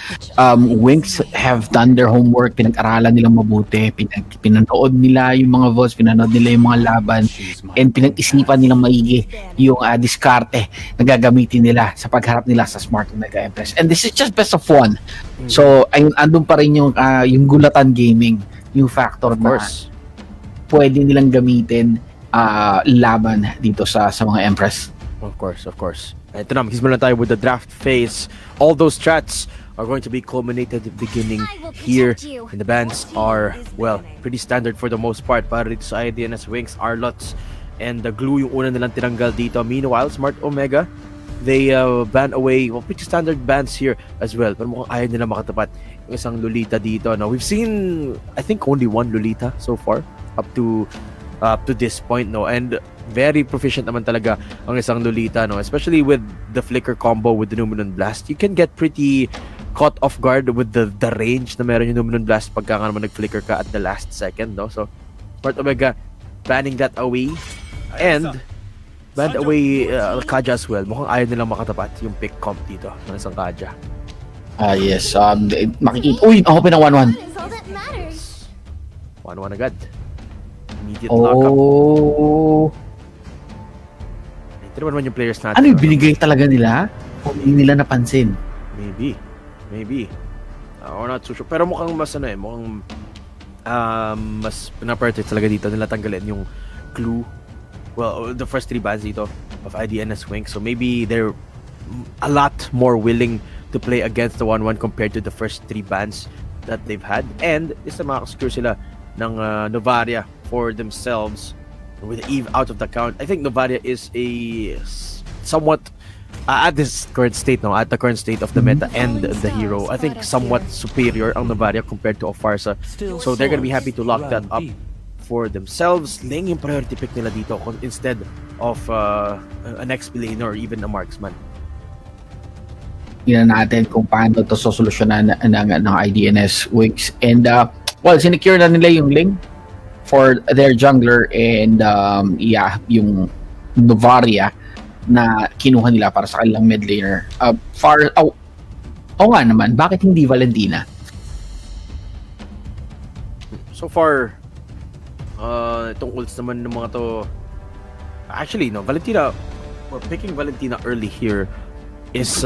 WINX have done their homework, pinag-aralan nilang mabuti, pinanood nila yung mga votes, pinanood nila yung mga laban, and pinag-isipan nilang maigi yung diskarte na gagamitin nila sa pagharap nila sa Smart Omega Empress. And this is just best of one. So, andun pa rin yung gulatan gaming, yung factor na pwede nilang gamitin laban dito sa mga Empress. Of course. Ito na, magsisimula tayo with the draft phase. All those strats are going to be culminated beginning here. And the bans are, well, pretty standard for the most part. Para dito sa IDNS WINX, Arlots, and the glue yung una nilang tinanggal dito. Meanwhile, Smart Omega, they ban away, pretty standard bans here as well. Pero mukhang ayaw nila makatapat yung isang Lolita dito. Now, we've seen, I think, only one Lolita so far up to this point, no? And very proficient naman talaga ang isang Lolita, no? Especially with the flicker combo with the Numenon Blast. You can get pretty caught off guard with the range na meron yung Numenon Blast pagka nga naman nag-flicker ka at the last second, no? So, Smart Omega banning that away, and banned away Kaja as well. Mukhang ayaw nilang makatapat yung pick comp dito ng isang Kaja. Yes. Makikita. Uy, ako pinang 1-1. 1-1 agad. Immediate knockup. Ito naman yung players natin. Ano yung binigay talaga nila? O hindi nila napansin? Maybe. We're not so sure. Pero mukhang mas mukhang mas pinaprioritize talaga dito nila tanggalin yung clue. Well, the first 3 bans dito of IDNS WINX. So maybe they're a lot more willing to play against the 1-1 compared to the first 3 bans that they've had. And isa makakasecure sila ng Novaria for themselves with Eve out of the count. I think Novaria is a somewhat at this current state now, at the current state of the meta and the hero, I think somewhat superior ang Novaria compared to Opharsa. So they're gonna be happy to lock that up for themselves. Ling yung priority pick nila dito instead of an XP laner or even a marksman. Tingnan natin kung paano ito sosolusyonan ng IDNS WINX. And sinecure na nila yung Ling for their jungler and yung Novaria na kinuha nila para sa kanilang mid laner. Nga naman, bakit hindi Valentina? So far, itong ults naman ng mga to, actually no, Valentina, we're picking Valentina early here is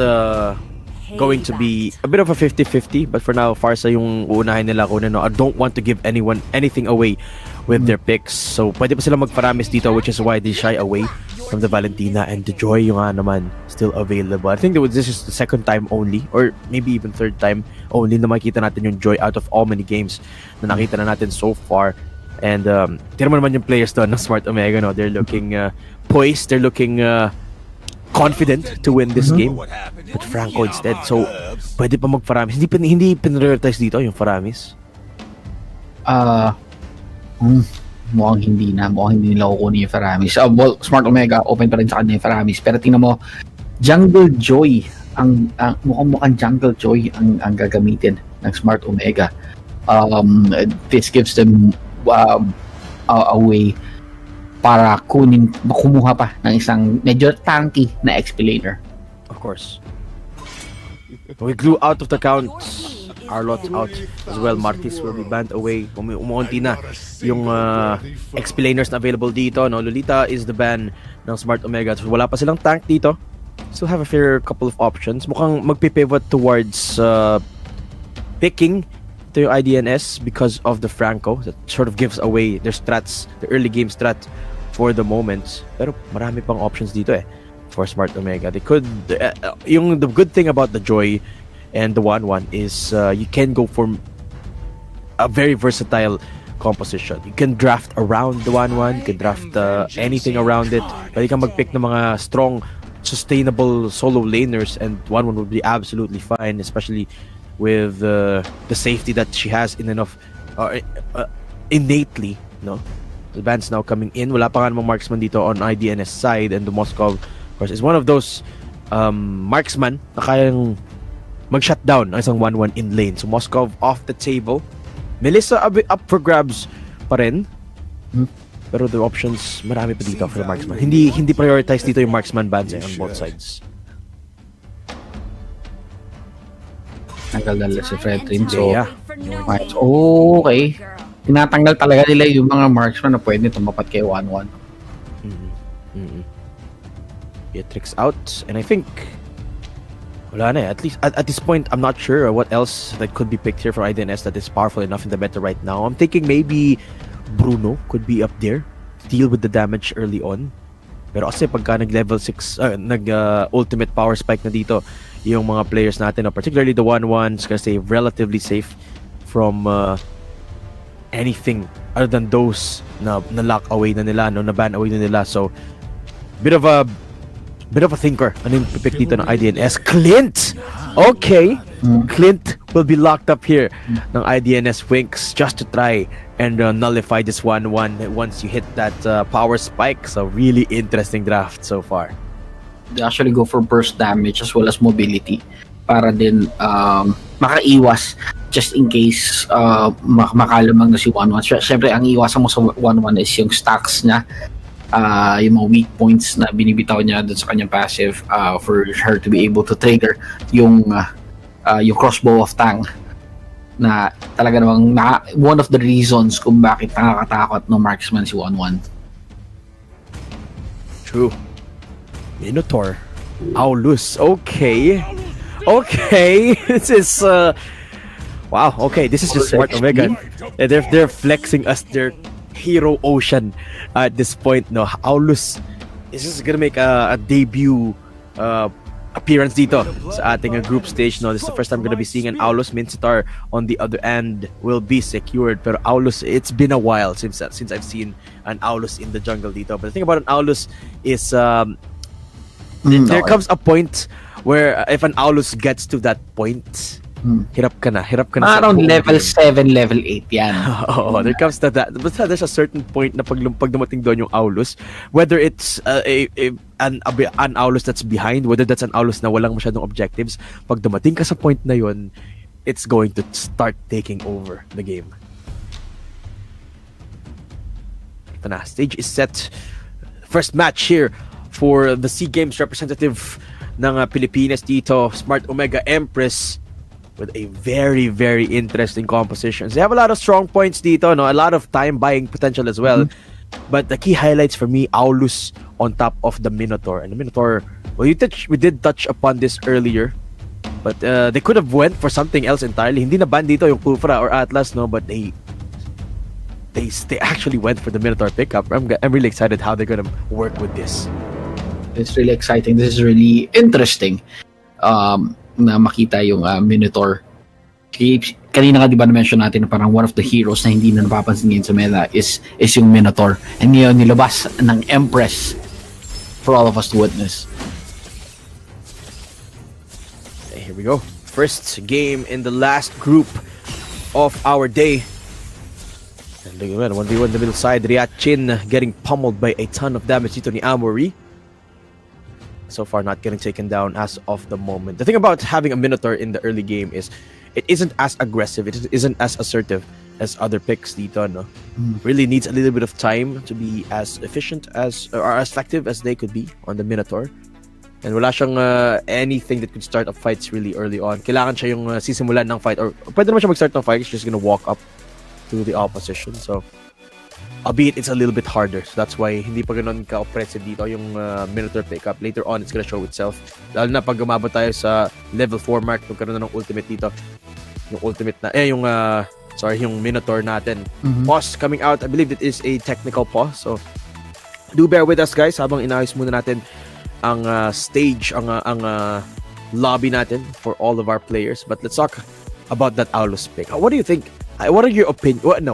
going to be a bit of a 50-50, but for now Farsa yung uunahin nila kunin, no. I don't want to give anyone anything away with their picks, so pwede pa sila magparamis dito, which is why they shy away from the Valentina. And the Joy yung naman still available. I think this is the second time only, or maybe even third time only na makita natin yung Joy out of all many games na nakita na natin so far. And tira mo naman yung players doon ng Smart Omega, no? They're looking poised, they're looking confident to win this game. But Franco instead, so pwede pa magparamis. Hindi pinrioritize dito yung Faramis. Mukhang hindi nila kukunin yung Faramis. Well, Smart Omega, open pa rin sa kanya yung Faramis. Pero tingnan mo, Jungle Joy, mukhang Jungle Joy ang gagamitin ng Smart Omega. This gives them a way para kumuha pa ng isang medyo tanky na XP laner. Of course. We glue out of the count. Arlot's out as well. Martis will be banned away. Umuunti na yung XP laners na available dito, no? Lolita is the ban ng Smart Omega. So wala pa silang tank dito. Still have a fair couple of options. Mukhang magpipivot towards picking ito yung IDNS because of the Franco. That sort of gives away their strats, the early game strat for the moment. Pero marami pang options dito for Smart Omega. They could the good thing about the Joy and the 1-1 is you can go for a very versatile composition. You can draft around the 1-1, you can draft anything around it. Pwede kang mag-pick ng mga strong, sustainable solo laners, and 1-1 would be absolutely fine, especially with the safety that she has in enough innately, no? The band's now coming in. Wala pa nga namang marksman dito on IDNS side, and the Moskov, of course, is one of those marksman na kayang mag-shutdown ang isang 1-1 in lane. So Moskov off the table. Melissa up for grabs pa rin. Pero the options, marami pa dito for the marksman. Hindi prioritize dito yung marksman bans on both sides. Tanggal si Fredrin. So, okay. Tinatanggal talaga nila yung mga marksman na pwede tumapat kay 1-1. Beatrix out. And I think wala na at least at this point, I'm not sure what else that could be picked here for IDNS that is powerful enough in the meta right now. I'm thinking maybe Bruno could be up there to deal with the damage early on. Pero kasi pagka nag-level 6, ultimate power spike na dito yung mga players natin, particularly the 1-1, is gonna stay relatively safe from anything other than those na lock away na nila, no, na ban away na nila. So bit of a thinker. Ano yung pipick dito ng IDNS? Clint! Okay! Clint will be locked up here ng IDNS WINX just to try and nullify this 1-1 once you hit that power spike. So really interesting draft so far. They actually go for burst damage as well as mobility para din makaiwas just in case makalamang na si 1-1. Siyempre, ang iwasan mo sa 1-1 is yung stacks niya, yung mga weak points na binibitaw niya dun sa kanyang passive for her to be able to trigger yung crossbow of Tang na talaga namang one of the reasons kung bakit nakakatakot no marksman si 1-1. True. Minotaur. Aulus. Okay. This is wow. Okay, this is just Smart Omega. They're flexing us their hero ocean at this point. No, Aulus is just gonna make a debut appearance dito sa ating group stage. No, this is the first time we're gonna be seeing an Aulus. Mincetar on the other end will be secured. Pero Aulus, it's been a while since I've seen an Aulus in the jungle dito. But the thing about an Aulus is there comes a point where if an Aulus gets to that point, hirap ka na around level 7, level 8 yan. Oh, there comes to that. But there's a certain point na pag dumating doon yung Aulus, whether it's an Aulus that's behind, whether that's an Aulus na walang masyadong objectives, pag dumating ka sa point na yon, it's going to start taking over the game. Ito na, stage is set. First match here for the SEA Games representative ng Pilipinas dito, Smart Omega Empress, with a very, very interesting compositions. They have a lot of strong points dito, no? A lot of time buying potential as well. But the key highlights for me, Aulus on top of the Minotaur. And the Minotaur, well, we did touch upon this earlier. But they could have went for something else entirely. Hindi na ban dito yung Kufra or Atlas, no? But they actually went for the Minotaur pickup. I'm really excited how they're gonna work with this. It's really exciting. This is really interesting. Na makita yung Minotaur. Kanina nga, di ba, na-mention natin na parang one of the heroes na hindi na napapansin ngayon sa meta is yung Minotaur. And ngayon, nilabas ng Empress for all of us to witness. Okay, here we go. First game in the last group of our day. And look at that, 1v1 the middle side. Riachin getting pummeled by a ton of damage dito ni Amory. So far not getting taken down as of the moment. The thing about having a Minotaur in the early game is it isn't as aggressive, it isn't as assertive as other picks dito, no? Really needs a little bit of time to be as efficient as or as effective as they could be on the Minotaur. And wala siyang anything that could start up fights really early on. Kailangan siya yung sisimulan ng fight, or pwede naman siya mag-start ng fight, he's just gonna walk up to the opposition. So albeit it's a little bit harder. So that's why hindi pa ganun ka-oppressive dito yung Minotaur pickup. Later on, it's gonna show itself. Lalo na pag umabot tayo sa level 4 mark, magkaroon na ng ultimate dito. Yung ultimate na, yung Minotaur natin. Pause coming out. I believe it is a technical pause. So, do bear with us, guys, habang inayos muna natin ang stage, ang lobby natin for all of our players. But let's talk about that Aulus pick. What do you think? What are your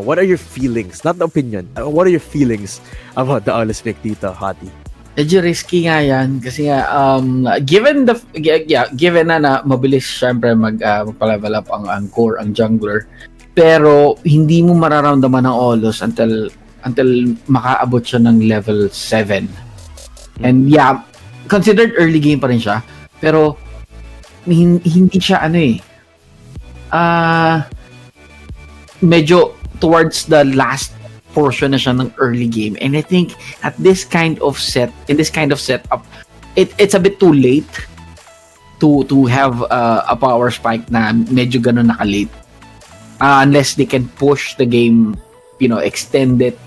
what are your feelings? Not the opinion. What are your feelings about the Aulus pick dito, Hati? Medyo risky nga yan kasi given na mabilis syempre magpa-level up ang core, ang jungler, pero hindi mo mararamdaman ang Aulus until makaabot siya ng level 7. And yeah, considered early game pa rin siya, pero hindi siya medyo towards the last portion na siya ng early game. And I think in this kind of setup, it's a bit too late to have a power spike na medyo ganun naka-late. Unless they can push the game, extend it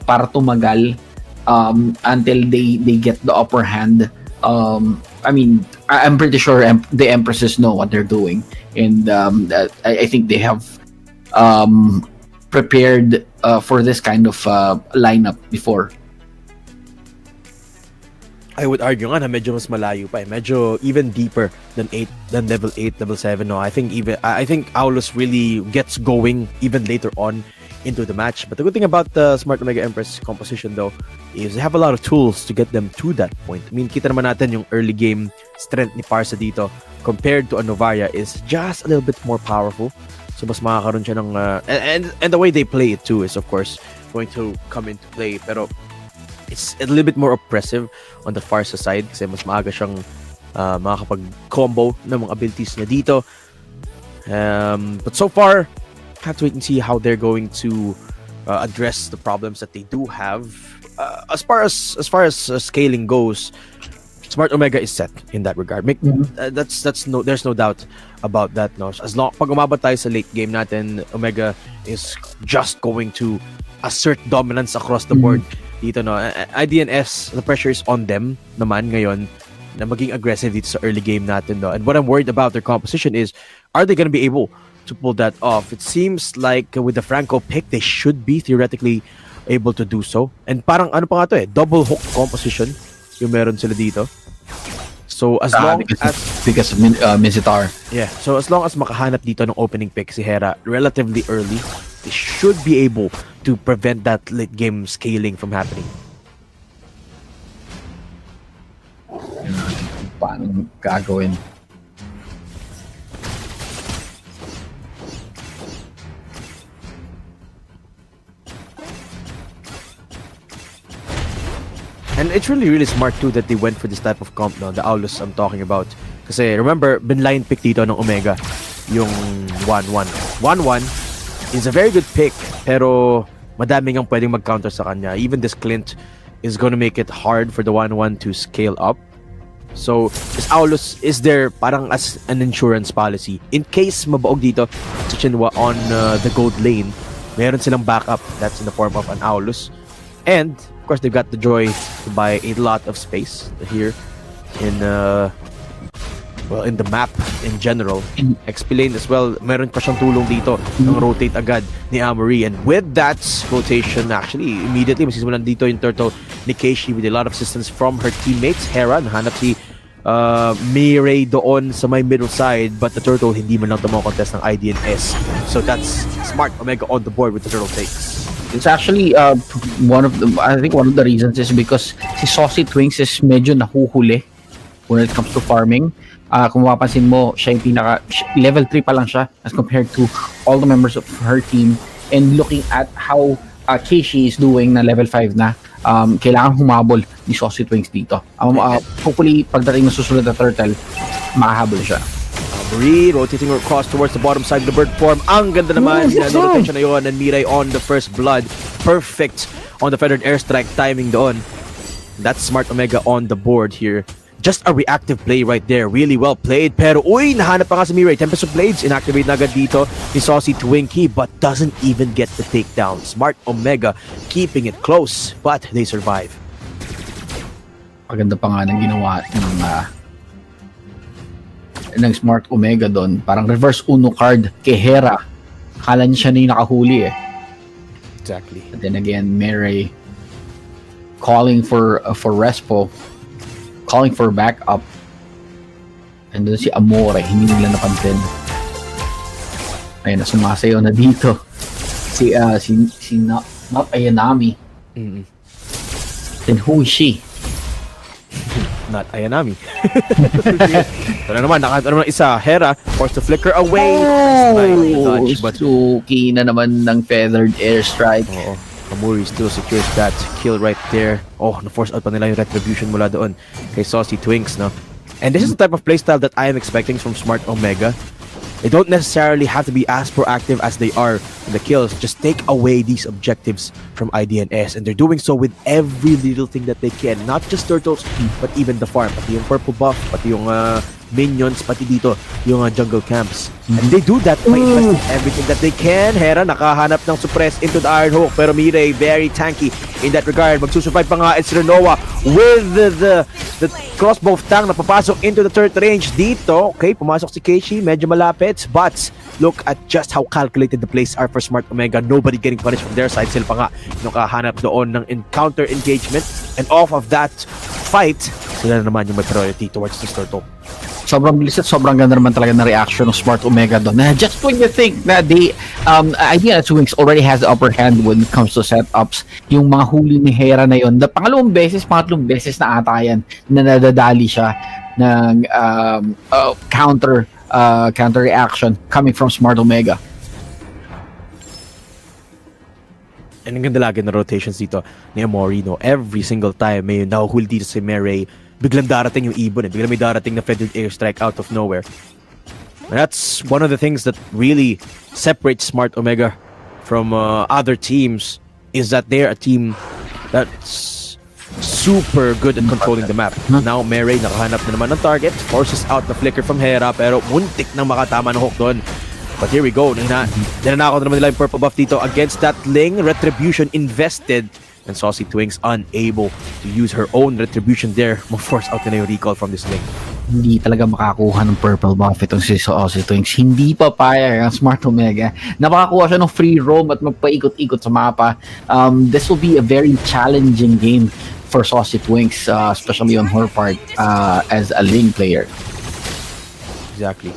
para tumagal until they get the upper hand. I mean, I'm pretty sure the Empresses know what they're doing. And I think they have prepared for this kind of lineup before. I would argue nga na medyo mas malayo pa eh. Medyo even deeper than level 8, level 7. No, I think Aulus really gets going even later on into the match. But the good thing about the Smart Omega Empress composition though is they have a lot of tools to get them to that point. I mean, kita naman natin yung early game strength ni Parsa dito compared to a Novaria is just a little bit more powerful. So mas makakaroon siya ng and the way they play it too is of course going to come into play, pero it's a little bit more oppressive on the Farsa side kasi mas maaga siyang makakapag-combo ng mga abilities niya dito. But so far, have to wait and see how they're going to address the problems that they do have. As far as scaling goes, Smart Omega is set in that regard. There's no doubt about that. No, as long pag umabot tayo sa late game natin, Omega is just going to assert dominance across the board. Dito, no, IDNS, the pressure is on them naman ngayon na maging aggressive dito sa early game natin, no. And what I'm worried about their composition is, are they going to be able to pull that off? It seems like with the Franco pick, they should be theoretically able to do so. And parang ano pa nga to double hook composition yung meron sila dito. So as long because of Mizzitar. Yeah, so as long as makahanap dito ng opening pick si Hera relatively early, they should be able to prevent that late game scaling from happening. Paano gagawin? And it's really smart too that they went for this type of comp, no? The Aulus I'm talking about. Kasi remember, binline pick dito ng Omega, yung 1-1. 1-1 is a very good pick, pero madaming ang pwedeng mag-counter sa kanya. Even this Clint is gonna make it hard for the 1-1 to scale up. So, this Aulus is there parang as an insurance policy. In case mabaog dito sa Chinwa on the gold lane, meron silang backup that's in the form of an Aulus. And, of course, they've got the joy to buy a lot of space here in the map in general. XP lane as well, meron pa siyang tulong dito ng rotate agad ni Amory. And with that rotation, actually, immediately, masisimulan dito yung turtle ni Keishi with a lot of assistance from her teammates. Hera, nahanap si Mirai doon sa may middle side, but the turtle hindi man lang contest ng IDNS. So that's smart Omega on the board with the turtle takes. It's actually one of the reasons is because si Saucy Twinks is medyo nahuhuli when it comes to farming. Kung mapapansin mo, siya yung level 3 pa lang siya as compared to all the members of her team. And looking at how Keishi is doing na level 5 na, kailangan humabol ni Saucy Twinks dito. Hopefully, pagdating ng susunod na turtle, makahabol siya. Rotating across towards the bottom side of the bird form. Ang ganda naman na rotation na yun, and Mirai on the first blood. Perfect on the feathered airstrike timing doon. That's smart Omega on the board here. Just a reactive play right there. Really well played. Pero uy, nahanap pa nga si Mirai. Tempest of Blades, inactivate na agad dito ni Saucy Twinkie, but doesn't even get the takedown. Smart Omega keeping it close, but they survive. Maganda pa nga ng ginawa ng Smart Omega doon. Parang reverse uno card kay Hera. Akala niya siya na yung nakahuli eh. Exactly. And then again, Mirai calling for respo, calling for backup. And doon si Amore, hindi nila napansin. Ayun na, sumasayaw na dito. Si Not Ayanami. Then who is she? Not Ayanami. Ito na naman, isa. Hera forced to flicker away. Dodge, but Suki na naman ng feathered airstrike. Amuri still secures that kill right there. Na-force out pa nila yung retribution mula doon kay Saucy Twinks, no? And this is the type of playstyle that I am expecting from Smart Omega. They don't necessarily have to be as proactive as they are in the kills. Just take away these objectives from IDNS. And they're doing so with every little thing that they can. Not just turtles, but even the farm. Pati yung purple buff, pati yung minions, pati dito yung jungle camps. And they do that by investing everything that they can. Hera nakahanap ng suppress into the Iron Hawk. Pero Mirai very tanky in that regard. Magsusurvive pa nga it's Renoa with the crossbow tang na papasok into the third range dito. Okay, pumasok si Keishi, medyo malapit, but look at just how calculated the plays are for Smart Omega. Nobody getting punished from their side. Sila pa nga nakahanap doon ng encounter engagement, and off of that fight, sila na naman yung may priority towards this turtle. Sobrang bilis at sobrang ganda naman talaga na reaction ng Smart Omega doon. Just when you think na IDNS WINX already has the upper hand when it comes to setups, yung mga huli ni Hera na yun, pangatlong beses na ata yan na nadadali siya ng counter reaction coming from Smart Omega. And ang ganda lagi na rotations dito ni Amorino. Every single time may nahuhuli dito si Mirai, biglang darating yung ibon, biglang may darating na feathered airstrike out of nowhere. And that's one of the things that really separates Smart Omega from other teams, is that they're a team that's super good at controlling the map. Now Mirai nakahanap na naman ng target, forces out the flicker from Hera, pero muntik nang makatama ng hook doon. But here we go, dinanakaw na naman nila yung purple buff dito against that Ling. Retribution invested, and Saucy Twinks unable to use her own retribution there. Ma-force out na yung recall from this Ling. Hindi talaga makakuha ng purple buff itong si Saucy Twinks. Hindi pa payag ang Smart Omega na makakuha siya ng free roam at magpaikot-ikot sa mapa. This will be a very challenging game for Saucy Twinks, especially on her part as a lane player. Exactly.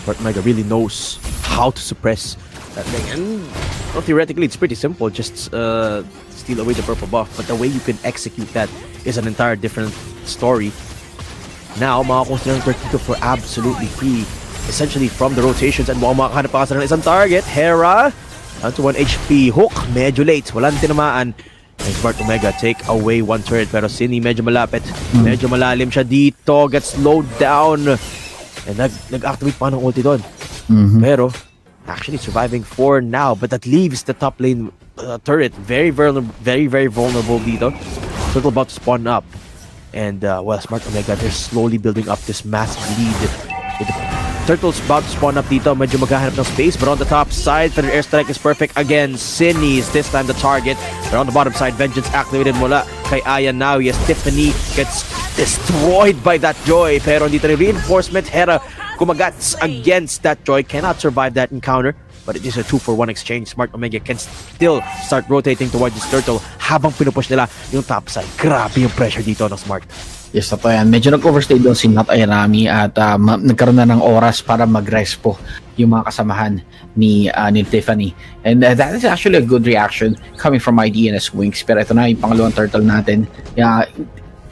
But Mega really knows how to suppress that thing. And well, theoretically, it's pretty simple. Just steal away the purple buff. But the way you can execute that is an entire different story. Now, makakonsider ng dito for absolutely free. Essentially from the rotations. And mukhang makahanap pa kasi ng isang target. Hera, down to 1 HP. Hook, medyo late. Walang tinamaan. And Smart Omega take away one turret. Pero Sini medyo malapit. Medyo malalim siya dito. Gets slowed down. And nag-activate pa ng ulti doon. Pero actually surviving for now, but that leaves the top lane turret very vulnerable dito. Turtle about to spawn up, and well, Smart Omega, they're slowly building up this massive lead. With the Turtle's about to spawn up dito, medyo maghahanap ng space, but on the top side, Feather Airstrike is perfect again. Cinny is this time the target, but on the bottom side, Vengeance activated mula kay Aya now. Yes, Tiffany gets destroyed by that Joy, pero dito rin reinforcement. Hera kumagats against that Joy, cannot survive that encounter, but it is a 2-for-1 exchange. Smart Omega can still start rotating towards this Turtle habang pinupush nila yung top side. Grabe yung pressure dito ng Smart. Yes, na po yan. Medyo nag-overstay doon si Nat Ayrami at nagkaroon na ng oras para mag-respo yung mga kasamahan ni Tiffany. And that is actually a good reaction coming from IDNS WINX. Pero ito na yung pangalawang Turtle natin.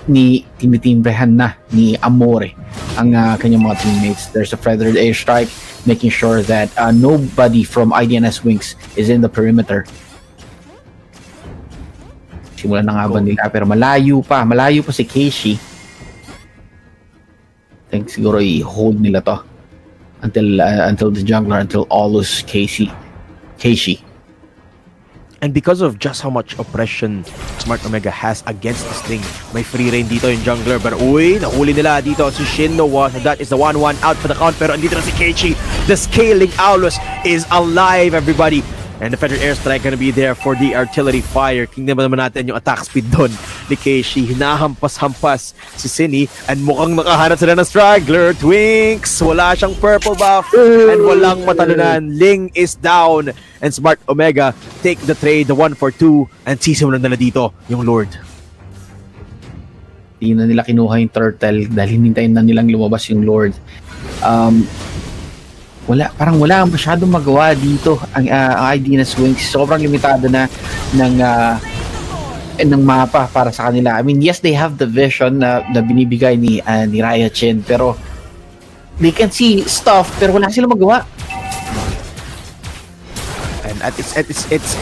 Tinitimbrehan na ni Amore ang kanyang mga teammates. There's a feathered airstrike making sure that nobody from IDNS WINX is in the perimeter. Simulan na nga ba nila, pero malayo pa si Keishi. I think siguro i-hold nila to until the jungler, until Olus Keishi. And because of just how much oppression Smart Omega has against this thing, may free reign dito yung jungler. But uy, nahuli nila dito si Shinnowa. That is the 1-1 out for the count. Pero andito na si Keishi. The scaling Aulus is alive, everybody. And the Feather Airstrike gonna be there for the artillery fire. Tingnan naman natin yung attack speed doon ni Keishi. Hinahampas-hampas si Cinny. And mukhang nakahanap sila ng straggler. Twinks! Wala siyang purple buff. And walang matalunan. Ling is down. And Smart Omega take the trade, the 1-for-2. And sisimulan nila dito yung Lord. Hindi na nila kinuha yung turtle dahil hinintayin na nilang lumabas yung Lord. Parang wala masyadong magawa dito ang IDNS WINX. Sobrang limitado na ng mapa para sa kanila. I mean, yes, they have the vision na binibigay ni Raya Chen, pero they can see stuff pero wala silang magawa. And it's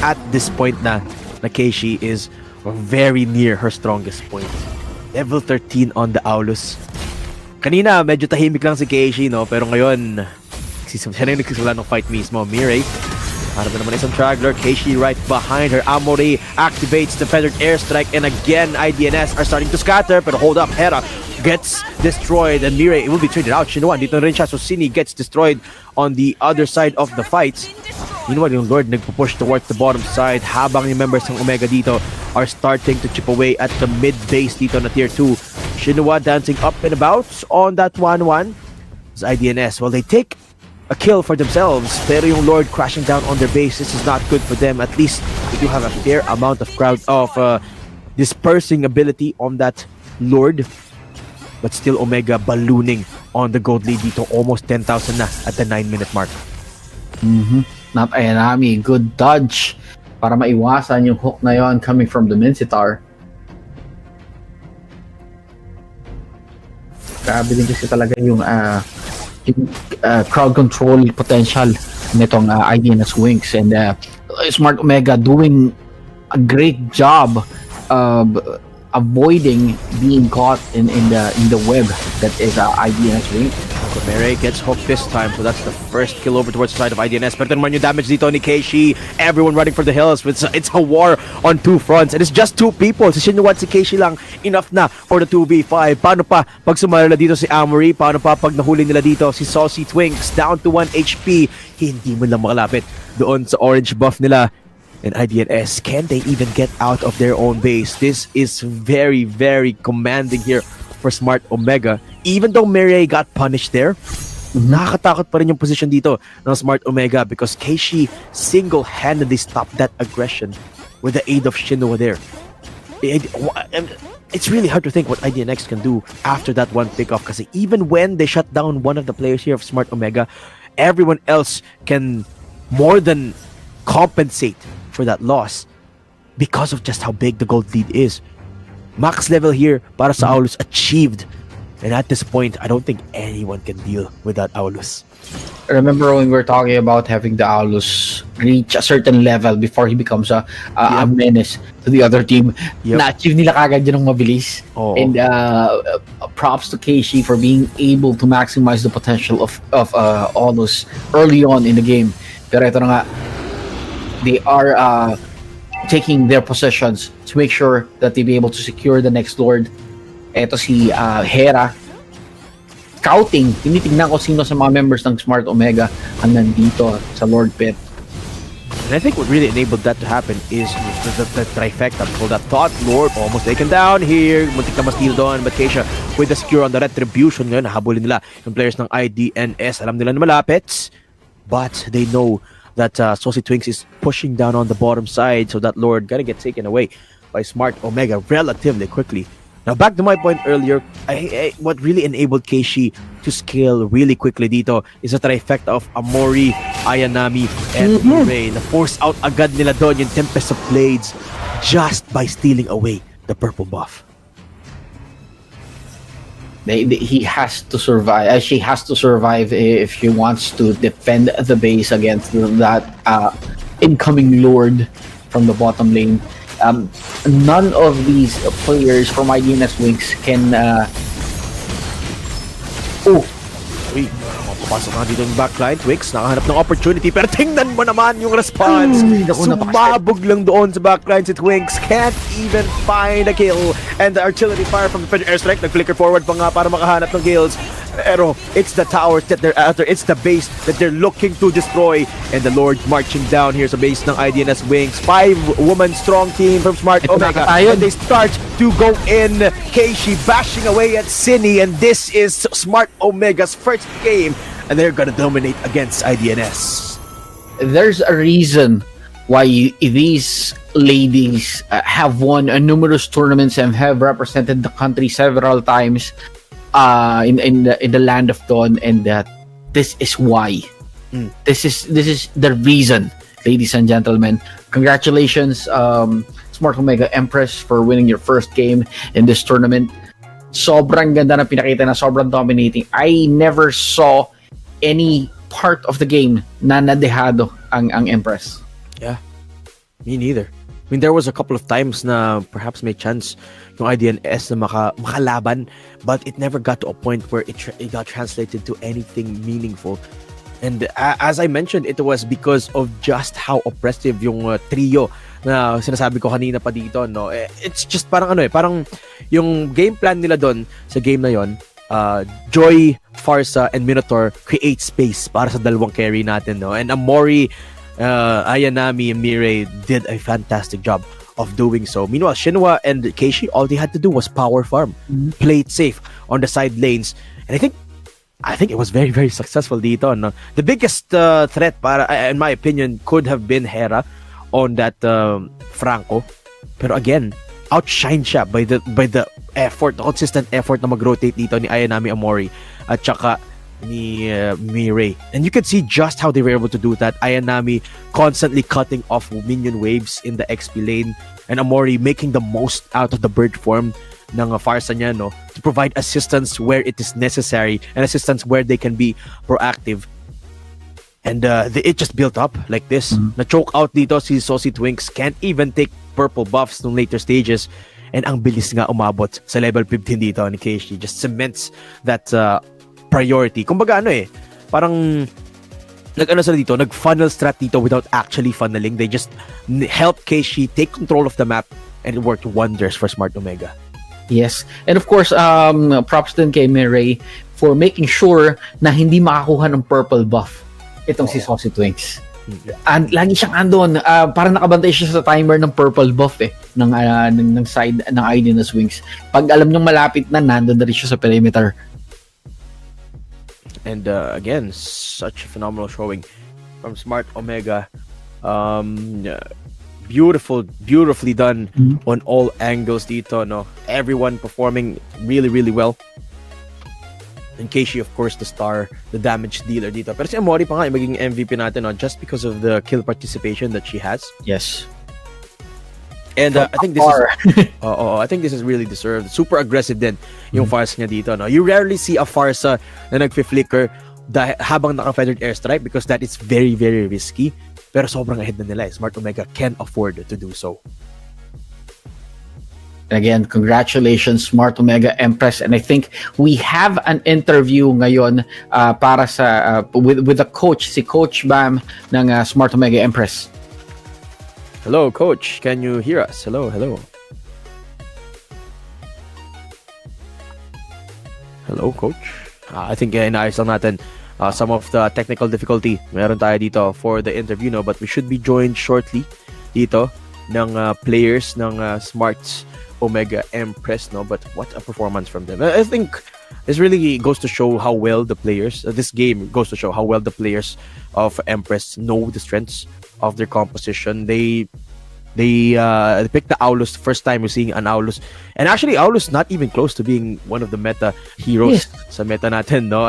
at this point na Keishi is very near her strongest point. Level 13 on the Aulus. Kanina medyo tahimik lang si Keishi, no, pero ngayon siya na yung nagsisimula ng fight mismo. Mirai, harap na naman isang straggler. Keishi right behind her. Amore activates the feathered airstrike. And again, IDNS are starting to scatter. Pero hold up, Hera gets destroyed. And Mirai will be traded out. Shinwan, dito na rin siya. So Cinny gets destroyed on the other side of the fights. Meanwhile, yung Lord nagpupush towards the bottom side. Habang yung members ng Omega dito are starting to chip away at the mid base dito na tier 2. Shinwa dancing up and about on that 1-1. As IDNS, well, they take a kill for themselves, pero yung Lord crashing down on their base, this is not good for them. At least they do have a fair amount of dispersing ability on that Lord, but still Omega ballooning on the gold lead dito, almost 10,000 na at the 9-minute mark. Not Ayanami, good dodge para maiwasan yung hook na yon coming from the Mincetar. Grabe din kasi talaga yung crowd control potential nitong IDNS WINX, and Smart Omega doing a great job of avoiding being caught in the web that is IDNS WINX. Mirai gets hooked this time, so that's the first kill over towards the side of IDNS. Pero naman yung damage dito ni Keishi. Everyone running for the hills. It's a war on two fronts, and it's just two people. Si Shinwa at si Keishi lang, enough na for the 2v5. Paano pa pag sumala dito si Amory? Paano pa pag nahuli nila dito si Saucy Twinks down to 1 HP? Hindi mo lang makalapit doon sa orange buff nila. And IDNS, can they even get out of their own base? This is very, very commanding here for Smart Omega. Even though Mirai got punished there, nakakatakot pa rin yung position dito ng Smart Omega because Keishi single-handedly stopped that aggression with the aid of Shinnowa there. it's really hard to think what IDNX can do after that one pickoff, because even when they shut down one of the players here of Smart Omega, everyone else can more than compensate for that loss because of just how big the gold lead is. Max level here para sa Aulus achieved, and at this point I don't think anyone can deal with that Aulus. Remember when we were talking about having the Aulus reach a certain level before he becomes a menace to the other team? Na-achieve nila kagad yun ng mabilis. And props to Keishi for being able to maximize the potential of Aulus early on in the game. Pero ito na nga, they are taking their possessions to make sure that they be able to secure the next Lord. Ito si Hera, scouting, tinitingnan ko sino sa mga members ng Smart Omega ang nandito sa Lord Pit. And I think what really enabled that to happen is the trifecta. People that thought Lord almost taken down here, muntik na ma-steal doon, but Keisha with the secure on the retribution ngayon, nahabulin nila yung players ng IDNS. Alam nila na malapit, but they know that Saucy Twinks is pushing down on the bottom side, so that Lord gonna get taken away by Smart Omega relatively quickly. Now, back to my point earlier, what really enabled Keishi to scale really quickly dito is a trifecta of Amori, Ayanami, and Ray. Na-force out agad nila doon yung Tempest of Blades just by stealing away the purple buff. He has to survive. She has to survive if she wants to defend the base against that incoming Lord from the bottom lane. None of these players from IDNS WINX can Pasok na dito yung backline. Twix, nakahanap ng opportunity, pero tingnan mo naman yung response. Sumabog lang doon sa backline si Twix. Can't even find a kill. And the artillery fire from the airstrike, nag-flicker forward pa nga para makahanap ng kills. Pero it's the towers that they're after. It's the base that they're looking to destroy. And the Lord marching down here sa base ng IDNS WINX. 5-woman strong team from Smart Omega. And they start to go in. Keishi bashing away at Cine. And this is Smart Omega's first game. And they're gonna dominate against IDNS. There's a reason why these ladies have won numerous tournaments and have represented the country several times in the land of Dawn, and this is why. This is the reason, ladies and gentlemen. Congratulations, Smart Omega Empress, for winning your first game in this tournament. Sobrang ganda na pinakita na, sobrang dominating. I never saw any part of the game na nadehado ang Empress. Yeah, me neither. I mean, there was a couple of times na perhaps may chance yung IDNS na makalaban, but it never got to a point where it got translated to anything meaningful. And as I mentioned, it was because of just how oppressive yung trio na sinasabi ko kanina pa dito, no? It's just parang parang yung game plan nila doon sa game na yon. Joy, Farsa, and Minotaur create space para sa dalawang carry natin, no? And Amori, Ayanami, and Mirai did a fantastic job of doing so. Meanwhile, Shinwa and Keishi, all they had to do was power farm, play it safe on the side lanes, and I think it was very, very successful dito, no? The biggest threat, para in my opinion, could have been Hera on that Franco, pero again, outshine siya by the effort, the consistent effort na mag-rotate dito ni Ayanami, Amori at saka ni Mirai. And you can see just how they were able to do that. Ayanami constantly cutting off minion waves in the XP lane, and Amori making the most out of the bird form ng Farsa niya, no, to provide assistance where it is necessary and assistance where they can be proactive. And it just built up like this. Na-choke out dito si Saucy Twinks, can't even take purple buffs nung later stages. And ang bilis nga umabot sa level 15 dito ni Keishi. Just cements that priority. Kumbaga parang sila dito, nag-funnel strat dito without actually funneling. They just helped Keishi take control of the map, and it worked wonders for Smart Omega. Yes. And of course, props din kay Mirai for making sure na hindi makakuha ng purple buff itong si Saucy Twinks. And lagi siyang andon, parang nakabantay siya sa timer ng purple buff ng side ng IDNS WINX. Pag alam niyang malapit na, nandun na rin siya sa perimeter. And again, such a phenomenal showing from Smart Omega. beautifully done on all angles dito, no? Everyone performing really, really well. And Keishi, of course, the star, the damage dealer dito. Pero si Amori pa nga yung magiging MVP natin, no? Just because of the kill participation that she has. Yes. And I think this is I think this is really deserved. Super aggressive din yung Farsa niya dito, no? You rarely see a Farsa na nagfi-flicker habang naka-feathered airstrike because that is very, very risky. Pero sobrang ahead na nila. Smart Omega can afford to do so. Again, congratulations, Smart Omega Empress. And I think we have an interview ngayon para sa with the coach, si Coach Bam ng Smart Omega Empress. Hello, Coach. Can you hear us? Hello. Hello, Coach. I think inaayos lang natin some of the technical difficulty meron tayo dito for the interview, no? But we should be joined shortly dito ng players ng Smart Omega Empress, no? But what a performance from them. I think this really goes to show how well the players, this game goes to show how well the players of Empress know the strengths of their composition. They picked the Aulus. First time we're seeing an Aulus, and actually Aulus not even close to being one of the meta heroes sa meta natin, no?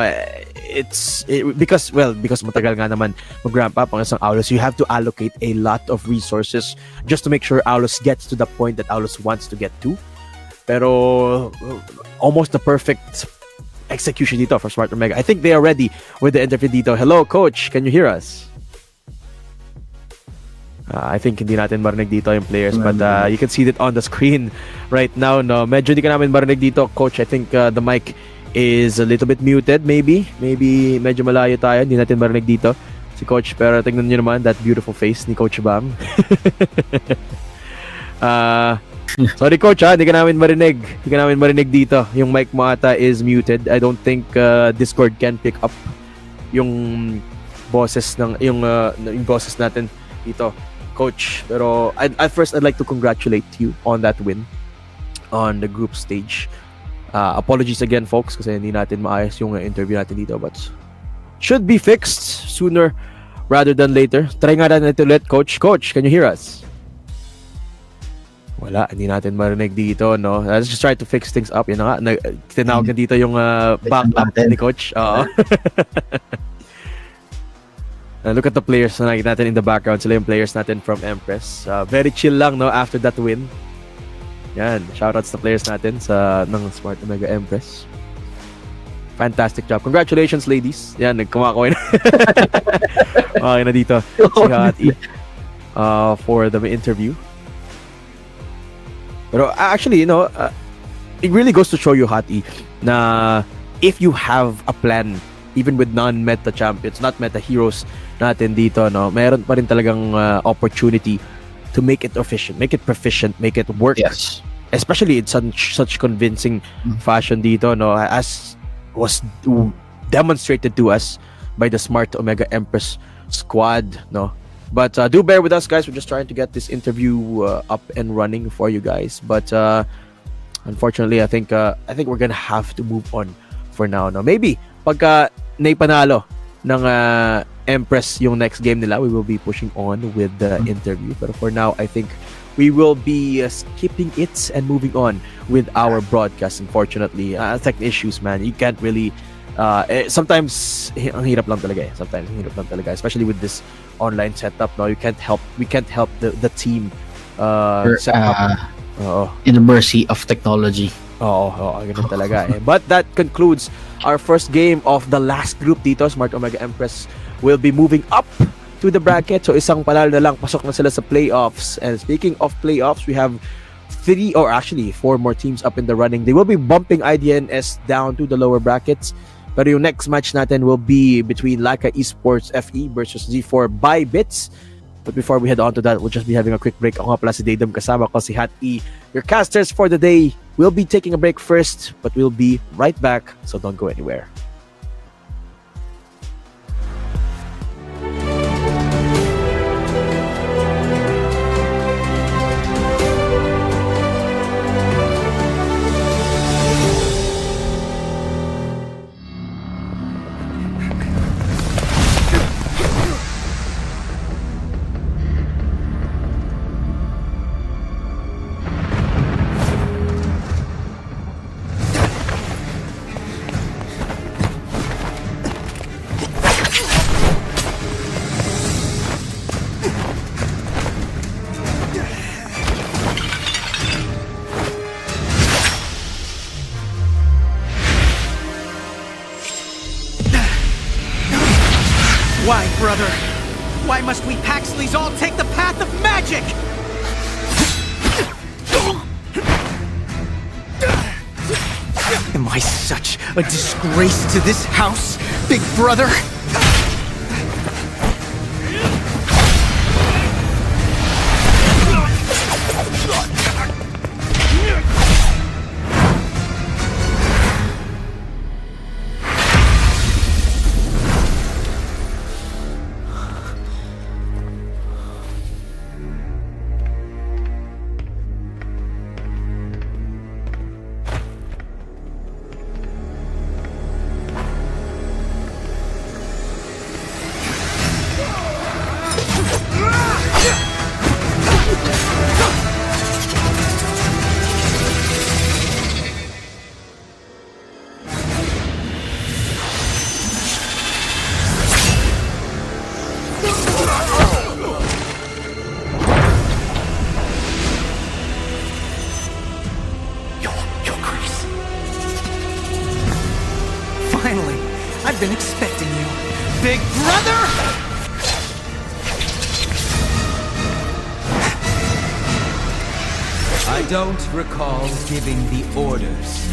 Because matagal nga naman mag-ramp up ang isang Aulus. You have to allocate a lot of resources just to make sure Aulus gets to the point that Aulus wants to get to. Pero almost the perfect execution dito for Smart Omega. I think they are ready with the interview dito. Hello, Coach. Can you hear us? I think hindi natin marinig dito yung players, but you can see it on the screen right now, no? Medyo hindi ka namin marinig dito, Coach. I think the mic is a little bit muted, maybe medyo malayo tayo, hindi natin marinig dito si Coach, pero tingnan nyo naman that beautiful face ni Coach Bam. Sorry, Coach, hindi ka namin marinig dito. Yung mic mo ata is muted. I don't think Discord can pick up yung boses yung boses natin dito, Coach. Pero at first I'd like to congratulate you on that win on the group stage. Apologies again, folks, kasi hindi natin maayos yung interview natin dito, but should be fixed sooner rather than later. Try nga natin ito ulit, Coach. Coach, can you hear us? Wala, hindi natin marinig dito, no? Let's just try to fix things up. Yan na nga, tinawag na dito yung backup ni Coach. Look at the players na nakikita natin in the background. Sila yung players natin from Empress. Very chill lang, no, after that win. Yan, shoutouts sa players natin ng Smart Omega Empress. Fantastic job. Congratulations, ladies. Yan, nagkumakaway na. Okay na dito si Hati for the interview. Pero actually, you know, it really goes to show you, Hati, na if you have a plan, even with non-meta champions, not meta heroes natin dito, no, meron pa rin talagang opportunity to make it efficient, make it proficient, make it work. Yes. Especially in such convincing fashion dito, no, as was demonstrated to us by the Smart Omega Empress squad, no. But do bear with us, guys. We're just trying to get this interview up and running for you guys. But unfortunately, I think we're gonna have to move on for now, no. Maybe pagka naipanalo ng Empress yung next game nila, we will be pushing on with the interview. But for now, I think we will be skipping it and moving on with our broadcast. Unfortunately, tech issues, man. You can't really sometimes ang hirap lang talaga eh. Sometimes ang hirap lang talaga, especially with this online setup. No, we can't help the team set up. In the mercy of technology. Ganun talaga eh. But that concludes our first game of the last group dito. Smart Omega Empress will be moving up to the bracket. So isang panalo na lang, pasok na sila sa playoffs. And speaking of playoffs, we have 4 more teams up in the running. They will be bumping IDNS down to the lower brackets. Pero yung next match natin will be between LYCAN ESPORTS FE versus Z4 BYBIT. But before we head on to that, we'll just be having a quick break. Ako nga pala si Daydom, kasama ko si Hat E. Your casters for the day will be taking a break first, but we'll be right back, so don't go anywhere. Why, brother? Why must we Paxleys all take the path of magic? Am I such a disgrace to this house, big brother? Finally, I've been expecting you. Big brother! I don't recall giving the orders.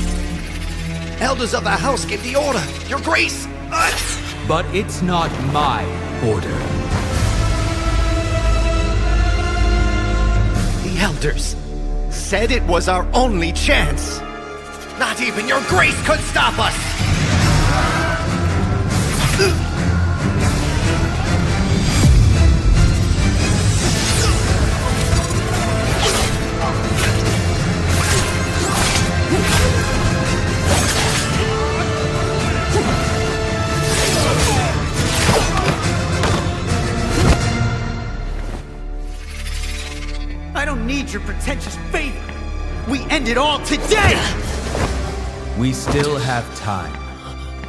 Elders of the house give the order, Your Grace! But it's not my order. The elders said it was our only chance. Not even Your Grace could stop us! I don't need your pretentious favor. We end it all today! We still have time.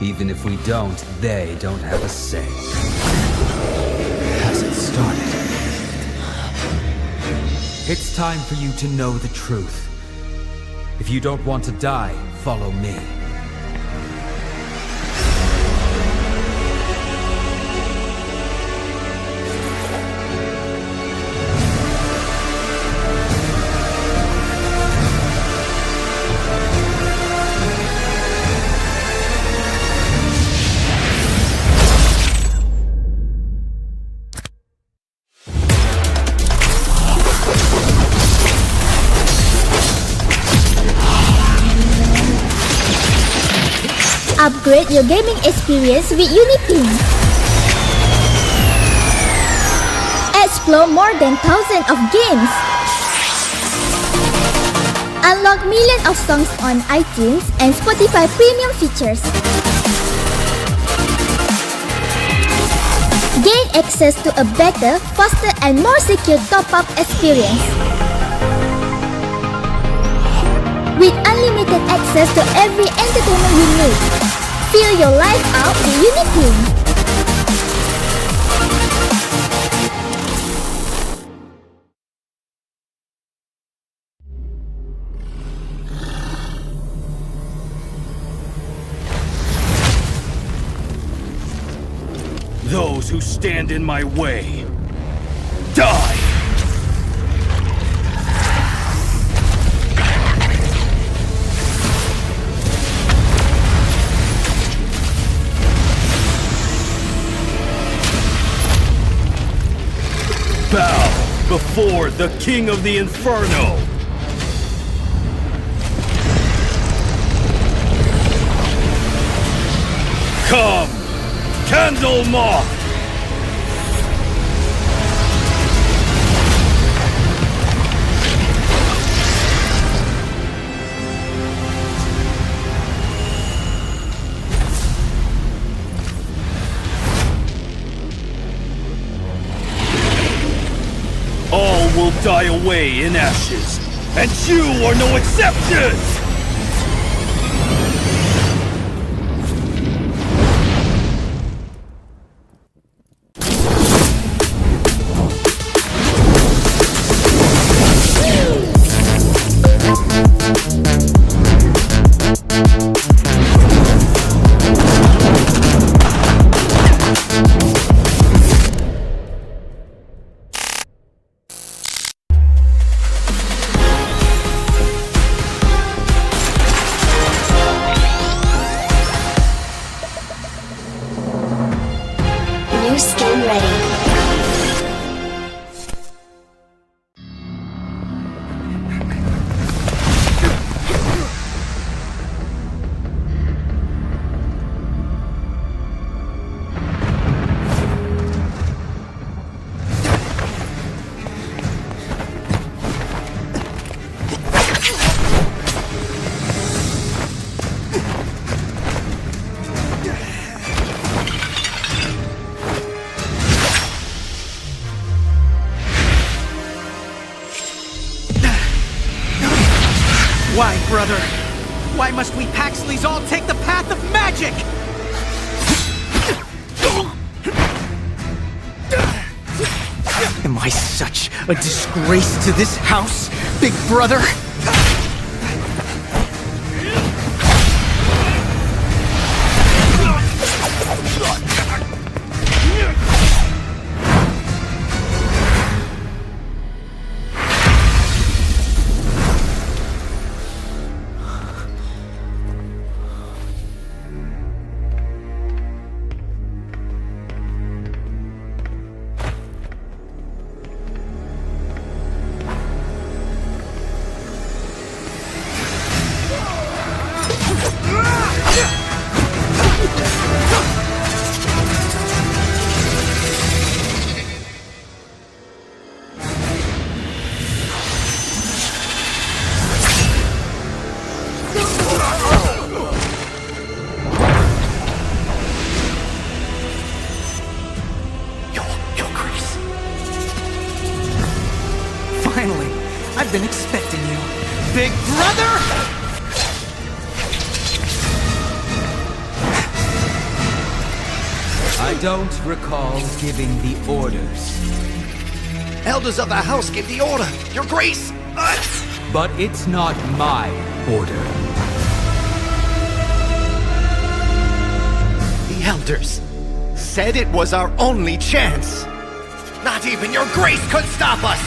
Even if we don't, they don't have a say. Has it started? It's time for you to know the truth. If you don't want to die, follow me. Upgrade your gaming experience with UniPin. Explore more than thousands of games. Unlock millions of songs on iTunes and Spotify premium features. Gain access to a better, faster and more secure top-up experience. With unlimited access to every entertainment you need. Feel your life out with UniPin. Those who stand in my way, die! Bow before the King of the Inferno! Come, Candle Moth! All will die away in ashes, and you are no exception! brother! Why must we Paxleys all take the path of magic? Am I such a disgrace to this house, big brother? Finally, I've been expecting you, big brother! I don't recall giving the orders. Elders of the house give the order, Your Grace! But it's not my order. The elders said it was our only chance. Not even Your Grace could stop us!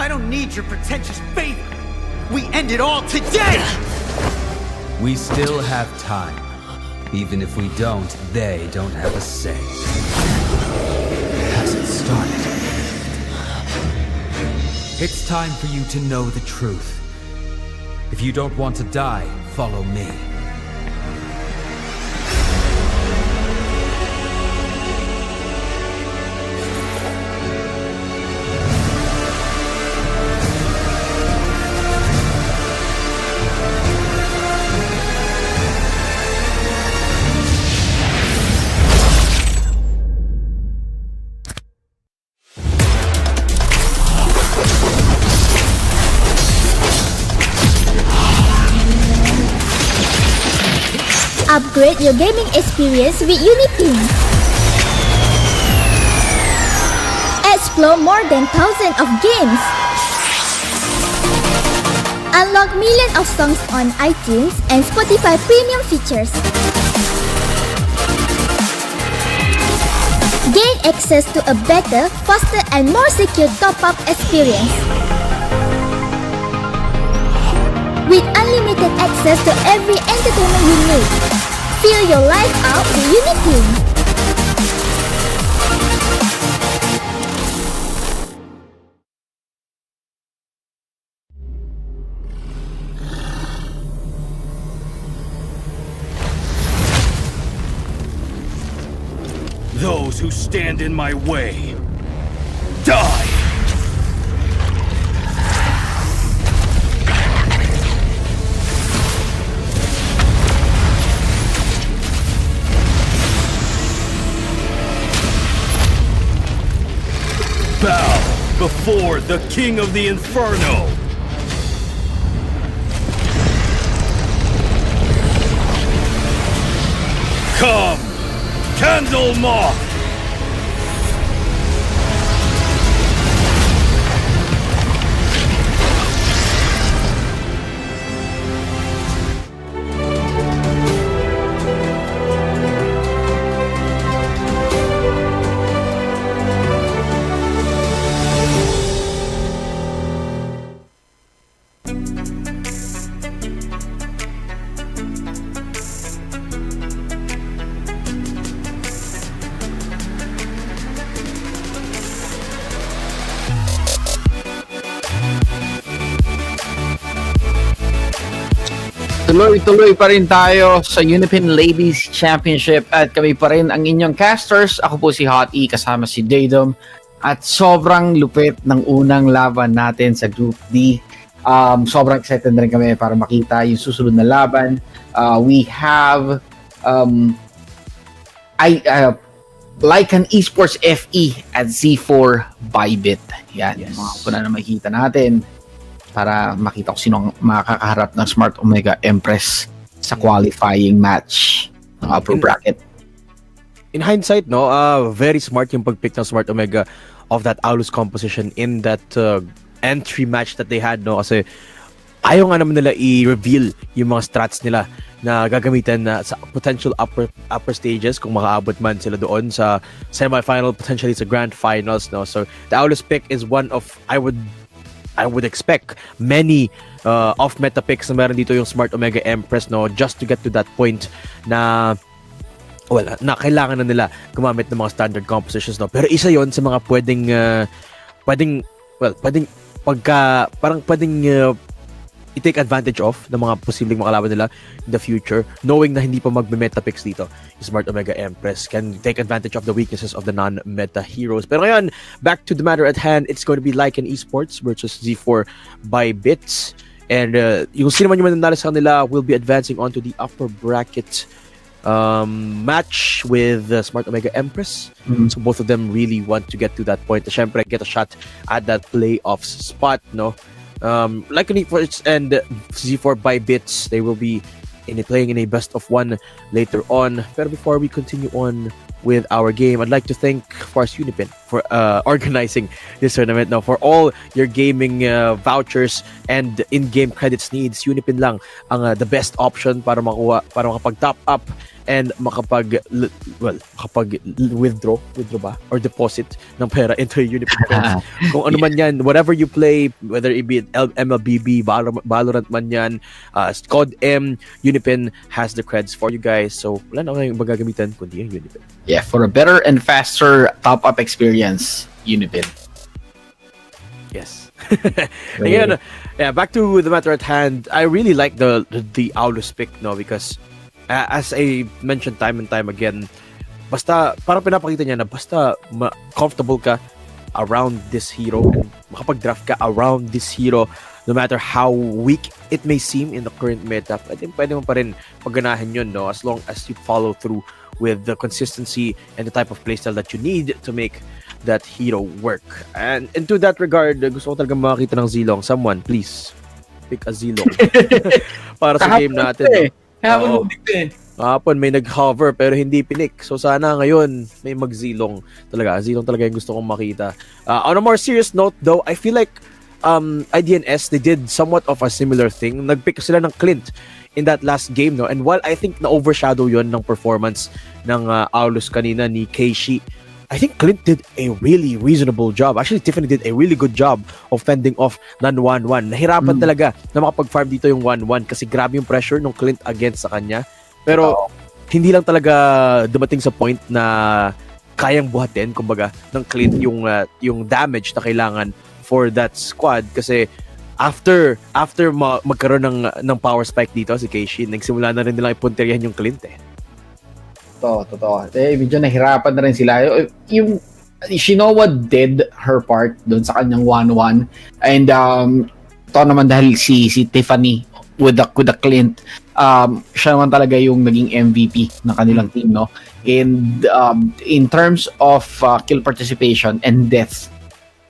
I don't need your pretentious favor. We end it all today! We still have time. Even if we don't, they don't have a say. Hasn't started. It's time for you to know the truth. If you don't want to die, follow me. Upgrade your gaming experience with UniPin. Explore more than thousands of games. Unlock millions of songs on iTunes and Spotify premium features. Gain access to a better, faster and more secure top-up experience. With unlimited access to every entertainment you need. Feel your life out with UniPin. Those who stand in my way, die! Bow before the King of the Inferno! Come, Candle Moth! Tuloy-tuloy pa rin tayo sa UniPin Ladies Championship at kami pa rin ang inyong casters. Ako po si Hot E kasama si Daydom at sobrang lupit ng unang laban natin sa Group D. Sobrang excited na rin kami para makita yung susunod na laban. We have LYCAN Esports FE at Z4 BYBIT. Yan, mga kuna na makikita natin para makita ko sino ang makakaharap ng Smart Omega Empress sa qualifying match ng upper bracket. In hindsight, no, very smart yung pag-pick ng Smart Omega of that Aulus composition in that entry match that they had, no, kasi ayaw nga naman nila i-reveal yung mga strats nila na gagamitin na sa potential upper stages kung makaabot man sila doon sa semi-final, potentially sa grand finals, no. So the Aulus pick is one of I would expect many off-meta picks na meron dito yung Smart Omega Empress, no, just to get to that point na na kailangan na nila gumamit ng mga standard compositions, no. Pero isa yon sa mga pwedeng i-take advantage of ng mga posibleng makalaban nila in the future, knowing na hindi pa magme-meta picks dito. Smart Omega Empress can take advantage of the weaknesses of the non-meta heroes. Pero ngayon, back to the matter at hand, it's going to be LYCAN Esports versus Z4 BYBIT. And yung sino man yung mananalo sa kanila will be advancing onto the upper bracket match with Smart Omega Empress. So both of them really want to get to that point. Syempre, get a shot at that playoffs spot, no? LYCAN Esports and Z4 BYBIT, they will be playing in a best of one later on. Pero before we continue on with our game, I'd like to thank, of course, UniPin for organizing this tournament. Now, for all your gaming vouchers and in-game credits needs, UniPin lang ang the best option para makapag-top up and withdraw ba or deposit ng pera into UniPin funds. Kung ano man yan, whatever you play, whether it be MLBB, Valorant man yan, COD M, UniPin has the creds for you guys. So wala na kayong magagamitan kundi yung UniPin. Yeah, for a better and faster top-up experience, UniPin. Yes. Again, yeah, back to the matter at hand. I really like the Aulus pick, no, because as I mentioned time and time again, basta parang pinapakita niya na basta comfortable ka around this hero and makapag-draft ka around this hero, no matter how weak it may seem in the current meta, pwede mo pa rin pagganahin yun, no, as long as you follow through with the consistency and the type of playstyle that you need to make that hero work. And into that regard, gusto ko talaga makakita ng Zilong. Someone, please, pick a Zilong para sa game natin. Kahapon may nag-hover pero hindi pinik. So sana ngayon may mag-Zilong talaga. Zilong talaga yung gusto kong makita. On a more serious note though, I feel like IDNS, they did somewhat of a similar thing. Nag-pick sila ng Clint in that last game, no? And while I think na-overshadow yon ng performance ng Aulus kanina ni Keishi, I think Clint did a really reasonable job. Actually, Tiffany did a really good job of fending off ng 1-1. Nahirapan talaga na makapag-farm dito yung 1-1 kasi grabe yung pressure ng Clint against sa kanya. Pero hindi lang talaga dumating sa point na kayang buhatin, kumbaga, ng Clint yung damage na kailangan for that squad. Kasi after magkaroon ng power spike dito si Keishi, nagsimula na rin nilang ipunterihan yung Clint eh. Totoo. Medyo nahirapan na rin sila. Yung Shinowa did her part doon sa kanyang 1-1. And ito naman dahil si Tiffany with the Clint, siya naman talaga yung naging MVP ng kanilang team, no? And in terms of kill participation and death,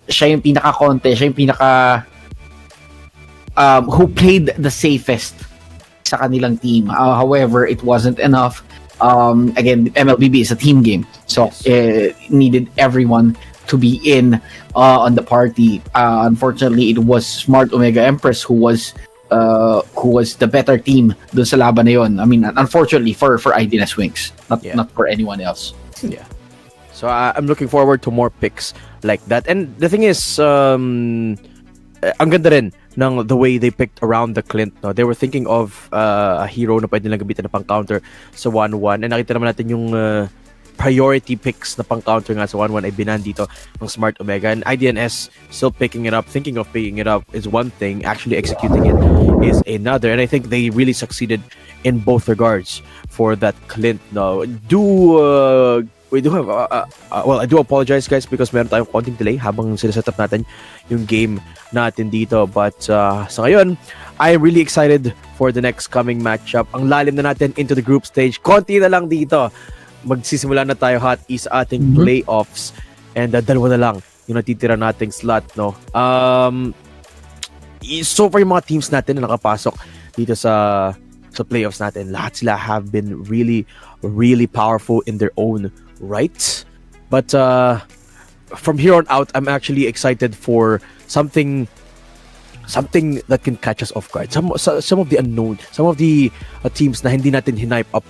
siya yung pinaka-konti, siya yung who played the safest sa kanilang team. However, it wasn't enough. Again, MLBB is a team game, so needed everyone to be in on the party. Unfortunately, it was Smart Omega Empress who was the better team dun sa laban na yun. I mean, unfortunately for IDNS WINX, not for anyone else. Yeah. So I'm looking forward to more picks like that. And the thing is, ang ganda rin ng the way they picked around the Clint, no? They were thinking of a hero na pwede nilang gamitin na pang counter sa 1-1, and nakita naman natin priority picks na pang-counter nga sa 1-1 ay binan dito ng Smart Omega. And IDNS still picking it up, thinking of picking it up is one thing, actually executing it is another. And I think they really succeeded in both regards for that Clint. No, we do have well, I do apologize guys because meron tayong konting delay habang sinaset up natin yung game natin dito, but sa ngayon I'm really excited for the next coming matchup. Ang lalim na natin into the group stage, konti na lang dito, magsisimula na tayo hot is ating playoffs, and dalawa na lang yung natitira nating slot, no. So far yung mga teams natin na nakapasok dito sa playoffs natin, lahat sila have been really powerful in their own right. But from here on out, I'm actually excited for something that can catch us off guard. Some of the unknown, some of the teams na hindi natin hinype up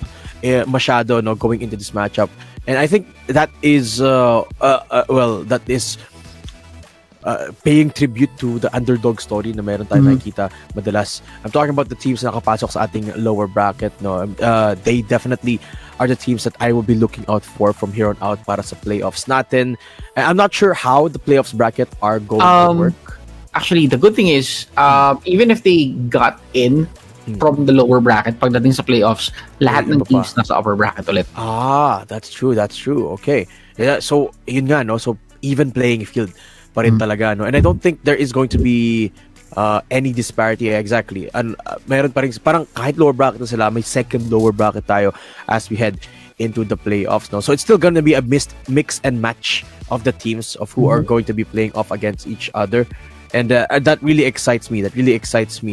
masyado, no, going into this matchup. And I think that is that is paying tribute to the underdog story na meron tayo nakikita madalas. I'm talking about the teams na nakapasok sa ating lower bracket, no. They definitely are the teams that I will be looking out for from here on out para sa playoffs natin. And I'm not sure how the playoffs bracket are going to work. Actually, the good thing is, even if they got in from the lower bracket, pagdating sa playoffs, lahat ng teams nasa upper bracket ulit. That's true. Okay. Yeah, so, yun nga, no? So, even playing field pa rin talaga, no? And I don't think there is going to be any disparity exactly. And meron pa rin, parang kahit lower bracket na sila, may second lower bracket tayo as we head into the playoffs, no? So it's still gonna be a mix and match of the teams of who are going to be playing off against each other. And that really excites me.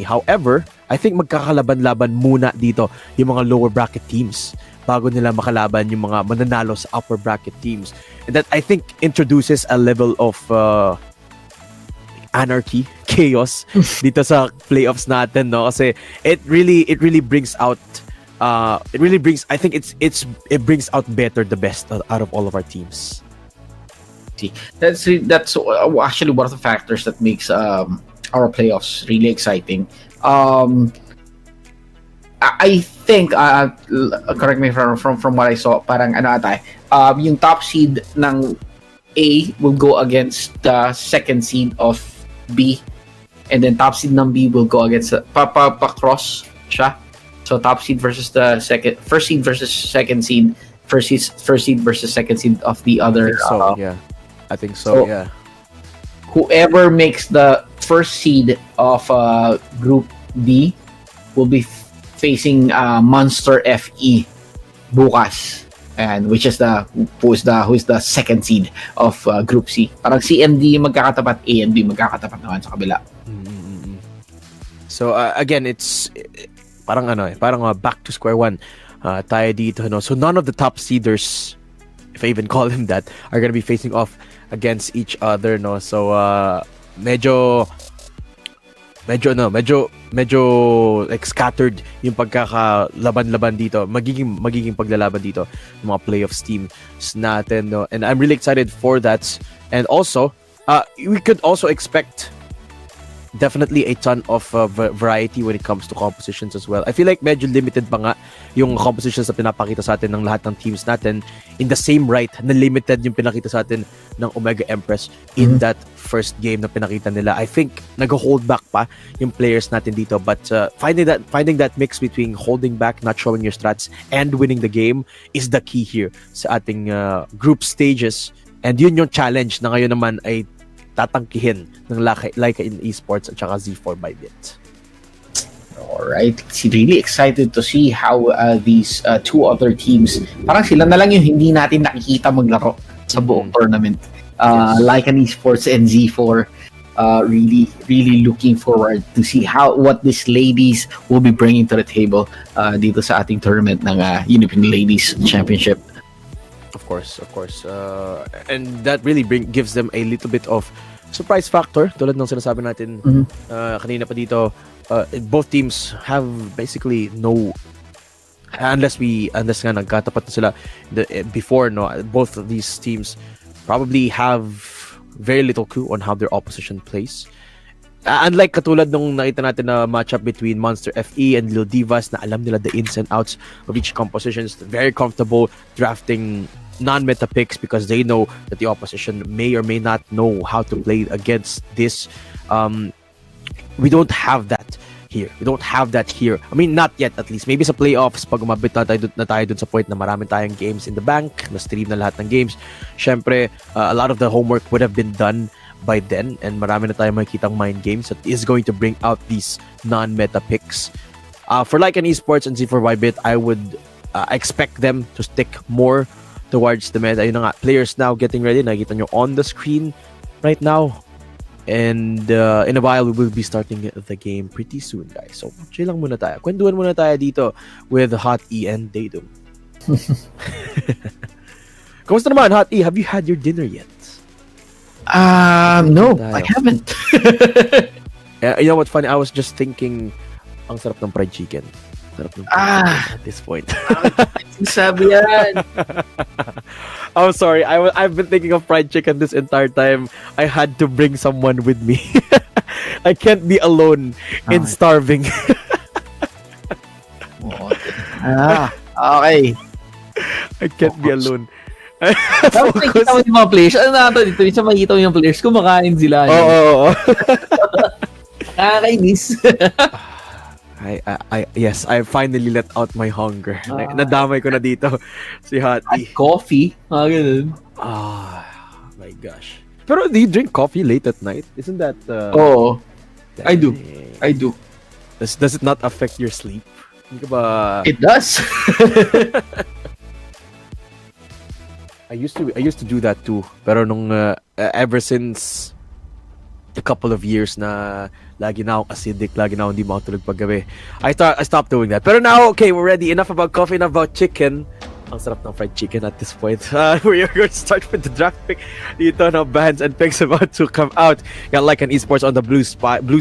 However, I think magkakalaban-laban muna dito yung mga lower bracket teams bago nila makalaban yung mga mananalo sa upper bracket teams. And that, I think, introduces a level of anarchy, chaos dito sa playoffs natin, no? Kasi it really brings out it brings out the best out of all of our teams. That's actually one of the factors that makes our playoffs really exciting. I think correct me from what I saw, parang yung top seed ng A will go against the second seed of B, and then top seed ng B will go against pa-cross siya. So top seed versus the first seed versus second seed, first seed versus second seed of the other. I think so. Whoever makes the first seed of Group B will be facing Monster FE bukas, and which is who is the second seed of Group C. Parang C and D magkakatapat, A and B magkakatapat naman sa kabila. So again, it's parang back to square one tayo dito, no? So none of the top seeders, if I even call them that, are gonna be facing off against each other, no? So medyo like scattered yung pagkakalaban-laban dito, magiging paglalaban dito ng mga playoffs teams natin, no? And I'm really excited for that. And also we could also expect definitely a ton of variety when it comes to compositions as well. I feel like medyo limited pa nga yung compositions na pinapakita sa atin ng lahat ng teams natin, in the same right na limited yung pinakita sa atin ng Omega Empress in that first game na pinakita nila. I think nag-hold back pa yung players natin dito, but finding that mix between holding back, not showing your strats, and winning the game is the key here sa ating group stages. And yun yung challenge na ngayon naman ay tatangkihin ng LYCAN ESPORTS at saka Z4 BYBIT. Alright, really excited to see how these two other teams, parang sila na lang yung hindi natin nakikita maglaro sa buong tournament. LYCAN ESPORTS and Z4, really looking forward to see what these ladies will be bringing to the table dito sa ating tournament ng UniPin Ladies Championship. Of course. And that really gives them a little bit of surprise factor, tulad ng sinasabi natin kanina pa dito. Both teams have basically no, unless nga nagkatapat na sila before, no, both of these teams probably have very little clue on how their opposition plays. Unlike katulad nung nakita natin na matchup between Monster FE and Lil Divas, na alam nila the ins and outs of each compositions, very comfortable drafting non-meta picks because they know that the opposition may or may not know how to play against this. We don't have that here. We don't have that here. I mean, not yet at least. Maybe sa playoffs, pag umabit na tayo dun sa point na marami tayong games in the bank, na-stream na lahat ng games, syempre, a lot of the homework would have been done by then, and marami na tayong makikitang mind games that is going to bring out these non-meta picks. For LYCAN Esports and Z4BYBIT, I would expect them to stick more towards the meta. Ayun na nga, players now getting ready. Nakikita nyo on the screen right now. And in a while, we will be starting the game pretty soon, guys. So, chill lang muna tayo. Kwentuhan muna tayo dito with Hot E and Datum. Kamusta naman, Hot E? Have you had your dinner yet? No, I haven't. You know what, funny? I was just thinking, ang sarap ng fried chicken. Sarap ng fried chicken at this point. Sabi yan. I'm sorry. I've been thinking of fried chicken this entire time. I had to bring someone with me. I can't be alone in starving. Okay. I can't be alone. Tapos nakikita mo yung mga players. Ano na ito dito? Minsan makikita mo yung players. Kumakain sila. Oo. Nakakainis. Yes, I finally let out my hunger. Nadamay ko na dito si Hati. Coffee? Ganun. My gosh. Pero do you drink coffee late at night? Isn't that... Oo. I do. Does it not affect your sleep? Hindi ka ba... It does. I used to do that too. Pero nung ever since a couple of years na lagi na akong acidic, lagi na akong hindi makatulog paggabi, I stopped doing that. Pero now, okay, we're ready. Enough about coffee, enough about chicken. Ang sarap ng fried chicken at this point. We're going to start with the draft pick. Dito na bans and picks about to come out. Got LYCAN Esports on the blue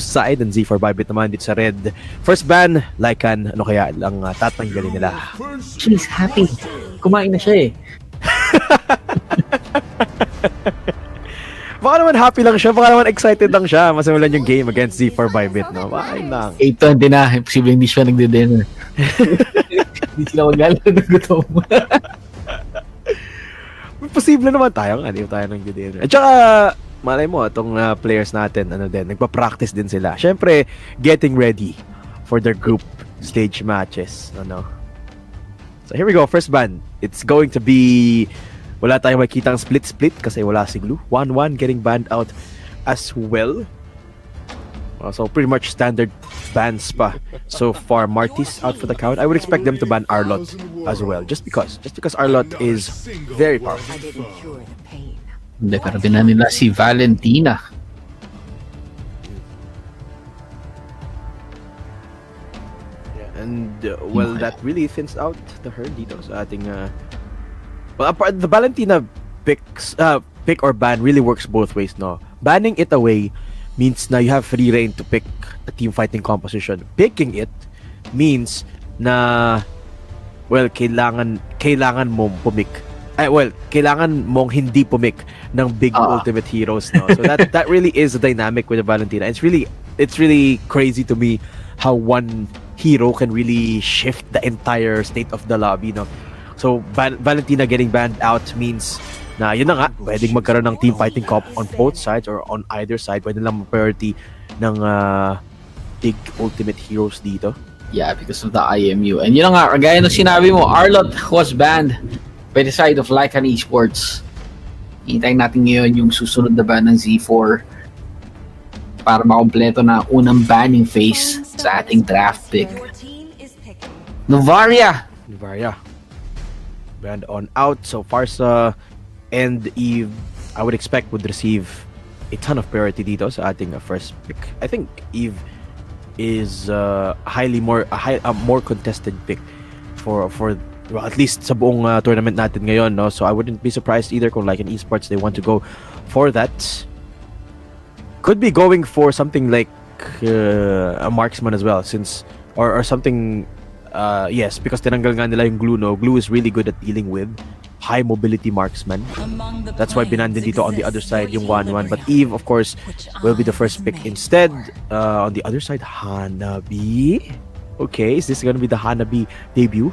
side and Z4BYBIT naman dito sa red. First ban, LYCAN. Ano kaya ang tatanggalin nila? She's happy. Kumain na siya eh. Baka naman happy lang siya, baka naman excited lang siya masimulan yung game against Z4BYBIT, no? Baka lang. 8:20 na, posible hindi siya nagde-dinner. Hindi sila maglalaro ng gutom. Posible naman tayo, hindi tayo nagde-dinner. At saka, malay mo, itong players natin, nagpa-practice din sila. Siyempre, getting ready for their group stage matches, ano? So here we go, first ban. It's going to be... Wala tayong makikitang split-split kasi wala si Glue. 1-1 getting banned out as well. So pretty much standard bans pa. So far, Marty's out for the count. I would expect them to ban Arlot as well. Just because Arlot is very powerful. Hindi, pero binan nila si Valentina. And well, that really thins out the herd dito sa ating well, the Valentina pick or ban really works both ways, no? Banning it away means na you have free reign to pick a team fighting composition. Picking it means na well, kailangan mong pumik. Kailangan mong hindi pumik ng big ultimate heroes, no? So that really is a dynamic with the Valentina. It's really crazy to me how one hero can really shift the entire state of the lobby, no? So, Valentina getting banned out means na yun na nga, pwedeng magkaroon ng team fighting comp on both sides or on either side. Pwede lang priority ng big ultimate heroes dito. Yeah, because of the IMU. And yun na nga, gaya ng sinabi mo, Arlot was banned by the side of LYCAN Esports. Hintayin natin ngayon yung susunod na ban ng Z4 para makompleto na unang banning phase sa ating draft pick. Novaria banned on out. So Farsa and Eve, I would expect would receive a ton of priority dito sa ating first pick. I think Eve is a more contested pick for well, at least sa buong tournament natin ngayon, no? So I wouldn't be surprised either kung like in esports they want to go for that. Could be going for something like a marksman as well, since or something. Yes, because tinanggal nga nila yung Glue, no? Glue is really good at dealing with high mobility marksman. That's why binandin dito on the other side yung 1-1. But Eve, of course, will be the first pick instead. On the other side, Hanabi. Okay, is this gonna be the Hanabi debut?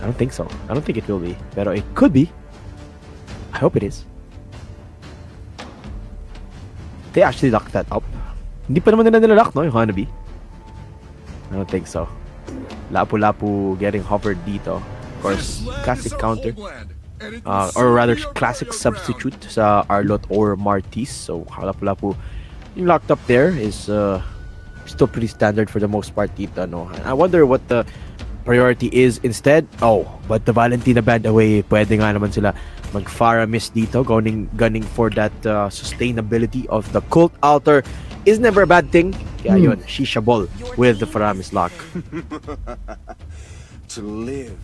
I don't think so. I don't think it will be. Pero it could be. I hope it is. They actually locked that up. Hindi pa naman nila nilalock, no? Yung Hanabi. I don't think so. Lapu-Lapu getting hovered dito. Of course, classic counter. Or rather, classic substitute sa Arlot or Martis. So, Lapu-Lapu yung locked up there is still pretty standard for the most part dito, no? I wonder what the priority is instead. Oh, but the Valentina band away, pwede nga naman sila mag-Farah miss dito, gunning for that sustainability of the cult altar is never a bad thing. Kaya yun, Shisha Ball with the Faramis lock. To live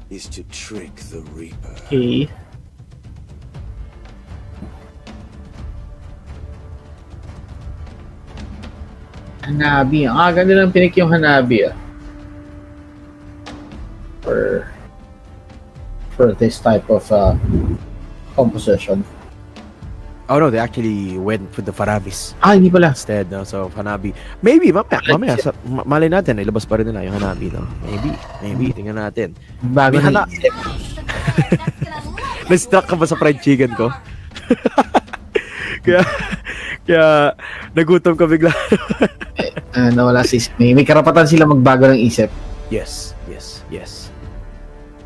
is to trick the Reaper. Okay. Hanabi. Ang ganda ng pinik yung Hanabi for this type of composition. Oh no, they actually went with the Faramis. Hindi pala. Instead, no? So Hanabi. Maybe, mamaya malay natin, ilabas pa rin nila yung Hanabi, no? Maybe, tingnan natin. Bago na. Na-stuck ka ba sa fried chicken ko? kaya nagutom ka bigla. Nawala si may karapatan sila magbago ng isip. Yes.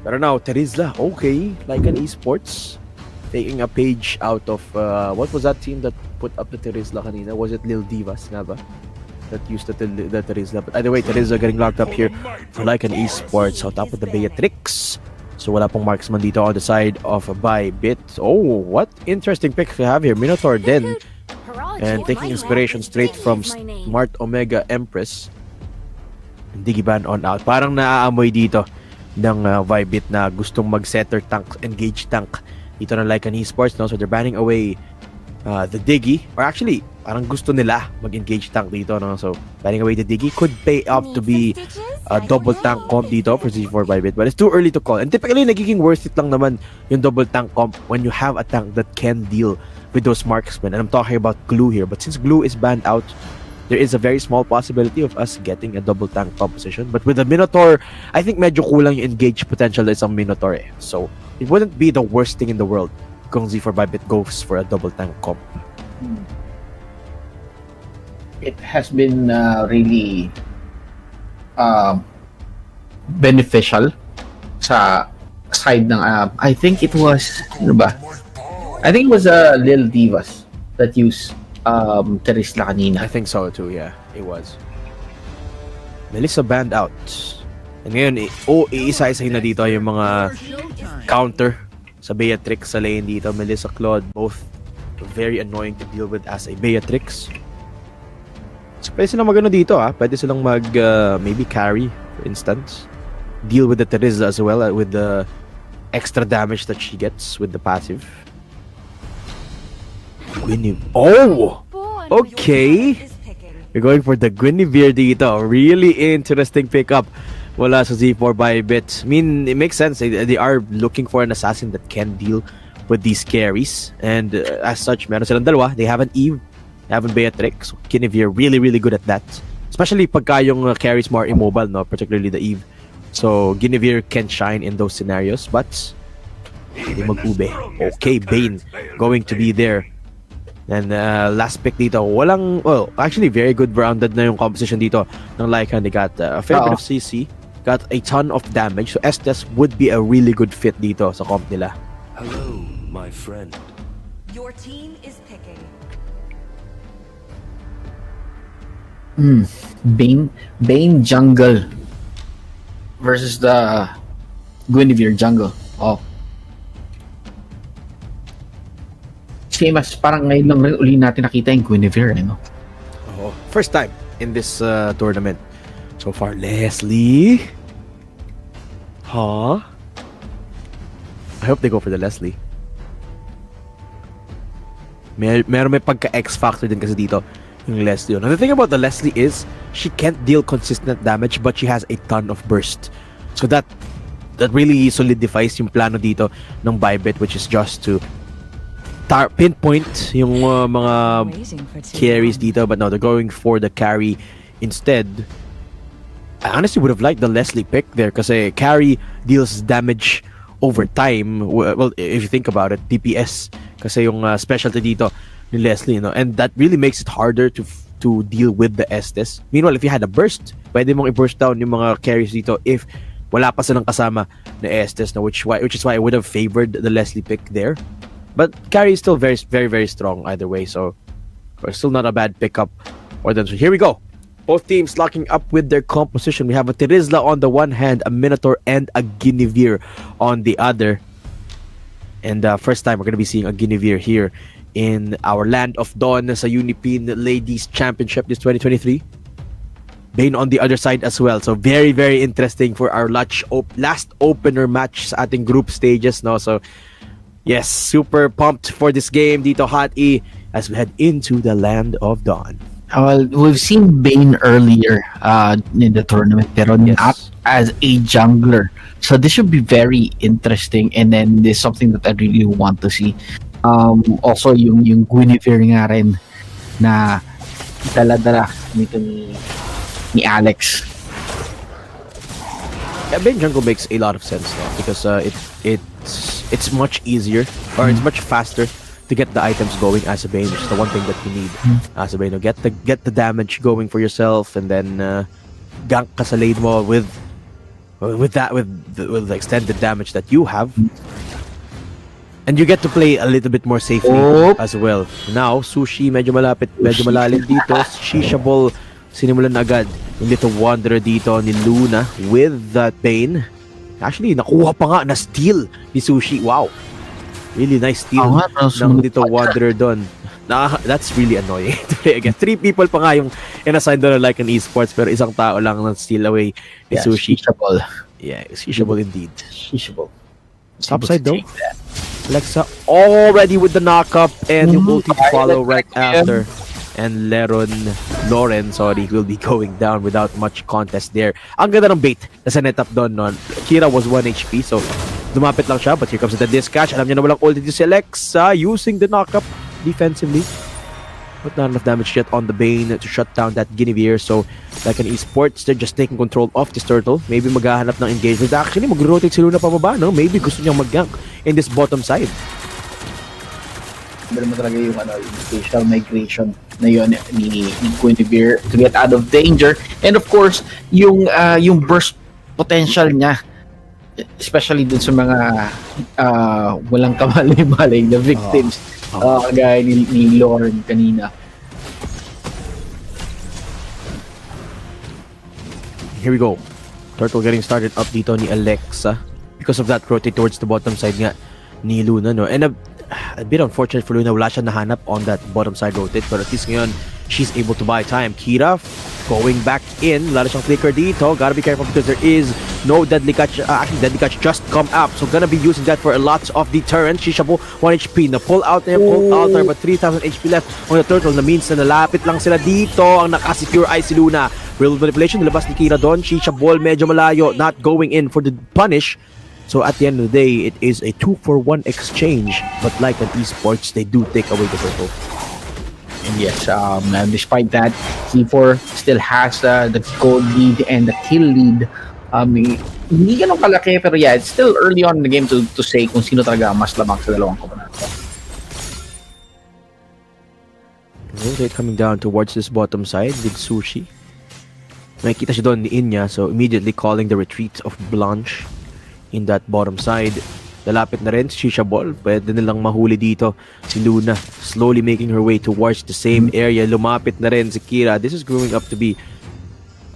Pero now, Terizla, okay, like an esports, taking a page out of, what was that team that put up the Terizla kanina? Was it Lil Divas nga ba? That used the Terizla. But either way, Terizla getting locked up here for like an esports on top of the Beatrix. So wala pong marksman dito on the side of BYBIT. Oh, what interesting pick we have here. Minotaur then. And taking inspiration straight from Smart Omega Empress. Digiban on out. Parang naaamoy dito ng BYBIT na gustong mag-setter tank, engage tank dito ng LYCAN Esports, no? So they're banning away the Diggy, or actually parang gusto nila mag-engage tank dito, no? So banning away the Diggy could pay up to be a double tank comp dito for Z4 BYBIT, but it's too early to call. And typically nagiging worth it lang naman yung double tank comp when you have a tank that can deal with those marksmen. And I'm talking about Glue here, but since Glue is banned out, there is a very small possibility of us getting a double tank composition. But with the Minotaur, I think medyo kulang yung engage potential na isang Minotaur eh. So, it wouldn't be the worst thing in the world kung Z4 BYBIT goes for a double tank comp. It has been really beneficial sa side ng I think it was I think it was Lil Divas that used Terizla kanina. I think so too, yeah. It was. Melissa banned out. And ngayon, iisa-isahin na dito yung mga counter sa Beatrix sa lane dito. Melissa, Claude, both very annoying to deal with as a Beatrix. So, pwede silang magano dito, Pwede silang maybe carry, for instance. Deal with the Terizla as well, with the extra damage that she gets with the passive. Oh! Okay! We're going for the Guinevere dito. Really interesting pickup wala sa Z4 BYBIT. I mean, it makes sense. They are looking for an assassin that can deal with these carries. And as such, meron silang dalawa. They have an Eve, they have a Beatrix. So, Guinevere, really, really good at that. Especially pagka yung carries more immobile, no? Particularly the Eve. So, Guinevere can shine in those scenarios. But, hindi mag-ube. Okay, Bane going to be there. And last pick dito, actually very good rounded na yung composition dito ng LYCAN. They got a fair bit of CC, got a ton of damage. So Estes would be a really good fit dito sa comp nila. Hello, my friend. Your team is picking. Bane jungle versus the Guinevere jungle. Oh. Same as parang ngayon lang rin uli natin nakita yung Guinevere, no? Oh, first time in this tournament. So far, Leslie. Huh? I hope they go for the Leslie. Meron may pagka-X factor din kasi dito yung Leslie. And the thing about the Leslie is she can't deal consistent damage but she has a ton of burst. So that really solidifies yung plano dito ng BYBIT, which is just to pinpoint yung mga carries dito, but no, they're going for the carry instead. I honestly would have liked the Leslie pick there kasi carry deals damage over time. Well, if you think about it, DPS kasi yung specialty dito ni Leslie, no? And that really makes it harder to deal with the Estes. Meanwhile, if you had a burst, pwede mong i-burst down yung mga carries dito if wala pa silang kasama na Estes, no? Which is why I would have favored the Leslie pick there. But carry is still very, very, very strong either way, so still not a bad pickup for them. So here we go. Both teams locking up with their composition. We have a Terizla on the one hand, a Minotaur, and a Guinevere on the other. And first time we're going to be seeing a Guinevere here in our Land of Dawn sa UniPin Ladies Championship this 2023. Bane on the other side as well. So very, very interesting for our last opener match sa ating group stages. No? So yes, super pumped for this game dito, Hot E, as we head into the Land of Dawn. Well, we've seen Bane earlier in the tournament, pero not as a jungler. So this should be very interesting, and then there's something that I really want to see. Also, yung Guinevere nga rin na dala-dala nito ni Alex. Yeah, Bane jungle makes a lot of sense now because it's much easier, or it's much faster to get the items going as a Bane, which is the one thing that you need as a Bane. Get the damage going for yourself, and then gank ka sa lane mo with the extended damage that you have, and you get to play a little bit more safely as well. Now Sushi medyo malapit, medyo malalim dito. Shisha Ball sinimulan na agad yung Little Wanderer dito ni Luna with that Bane. Actually nakuha pa nga na steal ni Sushi. Wow, really nice steal ng Little Wanderer doon. That's really annoying to play again. 3 people pa nga yung in-assign doon like an esports, pero isang tao lang na steal away ni Sushi. Shishaball. Yeah, Shishaball indeed. Shishaball. Topside though. Alexa already with the knock-up and yung ulti to follow right after. And Lauren, will be going down without much contest there. Ang ganda ng bait na set up doon. No? Kira was 1 HP, so lumapit lang siya, but here comes the dispatch. Alam niya na walang ulti to si Alexa using the knock-up defensively. But not enough damage yet on the Bane to shut down that Guinevere. So, like an esports, they're just taking control of this turtle. Maybe maghahanap ng engagement. Actually, mag-rotate si Luna pababa, no? Maybe gusto niyang mag-gank in this bottom side. Pero mo talaga yung spatial migration na yun ni Guinevere to get out of danger. And of course, yung burst potential niya, especially dun sa mga walang kamalay-malay na victims, kagaya ni Lauren kanina. Here we go. Turtle getting started up dito ni Alexa. Because of that, rotate towards the bottom side nga ni Luna, no? And a bit unfortunate for Luna, wala siya nahanap on that bottom side rotate, but at least ngayon she's able to buy time. Kira going back in, lalo siyang flicker dito. Gotta be careful because there is no deadly catch. Actually, deadly catch just come up, so gonna be using that for a lot of deterrent. Shisha Ball 1 HP na pull out na yung cold altar, but 3,000 HP left on the turtle. Na means na nalapit lang sila dito. Ang nakasecure ay si Luna. Real manipulation, nilabas ni Kira doon. Shisha Ball medyo malayo, not going in for the punish. So at the end of the day, it is a 2-for-1 exchange. But like an esports, they do take away the turtle. And yes, despite that, C4 still has the gold lead and the kill lead. Hindi ganun kalaki, pero yeah, it's still early on in the game to say kung sino talaga mas lamang sa dalawang koponan. Rotate coming down towards this bottom side with Sushi. Nakikita siya doon ni Inya, so immediately calling the retreat of Blanche in that bottom side. Lalapit na rin si Shisha Ball. Pwede nilang mahuli dito si Luna, slowly making her way towards the same area. Lumapit na rin si Kira. This is growing up to be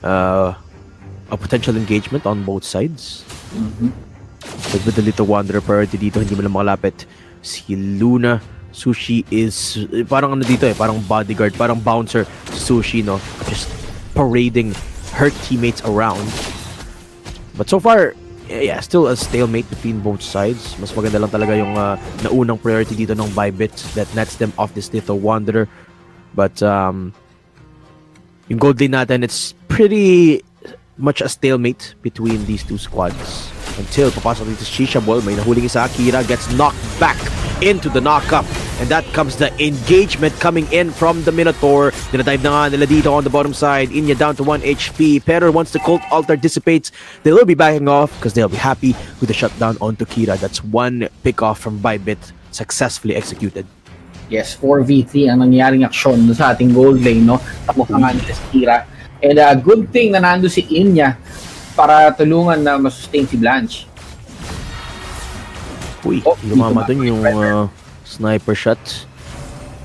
a potential engagement on both sides. But with the Little Wanderer priority dito, hindi mo lang makalapit si Luna. Sushi is parang ano dito parang bodyguard, parang bouncer si Sushi, no? Just parading her teammates around. But so far, yeah, still a stalemate between both sides. Mas maganda lang talaga yung naunang priority dito ng BYBIT that nets them off this Little Wanderer. But yung gold lane natin, it's pretty much a stalemate between these two squads. Until papasok dito si Shisha Ball, may nahuling isa. Kira gets knocked back into the knockup. And that comes the engagement coming in from the Minotaur. Dinadive na nga nila dito on the bottom side. Inya down to 1 HP. Pero once the Cult Altar dissipates, they will be backing off because they'll be happy with the shutdown onto Kira. That's one pick-off from BYBIT successfully executed. Yes, 4v3 ang nangyaring aksyon sa ating gold lane, no? Tapos ang nila si Kira. And good thing na nando si Inya para tulungan na masustain si Blanche. Uy, lumama dun yung sniper shot.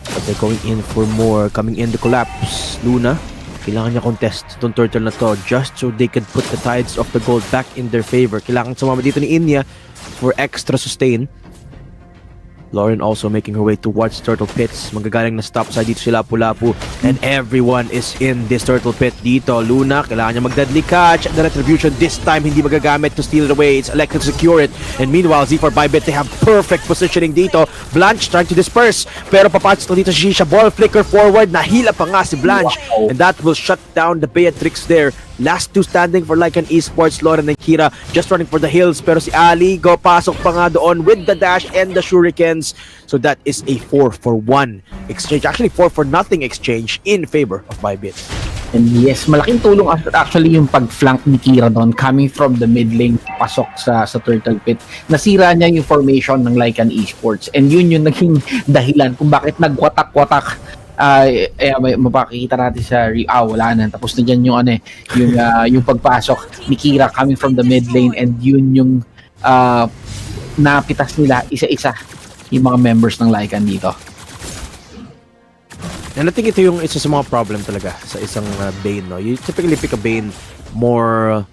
But they're going in for more. Coming in the collapse. Luna, kailangan niya contest itong turtle na to just so they can put the tides of the gold back in their favor. Kailangan sumama dito ni Inya for extra sustain. Lauren also making her way towards Turtle Pits. Magagaling na stop side dito si Lapu-Lapu. And everyone is in this Turtle Pit dito. Luna, kailangan niya mag-deadly catch. The retribution this time hindi magagamit to steal it away. It's Alexa to secure it. And meanwhile, Z4 BYBIT, they have perfect positioning dito. Blanche trying to disperse. Pero papatch dito si Shisha. Ball flicker forward. Nahila pa nga si Blanche. Wow. And that will shut down the Beatrix there. Last two standing for LYCAN Esports, Lauren and Kira just running for the hills. Pero si Ali, pasok pa nga doon with the dash and the shurikens. So that is a 4-for-1 exchange. Actually, 4-for-0 exchange in favor of BYBIT. And yes, malaking tulong actually yung pag-flank ni Kira doon coming from the mid lane pasok sa Turtle Pit. Nasira niya yung formation ng LYCAN Esports. And yun yung naging dahilan kung bakit nagwatak-watak. Mapakikita natin sa wala na, tapos na dyan yung yung pagpasok ni Kira coming from the mid lane, and yun yung napitas nila isa-isa yung mga members ng LYCAN dito. And I think ito yung isa sa mga problem talaga sa isang Bane, no? You typically pick a Bane more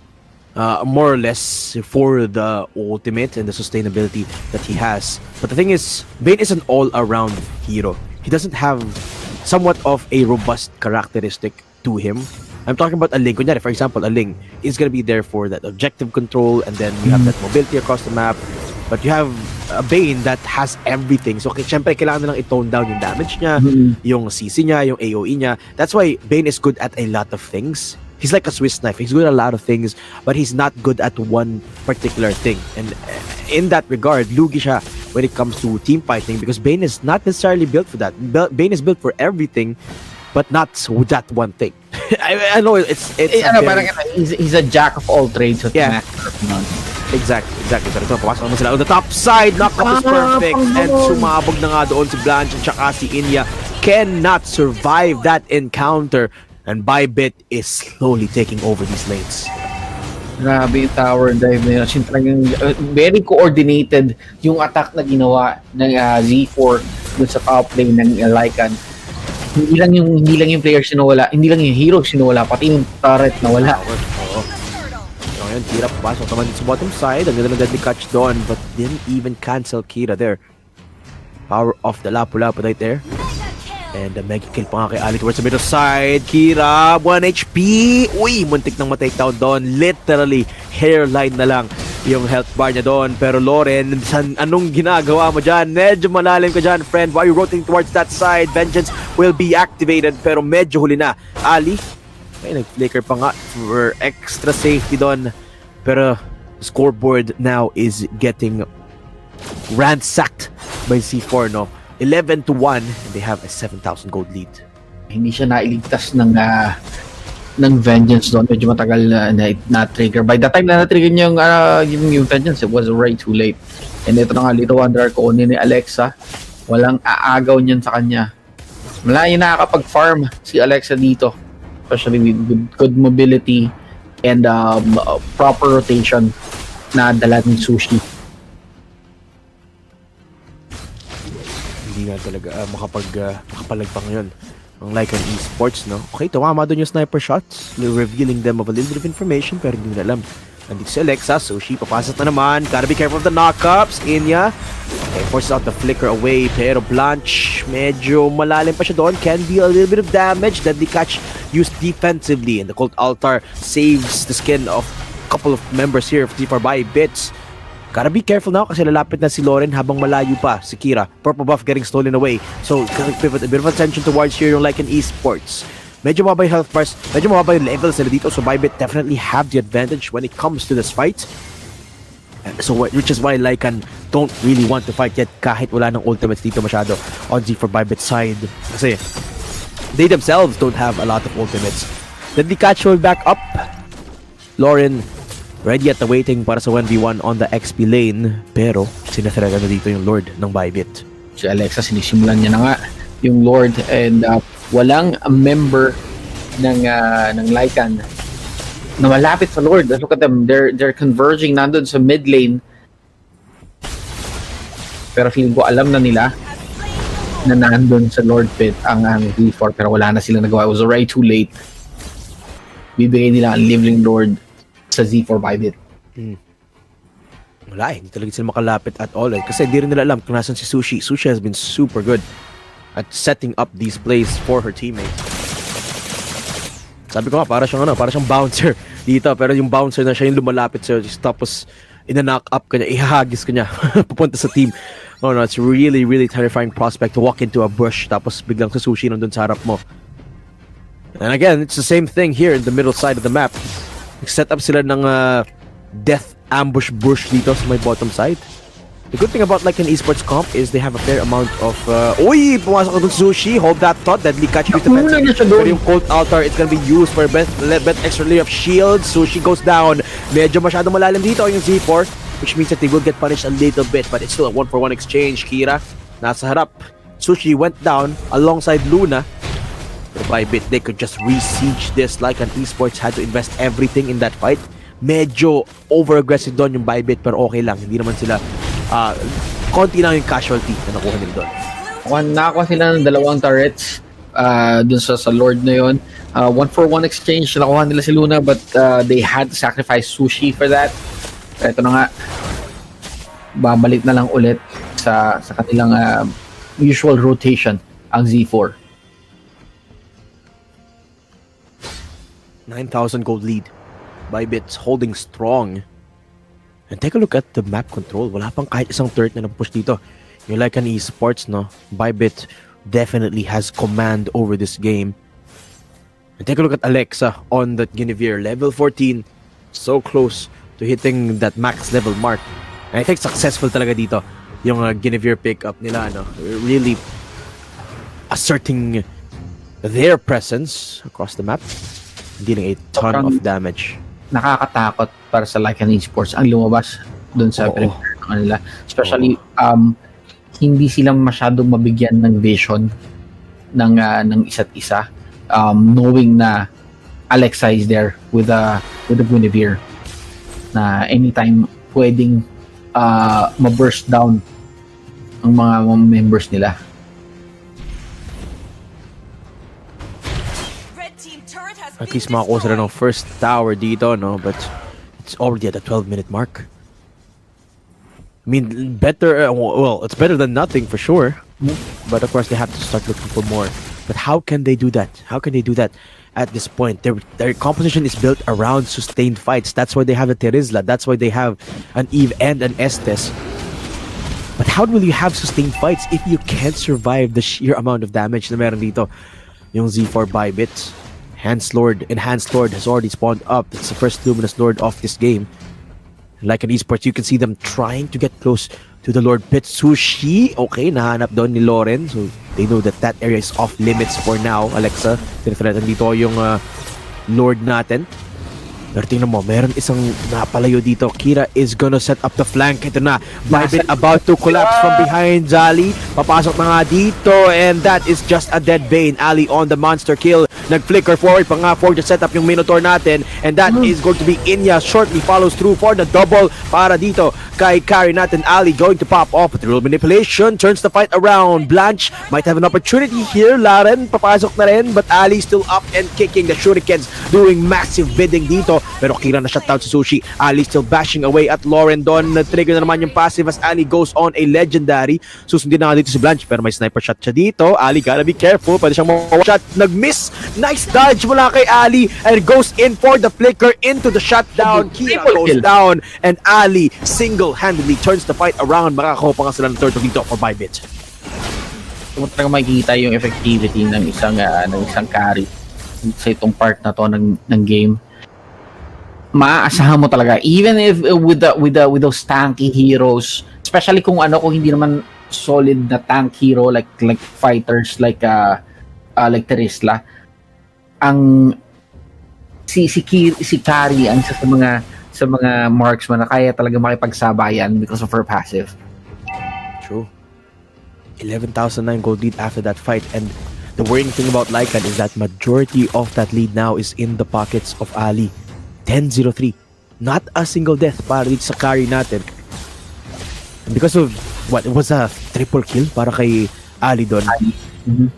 or less for the ultimate and the sustainability that he has. But the thing is, Bane is an all-around hero. He doesn't have somewhat of a robust characteristic to him. I'm talking about a Ling. Kunyari, for example, a Ling is gonna be there for that objective control, and then you have that mobility across the map. But you have a Bane that has everything. So, syempre, kailangan nilang i-tone down yung damage niya, yung CC niya, yung AoE niya. That's why Bane is good at a lot of things. He's like a Swiss knife. He's good at a lot of things, but he's not good at one particular thing. And in that regard, lugi siya when it comes to team fighting, because Bane is not necessarily built for that. Bane is built for everything, but not that one thing. I know it's parang he's a jack of all trades. Yeah. Exactly. Pero ito, papasok naman sila on the top side. Knockup is perfect. And sumabog na nga doon si Blanche at saka si Inya. Cannot survive that encounter. And BYBIT is slowly taking over these lanes. Grabe yung tower dive na yun. Talagang very coordinated yung attack na ginawa ng Z4 dun sa top lane ng LYCAN. Hindi lang yung players sinawala, hindi lang yung heroes sinawala, pati yung turret nawala. Oo. So ngayon, Kira pasok naman sa bottom side. Ang ganda ng deadly catch doon, but didn't even cancel Kira there. Power of the Lapu-Lapu right there. And the mega kill pa nga kay Ali towards the middle side. Kira, 1 HP. Uy, muntik nang ma-takedown doon. Literally, hairline na lang yung health bar niya doon. Pero Lauren, anong ginagawa mo dyan? Medyo malalim ka dyan, friend. Why are you rotating towards that side? Vengeance will be activated, pero medyo huli na. Ali, ay, nag-flicker pa nga for extra safety doon. Pero scoreboard now is getting ransacked by C4, no? 11-1, and they have a 7,000 gold lead. Hindi siya nailigtas ng vengeance doon. Medyo matagal na trigger. By the time na na-trigger niya yung vengeance, it was way too late. And ito na nga, Little Wonder Arcone ni Alexa. Walang aagaw niyan sa kanya. Malayo nakakapag-farm si Alexa dito. Especially with good mobility and proper rotation na dala ng Sushi. Hindi nga talaga makapalagpang ngayon ang LYCAN Esports, no? Okay, tumama doon yung sniper shots, revealing them of a little bit of information, pero hindi na alam. Nandito si Alexa, so she papasok na naman. Gotta be careful of the knockups. Inya, okay, forces out the flicker away, pero Blanche, medyo malalim pa siya doon. Can be a little bit of damage. Deadly catch used defensively, and the Cult Altar saves the skin of a couple of members here of D4 BYBIT. Gotta be careful now kasi lalapit na si Lauren habang malayo pa si Kira. Purple buff getting stolen away. So, pivot a bit of attention towards here yung LYCAN Esports. Medyo mababa yung health bars, medyo mababa yung levels nila dito. So, BYBIT definitely have the advantage when it comes to this fight. So which is why LYCAN don't really want to fight yet kahit wala ng ultimates dito masyado on Z4 BYBIT side. Kasi they themselves don't have a lot of ultimates. Deadly Catch will back up. Lauren ready at the waiting para sa 1v1 on the XP lane. Pero sinathreadan na dito yung Lord ng BYBIT. Si Alexa, sinisimulan niya na nga yung Lord and walang member ng LYCAN na malapit sa Lord. Look at them, they're converging nandun sa mid lane. Pero feeling ko alam na nila na nandun sa Lord pit ang V4 pero wala na sila nagawa. It was already too late. Bibigay nila ang Living Lord sa Z4 BYBIT. Wala hindi talaga sila makalapit at all kasi hindi rin nila alam kung nasan si Sushi. Sushi has been super good at setting up these plays for her teammates. Sabi ko nga, para siyang bouncer dito. Pero yung bouncer na siya yung lumalapit sa'yo. Tapos, ina-knock up ka niya, ihahagis ka niya. Pupunta sa team. Oh no, it's really, really terrifying prospect to walk into a bush. Tapos, biglang sa Sushi nandun sa harap mo. And again, it's the same thing here in the middle side of the map. Set up sila ng death ambush bush dito sa may bottom side. The good thing about LYCAN esports comp is they have a fair amount of uy! Pumasok na Sushi. Hold that thought. Deadly Catch with defense. Pero yung Cold Altar, it's gonna be used for a bit extra layer of shield. Sushi goes down. Medyo masyado malalim dito yung Z4, which means that they will get punished a little bit, but it's still a 1-for-1 exchange. Kira, nasa harap. Sushi went down alongside Luna. Pero BYBIT, they could just re-siege this. LYCAN esports had to invest everything in that fight. Medyo over-aggressive doon yung BYBIT, pero okay lang. Hindi naman sila konti lang yung casualty na nakuha nila doon. Nakakuha sila ng 2 turrets dun sa Lord na yun. 1-for-1 exchange, nakuha nila si Luna but they had to sacrifice Sushi for that. Ito na nga, babalik na lang ulit sa kanilang usual rotation ang Z4. 9,000 gold lead. BYBIT's holding strong. And take a look at the map control. Wala pang kahit isang turret na nag-push dito. Yung LYCAN esports, no? BYBIT definitely has command over this game. And take a look at Alexa on that Guinevere. Level 14. So close to hitting that max level mark. And I think successful talaga dito yung Guinevere pickup nila, no? Really asserting their presence across the map. Dealing a ton of damage. Nakakatakot para sa LYCAN esports ang lumabas doon sa kanila. Especially hindi sila masyadong mabigyan ng vision ng isa't isa, knowing na Alexa is there with the Guinevere na anytime pwedeng ma-burst down ang mga members nila. At least makakuha sila ng first tower dito, no? But it's already at the 12-minute mark. I mean, better, well, it's better than nothing for sure. But of course, they have to start looking for more. But how can they do that? How can they do that at this point? Their composition is built around sustained fights. That's why they have a Terizla. That's why they have an Eve and an Estes. But how will you have sustained fights if you can't survive the sheer amount of damage na meron dito? Yung Z4 BYBIT. Enhanced Lord has already spawned up. It's the first Luminous Lord of this game. Like an esports, you can see them trying to get close to the Lord pit. Sushi, okay, nahanap doon ni Lauren. So they know that that area is off limits for now. Alexa, tinithreaten dito yung Lord natin. Pero tingnan mo, meron isang napalayo dito. Kira is gonna set up the flank. Ito na, BYBIT about to collapse from behind Zali. Papasok na nga dito, and that is just a dead Bane. Ali on the monster kill. Nag-flicker forward pa nga for to set up yung Minotaur natin, and that is going to be Inya. Shortly follows through for the double para dito kay carry natin. Ali going to pop off with the real manipulation, turns the fight around. Blanche might have an opportunity here. Laren papasok na rin, but Ali still up and kicking. The shurikens doing massive bidding dito, pero Kira na shutdown si Sushi. Ali still bashing away at Lauren Don. Trigger na naman yung passive as Ali goes on a legendary. Susundin na nga dito si Blanche, pero may sniper shot siya dito. Ali gotta be careful, pwede siyang shot. Nag-miss. Nice dodge mula kay Ali, and goes in for the flicker into the shutdown. Kira goes down, and Ali single-handedly turns the fight around. Makakakuha pa nga sila ng turtle dito for BYBIT. Kung talaga makikita yung effectivity ng isang carry sa itong part na to ng game. maaasahan mo talaga even if with those tanky heroes, especially kung hindi naman solid na tank hero like fighters like Terisla, ang si Kari ang isa sa mga marksman na kaya talaga makipagsabayan because of her passive. True. 11,009 gold lead after that fight, and the worrying thing about LYCAN is that majority of that lead now is in the pockets of Ali. 10-0-3. Not a single death para dito sa carry natin. And because of what, it was a triple kill para kay Ali doon.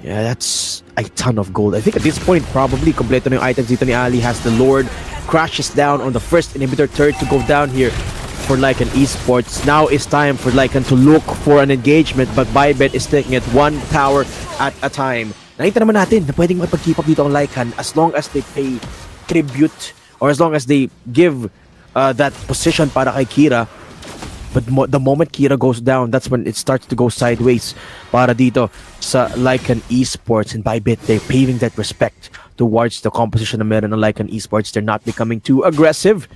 Yeah, that's a ton of gold. I think at this point, probably kompleto na yung items dito ni Ali. Has the Lord, crashes down on the first inhibitor turret to go down here for LYCAN Esports. Now it's time for LYCAN to look for an engagement, but BYBIT is taking it one tower at a time. Nakita naman natin na pwedeng mapag-keep up dito ang LYCAN as long as they pay tribute or as long as they give that position para kay Kira. But the moment Kira goes down, that's when it starts to go sideways para dito sa LYCAN Esports. And BYBIT, they're paving that respect towards the composition na meron ng LYCAN Esports. They're not becoming too aggressive.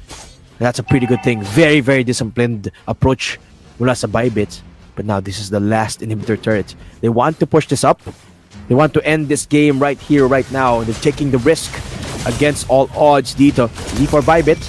That's a pretty good thing. Very, very disciplined approach mula sa BYBIT. But now this is the last inhibitor turret. They want to push this up. They want to end this game right here, right now. They're taking the risk against all odds dito. For BYBIT,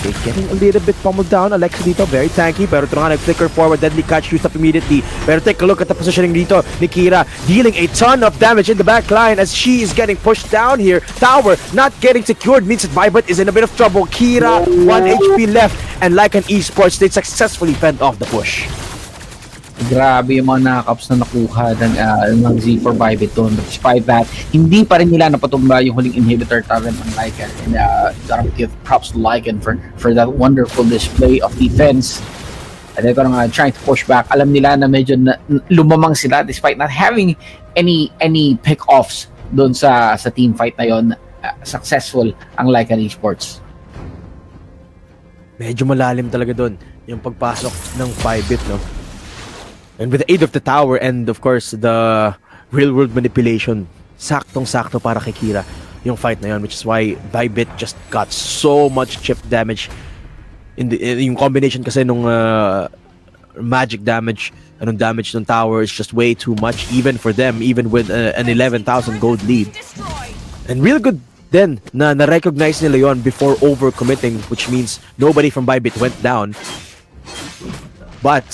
they're getting a little bit pummeled down. Alexa dito, very tanky. Pero ito na nga, nag-flicker forward. Deadly catch used up immediately. Pero take a look at the positioning dito ni Kira. Dealing a ton of damage in the back line as she is getting pushed down here. Tower not getting secured means that BYBIT is in a bit of trouble. Kira, 1 HP left. And LYCAN Esports, they successfully fend off the push. Grabe yung mga knockups na nakuha ng Z for BYBIT doon. Despite that, hindi pa rin nila napatumba yung huling inhibitor talent ng LYCAN. And gotta give props to LYCAN for that wonderful display of defense. And they're trying to push back. Alam nila na medyo lumamang sila despite not having any pick-offs doon sa team fight na yon. Successful ang LYCAN Esports. Medyo malalim talaga doon yung pagpasok ng BYBIT, no? And with the aid of the tower and of course the real-world manipulation, saktong-sakto para kay Kira yung fight na yun, which is why BYBIT just got so much chip damage in yung combination kasi nung magic damage anong damage ng tower is just way too much even for them, even with an 11,000 gold lead. And real good then na na-recognize nila yon before overcommitting, which means nobody from BYBIT went down. But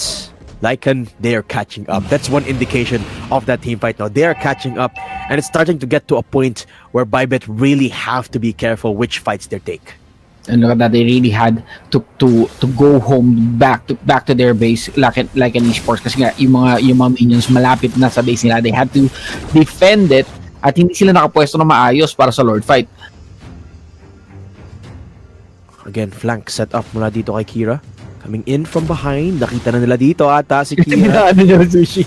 LYCAN, they are catching up. That's one indication of that team fight now. They are catching up, and it's starting to get to a point where BYBIT really have to be careful which fights they take. And look at that, they really had to go home back to their base like an esports kasi nga yung mga minions malapit na sa base nila. They had to defend it at hindi sila nakapwesto na maayos para sa Lord fight. Again, flank set up mula dito kay Kira. Coming in from behind. Nakita na nila dito ata si Kira. Sushi.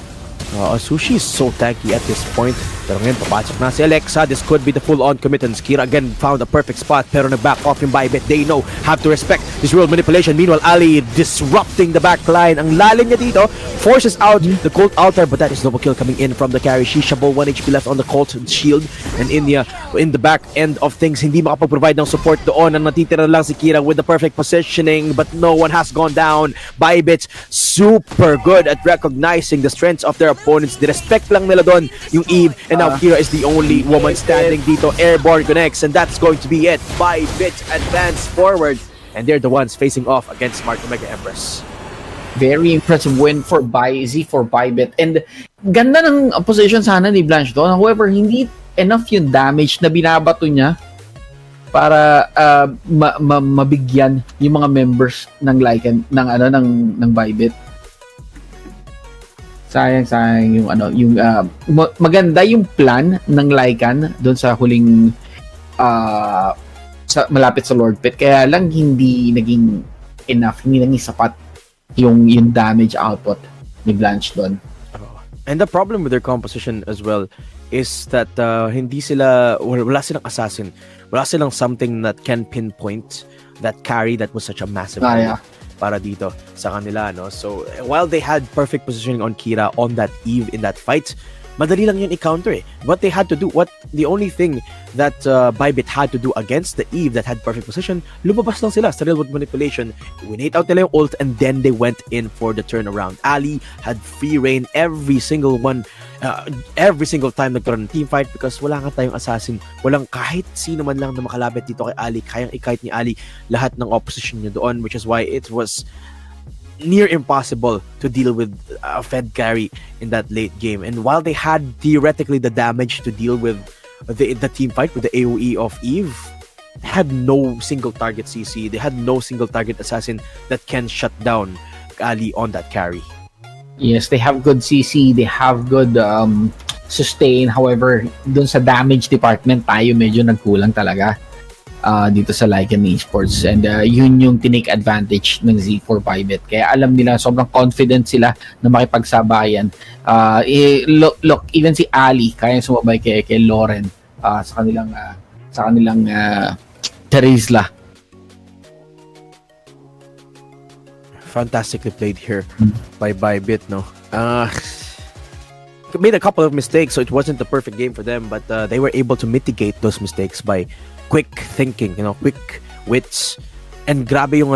Sushi is so tanky at this point. Pero ngayon, papasok na si Alexa. This could be the full-on committance. Kira again found a perfect spot. Pero nag-back off yung BYBIT. They know, have to respect this real manipulation. Meanwhile, Ali disrupting the back line. Ang lalim niya dito. Forces out the Cult Altar. But that is double kill coming in from the carry. Shishabo, 1 HP left on the Cult Shield. And India, in the back end of things, hindi makapag-provide ng support doon. Ang natitira lang si Kira with the perfect positioning. But no one has gone down. BYBIT, super good at recognizing the strengths of their opponents. Direspect lang nila doon yung Eve. And now Kira is the only woman standing dito. Airborne connects, and that's going to be it. BYBIT advance forward, and they're the ones facing off against Smart Omega Empress. Very impressive win for BYBIT. And ganda ng position sana ni Blanche doon. However, hindi enough yung damage na binabato niya para mabigyan yung mga members ng LYCAN ng BYBIT. Sayang yung maganda yung plan ng LYCAN doon sa huling malapit sa Lord Pit, kaya lang hindi naging enough, hindi naging sapat yung damage output ni Blanche doon. And the problem with their composition as well is that wala silang assassin, wala silang something that can pinpoint that carry that was such a massive para dito sa kanila, no? So while they had perfect positioning on Kira on that Eve in that fight, madali lang yun i-counter eh. What they had to do, the only thing that BYBIT had to do against the Eve that had perfect position, lumabas lang sila sa real-world manipulation, winate out nila yung ult, and then they went in for the turnaround. Ali had free reign every single time nagkaroon ng team fight because wala nga tayong assassin, walang kahit sino man lang na makalapit dito kay Ali, kayang i-kite ni Ali lahat ng opposition niya doon, which is why it was near impossible to deal with a Fed carry in that late game. And while they had theoretically the damage to deal with the team fight with the AoE of Eve, they had no single target CC, they had no single target assassin that can shut down Ali on that carry. Yes, they have good CC, they have good sustain. However, dun sa damage department, tayo medyo nagkulang talaga dito sa LYCAN Esports. And yun yung tinake advantage ng Z4 BYBIT. Kaya alam nila, sobrang confident sila na makipagsabayan. Look, even si Ali, kaya sumabay kay Lauren sa kanilang Teresla. Fantastically played here by BYBIT, no? Made a couple of mistakes, so it wasn't the perfect game for them, but they were able to mitigate those mistakes by quick thinking, quick wits, and grabe yung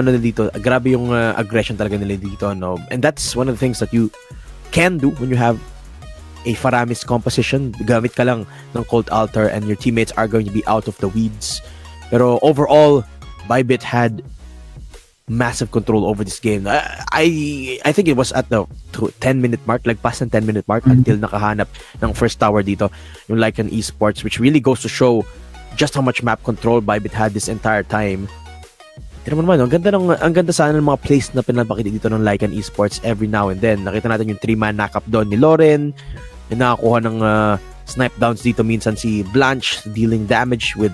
grabe yung aggression talaga nila dito, no? And that's one of the things that you can do when you have a Faramis composition. Gamit ka lang ng Cult Altar and your teammates are going to be out of the weeds. Pero overall, BYBIT had massive control over this game. I think it was at the 10-minute mark, like past the 10-minute mark, until nakahanap ng first tower dito, yung LYCAN Esports, which really goes to show just how much map control BYBIT had this entire time. Tira mo naman, ang ganda sana ng mga plays na pinapakita dito ng LYCAN Esports every now and then. Nakita natin yung 3-man knock-up doon ni Lauren, yung nakakuha ng snipe downs dito minsan si Blanche, dealing damage with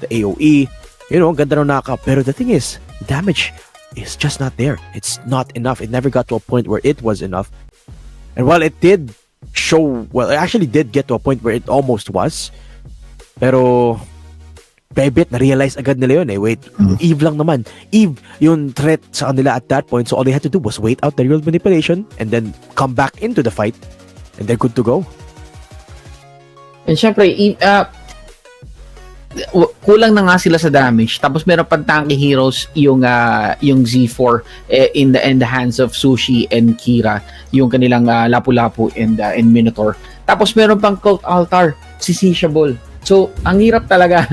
the AoE. Ang ganda ng knock-up. Pero the thing is, damage is just not there. It's not enough. It never got to a point where it was enough. And while it did it actually did get to a point where it almost was, pero BYBIT, na-realize agad nila yun eh. Wait, Eve lang naman. Eve, yung threat sa kanila at that point, so all they had to do was wait out the real manipulation and then come back into the fight and they're good to go. And syempre, kulang na nga sila sa damage, tapos meron pang tanky heroes yung Z4 in the hands of Sushi and Kira, yung kanilang Lapu-Lapu and Minotaur. Tapos meron pang Cult Altar, si Sishabol. So, ang hirap talaga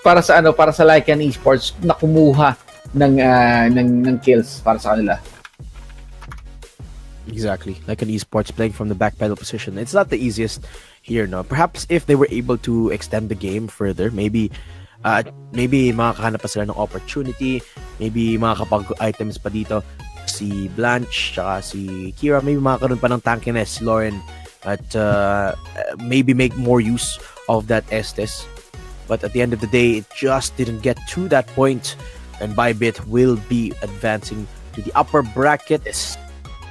para sa LYCAN Esports na kumuha ng kills para sa kanila. Exactly. LYCAN Esports playing from the back pedal position. It's not the easiest here, no. Perhaps if they were able to extend the game further, maybe makakahanap pa sila ng opportunity, maybe makakapag-items pa dito si Blanche tsaka si Kira, maybe makakaroon pa ng tankiness si Lauren at maybe make more use of that Estes. But at the end of the day, it just didn't get to that point, and BYBIT will be advancing to the upper bracket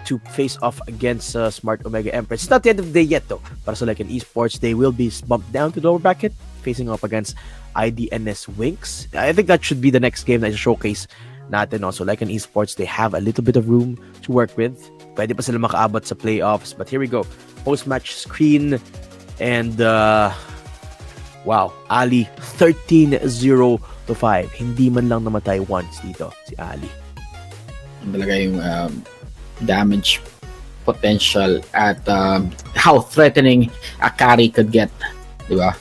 to face off against Smart Omega Empress. It's not the end of the day yet though. Para sa LYCAN Esports, they will be bumped down to the lower bracket, facing off against IDNS WINX. I think that should be the next game na showcase natin. Also, LYCAN Esports, they have a little bit of room to work with. Pwede pa sila makaabot sa playoffs. But here we go. Post-match screen. And wow, Ali 13-0 to 5. Hindi man lang namatay once dito si Ali. Talaga yung damage potential at how threatening a carry could get, di ba?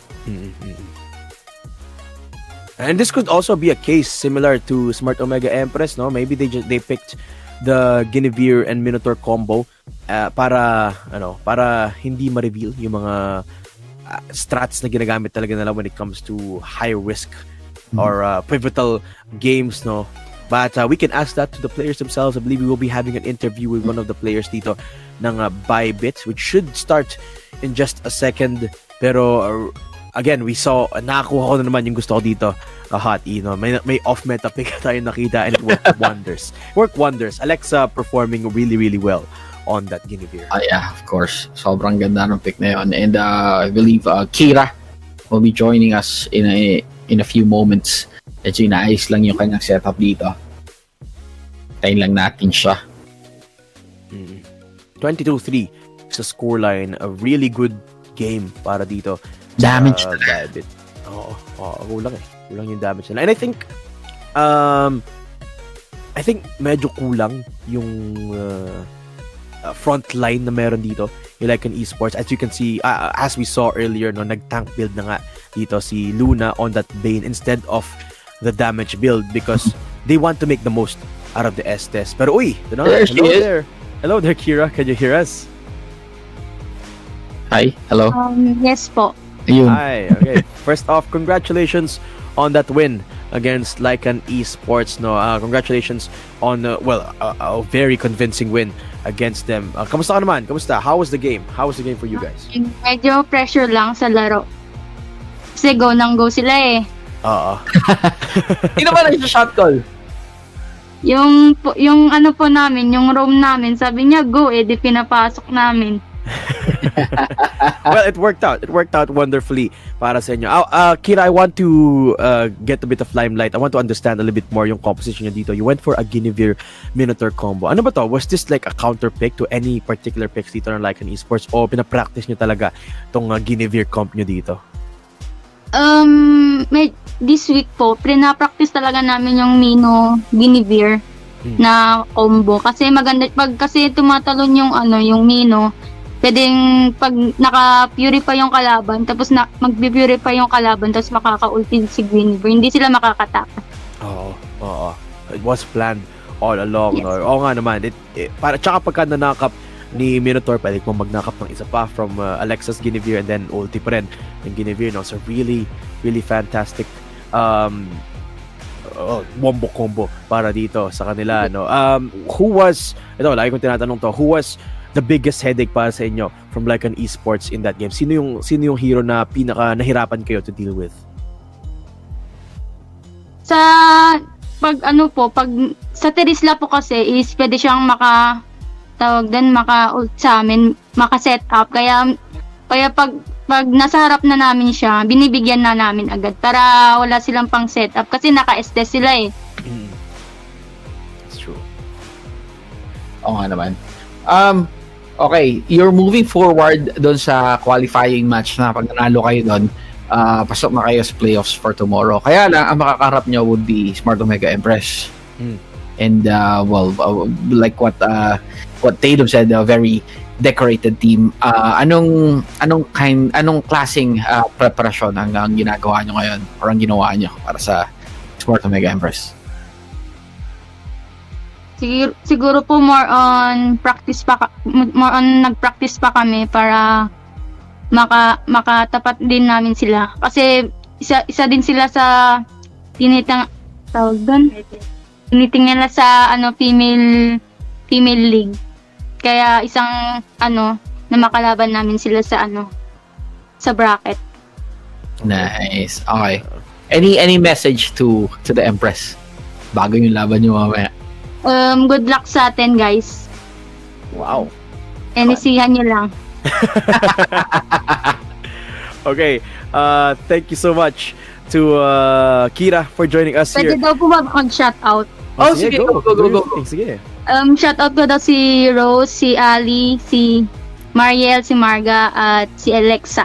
And this could also be a case similar to Smart Omega Empress, no? Maybe they picked the Guinevere and Minotaur combo para hindi ma-reveal yung mga strats na ginagamit talaga nila when it comes to high risk or pivotal games, no? But we can ask that to the players themselves. I believe we will be having an interview with one of the players dito ng BYBIT, which should start in just a second. Pero again, we saw, nakakuha ko na naman yung gusto ko dito, Hot E, no? May off-meta pick tayo nakita and it worked wonders. Alexa performing really, really well on that Guinevere. Yeah, of course. Sobrang ganda ng pick na yun. And I believe Kira will be joining us in a few moments. Medyo inaayos lang yung kanyang setup dito. Tayin lang natin siya. 22-3 sa scoreline. A really good game para dito. Damage BYBIT. Oo, kulang eh. Kulang yung damage nila. And I think medyo kulang yung front line na meron dito. Yung LYCAN Esports. As you can see, as we saw earlier, no, nag-tank build na nga dito si Luna on that Bane instead of the damage build because they want to make the most out of the Estes. Pero hello there. Hello there, Kira. Can you hear us? Hi, hello. Yes po. Ayun. Hi, okay. First off, congratulations on that win against LYCAN Esports. No, congratulations on a very convincing win against them. Kamusta ka naman? Kamusta? How was the game? How was the game for you guys? Medyo pressure lang sa laro. Kasi go nang go sila eh. Oo. Sino ba nag-shot call? Yung ano po namin, yung roam namin, sabi niya go di pinapasok namin. Well, it worked out. It worked out wonderfully para sa inyo. Kira, I want to get a bit of limelight. I want to understand a little bit more yung composition nyo dito. You went for a Guinevere Minotaur combo. Ano ba to? Was this like a counter pick to any particular picks dito ng LYCAN Esports o pinapractice nyo talaga tong Guinevere comp nyo dito? This week po, pinapractice talaga namin yung Mino Guinevere na combo. Kasi maganda, pag kasi tumatalon yung yung Mino, pwedeng pag naka-purify yung kalaban, tapos mag-purify yung kalaban, tapos makaka-ulti si Guinevere, hindi sila makakataka. Oo. It was planned all along. Yes. No? Oo nga naman. Para tsaka pagka nanakap ni Minotaur, pwede mong magnakap ng isa pa from Alexa's Guinevere and then ulti pa rin ng Guinevere. No? So really, really fantastic wombo combo para dito sa kanila. No? Lagi kong tinatanong to, who was the biggest headache para sa inyo from LYCAN Esports in that game? Sino yung hero na pinaka nahirapan kayo to deal with? Pag sa Terisla po kasi is pwede siyang maka-ult sa amin, maka-set up. Kaya pag nasa harap na namin siya, binibigyan na namin agad para wala silang pang set up kasi naka-estes sila eh. That's true. Oo nga naman. Okay, you're moving forward doon sa qualifying match na pag nanalo kayo doon, pasok na kayo sa playoffs for tomorrow. Kaya lang, ang makakaharap nyo would be Smart Omega Empress. And like what Tatum said, a very decorated team. Anong klaseng preparasyon ang ginagawa nyo ngayon or ang ginawa nyo para sa Smart Omega Empress? Siguro po more on nag-practice pa kami para makatapat din namin sila. Kasi isa din sila sa tinitingnan nila sa female league. Kaya isang na makalaban namin sila sa bracket. Nice. Okay. Any message to the Empress bago yung laban nyo mamaya? Good luck sa atin, guys. Wow. Inisihan nyo lang. Okay. Thank you so much to Kira for joining us here. Pwede daw po mag-shoutout. Sige, go. Sige. Shoutout ko daw si Rose, si Ali, si Mariel, si Marga, at si Alexa.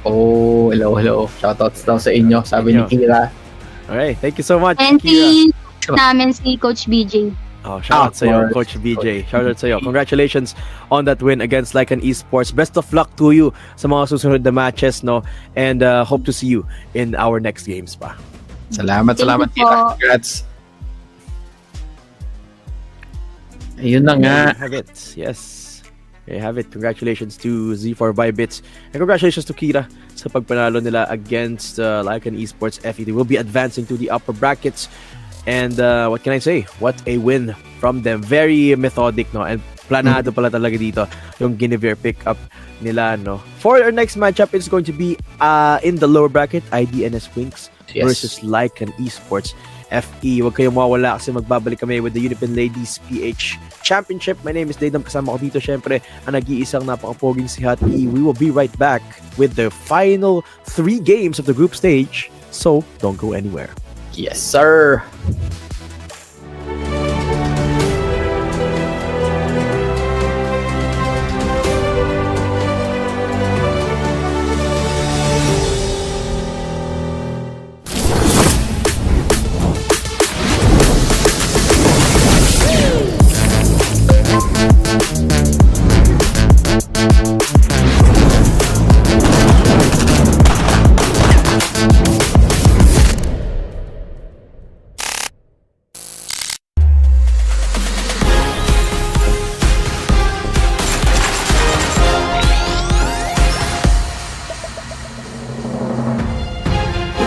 Oh, hello. Shoutouts daw sa inyo, sabi ni Kira. Alright, thank you so much, And Kira. namin si Coach BJ. Shout out sa'yo, Coach BJ. Shout out sa'yo. Congratulations on that win against LYCAN Esports. Best of luck to you sa mga susunod na matches, no? And hope to see you in our next games pa. Salamat, Kira. Congrats. Ayun na nga. There you have it. Yes. There you have it. Congratulations to Z4 BYBIT. And congratulations to Kira sa pagpanalo nila against LYCAN Esports FE. They will be advancing to the upper brackets. And what can I say? What a win from them. Very methodic, no? And planado pala talaga dito yung Guinevere pick-up nila, no? For our next matchup, it's going to be in the lower bracket, IDNS WINX versus LYCAN Esports FE. Huwag kayong mawawala kasi magbabalik kami with the UniPin Ladies PH Championship. My name is Daydam. Kasama ko dito, syempre, ang nag-iisang napakapoging si Hot E. We will be right back with the final 3 games of the group stage. So, don't go anywhere. Yes, sir.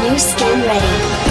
New skin ready.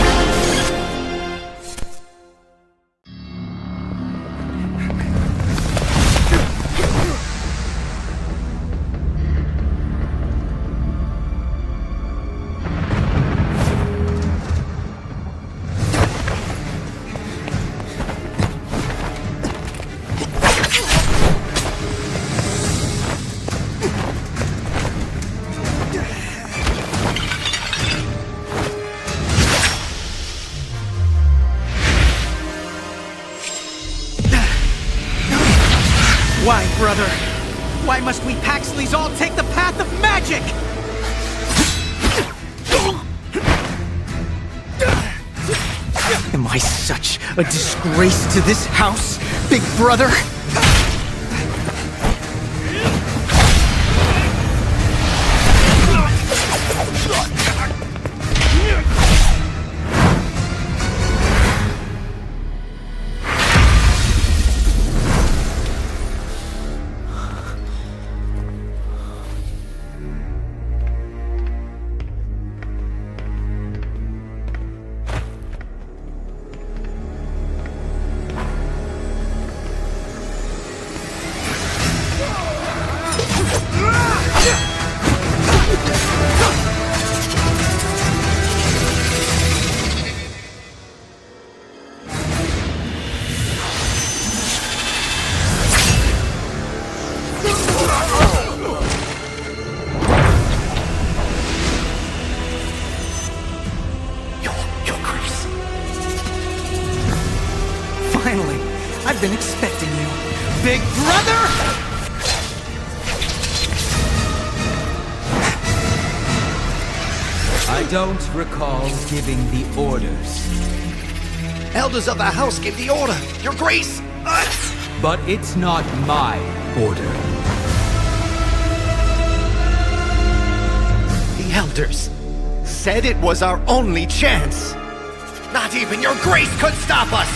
Why, brother? Why must we Paxleys all take the path of magic? Am I such a disgrace to this house, big brother? Finally, I've been expecting you, big brother! I don't recall giving the orders. Elders of the house give the order, Your Grace! But it's not my order. The elders said it was our only chance. Not even Your Grace could stop us!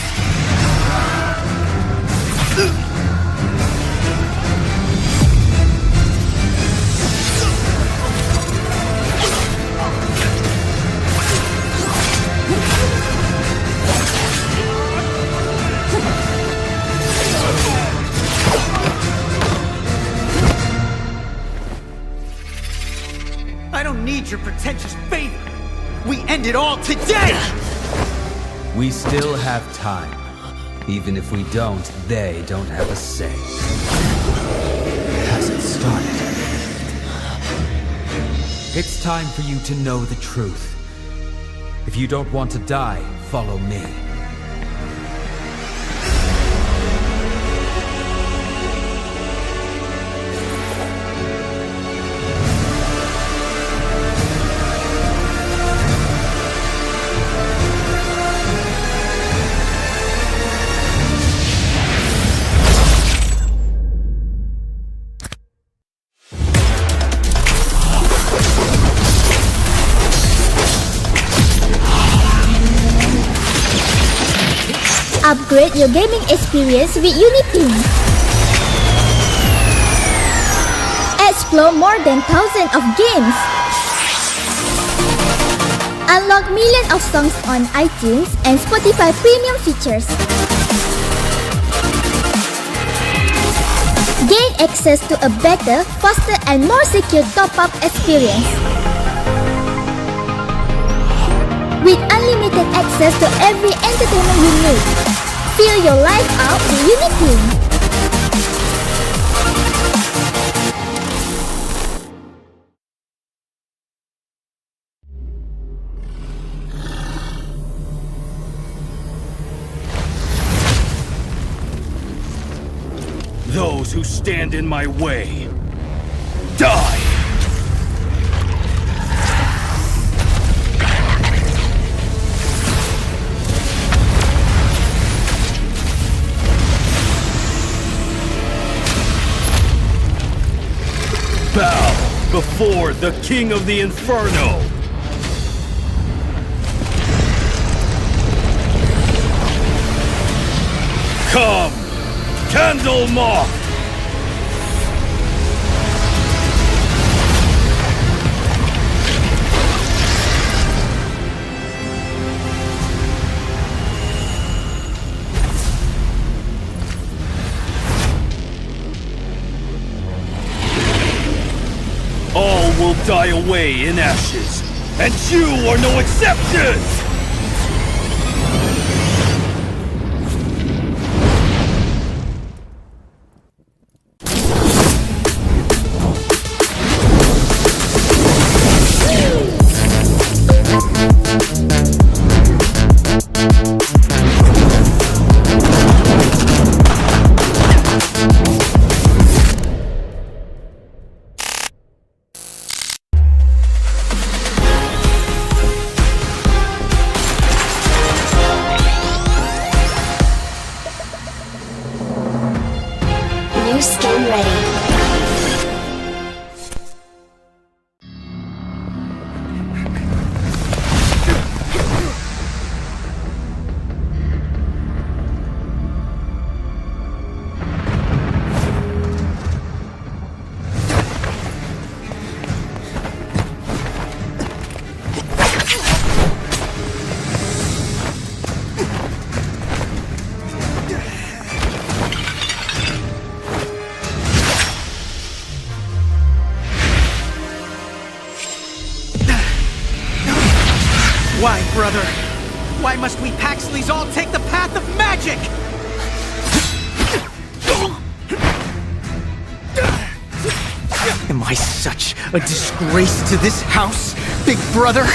I don't need your pretentious favor. We end it all today! We still have time. Even if we don't, they don't have a say. Has it started? It's time for you to know the truth. If you don't want to die, follow me. Upgrade your gaming experience with UniPin. Explore more than thousands of games. Unlock millions of songs on iTunes and Spotify premium features. Gain access to a better, faster and more secure top-up experience. With unlimited access to every entertainment you need. Fill your life out with UniPin. Those who stand in my way, die! Bow before the King of the Inferno! Come, Candlemoth! die away in ashes, and you are no exception! New skin ready. Why, brother? Why must we Paxleys all take the path of magic? Am I such a disgrace to this house, big brother?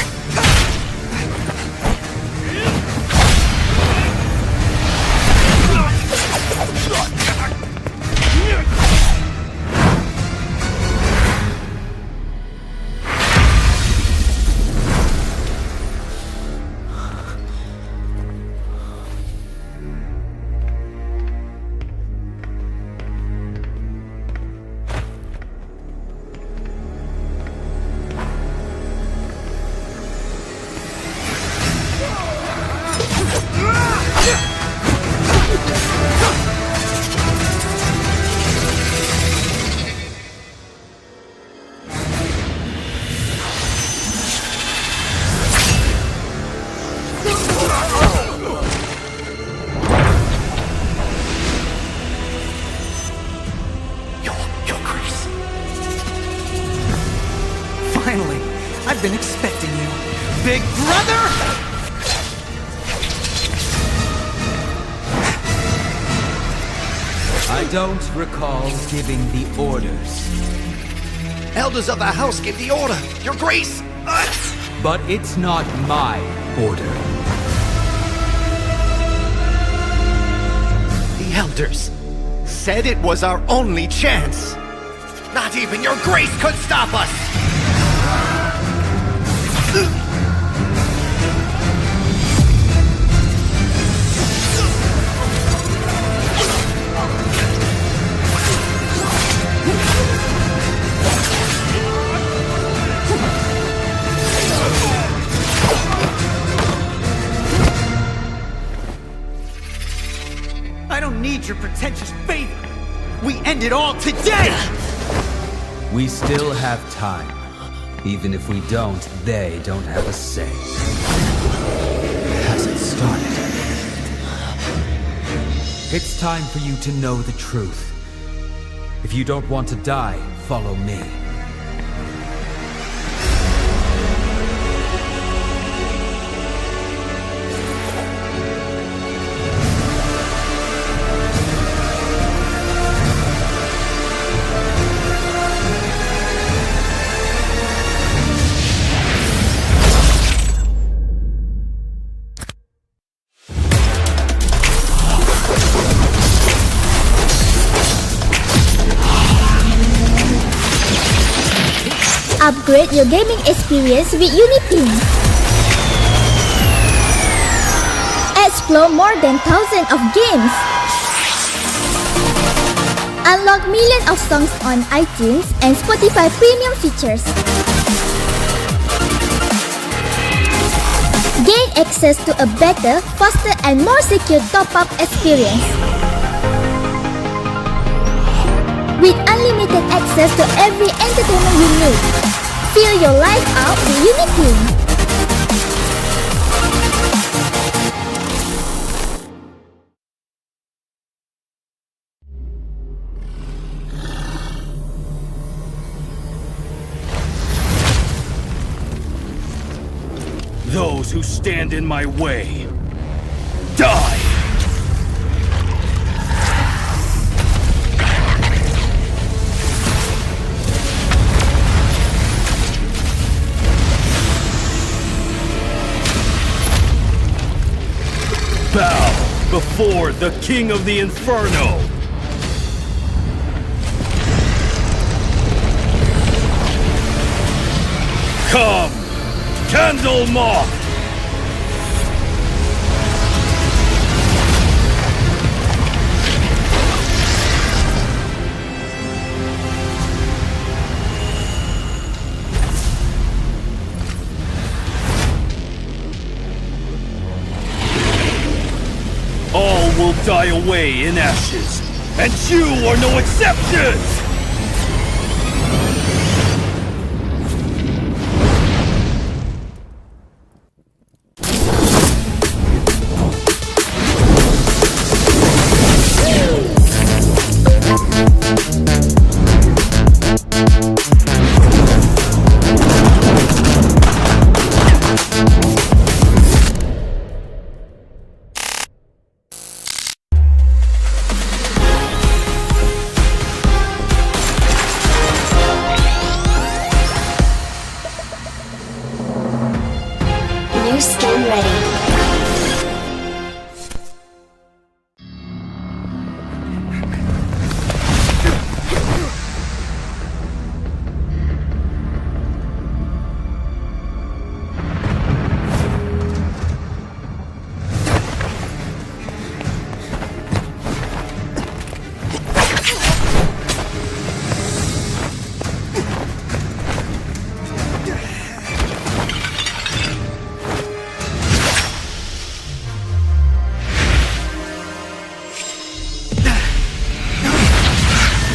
Finally, I've been expecting you, big brother! I don't recall giving the orders. Elders of the house give the order, Your Grace! But it's not my order. The elders said it was our only chance. Not even Your Grace could stop us! I don't need your pretentious favor. We end it all today! We still have time. Even if we don't, they don't have a say. Has it started? It's time for you to know the truth. If you don't want to die, follow me. Upgrade your gaming experience with UniPin. Explore more than thousands of games. Unlock millions of songs on iTunes and Spotify premium features. Gain access to a better, faster and more secure top-up experience. With unlimited access to every entertainment you need. Feel your life out with UniPin. Those who stand in my way, die! Bow before the King of the Inferno! Come, Candle Moth! All will die away in ashes, and you are no exception! New skin ready.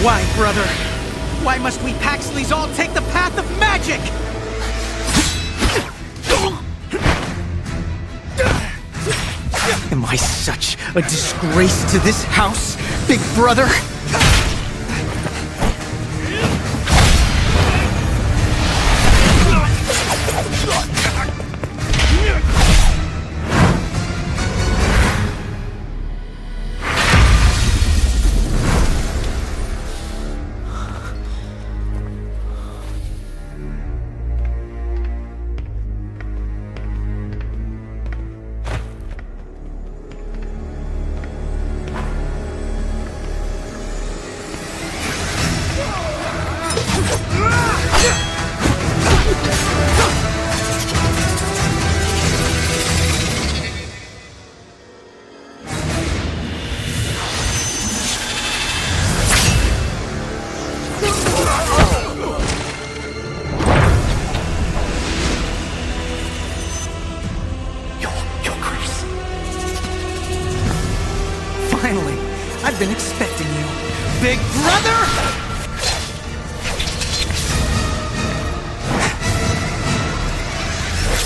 Why, brother? Why must we Paxleys all take the path of magic? Am I such a disgrace to this house, big brother? Finally, I've been expecting you, big brother!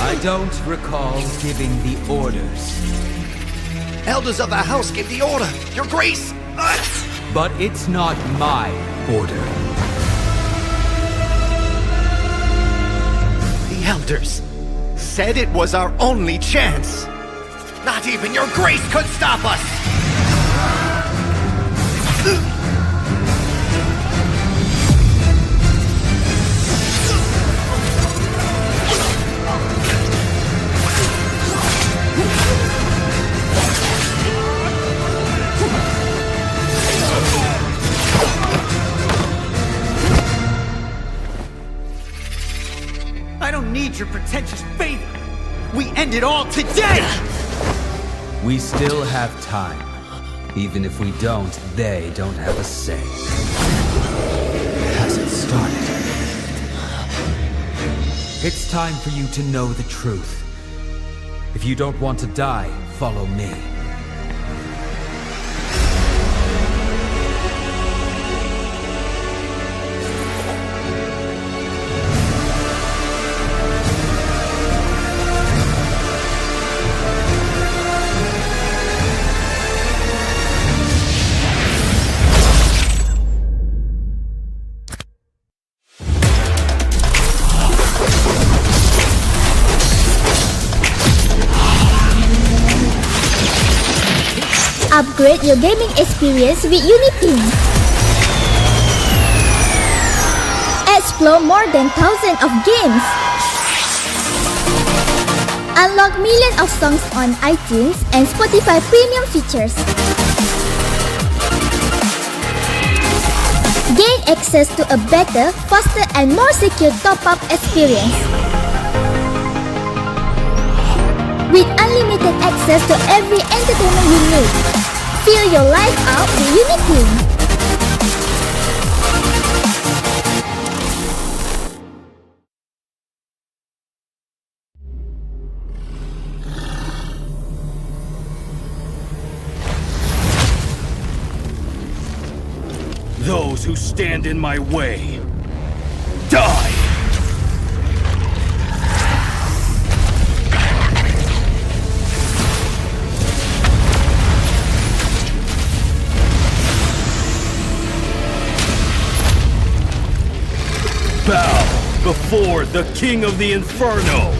I don't recall giving the orders. Elders of the house give the order, Your Grace! But it's not my order. The elders said it was our only chance. Not even Your Grace could stop us! I don't need your pretentious favor. We end it all today! We still have time. Even if we don't, they don't have a say. Has it started? It's time for you to know the truth. If you don't want to die, follow me. Upgrade your gaming experience with UniPin. Explore more than thousands of games. Unlock millions of songs on iTunes and Spotify premium features. Gain access to a better, faster and more secure top-up experience. With unlimited access to every entertainment you need. Feel your life out with UniPin. Those who stand in my way, die! Bow before the King of the Inferno!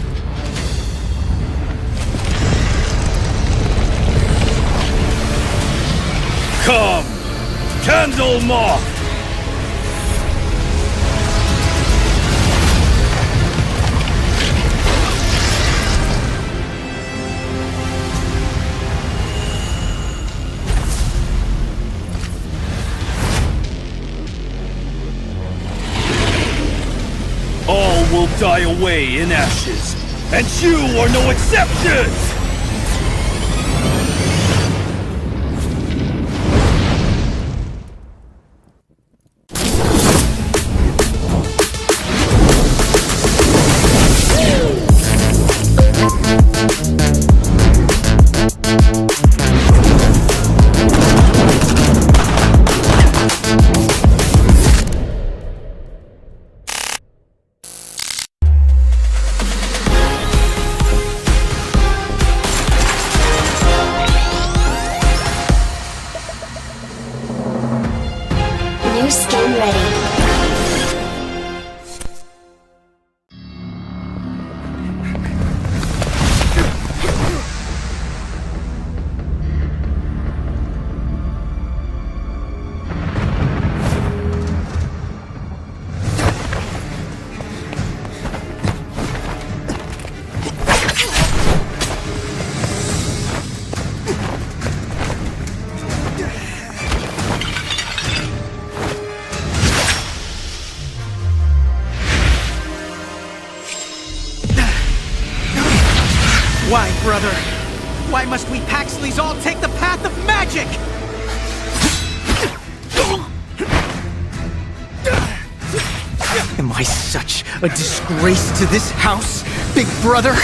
Come, Candle Moth! All will die away in ashes, and you are no exception! New skin ready. Why, brother? Why must we Paxleys all take the path of magic? Am I such a disgrace to this house, big brother?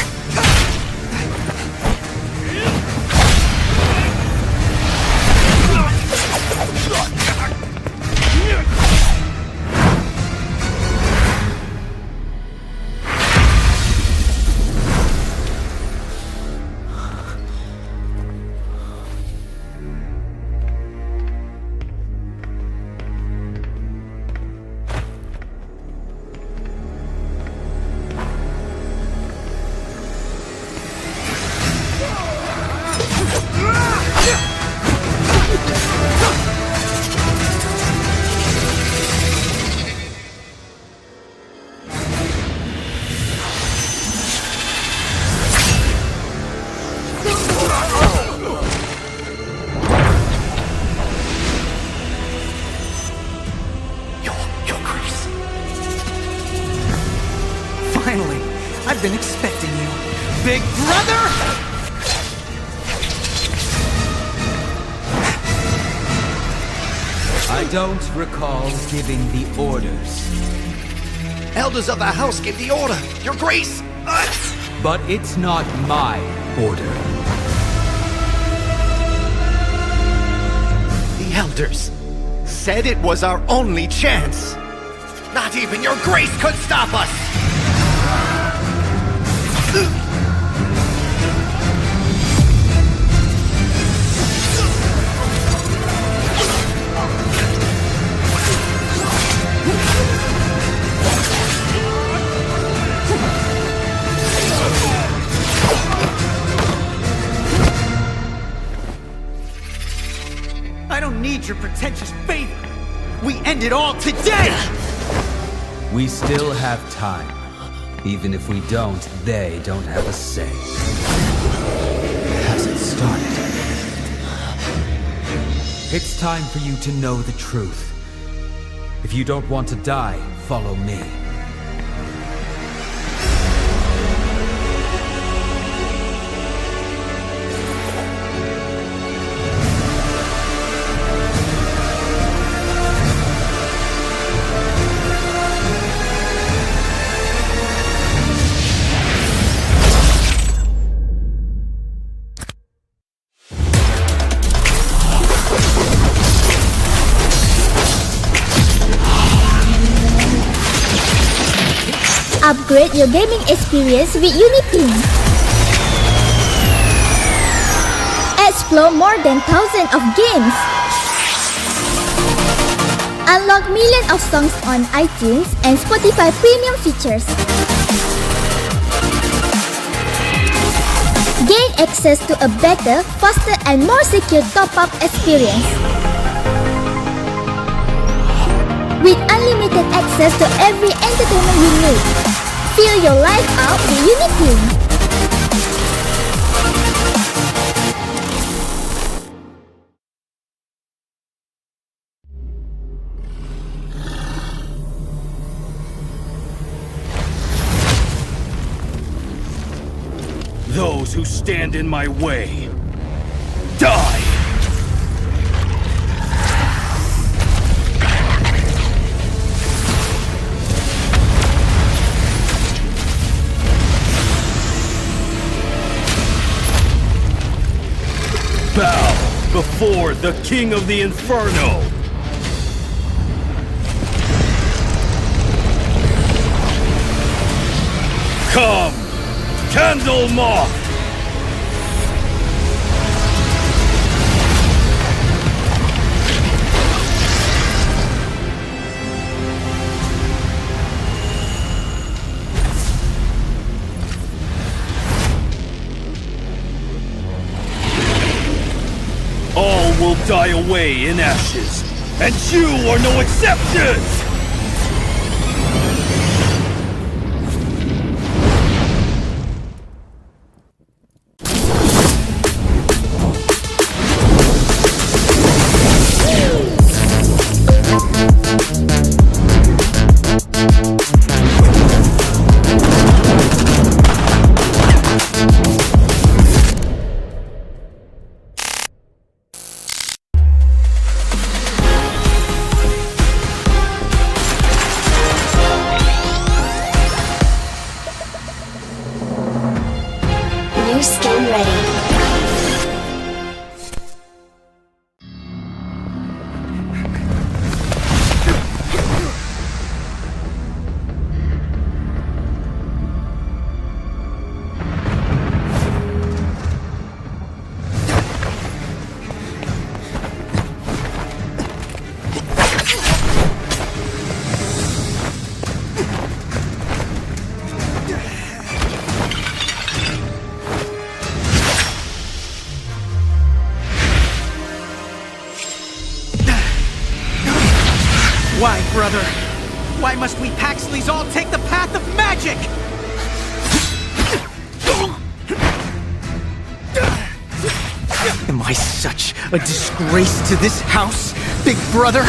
Finally, I've been expecting you. Big brother! I don't recall giving the orders. Elders of the house give the order, Your Grace! But it's not my order. The elders said it was our only chance. Not even Your Grace could stop us! your pretentious favor. We end it all today! We still have time. Even if we don't, they don't have a say. Hasn't started. It's time for you to know the truth. If you don't want to die, follow me. Upgrade your gaming experience with UniPin. Explore more than thousands of games. Unlock millions of songs on iTunes and Spotify premium features. Gain access to a better, faster and more secure top-up experience. With unlimited access to every entertainment you need. Feel your life out with UniPin. Those who stand in my way, die! Bow before the King of the Inferno! Come, Candle Moth! All will die away in ashes, and you are no exception! New skin ready. Why, brother? Why must we Paxleys all take the path of magic? Am I such a disgrace to this house, big brother?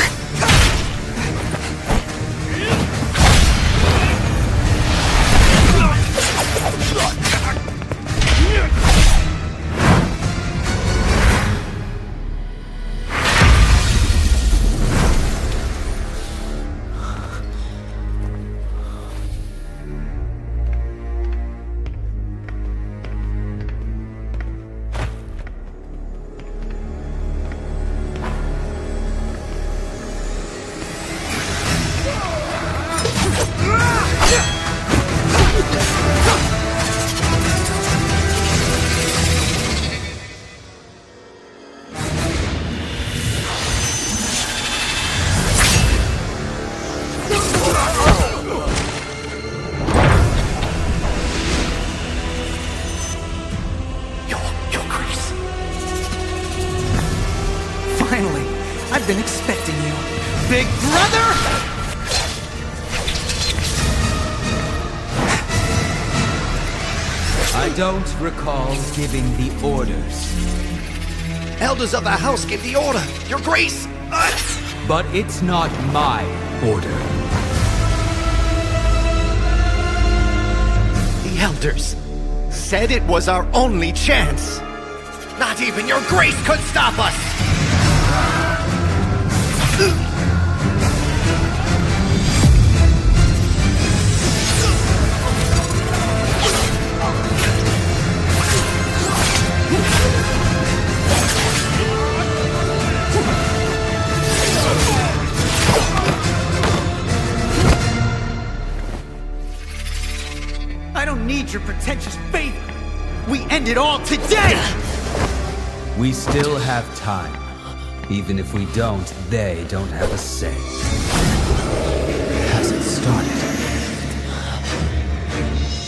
been expecting you. Big brother! I don't recall giving the orders. Elders of the house give the order, Your Grace! But it's not my order. The elders said it was our only chance. Not even Your Grace could stop us! I don't need your pretentious faith. We end it all today! We still have time. Even if we don't, they don't have a say. Hasn't started.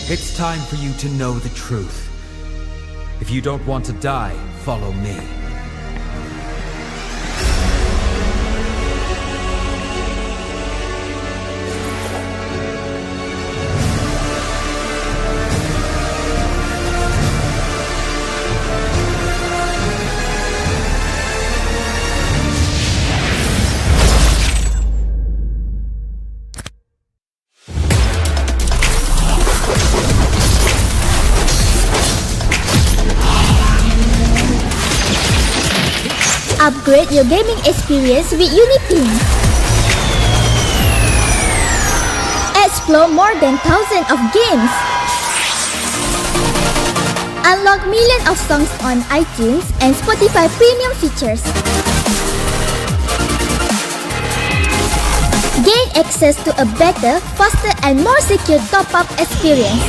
It's time for you to know the truth. If you don't want to die, follow me. Upgrade your gaming experience with UniPin. Explore more than thousands of games. Unlock millions of songs on iTunes and Spotify premium features. Gain access to a better, faster and more secure top-up experience.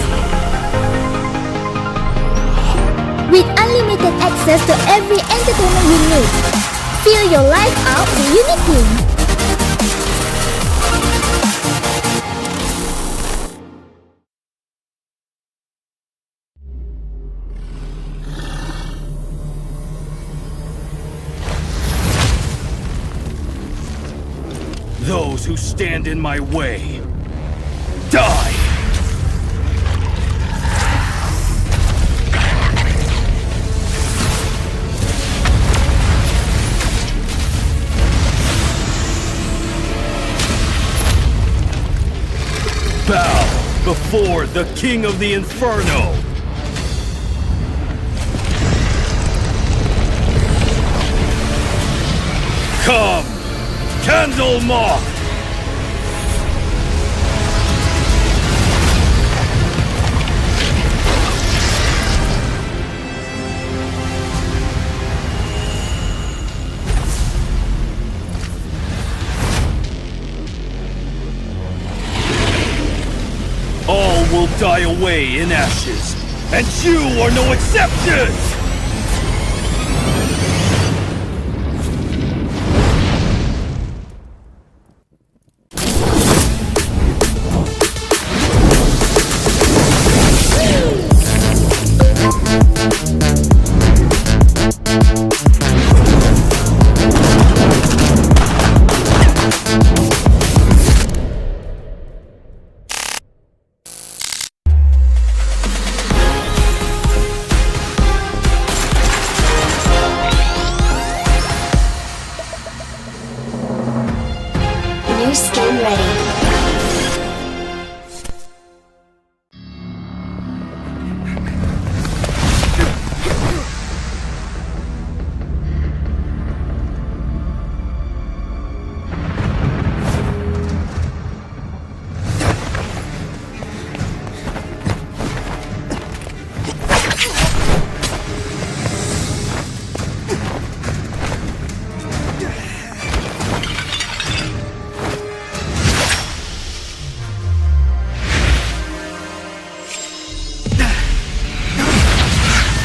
With unlimited access to every entertainment you need. Feel your life out with UniPin. Those who stand in my way, die! Bow before the King of the Inferno! Come, Candlemoth! All will die away in ashes, and you are no exception! New skin ready.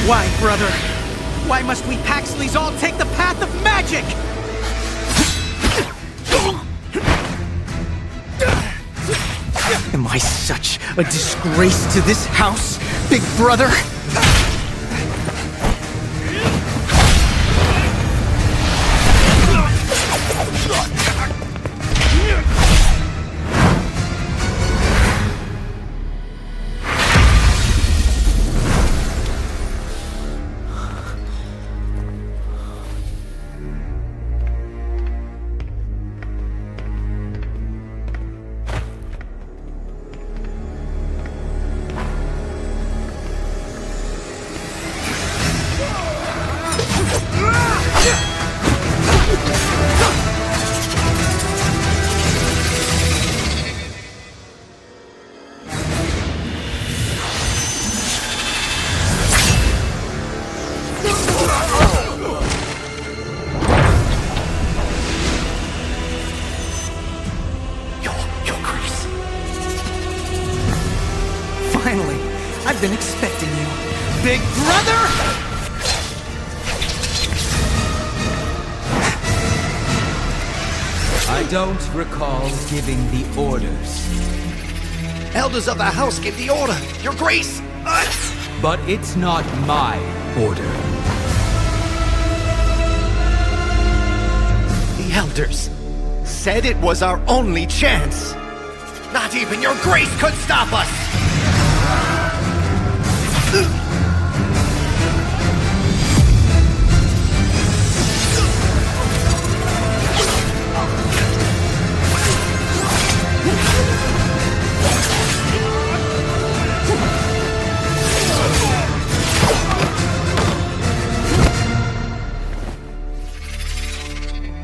Why, brother? Why must we Paxleys all take the path of magic? Am I such a disgrace to this house, big brother? I don't recall giving the orders. Elders of the house give the order, Your Grace! But it's not my order. The elders said it was our only chance. Not even Your Grace could stop us!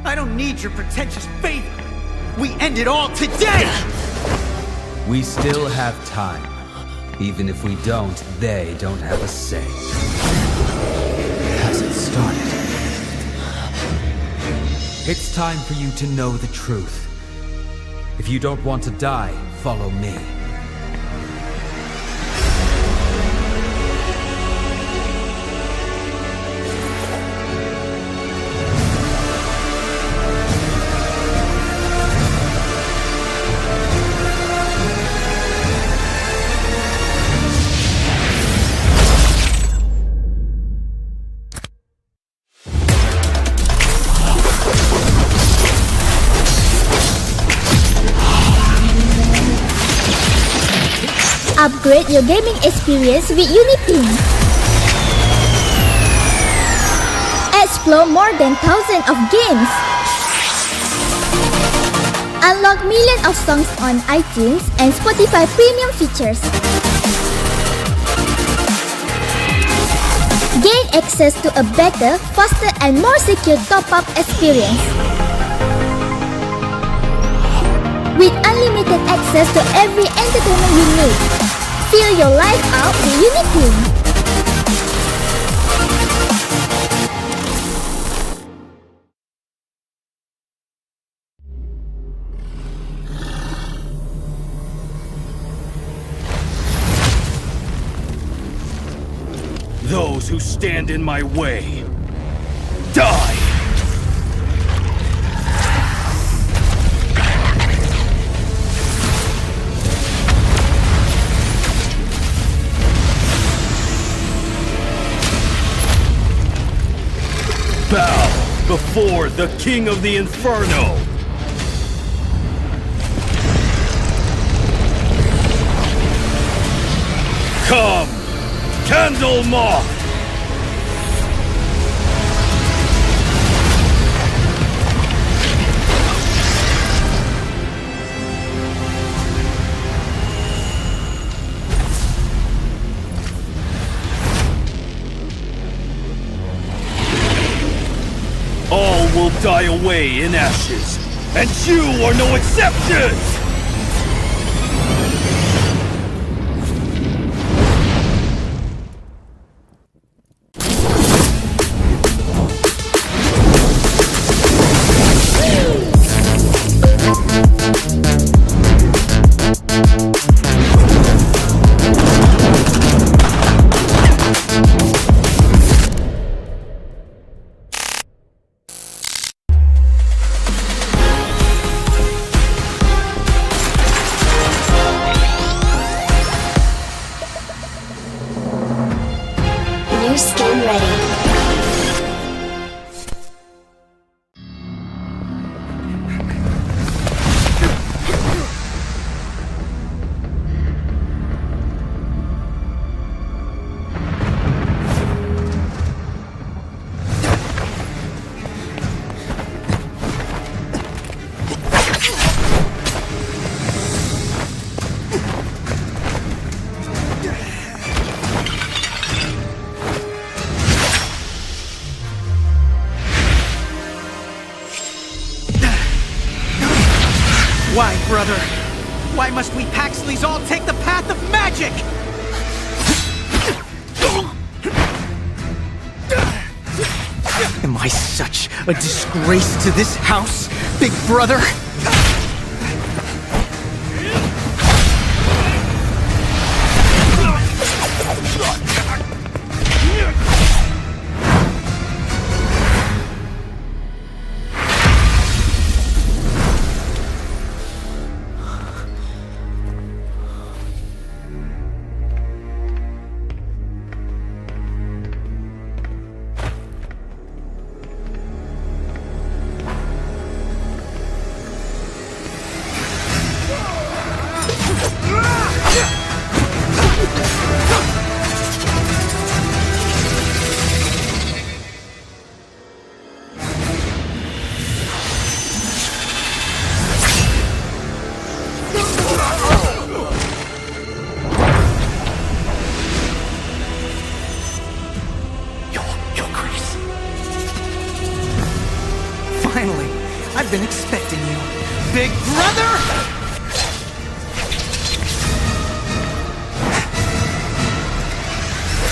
I don't need your pretentious favor. We end it all today! We still have time. Even if we don't, they don't have a say. Hasn't started. It's time for you to know the truth. If you don't want to die, follow me. Upgrade your gaming experience with UniPin. Explore more than thousands of games. Unlock millions of songs on iTunes and Spotify premium features. Gain access to a better, faster and more secure top-up experience. With unlimited access to every entertainment you need. Feel your life out with UniPin. Those who stand in my way, die! Bow before the King of the Inferno! Come, Candle Moth! All will die away in ashes, and you are no exception! New skin ready. Why, brother? Why must we Paxleys all take the path of magic? Am I such a disgrace to this house, big brother? Finally, I've been expecting you. Big brother!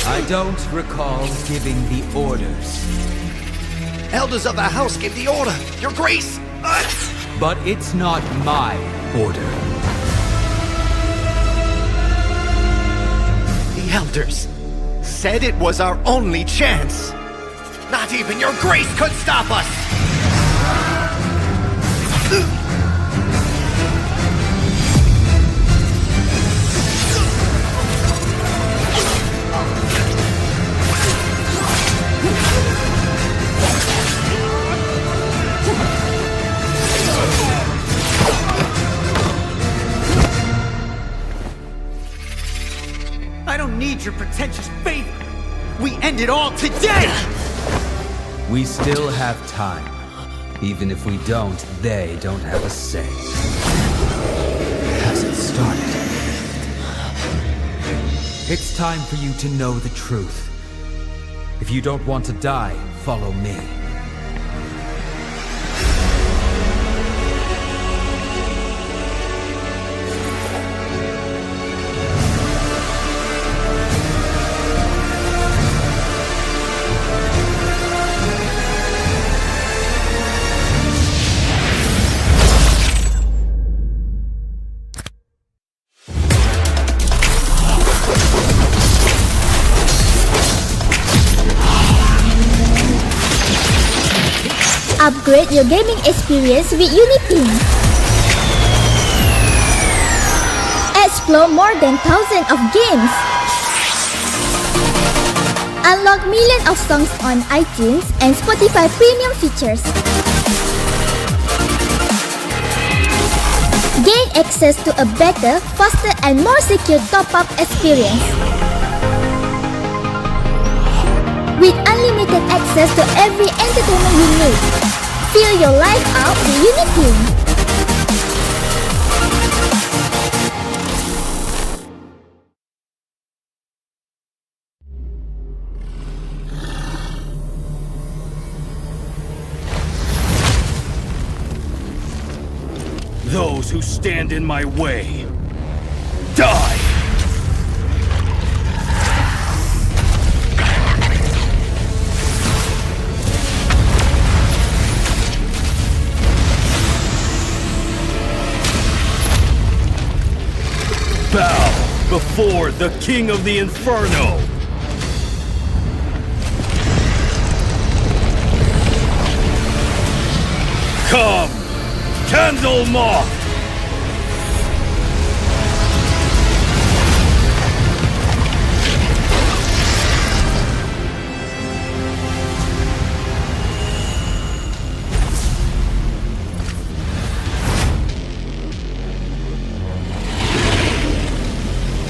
I don't recall giving the orders. Elders of the house give the order, Your Grace! But it's not my order. The elders said it was our only chance. Not even Your Grace could stop us! I don't need your pretentious favor. We end it all today! We still have time. Even if we don't, they don't have a say. Hasn't started. It's time for you to know the truth. If you don't want to die, follow me. Upgrade your gaming experience with UniPin. Explore more than thousands of games. Unlock millions of songs on iTunes and Spotify premium features. Gain access to a better, faster and more secure top-up experience. With unlimited access to every entertainment you need. Feel your life out with UniPin. Those who stand in my way, die! Bow before the King of the Inferno! Come, Candle Moth!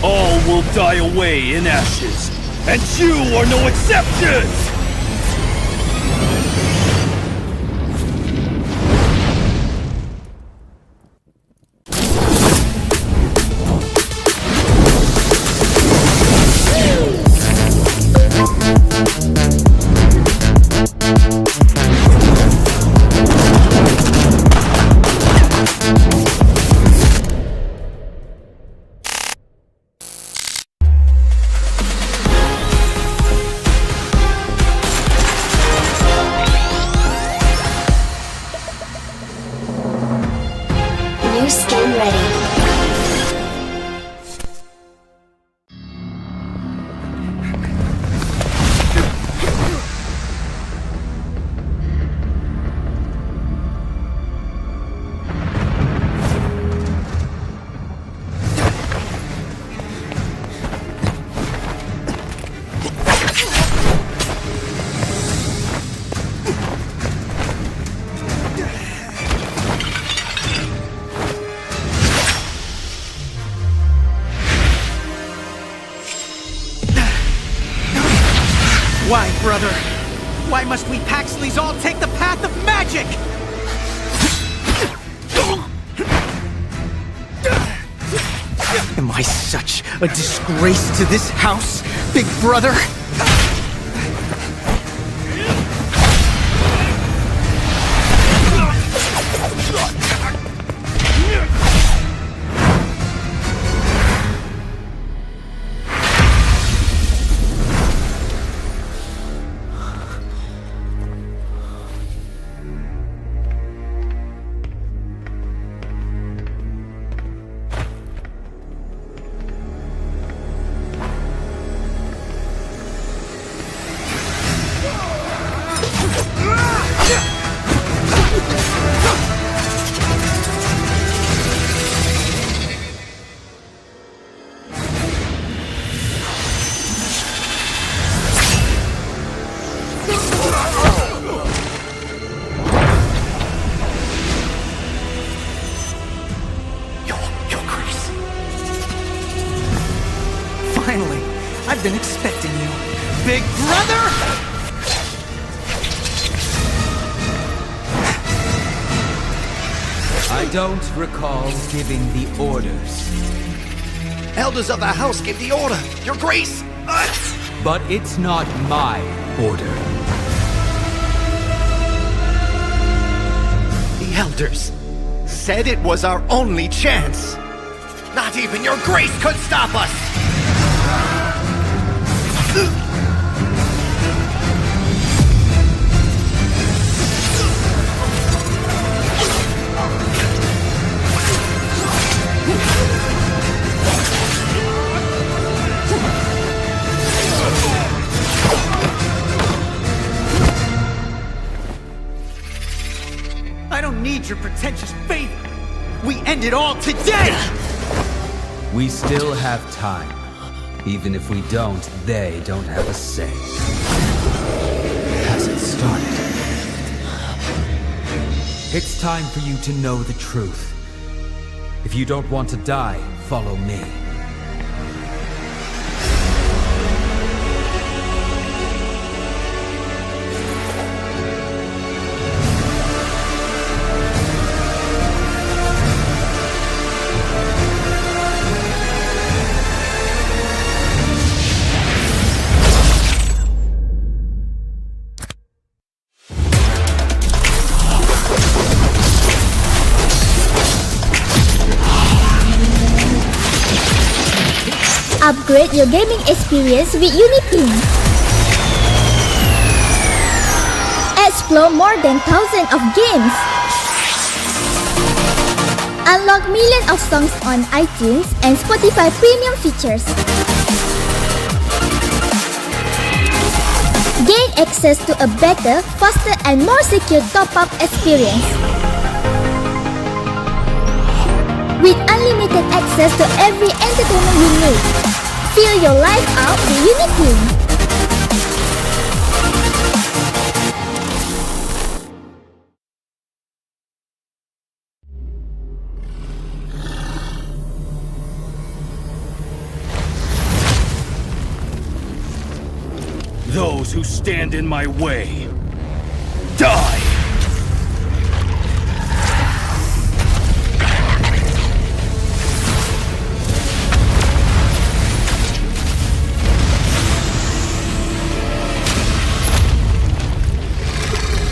All will die away in ashes, and you are no exception! New skin ready. Why, brother? Why must we Paxleys all take the path of magic? Am I such a disgrace to this house, big brother? don't recall giving the orders. Elders of the house give the order, Your Grace! But it's not my order. The elders said it was our only chance. Not even Your Grace could stop us! I don't need your pretentious favor. We end it all today! We still have time. Even if we don't, they don't have a say. Hasn't started. It's time for you to know the truth. If you don't want to die, follow me. Upgrade your gaming experience with UniPin. Explore more than thousands of games. Unlock millions of songs on iTunes and Spotify premium features. Gain access to a better, faster and more secure top-up experience. With unlimited access to every entertainment you need. Feel your life out with UniPin. Those who stand in my way, die!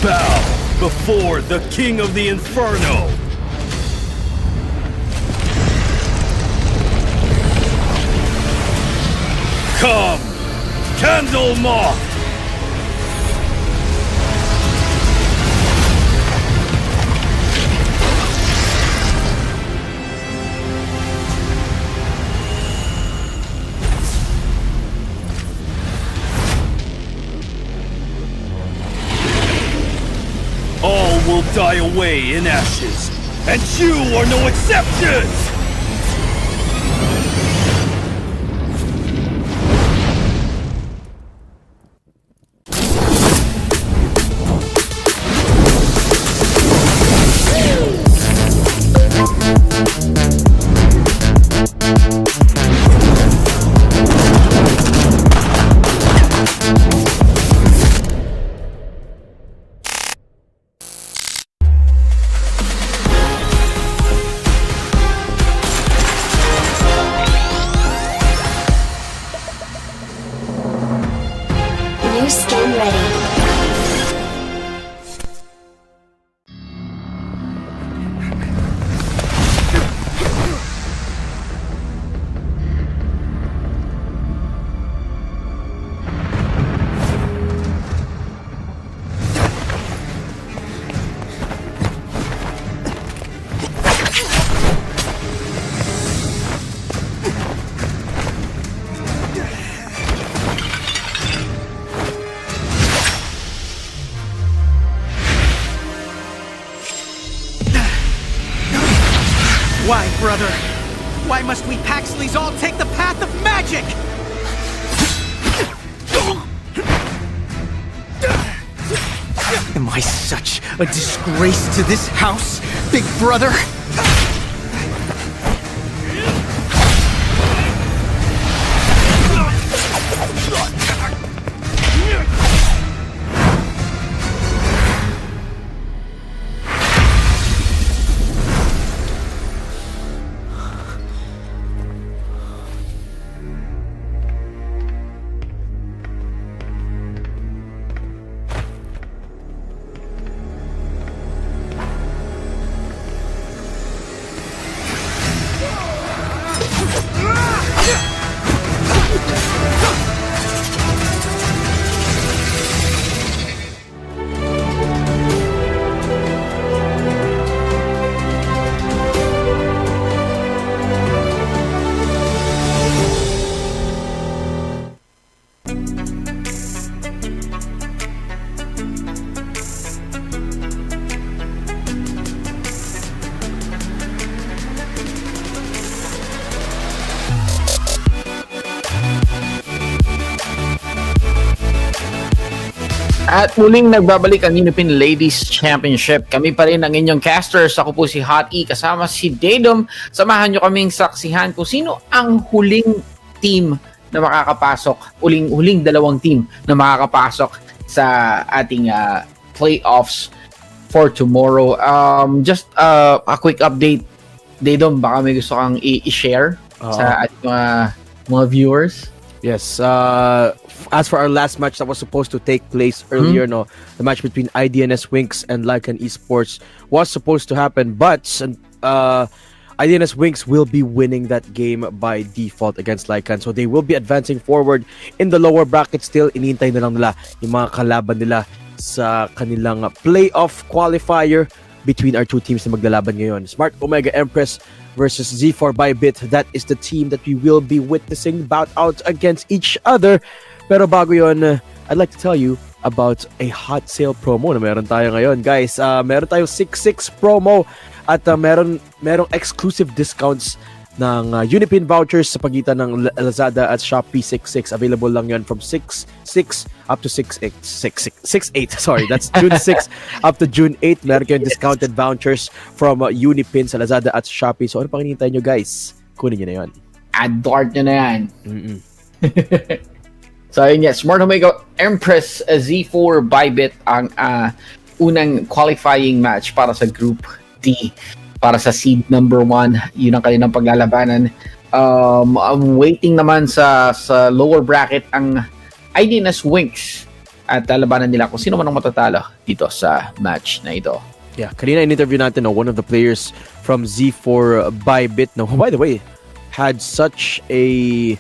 Bow before the King of the Inferno! Come, Candle Moth! All will die away in ashes, and you are no exception! New skin ready. Why, brother? Why must we Paxleys all take the path of magic? Am I such a disgrace to this house, big brother? At muling nagbabalik ang UniPin Ladies Championship. Kami pa rin ang inyong casters. Ako po si Hot E kasama si Daedom. Samahan nyo kaming saksihan kung sino ang huling team na makakapasok. Huling dalawang team na makakapasok sa ating playoffs for tomorrow. Just a quick update. Daedom, baka may gusto kang i-share sa ating mga viewers. Yes, as for our last match that was supposed to take place earlier, the match between IDNS WINX and LYCAN Esports was supposed to happen, but IDNS WINX will be winning that game by default against LYCAN, so they will be advancing forward in the lower bracket still. Inintay na lang nila yung mga kalaban nila sa kanilang playoff qualifier between our two teams na maglalaban ngayon. Smart Omega Empress versus Z4 BYBIT. That is the team that we will be witnessing bout out against each other. Pero bago yun, I'd like to tell you about a hot sale promo na meron tayo ngayon. Guys, meron tayong 6-6 promo at merong exclusive discounts ng UniPin vouchers sa pagitan ng Lazada at Shopee 6-6. Available lang yun from 6-6 up to 6-8. Sorry, that's June 6 up to June 8. Meron kayong discounted vouchers from UniPin sa Lazada at Shopee. So ano pang hinihintay nyo, guys? Kunin nyo na yun. Add-dart nyo na yan. So yun nga, Smart Omega Empress Z4 BYBIT ang unang qualifying match para sa Group D. Para sa seed number 1, yun ang kanilang paglalabanan. Waiting naman sa lower bracket ang IDNS WINX at lalabanan nila kung sino man ang matatalo dito sa match na ito. Yeah, kanina in-interview natin one of the players from Z4 BYBIT, by the way, had such a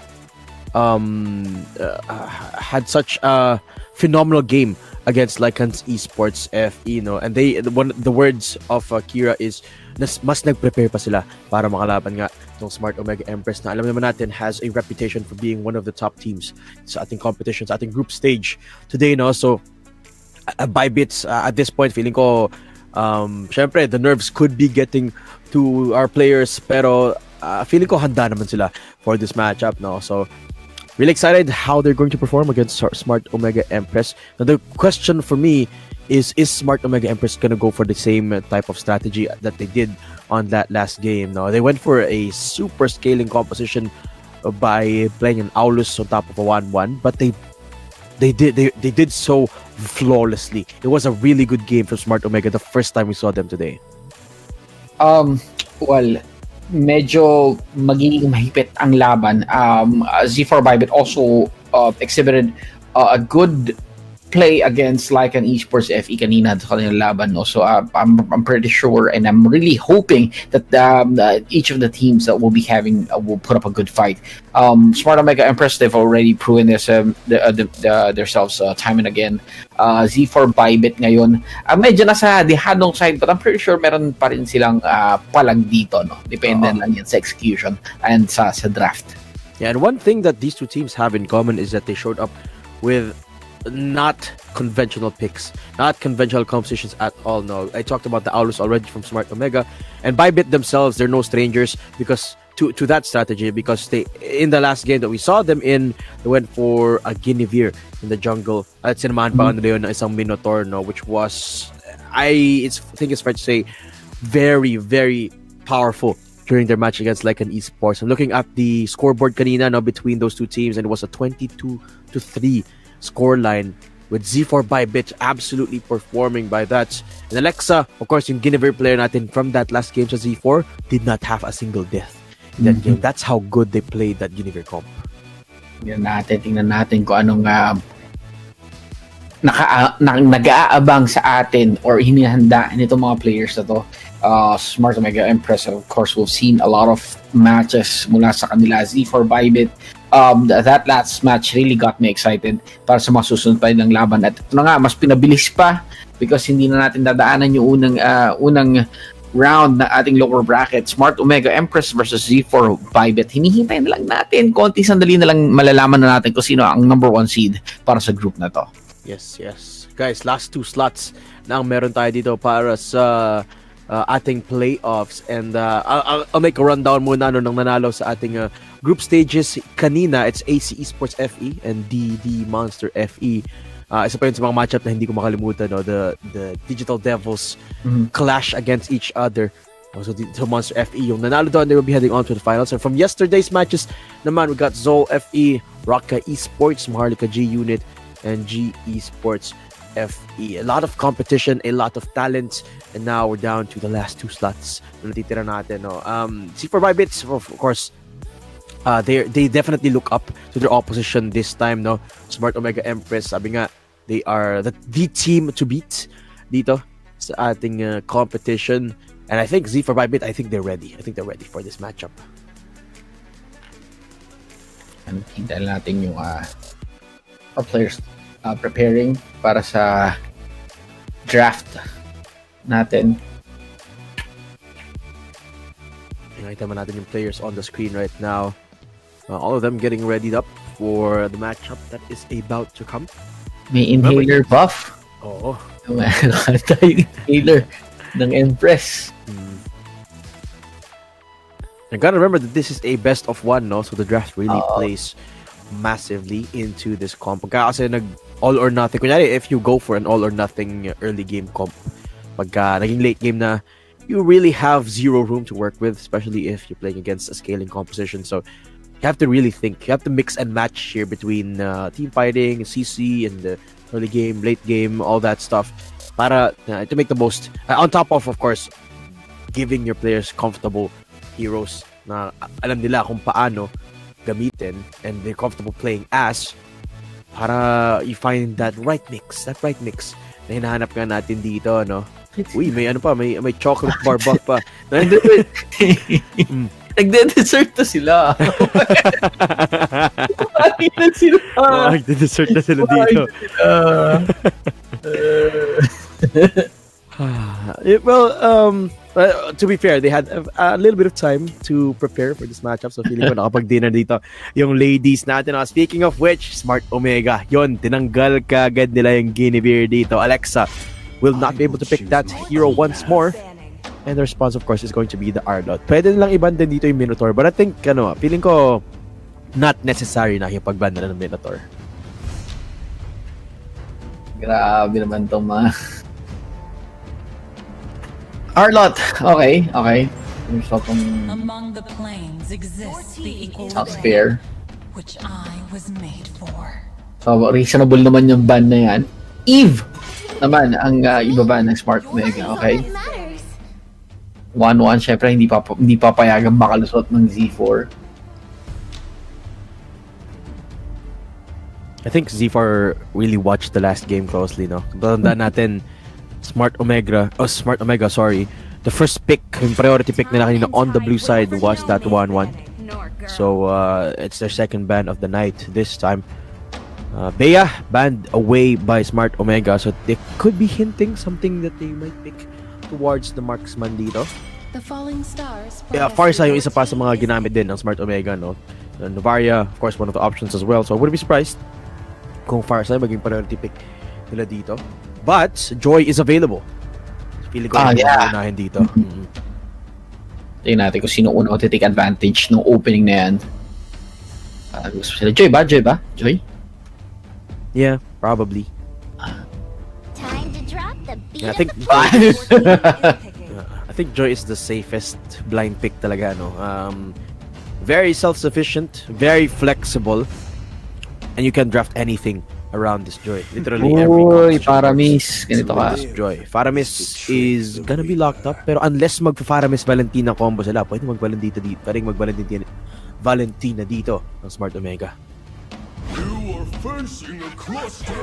phenomenal game against LYCAN's Esports FE, and the words of Kira is mas nag-prepare pa sila para makalaban nga ng Smart Omega Empress na alam naman natin has a reputation for being one of the top teams sa ating competition, sa ating group stage today, so BYBIT at this point feeling ko syempre the nerves could be getting to our players, pero feeling ko handa naman sila for this matchup, so really excited how they're going to perform against Smart Omega Empress. Now the question for me is Smart Omega Empress gonna go for the same type of strategy that they did on that last game? No, they went for a super scaling composition by playing an Aulus on top of a 1-1, but they did so flawlessly. It was a really good game from Smart Omega the first time we saw them today. Well, medyo magiging mahigpit ang laban. Z4 BYBIT also exhibited a good play against LYCAN Esports FE kanina sa kanilang laban, so I'm pretty sure and I'm really hoping that each of the teams that will be having will put up a good fight. Smart Omega Empress, they've already proven this themselves time and again. Z4 BYBIT ngayon medyo nasa dehadong side, but I'm pretty sure meron pa rin silang palag dito, depende lang yan sa execution and sa draft. Yeah, and one thing that these two teams have in common is that they showed up with not conventional picks, not conventional compositions at all. No, I talked about the Aulus already from Smart Omega, and BYBIT themselves, they're no strangers because to that strategy, because they, in the last game that we saw them in, they went for a Guinevere in the jungle at sinamahan pa nila yun ng isang Minotaur, which was I think it's fair to say very, very powerful during their match against LYCAN Esports. I'm looking at the scoreboard kanina between those two teams, and it was a 22-3 scoreline with Z4 BYBIT absolutely performing by that. And Alexa, of course, yung Guinevere player natin from that last game sa Z4 did not have a single death in that game. That's how good they played that Guinevere comp. Tingnan natin kung anong nag-aabang sa atin or hinihanda nitong mga players na to. Smart Omega Empress, of course, we've seen a lot of matches mula sa kanila. Z4 BYBIT, that last match really got me excited para sa mga susunod pa ng laban. At ito na nga, mas pinabilis pa because hindi na natin dadaanan yung unang round na ating lower bracket. Smart Omega Empress versus Z4 BYBIT. Hinihintay na lang natin, konti sandali na lang malalaman na natin kung sino ang number 1 seed para sa group na to. Yes. Guys, last 2 slots na ang meron tayo dito para sa ating playoffs, and I'll make a rundown muna ng nanalo sa ating group stages kanina. It's AC Esports FE and DD Monster FE. Isa pa yun sa mga matchup na hindi ko makalimutan, no? The Digital Devils clash against each other. Also, the Monster FE, yung nanalo doon, they will be heading on to the finals. And from yesterday's matches naman, we got Zol FE, Rocka Esports, Maharlika G Unit, and G Esports FE. A lot of competition, a lot of talent, and now we're down to the last 2 slots na natitira natin. No? C4 BYBIT, of course, they definitely look up to their opposition this time. No, Smart Omega Empress, sabi nga, they are the team to beat dito sa ating competition. And I think Z for BYBIT, I think they're ready. I think they're ready for this matchup. And hintayin natin yung our players preparing para sa draft natin. Nakita mo natin yung players on the screen right now. All of them getting readied up for the matchup that is about to come. May inhaler buff. Oo. Nakata yung inhaler ng Empress. I gotta remember that this is a best of 1, no? So the draft really plays massively into this comp. Pagka kasi nag all or nothing, kunyari if you go for an all or nothing early game comp, pagka naging late game na, you really have zero room to work with, especially if you're playing against a scaling composition. So you have to really think. You have to mix and match here between team fighting, CC, and the early game, late game, all that stuff, para to make the most. On top of course, giving your players comfortable heroes na alam nila kung paano gamitin, and they're comfortable playing as, para you find that right mix na hinahanap nga natin dito, no? Uy, may ano pa, may chocolate bar buff pa. Nagde-dessert na sila. Nagde-dessert na sila dito. To be fair, they had a little bit of time to prepare for this matchup. So feeling ko nakapag-dinner dito yung ladies natin. Speaking of which, Smart Omega, yon, tinanggal kagad nila yung Guinevere dito. Alexa will not be able to pick that hero once more. And the response, of course, is going to be the Arlot. Pwede nilang i-ban din dito yung Minotaur. But I think, feeling ko not necessary na yung pag-ban nila ng Minotaur. Grabe naman itong mga... Arlot! Okay. So, among the planes exists the sounds fair. which I was made for. So, reasonable naman yung ban na yan. Eve! Naman ang ibaba ng Smart Omega, okay? 1-1, syempre hindi papayagan makalusot ng Z4. I think Z4 really watched the last game closely, no? Tandaan natin, Smart Omega, sorry. The first pick, yung priority pick nila kanina on the blue side was that 1-1. So, it's their second ban of the night this time. Bea banned away by Smart Omega, so they could be hinting something that they might pick towards the marksman dito. The falling stars. Farsa yung isa pa sa mga ginamit din ng Smart Omega, no? Novaria, of course, one of the options as well. So I wouldn't be surprised kung Farsa maging priority pick nila dito. But Joy is available. Feeling ko unahin dito. Tingnan natin kung sino una take advantage ng opening na yan. Gusto sila. Joy ba? Joy? Yeah, probably. Time to drop the beat. Yeah, I think Joy is the safest blind pick talaga, no? Very self-sufficient, very flexible, and you can draft anything around this Joy. Literally every Faramis. Ganito ka. Joy. Faramis is gonna be locked up, pero unless magpa-Faramis Valentina combo sila, pwede Valentina dito ng Smart Omega. You are facing a cluster.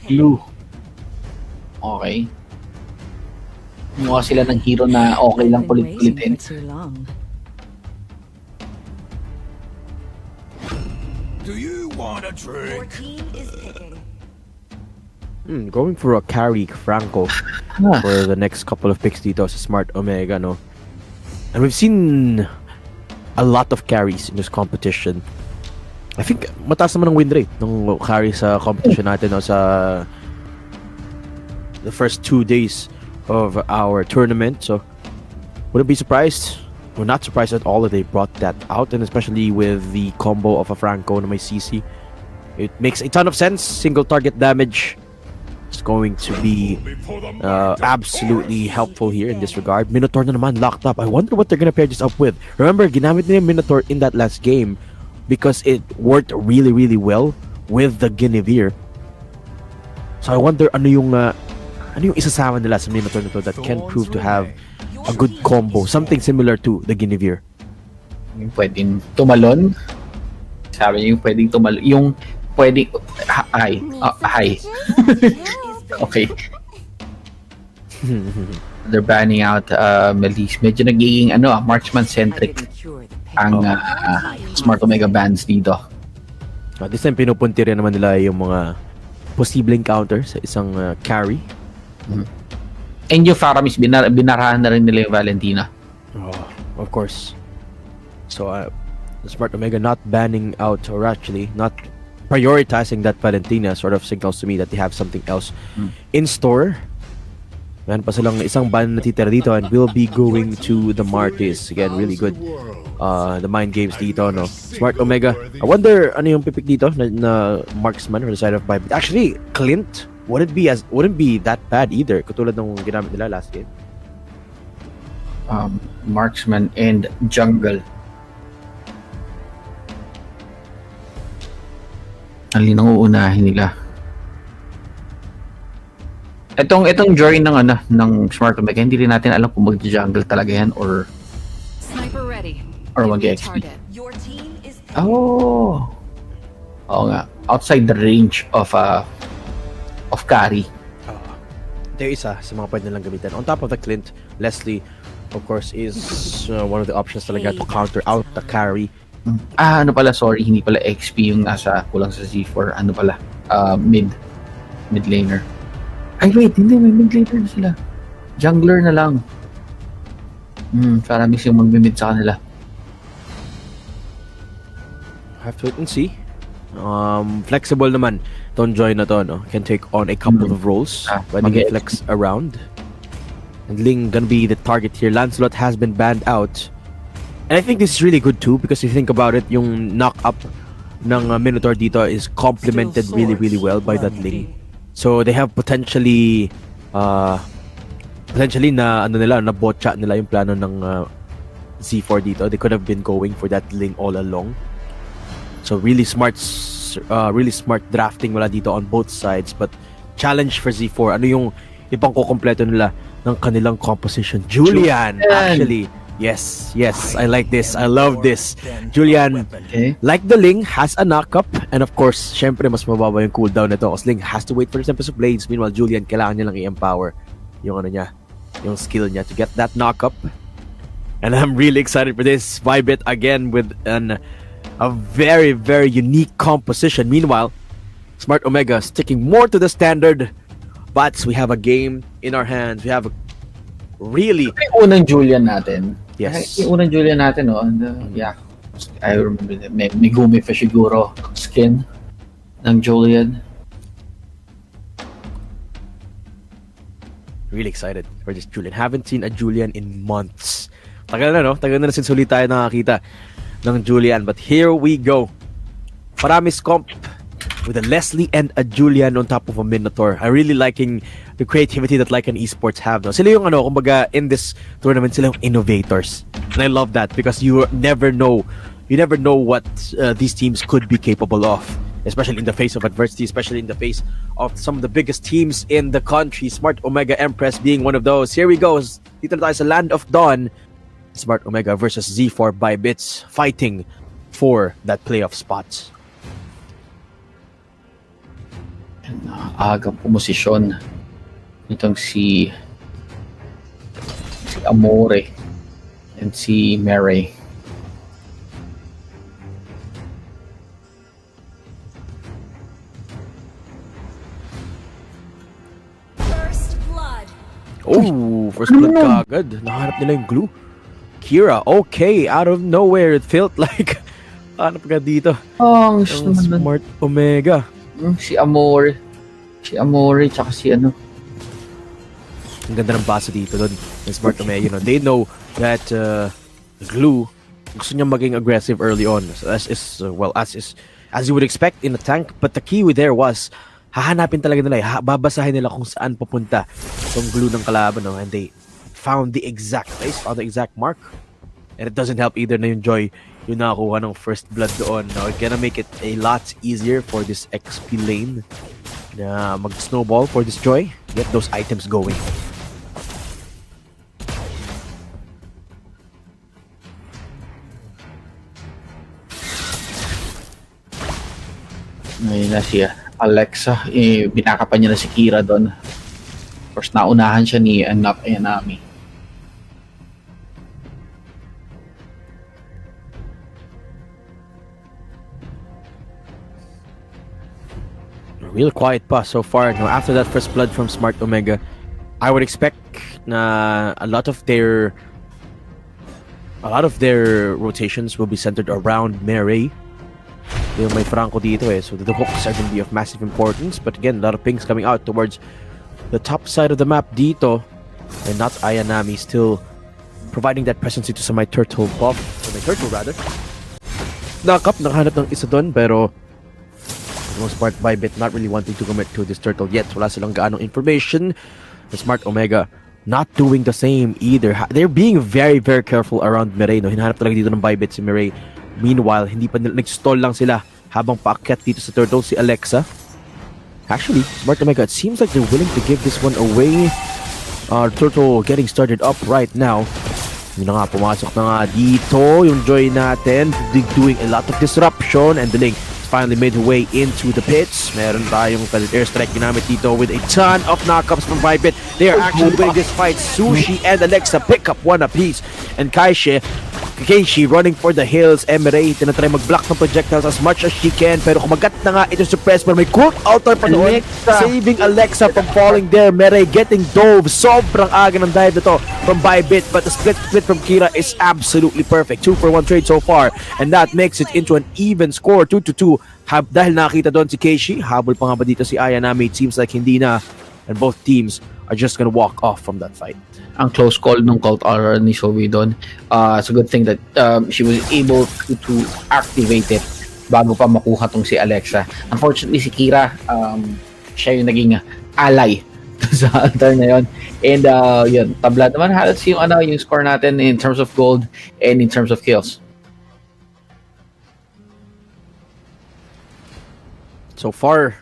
Blue. Okay. Mukha sila ng hero na okay lang kulit-kulitin. Do you want a drink? Going for a carry Franco for the next couple of picks dito sa Smart Omega, no? And we've seen a lot of carries in this competition. I think mataas naman ang win rate ng carry sa competition natin, no, sa the first 2 days of our tournament. So wouldn't be surprised. We're not surprised at all that they brought that out, and especially with the combo of a Franco na may CC. It makes a ton of sense. Single target damage is going to be absolutely helpful here in this regard. Minotaur na naman locked up. I wonder what they're gonna pair this up with. Remember, ginamit nila yung Minotaur in that last game because it worked really, really well with the Guinevere. So I wonder ano yung isasama nila sa Minotaur na to that can prove to have a good combo. Something similar to the Guinevere. Yung pwedeng tumalon. Sabi niyo yung pwedeng tumalon. Yung pwedeng... Hi. Okay. They're banning out Melis. Medyo nagiging marksman-centric ang Smart Omega bans dito. This time pinupunti rin naman nila yung mga posibleng counter sa isang carry. And yung Faramis, binarahan na rin nila yung Valentina. Oh, of course. So, Smart Omega not banning out, or actually not prioritizing that Valentina sort of signals to me that they have something else in store. Meron pa silang isang ban na titira dito and will be going to the Martis. Again, really good the mind games dito, no? Smart Omega. I wonder ano yung pipick dito na marksman on the side of BYBIT. Actually, Clint wouldn't be that bad either. Katulad ng ginamit nila last game. Marksman and jungle. Alin ang uunahin nila? Itong join ng Smart Omega, hindi rin natin alam kung mag-jungle talaga yan or mag-XP. Oo nga. Outside the range of carry. There isa sa mga pwede nilang gamitin. On top of the Clint, Leslie, of course, is one of the options talaga to counter out the carry. Ano pala, sorry, hindi pala XP yung nasa kulang sa Z4. Ano pala? Mid laner. Ay wait, hindi, may mid laner na sila. Jungler na lang. Para miss yung mag-mid sa kanila. Have to wait and see. Flexible naman tong join na to, no? Can take on a couple of roles. Pwede flex around. And Ling gonna be the target here. Lancelot has been banned out. And I think this is really good too because if you think about it, yung knock-up ng Minotaur dito is complemented really, really well by that Ling. So they have potentially na botcha nila yung plano ng Z4 dito. They could have been going for that Ling all along. So really smart drafting wala dito on both sides. But challenge for Z4, ano yung ipang kukompleto nila ng kanilang composition? Julian, actually. Yes, I like this. I love this. Julian, like the Ling, has a knock-up. And of course, syempre, mas mababa yung cooldown nito. Because Ling has to wait for the Tempest of Blades. Meanwhile, Julian, kailangan niya lang i-empower yung yung skill niya to get that knock-up. And I'm really excited for this. BYBIT again with a very, very unique composition. Meanwhile, Smart Omega sticking more to the standard. But we have a game in our hands. We have a really... Yung unang Julian natin. Yes. Yung unang Julian natin, no? And, yeah. I remember that. May gumi pa siguro skin ng Julian. Really excited for this Julian. Haven't seen a Julian in months. Tagal na, no? Tagal na since huli tayo nakakita ng Julian. But here we go. Paramis comp with a Leslie and a Julian on top of a Minotaur. I'm really liking the creativity that LYCAN esports have. No? Sila yung kumbaga, in this tournament, sila yung innovators. And I love that because you never know what these teams could be capable of. Especially in the face of adversity, especially in the face of some of the biggest teams in the country. Smart Omega Empress being one of those. Here we go. Dito na tayo sa Land of Dawn. Smart Omega versus Z4 BYBIT fighting for that playoff spot. Agang pumosisyon nitong si Amore and si Mary. First blood kagad. Nahanap nila yung glue. Kira, okay, out of nowhere. It felt like hanap ka dito. Smart Omega. Si Amore. Tsaka si ano. Ang ganda ng basa dito doon. Smart Omega, they know that glue gusto niya maging aggressive early on. So as is as you would expect in a tank. But the key with there was, hahanapin talaga nila, babasahin nila kung saan papunta itong glue ng kalaban, no? And they found the exact place, found the exact mark. And it doesn't help either na yung Joy yung nakakuha ng first blood doon. Now, it's gonna make it a lot easier for this XP lane na mag-snowball for this Joy. Get those items going. Ngayon na siya. Alexa, binakapan niya na si Kira doon. Of course, naunahan siya ni Ayanami. Real quiet pa so far. Now, after that first blood from Smart Omega, I would expect na a lot of their rotations will be centered around Mary. Yung may Franco dito so the hooks are going to be of massive importance. But again, a lot of pings coming out towards the top side of the map dito, and not Ayanami still providing that presence to sa may turtle buff, or may turtle rather. Nakahanap ng isa doon, pero for the most part, BYBIT not really wanting to commit to this turtle yet. Wala silang gaanong information. The Smart Omega not doing the same either. They're being very, very careful around Mireille. No? Hinahanap talaga dito ng BYBIT si Mireille. Meanwhile, hindi pa nag-stall lang sila habang paakyat dito sa turtle si Alexa. Actually, Smart Omega, it seems like they're willing to give this one away. Turtle getting started up right now. Yun na nga, pumasok na nga dito yung Joy natin, doing a lot of disruption, and the link finally made her way into the pits. Meron tayong airstrike ginamit dito with a ton of knockups from BYBIT. They are actually winning this fight. Sushi and Alexa pick up one apiece. And Keishi running for the hills. Emery tinatry mag-block ng projectiles as much as she can. Pero kumagat na nga ito suppress. Pero may cult altar pa doon. Saving Alexa from falling there. Meray getting dove. Sobrang aga ng dive na to from BYBIT. But the split from Kira is absolutely perfect. 2-for-1 trade so far. And that makes it into an even score. 2-2. Dahil nakita doon si Keishi, habol pa nga ba dito si Ayanami? It seems like hindi na, and both teams are just gonna walk off from that fight. Ang close call nung cult aura ni Zoe doon. It's a good thing that she was able to activate it bago pa makuha tong si Alexa. Unfortunately si Kira, siya yung naging ally sa altar na yun. And yun, tabla naman halos yung score natin in terms of gold and in terms of kills. So far,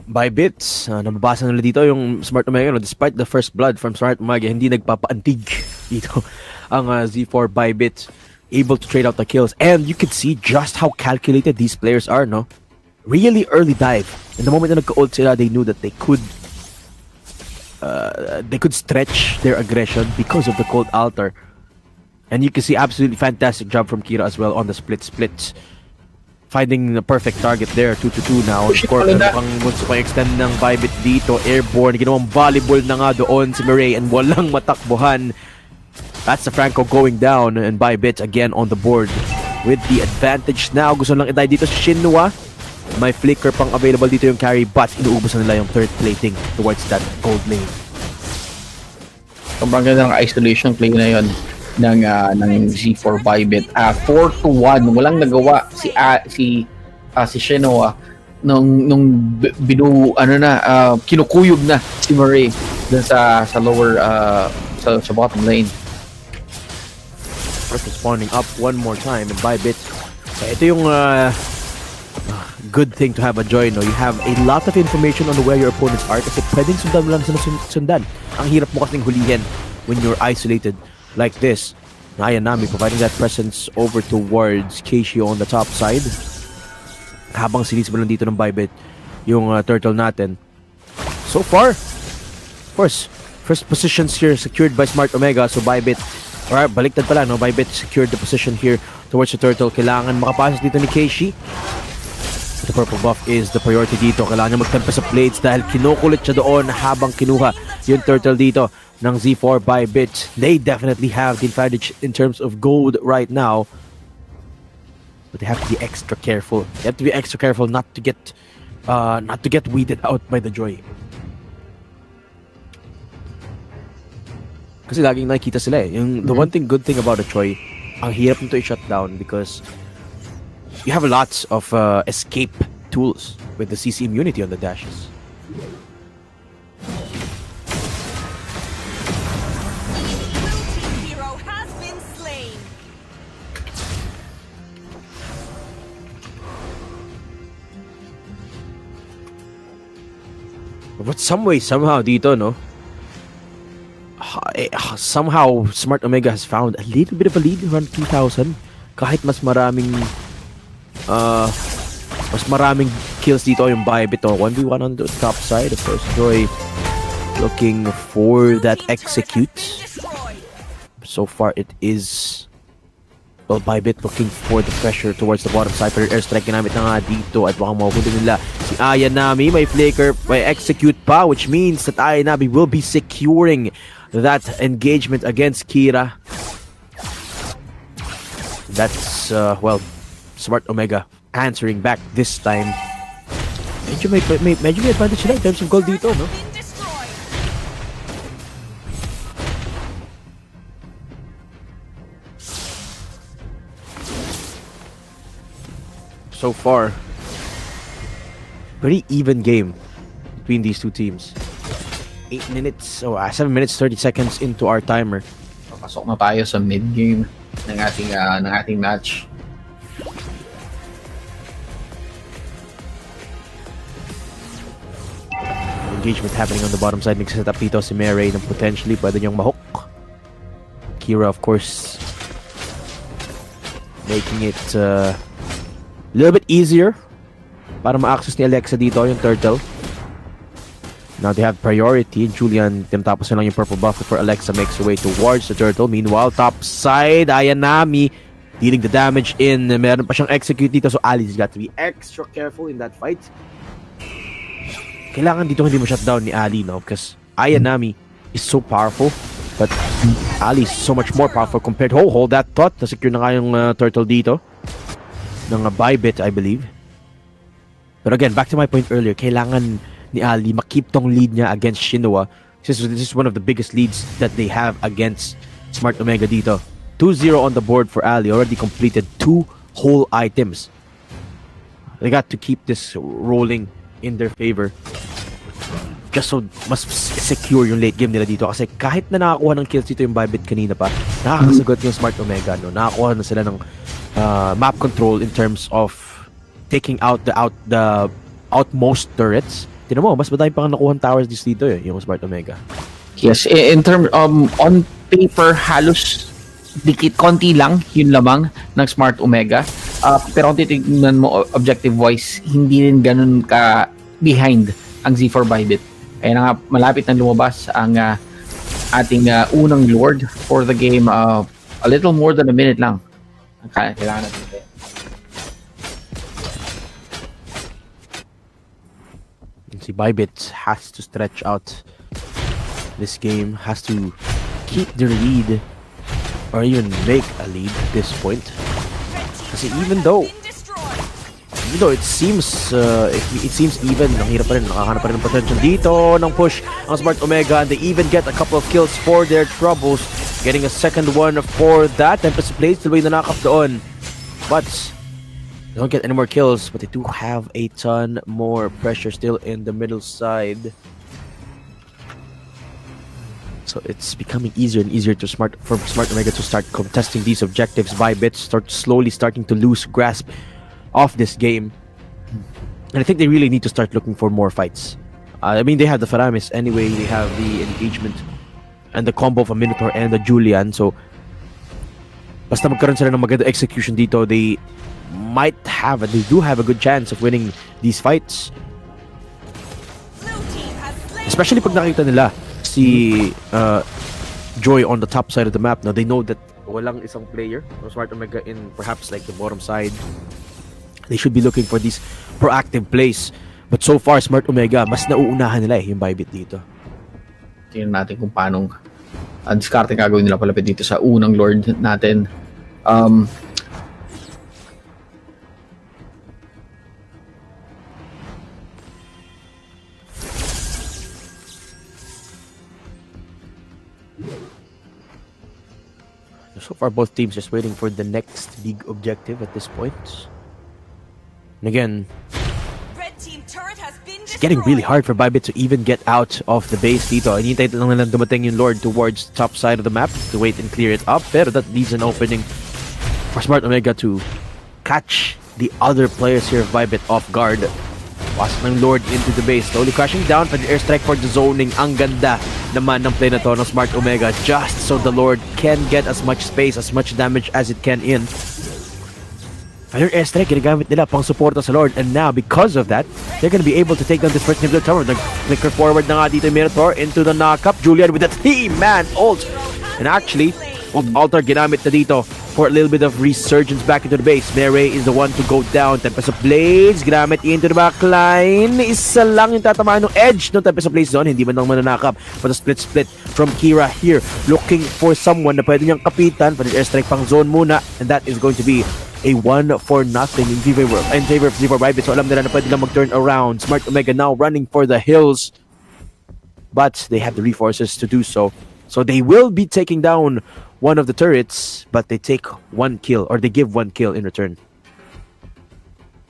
BYBIT, nababasa nila dito yung Smart Omega, despite the first blood from Smart Omega, hindi nagpapaantig dito ang Z4 BYBIT, able to trade out the kills. And you can see just how calculated these players are, no? Really early dive. And the moment na nagka-ult sila, they knew that they could stretch their aggression because of the cold altar. And you can see absolutely fantastic job from Kira as well on the split. Finding the perfect target there, 2-2 now. Score mukhang gusto pang extend ng BYBIT dito. Airborne, ginawang volleyball na nga doon si Mireille and walang matakbuhan. That's the Franco going down, and BYBIT again on the board with the advantage now. Gusto lang i-die dito si Shinwa. May flicker pang available dito yung carry, but inuubos na nila yung third plating towards that gold lane. Sobrang ganda ng isolation play na yon ng Z4 BYBIT. 4-1, walang nagawa si Shinwa nung kinukuyog na si Murray dun sa lower sa bottom lane. First spawning up one more time and BYBIT. Ito yung good thing to have a Joy, no? You have a lot of information on where your opponents are kasi pwedeng sundan mo lang sundan. Ang hirap mo kasing hulihin when you're isolated like this. Ayanami providing that presence over towards Keishi on the top side. Habang sinisip lang dito ng BYBIT yung turtle natin. So far, of course, first positions here secured by Smart Omega. So BYBIT, or baliktad pala, no? BYBIT secured the position here towards the turtle. Kailangan makapasok dito ni Keishi. The purple buff is the priority dito. Kailangan niya magtempa sa plates dahil kinukulit siya doon habang kinuha yung turtle dito ng Z4 BYBIT. They definitely have the advantage in terms of gold right now. But they have to be extra careful. They have to be extra careful not to get weeded out by the Joy. Kasi laging nakikita sila eh. The one thing, good thing about the Joy, ang hirap nito i-shut down because you have lots of escape tools with the CC immunity on the dashes. Hero has been slain. But some way, somehow dito, no? Somehow, Smart Omega has found a little bit of a lead around 2,000. Kahit mas maraming kills dito yung BYBIT. 1v1 on the top side. Of course, Joy looking for that execute. So far, it is... Well, BYBIT looking for the pressure towards the bottom side. Pero airstrike ginamit na nga dito at baka makukunin nila si Ayanami. May flicker, may execute pa, which means that Ayanami will be securing that engagement against Kira. That's, well, Smart Omega answering back this time. Medyo may advantage sila in terms of gold dito, no? So far, pretty even game between these two teams. 7 minutes 30 seconds into our timer. Pasok na tayo sa mid-game ng ating match. Engagement happening on the bottom side. Nagsiset up dito si Mary na potentially pwede niyang mahook. Kira, of course, making it a little bit easier para ma-access ni Alexa dito yung turtle. Now they have priority. Julian, tinatapos na lang yung purple buff before Alexa makes her way towards the turtle. Meanwhile, top side, Ayanami dealing the damage in. Meron pa siyang execute dito, so Ali's got to be extra careful in that fight. Kailangan dito hindi mo shutdown ni Ali, no? Because Ayanami is so powerful, but Ali is so much more powerful compared to... hold that thought. Na-secure na nga yung turtle dito ng BYBIT, I believe. But again, back to my point earlier, kailangan ni Ali makip tong lead niya against Shinoa. This is one of the biggest leads that they have against Smart Omega dito. 2-0 on the board for Ali. Already completed 2 whole items. They got to keep this rolling in their favor. Just so mas secure yung late game nila dito. Kasi kahit na nakakuha ng kills dito yung BYBIT kanina pa, nakakasagot yung Smart Omega. No? Nakakuha na sila ng map control in terms of taking out the outmost turrets. Tinan mo, mas madami pang nakuha towers dito yung Smart Omega. Yes, in terms on paper halos dikit konti lang yun lamang ng Smart Omega. Pero kung titignan mo objective wise, hindi rin ganun ka behind ang Z4 BYBIT. Kaya na nga malapit na lumabas ang ating unang Lord for the game. A little more than a minute lang ang kailangan natin. Si BYBIT has to stretch out this game, has to keep their lead or even make a lead at this point. Kasi even though it seems even, ang hirap pa rin, nakahanap pa rin ng potential dito ng push ang Smart Omega, and they even get a couple of kills for their troubles, getting a second one for that. Empress plays the way na nakap doon, but they don't get any more kills, but they do have a ton more pressure still in the middle side. So it's becoming easier and easier for Smart Omega to start contesting these objectives. BYBIT starting to lose grasp of this game. And I think they really need to start looking for more fights. I mean, they have the Faramis anyway, they have the engagement and the combo of a Minotaur and a Julian. So basta magkaroon sila ng maganda execution dito, they do have a good chance of winning these fights. Especially pag nakita nila si Joy on the top side of the map. Now they know that walang isang player of Smart Omega in perhaps like the bottom side. They should be looking for these proactive plays. But so far, Smart Omega, mas nauunahan nila yung BYBIT dito. Tingnan natin kung paanong discarding gagawin nila palapit dito sa unang Lord natin. So far, both teams just waiting for the next big objective at this point. And again, it's getting really hard for BYBIT to even get out of the base dito. Hinihintay lang nilang dumating yung Lord towards the top side of the map to wait and clear it up. Pero that leaves an opening for Smart Omega to catch the other players here of BYBIT off guard. Pasok ng Lord into the base, slowly crashing down for the airstrike for the zoning. Ang ganda naman ng play na to ng Smart Omega, just so the Lord can get as much space, as much damage as it can in. Fire airstrike, ginagamit nila pang suporta sa Lord, and now because of that, they're gonna be able to take down this first inhibitor tower. Nag-flicker forward na nga dito yung Minotaur into the knock-up. Julian with a 3-man ult, and actually, ult altar ginamit na dito for a little bit of resurgence back into the base. Mary is the one to go down. Tempest of Blades, ginamit into the backline. Isa lang yung tatamaan ng edge ng Tempest of Blades zone. Hindi man lang mananakap. But a split from Kira here. Looking for someone na pwede niyang kapitan. But airstrike pang zone muna. And that is going to be a 1-0 in favor of BYBIT. So alam nila na pwede lang mag-turn around. Smart Omega now running for the hills. But they have the resources to do so. So they will be taking down one of the turrets, but they take 1 kill, or they give 1 kill in return.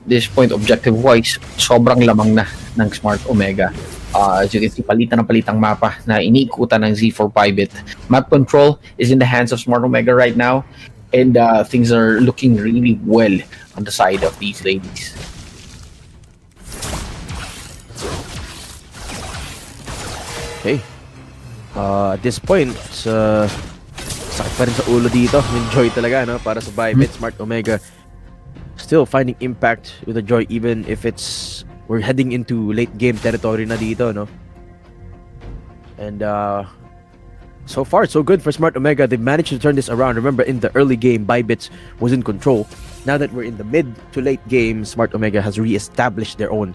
This point, objective-wise, sobrang lamang na ng Smart Omega. As you can see, palitan ng palitang mapa na iniikutan ng Z4 BYBIT. Map control is in the hands of Smart Omega right now, and things are looking really well on the side of these ladies. Okay. At this point, sakit pa rin sa ulo dito. Enjoy talaga, no? Para sa BYBIT. Smart Omega still finding impact with the joy, even if we're heading into late game territory na dito, no? And so far, so good for Smart Omega. They managed to turn this around. Remember, in the early game, BYBIT was in control. Now that we're in the mid to late game, Smart Omega has re-established their own.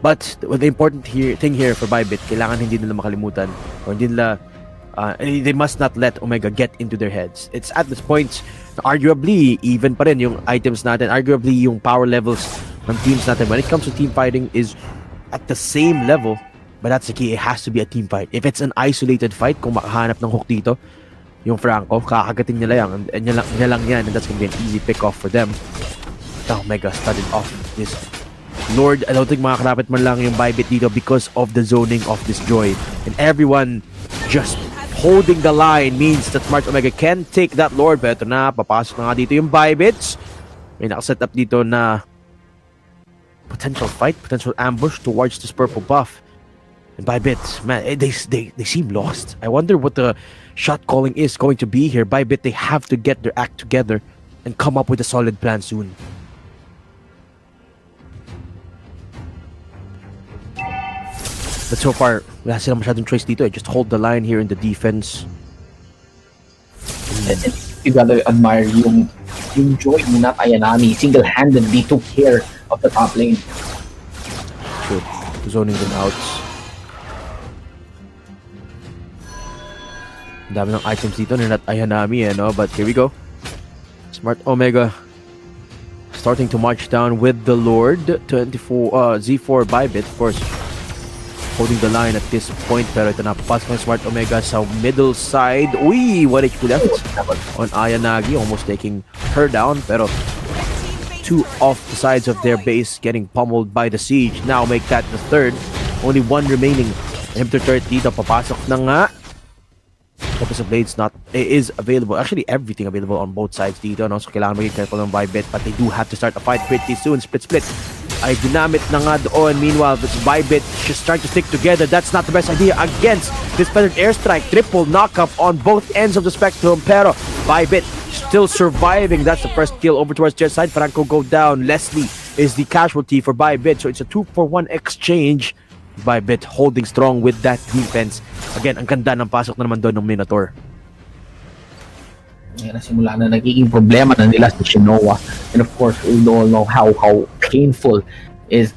But the important thing here for BYBIT, kailangan hindi nila makalimutan, or hindi nila, they must not let Omega get into their heads. It's at this point, arguably, even pa rin yung items natin, arguably yung power levels ng teams natin when it comes to team fighting is at the same level. But that's the key, it has to be a team fight. If it's an isolated fight, kung makahanap ng hook dito, yung Franco, kakagatin nila yan, and niya lang yan, and that's gonna be an easy pick off for them. Omega started off this Lord. I don't think makakarapit man lang yung BYBIT dito because of the zoning of this Joy. And everyone just holding the line means that Smart Omega can take that Lord. Pero ito na, papasok na nga dito yung BYBIT. May nakaset up dito na potential fight, potential ambush towards this purple buff. And BYBIT, man, they seem lost. I wonder what the shot calling is going to be here. BYBIT, they have to get their act together and come up with a solid plan soon. But so far, wala silang masyadong choice dito. Just hold the line here in the defense. You gotta admire yung Joy Munat Ayanami single-handedly took care of the top lane. Good. Zoning them out. Ang dami ng items dito na not Ayanami, no? But here we go. Smart Omega starting to march down with the Lord. Z4 BYBIT, of course, holding the line at this point. Pero ito na, papasok ng Smart Omega sa middle side. Uy! 1 HP left on Ayanagi, almost taking her down. Pero 2 off the sides of their base getting pummeled by the siege. Now make that the 3rd. Only 1 remaining. Inhibitor turret dito, papasok na nga. Tempest of Blades is available. Actually, everything available on both sides dito, no? So kailangan maging careful ng BYBIT, but they do have to start a fight pretty soon. Split. Ay ginamit na nga doon. Meanwhile, this BYBIT just trying to stick together. That's not the best idea against this feathered airstrike. Triple knockup on both ends of the spectrum. Pero BYBIT still surviving. That's the first kill over towards their side. Franco go down. Leslie is the casualty for BYBIT. So it's a 2-for-1 exchange. BYBIT holding strong with that defense. Again, ang ganda ng pasok na naman doon ng Minotaur. Yan, simula na nagiging problema na nila sa Shinoa. And of course, we all know how painful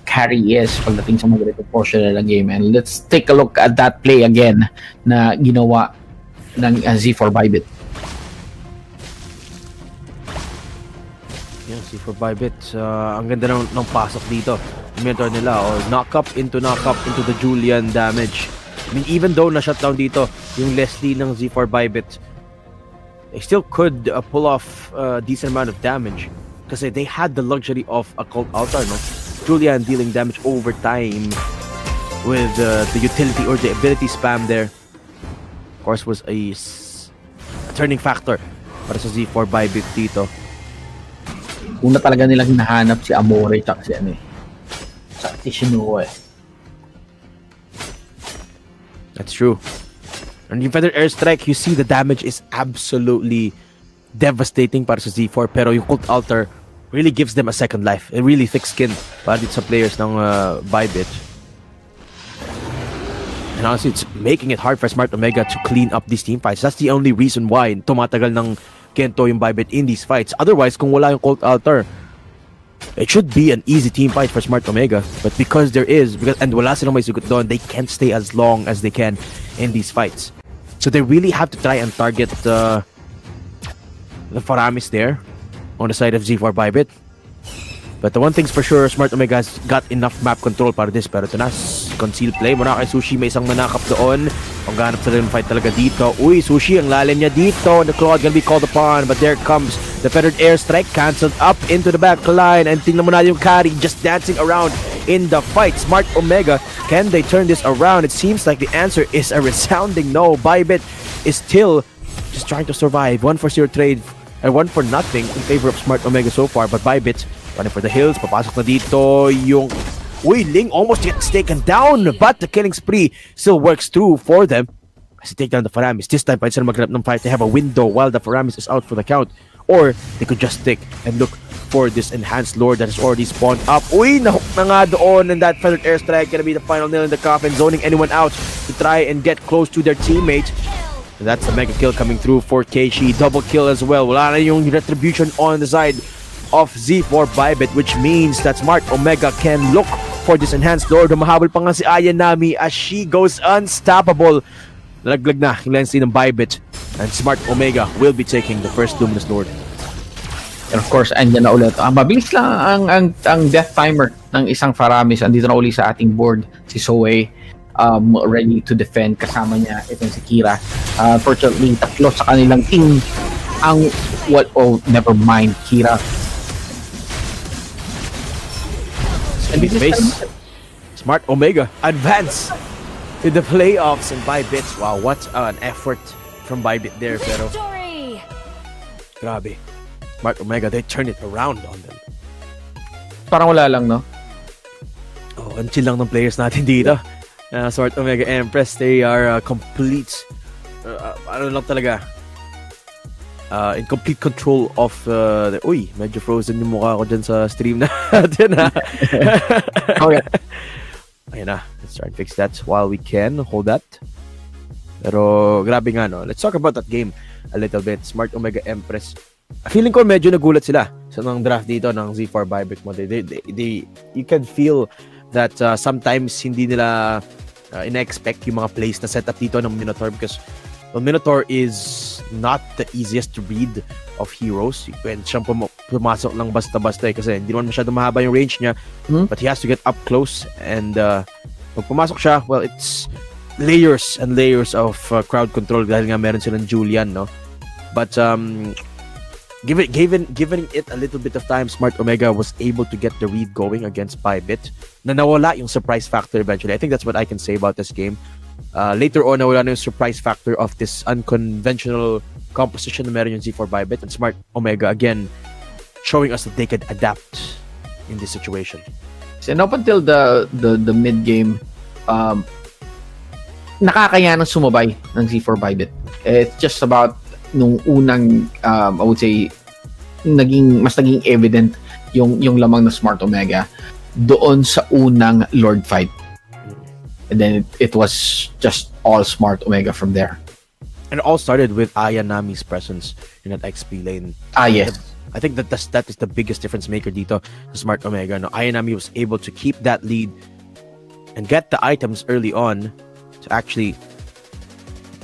carry is pagdating sa mga ganitong portion ng game. And let's take a look at that play again na ginawa ng Z4 BYBIT. Yeah, Z4 BYBIT. Ang ganda ng pasok dito. Mentor nila, or knock up into the Julian damage. I mean, even though na-shutdown dito yung Leslie ng Z4 BYBIT, they still could pull off a decent amount of damage. Kasi they had the luxury of a Cult Altar, no? Julian dealing damage over time with the utility or the ability spam there. Of course, was a turning factor para sa Z4 BYBIT dito. Una talaga nilang hinahanap si Amore tsaka si ano eh. Tsaka si Shinuo eh. That's true. And yung Feather Airstrike, you see the damage is absolutely devastating para sa Z4. Pero yung Cult Altar really gives them a second life. A really thick skin para dito sa players ng BYBIT. And honestly, it's making it hard for Smart Omega to clean up these team fights. That's the only reason why tumatagal ng Kento yung BYBIT in these fights. Otherwise, kung wala yung Cult Altar, it should be an easy team fight for Smart Omega. But because there is, and wala silang may sugot doon, they can't stay as long as they can in these fights. So they really have to try and target the Faramis there on the side of Z4 BYBIT. But the one thing's for sure, Smart Omega has got enough map control para this. Pero ito na, conceal play muna kay Sushi. May isang nanakap doon. Pagganap sa rin fight talaga dito. Uy, Sushi, ang lalim niya dito. The Claw gonna be called upon. But there comes the Feathered Airstrike. Cancelled up into the back line. And tingnan mo na yung carry just dancing around in the fight. Smart Omega, can they turn this around? It seems like the answer is a resounding no. BYBIT is still just trying to survive. 1-0 trade and 1-0 in favor of Smart Omega so far. But BYBIT running for the hills. Papasok na dito yung Ling almost gets taken down, but the killing spree still works through for them as they take down the Faramis. This time, pa sila maghanap ng fight. They have a window while the Faramis is out for the count. Or they could just stick and look for this enhanced lord that has already spawned up. Uy, nahook na nga doon, and that Feathered Airstrike gonna be the final nail in the coffin, zoning anyone out to try and get close to their teammate. And that's the mega kill coming through for Keishi. Double kill as well. Wala na yung retribution on the side of Z4 BYBIT, which means that Smart Omega can look for this enhanced lord. Mahabol pa nga si Ayanami as she goes unstoppable. Nalaglag na yung lens ng BYBIT, and Smart Omega will be taking the first Luminous Lord. And of course, andyan na ulit. Mabilis lang ang death timer ng isang Faramis. Andito na uli sa ating board si Zoe, ready to defend. Kasama niya itong si Kira. Fortunately, tatlo sa kanilang team ang never mind, Kira. And base. Smart Omega advance to the playoffs and BYBIT. Wow, what an effort from BYBIT there. Pero grabe. Smart Omega, they turn it around on them. Parang wala lang, no? Oh, ang chill lang ng players natin dito. Smart Omega Empress, they are complete ano lang talaga, in complete control of uy, medyo frozen yung mukha ko dyan sa stream natin. Okay. Ayun na, let's try and fix that while we can. Hold that. Pero grabe nga, no? Let's talk about that game a little bit. Smart Omega Empress, feeling ko medyo nagulat sila sa nang draft dito ng Z4 BYBIT mo. You can feel that sometimes hindi nila ina-expect yung mga plays na setup dito ng Minotaur, because well, Minotaur is not the easiest to read of heroes. When siyang pumasok lang basta-basta kasi hindi naman masyado mahaba yung range niya, but he has to get up close, and pag pumasok siya, well, it's layers and layers of crowd control dahil nga meron silang Julian, no? But given it a little bit of time, Smart Omega was able to get the read going against BYBIT. Na nawala yung surprise factor eventually. I think that's what I can say about this game. Later on, nawala na yung surprise factor of this unconventional composition na meron yung Z4 BYBIT, and Smart Omega again showing us that they could adapt in this situation. And up until the mid game, nakakayanang sumabay ng Z4 BYBIT. It's just about nung unang I would say mas naging evident yung lamang ng Smart Omega doon sa unang Lord fight. And then it was just all Smart Omega from there. And it all started with Ayanami's presence in that XP lane. Yes. I think that is the biggest difference maker dito sa Smart Omega. No, Ayanami was able to keep that lead and get the items early on to actually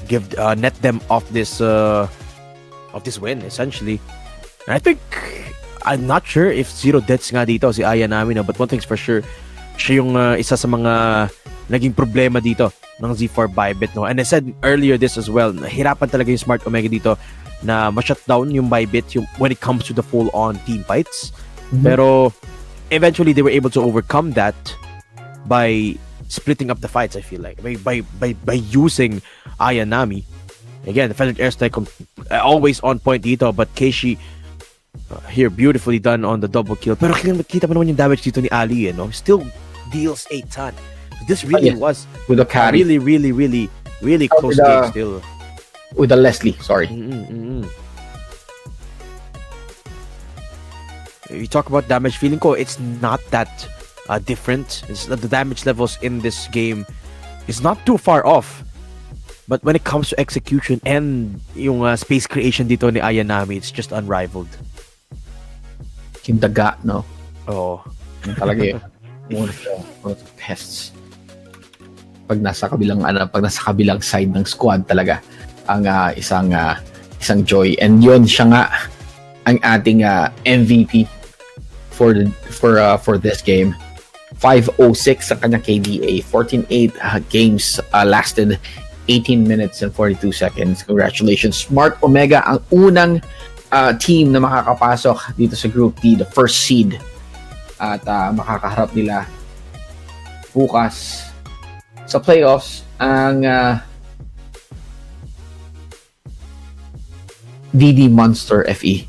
give net them off this win essentially. And I think, I'm not sure if zero deaths nga dito si Ayanami, no, but one thing's for sure, siya yung isa sa mga naging problema dito ng Z4 BYBIT, no. And I said earlier this as well, nahirapan talaga yung Smart Omega dito na ma-shutdown yung BYBIT when it comes to the full-on team fights. Pero eventually they were able to overcome that by splitting up the fights, I feel like. By using Ayanami. Again, the feathered airstrike always on point dito, but Keishi here beautifully done on the double kill. Pero kita mo naman yung damage dito ni Ali, still deals a ton. This really was with a carry. Really close game still. With a Leslie, sorry. You talk about damage, feeling ko it's not that different. The damage levels in this game is not too far off. But when it comes to execution and yung space creation dito ni Ayanami, it's just unrivaled. Yung daga, no? Oo. Talaga yun. One of the pests. Pag nasa kabilang side ng squad talaga ang isang joy. And yun siya nga ang ating MVP for this game. 506 ang kanyang KDA. 14-8 games lasted 18 minutes and 42 seconds. Congratulations. Smart Omega ang unang team na makakapasok dito sa Group D, the first seed. At makakaharap nila bukas sa playoffs ang DD Monster FE.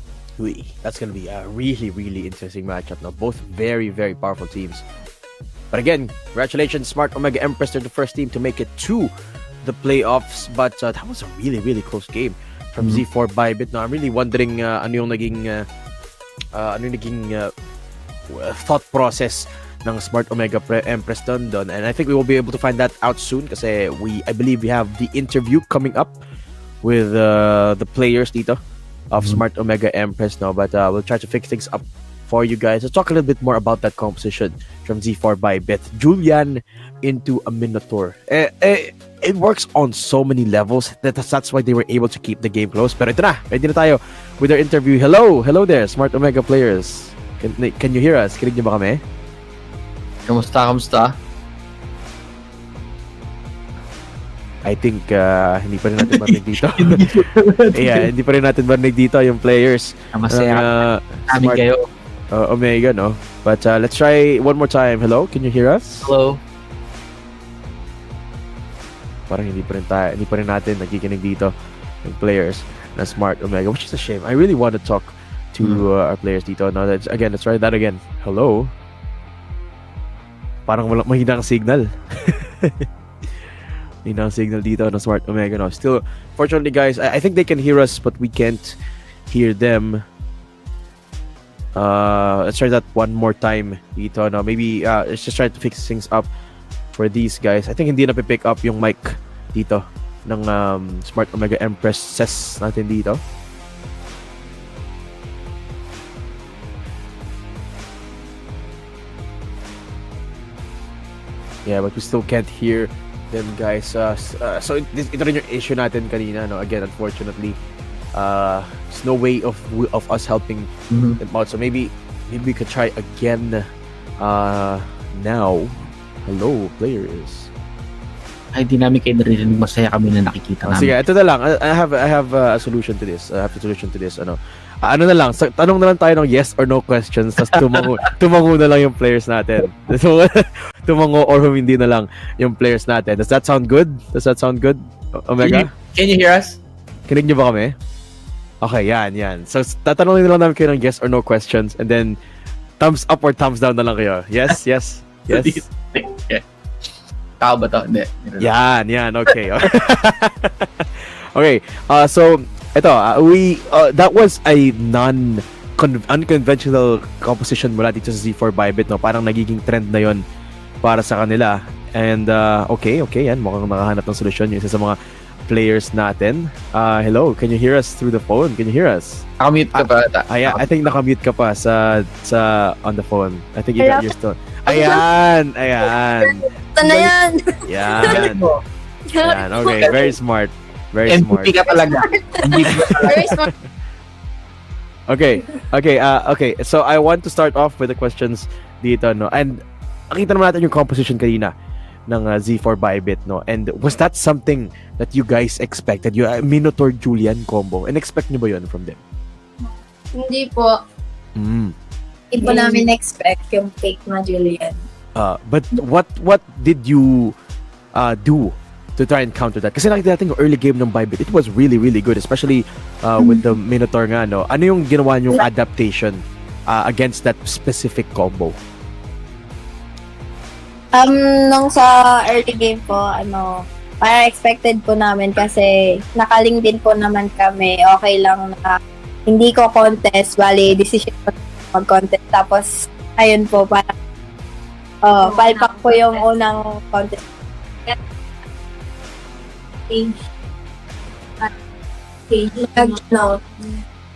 That's gonna be a really interesting matchup now. Both very powerful teams. But again, congratulations, Smart Omega Empress. They're the first team to make it to the playoffs. But that was a really close game from Z4 BYBIT. Now I'm really wondering ano yung naging thought process ng Smart Omega Empress doon. And I think we will be able to find that out soon kasi I believe we have the interview coming up with the players dito of Smart Omega Empress now. But we'll try to fix things up for you guys. Let's talk a little bit more about that composition from Z4 BYBIT. Julian into a Minotaur. It works on so many levels. That's why they were able to keep the game close. Pero ito na, ready na tayo with our interview. Hello there, Smart Omega players. Can you hear us? Kinig niyo ba kami? Kamusta? I think hindi pa rin natin marinig dito. Hindi pa rin natin marinig dito yung players. Masaya kami kayo. Omega, no? But let's try one more time. Hello, can you hear us? Hello. Parang hindi pa rin natin nakikinig dito yung players na Smart Omega, which is a shame. I really want to talk to our players dito. Now, let's try that again. Hello? Parang mahina ang signal. Mahina ang signal dito ng Smart Omega. No? Still, fortunately guys, I think they can hear us but we can't hear them. Let's try that one more time dito. No? Maybe let's just try to fix things up for these guys. I think hindi na pick up yung mic dito ng Smart Omega Empresses natin dito. Yeah, but we still can't hear them, guys. So ito rin yung issue natin kanina, no? Again, unfortunately, there's no way of us helping them out. So maybe we could try again now. Hello, players. Ay, di namin kayo narinig. Masaya kami na nakikita namin. Sige, ito na lang. I have a solution to this. I have a solution to this. Ano na lang, tanong na lang tayo ng yes or no questions, tapos tumango na lang yung players natin. So, tumango or hindi na lang yung players natin. Does that sound good? Omega? Can you hear us? Kinig niyo ba kami? Okay, yan. So, tatanungin na lang namin kayo ng yes or no questions, and then thumbs up or thumbs down na lang kayo. Yes? Tao ba to? Hindi. Yan. Okay. Okay, so ito, that was a unconventional composition mula dito sa Z4 BYBIT, no? Parang nagiging trend na yon para sa kanila. And okay, yan, mukhang nakahanap ng solusyon yung isa sa mga players natin. Hello, can you hear us through the phone? Can you hear us? Nakamute ka pa ata. I think nakamute ka pa sa on the phone. I think you got used to. Ayan. Ito na yan. Yan. Okay, very smart. MVP ka talaga. Very smart. Okay. So I want to start off with the questions dito, no? And nakita naman natin yung composition kanina. ng Z4 BYBIT, no? And was that something that you guys expected? You Minotaur Julian combo, and expect nyo ba yun from them? Hindi po. Hindi po namin expect yung fake na Julian. But what did you do to try and counter that? Kasi nakita natin yung early game ng BYBIT, it was really, really good, especially with the Minotaur nga, no? Ano yung ginawa yung adaptation against that specific combo? Nung sa early game po, parang expected po namin kasi nakaling din po naman kami. Okay lang na hindi ko contest, bali decision ko mag-contest. Tapos, ayun po, parang palpak po yung unang contest.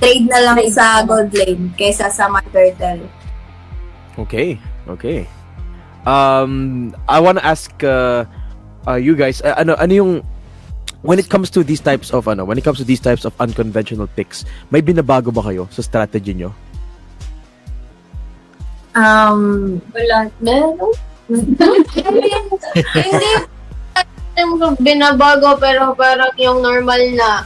Trade na lang sa gold lane kaysa sa turtle. Okay. I want to ask you guys, ano yung when it comes to these types of unconventional picks, may binabago ba kayo sa strategy nyo? Wala. Meron? Hindi binabago, pero parang yung normal na.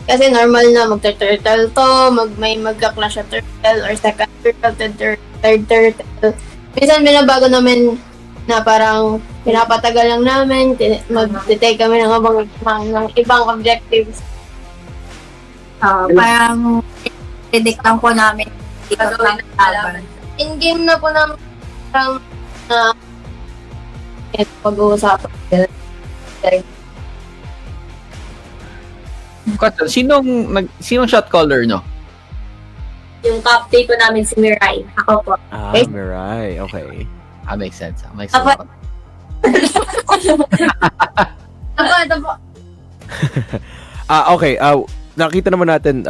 Kasi normal na mag-turtle to, may mag-clash of turtle or second turtle, third turtle. Minsan binabago namin na parang pinapatagal lang namin, mag-detect kami ng ibang objectives. Parang predict lang po namin dito ng laban. In-game na po namin parang pag-uusapan. Sinong shot caller no? Yung top 3 po namin si Mirai. Ako po. Mirai. Okay. Makes sense. Ito po. Okay. Nakita naman natin,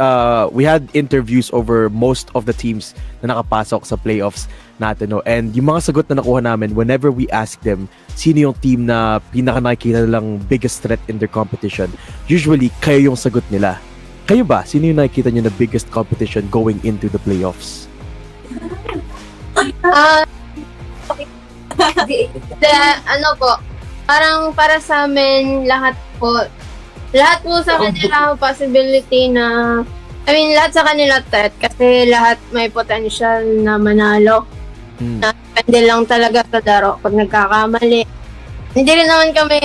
we had interviews over most of the teams na nakapasok sa playoffs natin, no? And yung mga sagot na nakuha namin, whenever we ask them, sino yung team na pinaka-nakikita nilang biggest threat in their competition, usually, kayo yung sagot nila. Kayo ba? Sino yung nakikita nyo na biggest competition going into the playoffs? Parang para sa amin, lahat po sa kanila possibility na, lahat sa kanila threat kasi lahat may potential na manalo. Depende lang talaga sa laro pag nagkakamali. Hindi rin naman kami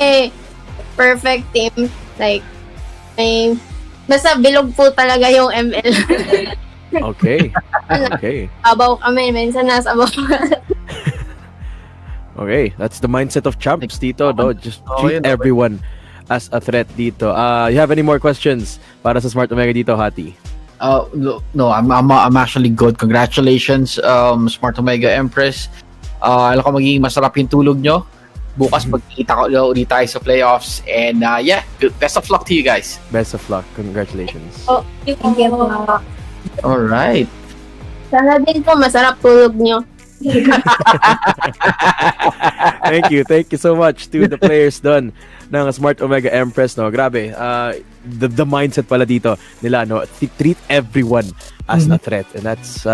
perfect team. Like, basta bilog po talaga yung ML. Okay. Abaw kami, minsan nasa abaw. Okay, that's the mindset of champs dito, no? Just treat everyone as a threat dito. You have any more questions para sa Smart Omega dito, Hati? No, I'm actually good. Congratulations, Smart Omega Empress. Alam ko magiging masarap yung tulog nyo. Bukas magkita ko ulit tayo sa playoffs. And best of luck to you guys. Best of luck. Congratulations. Thank you po. Alright. Sana din po masarap tulog nyo. Thank you so much to the players doon ng Smart Omega Empress, no? Grabe, the mindset pala dito nila, no? Treat everyone as a threat, and that's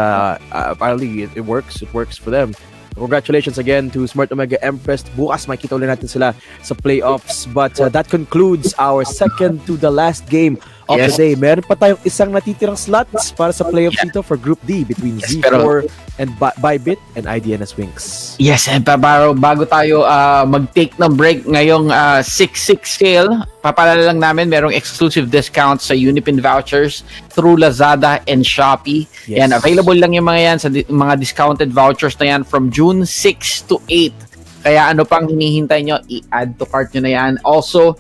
apparently it works for them. Congratulations again to Smart Omega Empress. Bukas makita ulit natin sila sa playoffs, but that concludes our second to the last game of the day. Meron pa tayong isang natitirang slots para sa playoffs dito for Group D between Z4 and BYBIT and IDNS WINX. Yes, and bago tayo mag-take ng break ngayong 6-6 sale, papalala lang namin merong exclusive discounts sa UniPin vouchers through Lazada and Shopee. Yes. Yan, available lang yung mga yan sa mga discounted vouchers na yan from June 6 to 8. Kaya ano pang hinihintay nyo, i-add to cart nyo na yan. Also,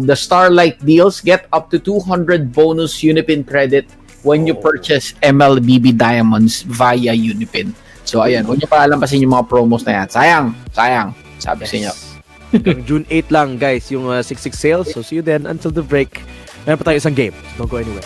the Starlight deals, get up to 200 bonus UniPin credit when you purchase MLBB Diamonds via UniPin. So ayan, huwag nyo palampasin yung mga promos na yan. Sayang. Sabi sa inyo. June 8 lang, guys, yung 6-6 sales. So see you then until the break. Meron pa tayo isang game. Don't go anywhere.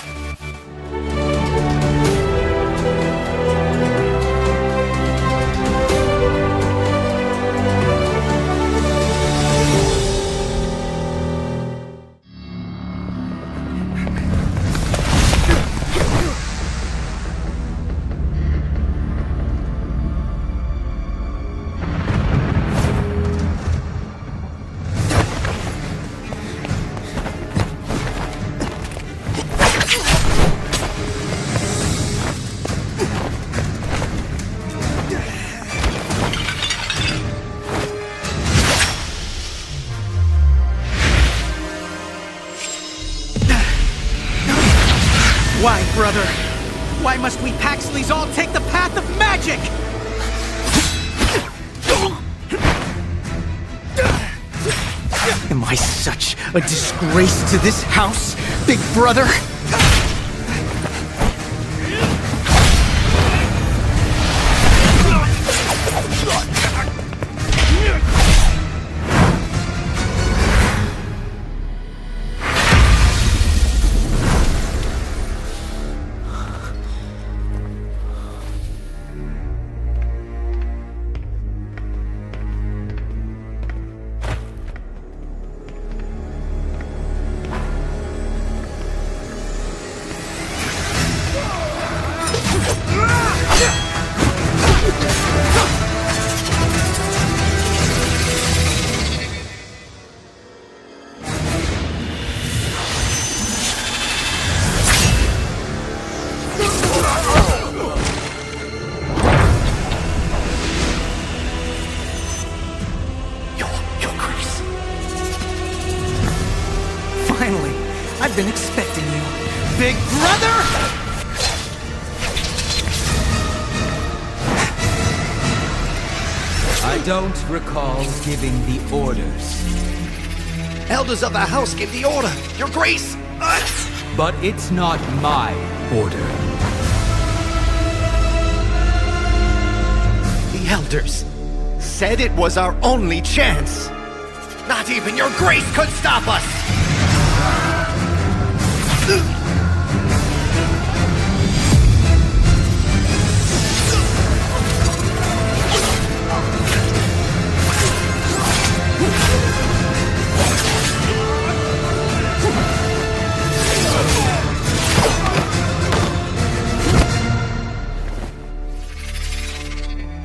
Why, brother? Why must we Paxleys all take the path of magic? Am I such a disgrace to this house, big brother? Finally, I've been expecting you, big brother! I don't recall giving the orders. Elders of the house give the order, Your Grace! But it's not my order. The elders said it was our only chance. Not even Your Grace could stop us!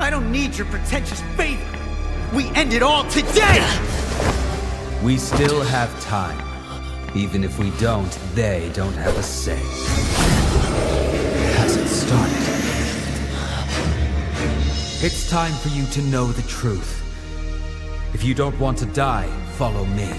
I don't need your pretentious favor. We end it all today! We still have time. Even if we don't, they don't have a say. Has it started? It's time for you to know the truth. If you don't want to die, follow me.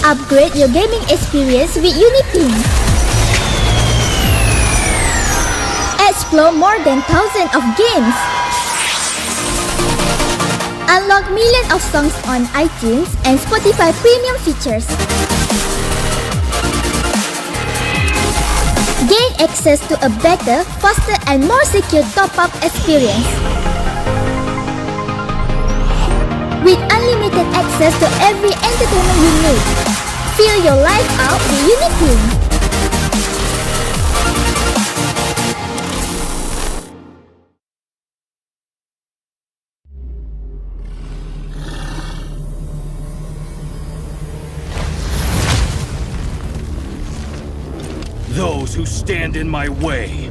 Upgrade your gaming experience with UniPin. Explore more than thousands of games. Unlock millions of songs on iTunes and Spotify premium features. Gain access to a better, faster and more secure top-up experience. With unlimited access to every entertainment you need. Feel your life out with UniPin. Those who stand in my way,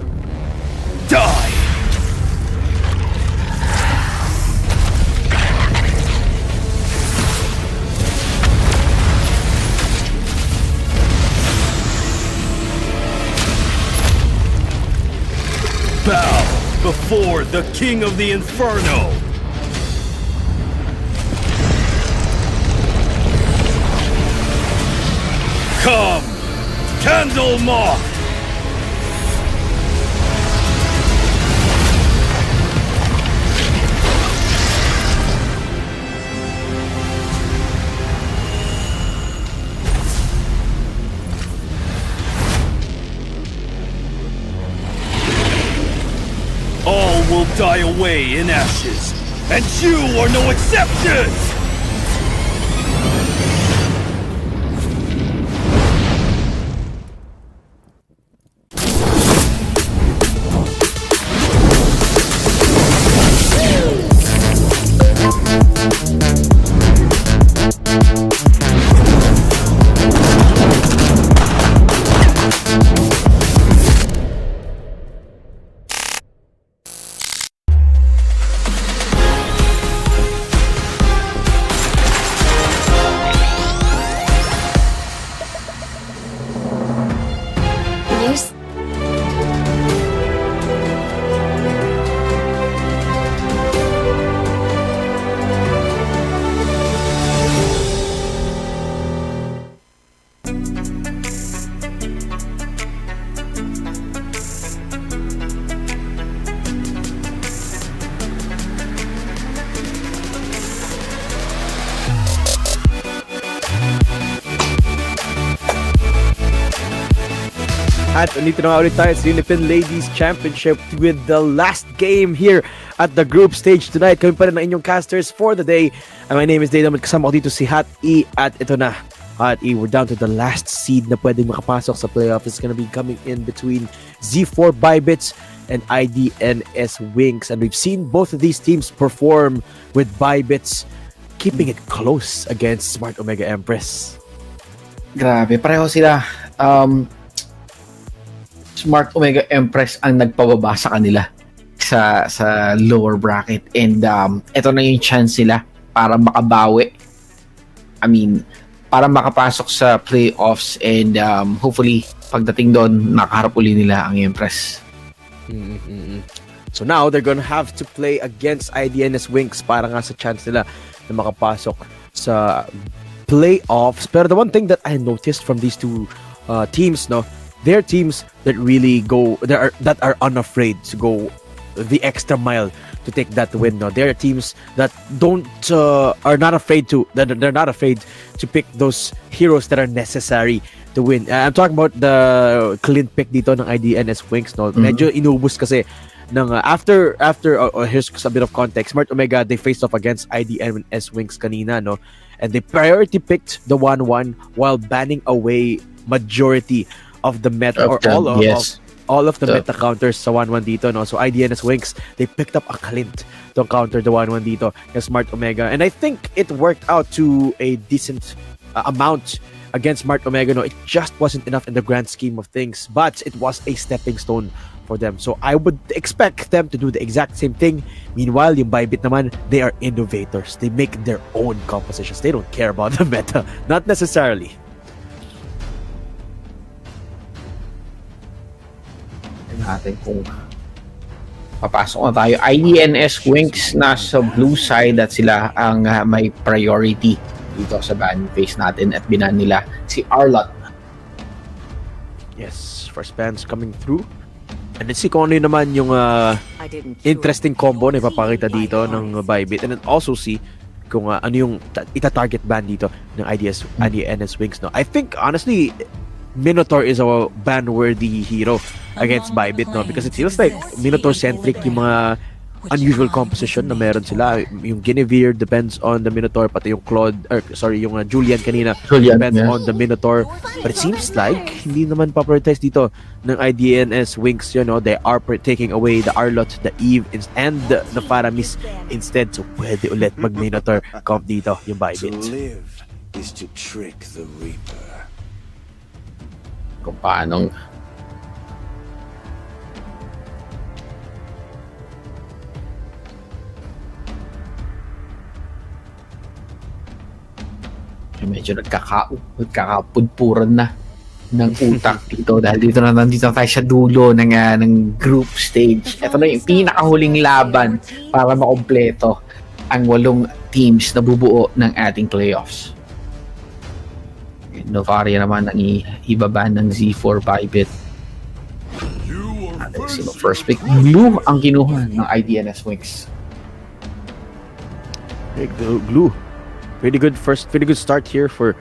die! Bow before the King of the Inferno! Come, Candle Moth! All will die away in ashes, and you are no exception! At nandito na nga ulit tayo sa UniPin Ladies Championship with the last game here at the group stage tonight. Kami pa rin ang inyong casters for the day. And my name is Dayton. Kasama ko dito si Hat E. At ito na, Hat E, we're down to the last seed na pwedeng makapasok sa playoff. It's gonna be coming in between Z4 BYBIT and IDNS WINX. And we've seen both of these teams perform with BYBIT keeping it close against Smart Omega Empress. Grabe, pareho sila. Smart Omega Empress ang nagpababa sa kanila sa lower bracket, and ito na yung chance nila para makabawi. I mean, para makapasok sa playoffs, and hopefully pagdating doon nakaharap uli nila ang Empress. So now they're gonna have to play against IDNS WINX para nga sa chance nila na makapasok sa playoffs. Pero the one thing that I noticed from these two teams, no, they're teams that really go, that are unafraid to go the extra mile to take that win. No, they're teams that are not afraid to, they're not afraid to pick those heroes that are necessary to win. I'm talking about the clean pick dito ng IDNS WINX. No, medyo inubos kasi ng after here's a bit of context. Smart Omega, they faced off against IDNS WINX kanina, no, and they priority picked the 1-1 while banning away majority of the meta, or all of the meta counters sa 1-1 dito, no. So IDNS WINX, they picked up a Clint to counter the 1-1 dito ng Smart Omega, and I think it worked out to a decent amount against Smart Omega. No, it just wasn't enough in the grand scheme of things, but it was a stepping stone for them. So I would expect them to do the exact same thing. Meanwhile, yung BYBIT naman, they are innovators. They make their own compositions. They don't care about the meta, not necessarily. Natin kung papasok na tayo. IDNS WINX nasa blue side at sila ang may priority dito sa ban phase natin, at binan nila si Arlot. Yes, first bans coming through. And let's see kung ano yun naman yung interesting combo na ipapakita dito ng BYBIT, and then also see kung ano yung ita-target ban dito ng IDNS WINX. No, I think honestly Minotaur is a ban-worthy hero against BYBIT, no, because it feels like Minotaur-centric yung mga unusual composition na meron sila. Yung Guinevere depends on the Minotaur, pati yung yung Julian kanina depends on the Minotaur. But it seems like hindi naman pa-prioritize dito ng IDNS WINX, you know. They are taking away the Arlot, the Eve, and the Faramis instead. So pwede ulit mag-Minotaur comp dito yung BYBIT. To live is to trick the Reaper. Kung paanong medyo nagkakapudpuran na ng utak dito, dahil nandito tayo sa dulo ng group stage. Ito na yung pinakahuling laban para makompleto ang 8 teams na bubuo ng ating playoffs. Novaria naman ang ibaba ng Z4 BYBIT. Sino first pick? Glue ang kinuha ng IDNS WINX. Glue. Pretty good start here for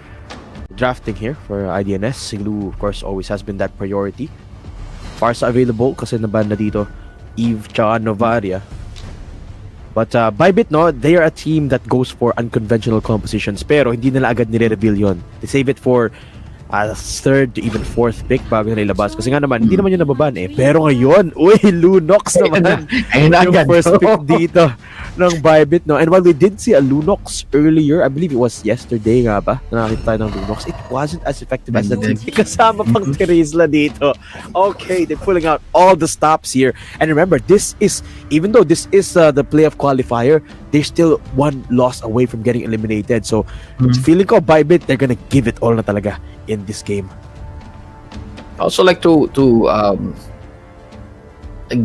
drafting here for IDNS. Glue, of course, always has been that priority. Farsa available kasi naban na dito Eve tsaka Novaria. But BYBIT, no, they are a team that goes for unconventional compositions, pero hindi nila agad nire-reveal yun. They save it for third to even fourth pick bago nila ilabas. Kasi nga naman, hindi naman yun nababan eh. Pero ngayon, Lunox naman yung first pick dito ng BYBIT, no? And while we did see a Lunox earlier, I believe it was yesterday nga ba, na nakita tayo ng Lunox, it wasn't as effective as the team. Kasama pang Teresla dito. Okay, they're pulling out all the stops here. And remember, even though this is the playoff qualifier, they're still one loss away from getting eliminated. So, feeling ko BYBIT, they're gonna give it all na talaga in this game. I also like to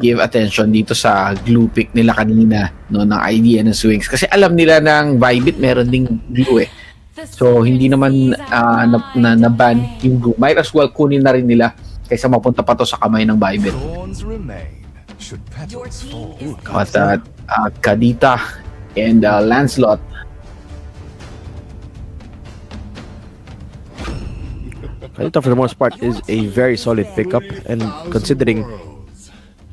give attention dito sa glue pick nila kanina, no, ng IDNS WINX, kasi alam nila ng BYBIT meron ding glue eh. So hindi naman na-ban yung glue. Might as well kunin na rin nila kaysa mapunta pa to sa kamay ng BYBIT. At Kadita and Lancelot. I think for the most part is a very solid pickup, and considering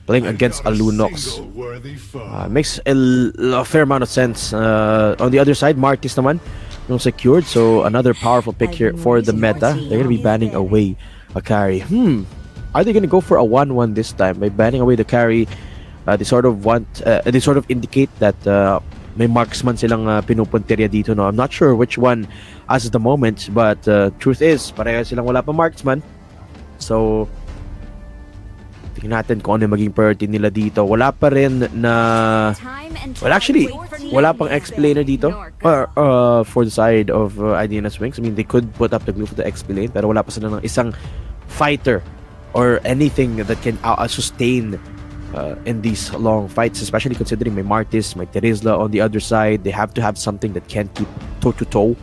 playing against a Lunox makes a fair amount of sense. On the other side, Martis naman no secured, so another powerful pick here for the meta. They're gonna be banning away a carry. Are they gonna go for a 1-1 this time by banning away the carry? They sort of indicate that may marksman silang pinupuntirya dito. No, I'm not sure which one as of the moment, but truth is, pareha silang wala pa marksman. So tingnan natin kung ano yung maging priority nila dito. Wala pa rin na... Well, actually, wala pang explainer dito for the side of IDNS WINX. I mean, they could put up the glue for the explain, pero wala pa sila ng isang fighter or anything that can sustain in these long fights, especially considering may Martis, may Terizla on the other side. They have to have something that can keep toe-to-toe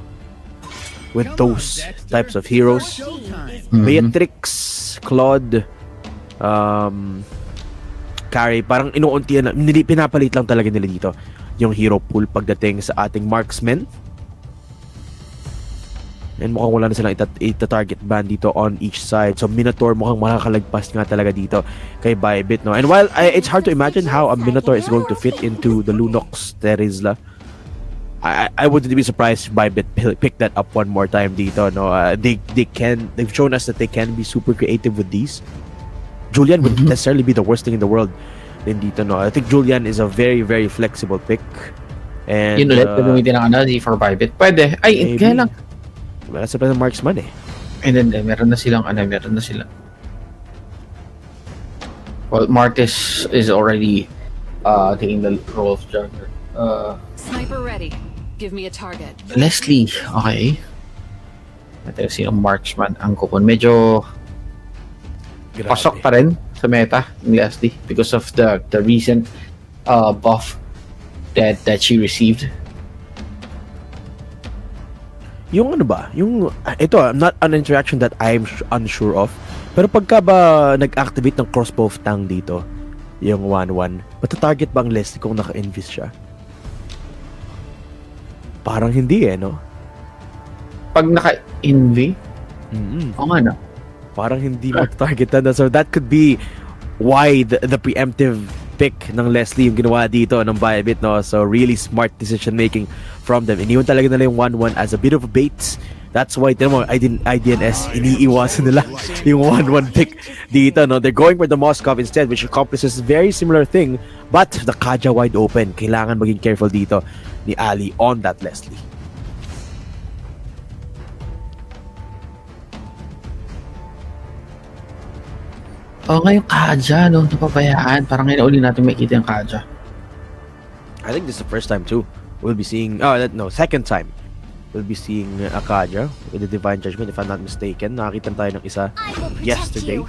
with those types of heroes. Beatrix, Claude, carry, parang inuuntian na, pinapalit lang talaga nila dito yung hero pool pagdating sa ating marksmen. And mukhang wala na silang ita-target ban dito on each side. So Minotaur mukhang makakalagpas nga talaga dito kay BYBIT, no? And while it's hard to imagine how a Minotaur is going to fit into the Lunox Terizla, I wouldn't be surprised if BYBIT pick that up one more time dito, no? They've shown us that they can be super creative with these. Julian would necessarily be the worst thing in the world din dito, no? I think Julian is a very, very flexible pick. And yun ulit, gagamitin ng for BYBIT. Pwede. Ay, kaya lang. Wala sa pa ng marksman eh. And then, meron na silang. Well, Martis is already taking the role of juggler. Sniper ready. Give me a target. Leslie, okay. Ito yung marksman ang Koponan. Medyo pasok pa rin sa meta ng Leslie because of the recent buff that she received. Yung ano ba? Yung ito, not an interaction that I'm unsure of. Pero pagka ba nag-activate ng crossbow of Tang dito, yung 1-1, matatarget ba ang Leslie kung naka-invis siya? Parang hindi eh, no? Pag naka-invi? Oo nga, no? Parang hindi matatargetan na. So that could be why the preemptive pick ng Leslie yung ginawa dito ng BYBIT, no? So really smart decision making from them. Iniwan talaga nila yung 1-1 as a bit of a bait. That's why IDNS iniiwasan nila yung 1-1 pick dito, no? They're going for the Moskov instead, which accomplishes a very similar thing, but the Kaja wide open. Kailangan maging careful dito ni Ali on that Leslie. Ngayong Kaja, no? Napabayaan. Parang ngayon uli natin makikita yung Kaja. I think this is the first time too. We'll be seeing... second time. We'll be seeing Kaja with the Divine Judgment, if I'm not mistaken. Nakakita tayo ng isa yesterday.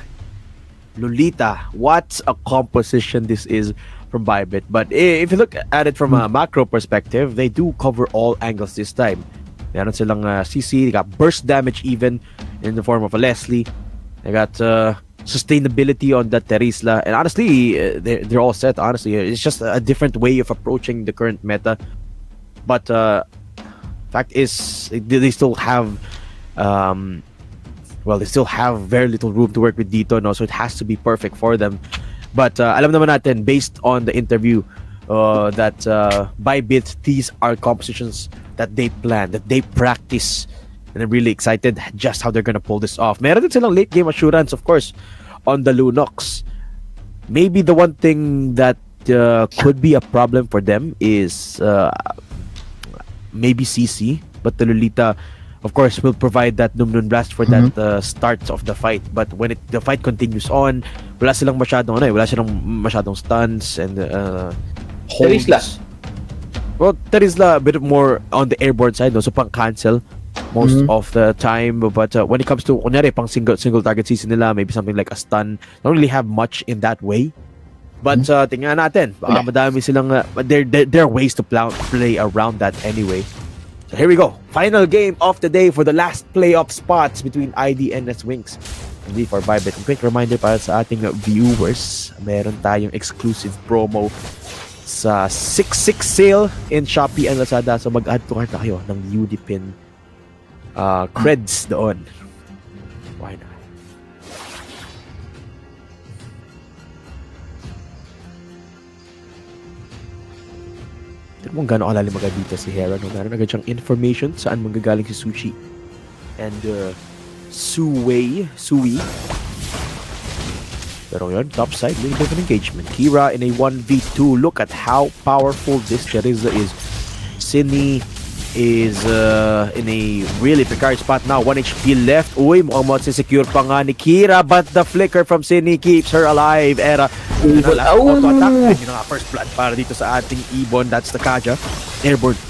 Lolita. What a composition this is from BYBIT. But if you look at it from a macro perspective, they do cover all angles this time. Meron silang CC. They got burst damage even in the form of a Leslie. They got... sustainability on that Terizla, and honestly they're all set. Honestly, it's just a different way of approaching the current meta, but fact is they still have they still have very little room to work with dito, no? So it has to be perfect for them. But alam naman natin based on the interview that BYBIT, these are compositions that they plan, that they practice. And I'm really excited just how they're gonna pull this off. Meron din silang late game assurance, of course, on the Lunox. Maybe the one thing that could be a problem for them is maybe CC. But the Lolita, of course, will provide that Num Blast for that start of the fight. But when the fight continues on, wala silang masyadong stuns and holds. Terizla. Well, Terizla a bit more on the airborne side, no? So pang cancel most of the time, but when it comes to kunyari pang single target season nila, maybe something like a stun, don't really have much in that way. But tingnan natin, baka madami silang there are ways to play around that anyway. So here we go, final game of the day for the last playoff spots between IDNS WINX and for BYBIT. Quick reminder para sa ating viewers, meron tayong exclusive promo sa 6/6 sale in Shopee and Lazada. So mag-add to cart na kayo ng UniPin creds doon. Why not? Tignan mo gano'ng kalalim agad dito si Hera. No? Meron agad siyang information saan manggagaling si Sushi. And Sui. Pero yun, top side, little bit of an engagement. Kira in a 1v2. Look at how powerful this Cheriza is. Sydney is in a really precarious spot now. 1 HP left. Uy, mukhang magsisecure pa nga ni Kira. But the flicker from Sydney keeps her alive. Era, auto-attack. Yun nga, first blood para dito sa ating Ibon. That's the Kaja. Airborne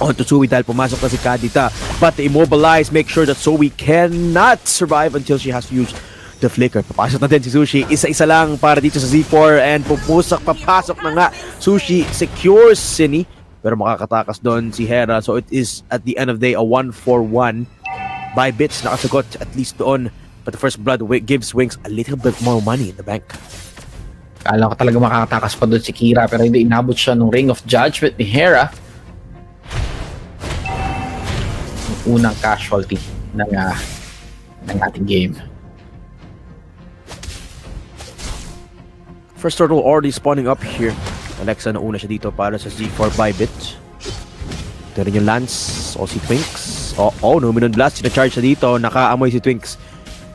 onto Sui dahil pumasok na si Kadita. But to immobilize, make sure that Sui cannot survive until she has to use the flicker. Papasok na din si Sushi. Isa-isa lang para dito sa Z4. And papasok na nga. Sushi secures Sydney. Pero makakatakas doon si Hera. So it is at the end of the day a 1-4-1. BYBIT nakasagot at least doon. But the first blood gives WINX a little bit more money in the bank. Kala ko talaga makakatakas pa doon si Kira pero hindi, inabot siya ng Ring of Judgment ni Hera. Yung unang casualty ng ating game. First turtle already spawning up here. Alexa na una siya dito para sa Z4 BYBIT. Ito rin yung Lance o si Twinks. Numinon Blast. Sina-charge siya dito. Nakaamoy si Twinks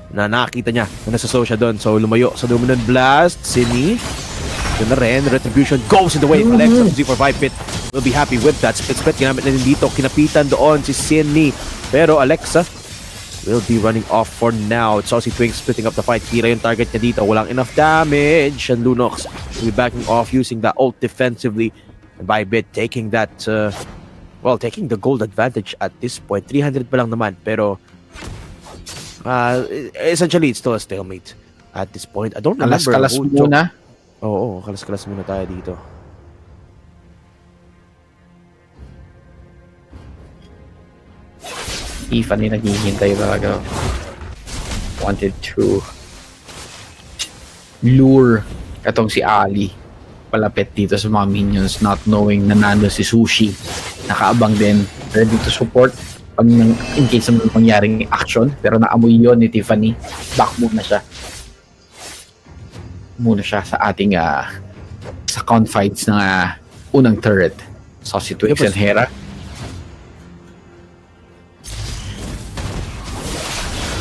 na nakita niya na nasa-show siya doon. So lumayo sa Numinon Blast. Sini. Ito na rin. Retribution goes in the way of Alexa. Z4 BYBIT will be happy with that. Split. Ginamit na din dito. Kinapitan doon si Sini. Pero Alexa will be running off for now. It's also Twinks splitting up the fight. Kira yung target niya dito. Walang enough damage. And Lunox will be backing off using that ult defensively. And BYBIT taking that, taking the gold advantage at this point. 300 pa lang naman. Pero, essentially, it's still a stalemate at this point. I don't remember. Kalas-kalas muna. Oo, kalas-kalas muna tayo dito. Tiffany naghihintay talaga. Wanted to lure itong si Ali palapit dito sa mga minions, not knowing na nando si Sushi. Nakaabang din, ready to support pag in case ng mangyaring action. Pero naamoy yon ni Tiffany. Back muna siya sa ating sa confides ng unang turret. So si Twix and Hera.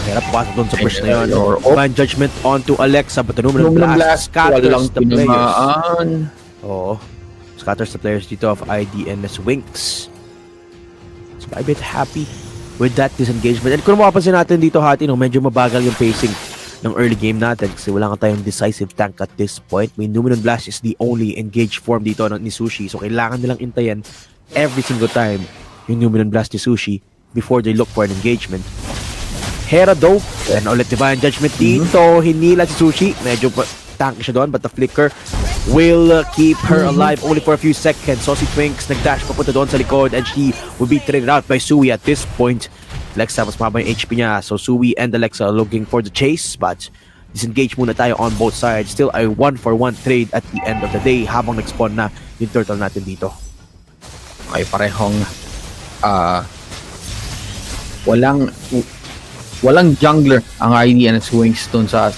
Hirap pasok doon sa push na yun. Divine Judgment onto Alexa, but the Numinon Blast scatters the players. Scatters the players dito of IDNS WINX. So BYBIT happy with that disengagement. And kung mapapansin natin dito, Hati, medyo mabagal yung pacing ng early game natin kasi wala nga tayong decisive tank at this point. Numinon Blast is the only engaged form dito ni Sushi. So kailangan nilang intayin every single time yung Numinon Blast ni Sushi before they look for an engagement. Hera though, and ulit Divine Judgment dito, hinila si Sushi, medyo tank siya doon, but the flicker will keep her alive only for a few seconds. So si Twinks nagdash papunta doon sa likod and she will be traded out by Sui at this point. Alexa mas mababa yung HP niya, so Sui and Alexa are looking for the chase, but disengage muna tayo on both sides. Still a 1-for-1 trade at the end of the day habang nag-spawn na yung turtle natin dito. Okay, parehong walang jungler ang IDNS WINX dun sa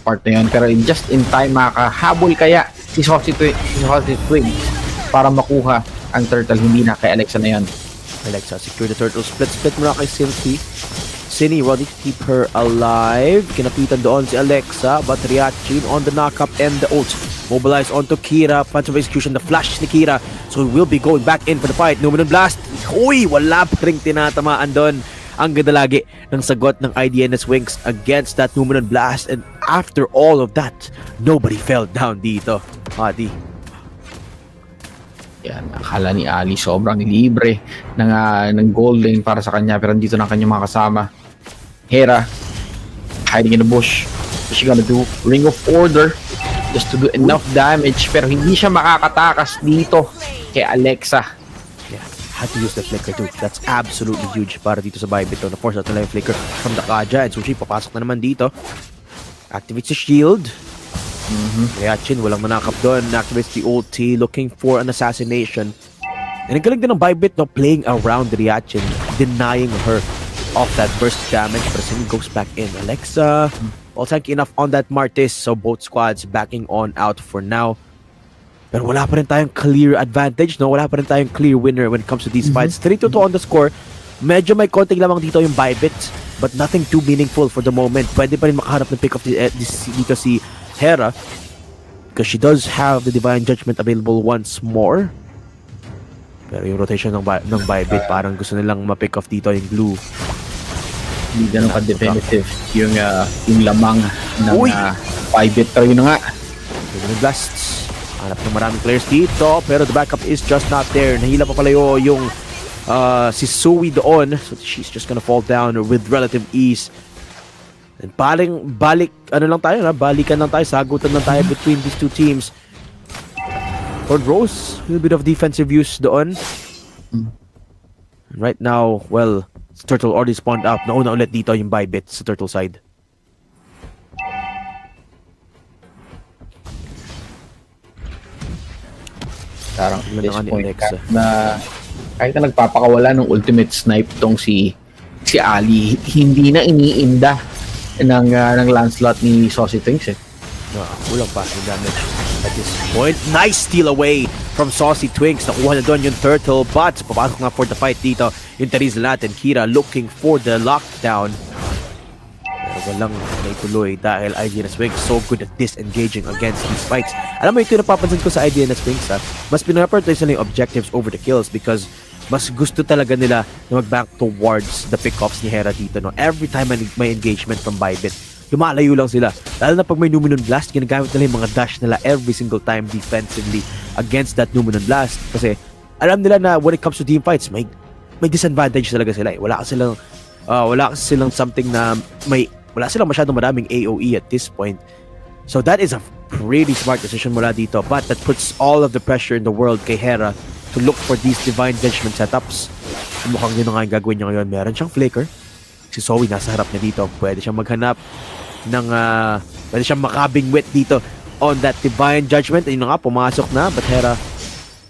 part na yun. Pero just in time, makahabol kaya si Saucy Twig para makuha ang turtle. Hindi na kay Alexa na yun. Alexa, secure the turtle. Split muna kay Silky. Sini ready to keep her alive. Kinapitan doon si Alexa, but Ryachin on the knock-up and the ult. Mobilize onto Kira. Punch of execution, the flash ni Kira. So we will be going back in for the fight. Numinon Blast. Uy, wala pa ring tinatamaan doon. Ang ganda lagi ng sagot ng IDNS WINX against that Numinon Blast, and after all of that, nobody fell down dito. Hadi. Yan, akala ni Ali sobrang libre ng gold lane para sa kanya, pero dito na kanyang mga kasama. Hera hiding in the bush. What's she gonna do? Ring of Order just to do enough damage, pero hindi siya makakatakas dito kay Alexa. Had to use the flicker too. That's absolutely huge para dito sa BYBIT. Na-force out nila yung flicker from the Kaja, and Sushi papasok na naman dito. Activates the shield. Ryachin, walang manakap doon. Activates the ulti, looking for an assassination. And ang galing din ng BYBIT, playing around Ryachin, denying her off that burst damage, but Sin goes back in. Alexa, all tanky enough on that Martis, so both squads backing on out for now. Pero wala pa rin tayong clear advantage, no? Wala pa rin tayong clear winner when it comes to these fights. 3-2 on the score. Medyo may konting lamang dito yung BYBIT, but nothing too meaningful for the moment. Pwede pa rin makahanap ng pick of dito si Hera, because she does have the Divine Judgment available once more. Pero yung rotation ng BYBIT, parang gusto nilang ma-pick off dito yung glue. Hindi ganun ka-definitive yung lamang ng BYBIT. Pero yun na nga. Yung blasts. Hanap ng maraming players dito, pero the backup is just not there. Nahila pa pala yung si Sui doon. So she's just gonna fall down with relative ease. And balikan lang tayo, sagutan lang tayo between these two teams. Lord Rose, a little bit of defensive use doon. Right now, well, Turtle already spawned up. Nauna ulit dito yung BYBIT sa Turtle side. Parang at this point na kahit na nagpapakawala ng ultimate snipe tong si Ali, hindi na iniinda ng Lancelot ni Saucy Twinks eh. Kulang pa yung damage at this point. Nice steal away from Saucy Twinks. Nakuha na doon yung Turtle, but papasok nga for the fight dito yung Terizla natin. Kira looking for the lockdown. Pero walang naituloy dahil IDNS Wings so good at disengaging against these fights. Alam mo, ito yung napapansin ko sa IDNS Wings, mas pinaprioritize nila yung objectives over the kills because mas gusto talaga nila na mag-back towards the pick-offs ni Hera dito. No? Every time may engagement from BYBIT, lumalayo lang sila. Lalo na pag may Numenon Blast, ginagamit nila yung mga dash nila every single time defensively against that Numenon Blast. Kasi alam nila na when it comes to team fights, may disadvantage talaga sila. Wala kasi silang something na wala silang masyadong maraming AOE at this point. So that is a pretty smart decision mula dito. But that puts all of the pressure in the world kay Hera to look for these Divine Judgment setups. Mukhang yun na nga yung gagawin niya ngayon. Meron siyang Flicker. Si Zoe nasa harap niya dito. Pwede siyang maghanap ng pwede siyang makabing wit dito on that Divine Judgment. Ayun na nga, pumasok na. But Hera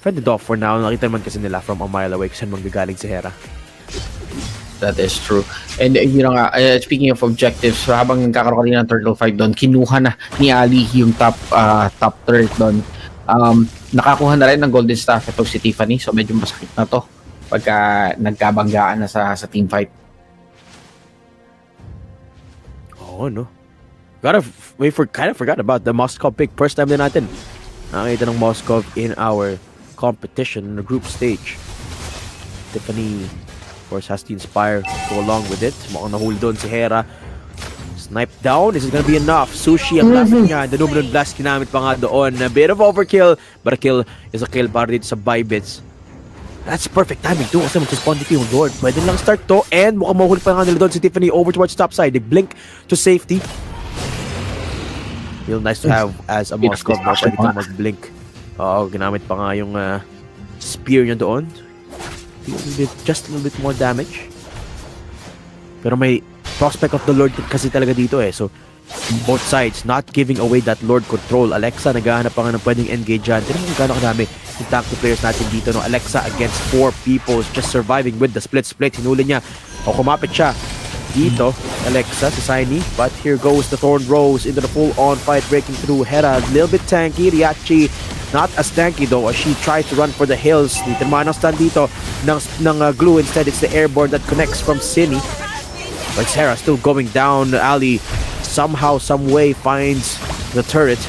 fended off for now. Nakita naman kasi nila from a mile away kasi manggagaling si Hera. That is true. And yun nga, speaking of objectives, habang nagkakaroon ng Turtle fight doon, kinuha na ni Ali yung top turret doon. Nakakuha na rin ng Golden Staff ito si Tiffany, so medyo masakit na to pagka nagkabanggaan na sa team fight. Oh no. We kind of forgot about the Moskov pick. First time din natin nakita ng Moskov in our competition in the group stage. Tiffany, of course, has to inspire to go along with it. Mukhang nahuli doon si Hera. Snipe down. Is it gonna be enough? Sushi ang lapit niya. The Numenon Blast kinamit pa nga doon. A bit of overkill, but a kill is a kill para dito sa BYBIT. That's perfect timing too kasi mag-spawn dito yung Lord. Pwede lang start to and mukhang mahuli pa nga nila doon si Tiffany over towards top side. They blink to safety. Real nice to have as a Moskov na pwede kang mag-blink. Oo, ginamit pa nga yung spear niya doon. Just a little bit more damage. Pero may prospect of the Lord kasi talaga dito eh. So, both sides not giving away that Lord control. Alexa, naghahanap pa nga ng pwedeng engage dyan. Tignan mo kung gano'ng kadami yung tank players natin dito. No? Alexa against 4 people just surviving with the split. Hinuli niya. O kumapit siya. Dito, Alexa, si Saini. But here goes the Thorn Rose into the full-on fight, breaking through. Hera, a little bit tanky. Ryachi, not as tanky though as she tried to run for the hills. Dito naman ang stand dito ng glue. Instead, it's the airborne that connects from Cine. But Sarah still going down. Ali somehow, some way finds the turret.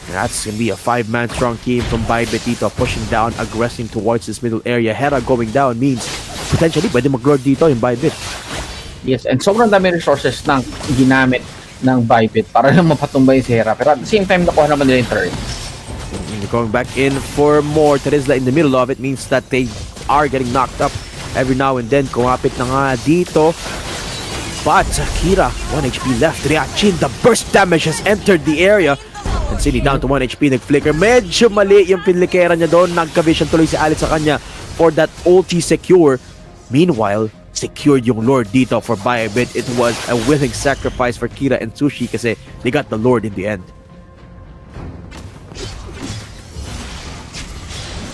And that's going to be a 5-man strong team from BYBIT dito, pushing down, aggressing towards this middle area. Hera going down means potentially pwede mag-lord dito yung BYBIT. Yes, and sobrang dami resources nang ginamit ng BYBIT para lang mapatumbay si Hera. Pero at the same time, nakuha naman nila yung turret. Going back in for more. Terizla in the middle of it means that they are getting knocked up every now and then. Kumapit na nga dito. But Kira, 1 HP left. Ryachin, the burst damage has entered the area. And Cine down to 1 HP. Nag-flicker. Medyo mali yung pinlikera niya doon. Nagka-vision tuloy si Alice sa kanya for that ulti secure. Meanwhile, secured yung Lord dito for BYBIT. It was a willing sacrifice for Kira and Sushi kasi they got the Lord in the end.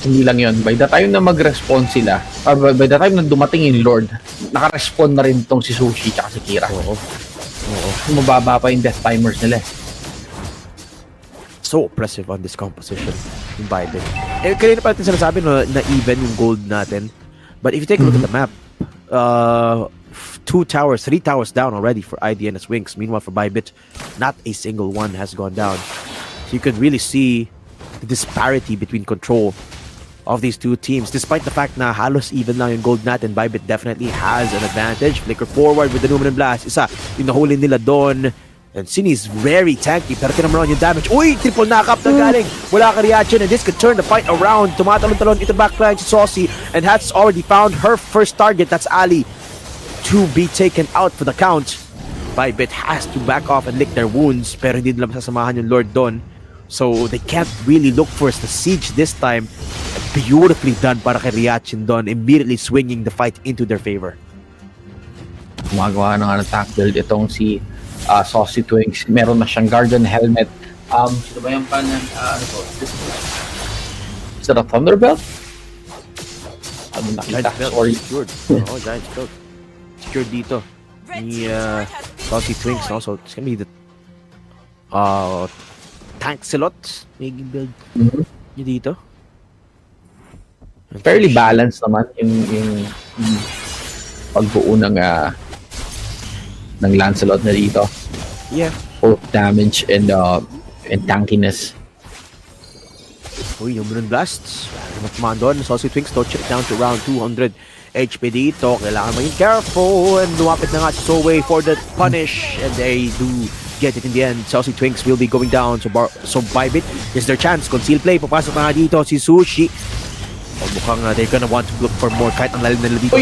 hindi lang yon. By the time na mag-respond sila, by the time na dumating yung Lord, naka-respond na rin tong si Sushi tsaka si Kira. Oo. Mababa pa yung death timers nila. So oppressive on this composition yung BYBIT. Kanina pa natin sinasabi na even yung gold natin. But if you take a look at the map, 3 towers down already for IDNS WINX. Meanwhile for BYBIT, not a single one has gone down. So you could really see the disparity between control of these two teams. Despite the fact na halos even lang yung gold natin, BYBIT definitely has an advantage. Flicker forward with the Numen Blast. Isa, yung nahuli nila doon. And Sini's very tanky, pero tinamaron yung damage. Uy! Triple knock-up na galing. Wala ka reaction, and this could turn the fight around. Tumatalon-talon ito backline si Saucy, and has already found her first target. That's Ali, to be taken out for the count. BYBIT has to back off and lick their wounds, pero hindi nila masasamahan yung Lord doon. So they can't really look for the siege this time. Beautifully done para kay Reaction doon, immediately swinging the fight into their favor. Gumagawa ng attack build itong si Saucy Twinks. Meron na siyang Guardian Helmet. Sino ba yung ano to? Is that a Thunderbelt? Ano nakita? Giant belt, Sorry. secured. Oh, Giant belt. Secured dito. Ni Saucy Twinks also. It's gonna be the tank slot. Making build niya dito. Fairly balanced naman yung pagbuo ng Lancelot na dito. Yeah. Both damage and tankiness. Uy, yung Moon Blasts. Matumaan doon. Saucy Twinks to chip down to around 200 HP dito. Kailangan maging careful. And lumapit na nga si Sowe for the punish. And they do get it in the end. Saucy Twinks will be going down. So BYBIT is their chance. Conceal play. Papasok na nga dito si Sushi. Mukhang they're gonna want to look for more kahit ang lalim nila dito.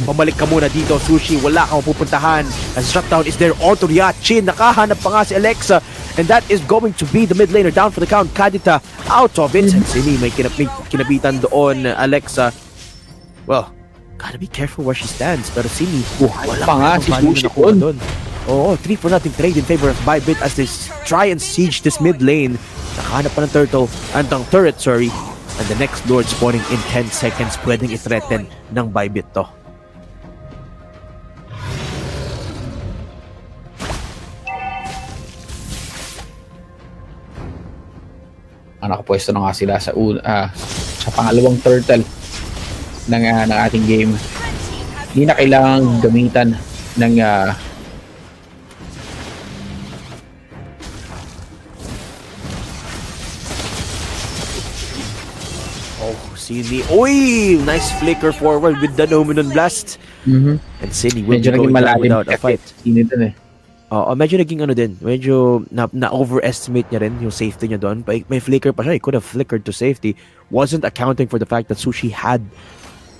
Pamalik ka muna dito, Sushi. Wala kang mapupuntahan. As shutdown is there, auto Ryachin. Nakahanap pa nga si Alexa. And that is going to be the mid laner down for the count. Kadita out of it. And Sini may kinabitan doon, Alexa. Well, gotta be careful where she stands. Pero Sini, wala pa nga si Sushi doon. Oo, 3 for nothing trade in favor of BYBIT as they try and siege this mid lane. Nakahanap pa ng turret, sorry. And the next Lord spawning in 10 seconds, pwedeng i-threaten ng BYBIT to. Nakapwesto na nga sila sa pangalawang turtle ng ating game. Hindi na kailangang gamitan ng Sini. Uy! Nice flicker forward with the Nomenon Blast. And Sini will be going down without a fight. Sini din medyo naging medyo na-overestimate niya rin yung safety niya doon. May flicker pa siya. He could have flickered to safety. Wasn't accounting for the fact that Sushi had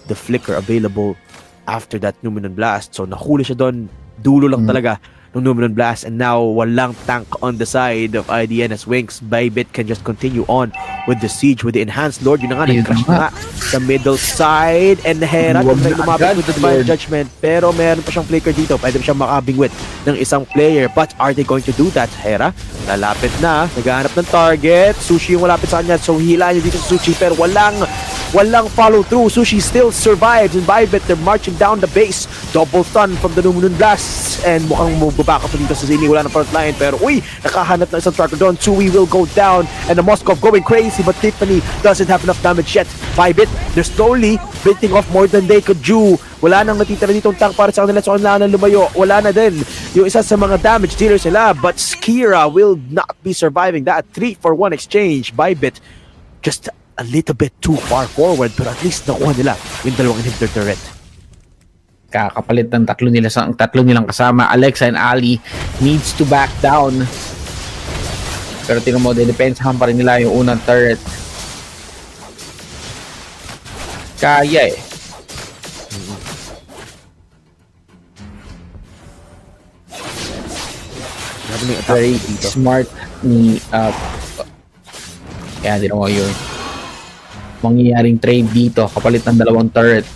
the flicker available after that Nomenon Blast. So nahuli siya doon. Dulo lang talaga ng Nomenon Blast, and now walang tank on the side of IDNS WINX. BYBIT can just continue on with the siege with the enhanced Lord. Yun na nga, nag-crash na nga sa middle side, and Hera may lumapit with the Divine Judgment, pero meron pa siyang flicker dito. Pwede pa siyang makabingwit ng isang player, but are they going to do that? Hera, lalapit na, naghahanap ng target. Sushi yung malapit sa kanya, so hila niya dito sa Sushi, pero walang follow through. Sushi still survives, and BYBIT, they're marching down the base. Double stun from the Nomenon Blast, and mukhang baka pa dito sa Zini, wala na front line, pero uy, nakahanap ng isang tracker doon. Sui will go down, and the Moskov going crazy, but Tiffany doesn't have enough damage yet. BYBIT, they're slowly biting off more than they could do. Wala nang natitira ditong tank para sa kanila, so kailangan lumayo. Wala na din yung isa sa mga damage dealers nila, but Skira will not be surviving that 3-for-1 exchange. BYBIT just a little bit too far forward, pero at least nakuha nila yung dalawang inhibitor turret. Kakapalit ng tatlo nilang kasama. Alexa and Ali needs to back down, pero tingnan mo, dedepensahan pa rin nila yung unang turret. Kaya very smart ni kaya tingnan mo yung mangyayaring trade dito, kapalit ng dalawang turret.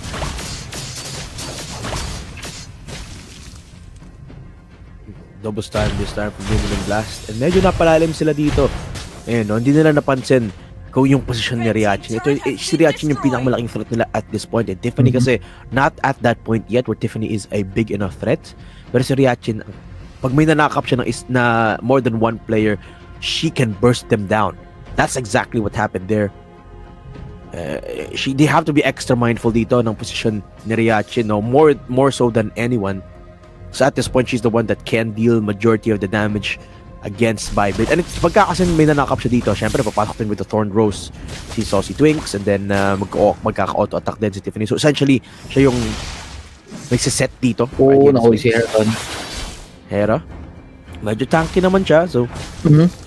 Double stun this time from Nomenon Blast, and medyo napalalim sila dito. Ayun, no? Hindi nila napansin kung yung position ni Ryachin. Si Ryachin yung pinakamalaking threat nila at this point. And Tiffany kasi, not at that point yet where Tiffany is a big enough threat. Pero si Ryachin, pag may nanakap siya na more than one player, she can burst them down. That's exactly what happened there. They have to be extra mindful dito ng position ni Ryachin, no? More so than anyone. So at this point, she's the one that can deal majority of the damage against BYBIT. And pagka kasi may nanakap siya dito, syempre papasok din with the Thorn Rose si Saucy Twinks, and then magkaka-auto attack din si Tiffany. So essentially, siya yung nagsiset dito. Nakuha si Hera. Medyo tanky naman siya, so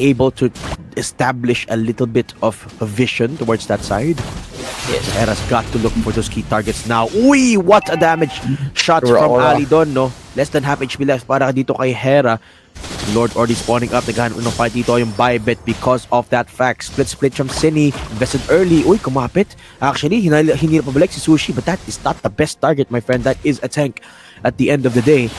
able to establish a little bit of a vision towards that side. Yes, Hera's got to look for those key targets now. Uy, what a damage shot from Ali Don, no? Less than half HP left para dito kay Hera. Lord already spawning up. Naghahanap ng fight dito yung BYBIT because of that fact. Split from Cine. Invested early. Uy, kumapit. Actually, hindi na pabalik si Sushi, but that is not the best target, my friend. That is a tank at the end of the day.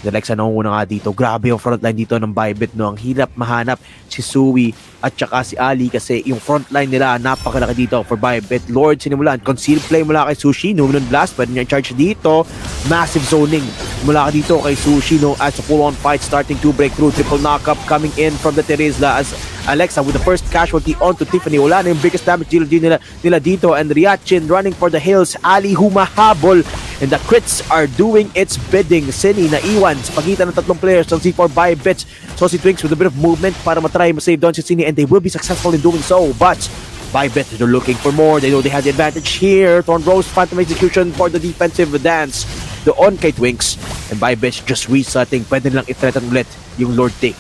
The Lexa nangunguna nga dito. Grabe yung frontline dito ng BYBIT, no? Ang hirap mahanap si Sui at saka si Ali kasi yung frontline nila napakalaki dito for BYBIT. Lord sinimulan. Conceal play mula kay Sushi. Numinun blast. Pwede niya charge dito. Massive zoning mula dito kay Sushi, no? As a full-on fight starting to break through. Triple knock-up coming in from the Terizla as Alexa with the first casualty onto Tiffany. Wala na yung biggest damage deal nila dito. And Ryachin running for the hills. Ali humahabol. And the crits are doing its bidding. Cine na iwan sa pagitan ng tatlong players ng C4 BYBIT. So si Twinks with a bit of movement para matry ma-save down si Cine, and they will be successful in doing so. But BYBIT, they're looking for more. They know they have the advantage here. Thorn Rose, Phantom Execution for the defensive dance. Doon kay Twinks. And BYBIT just resetting. Pwede nilang i-threaten ulit yung Lord Take.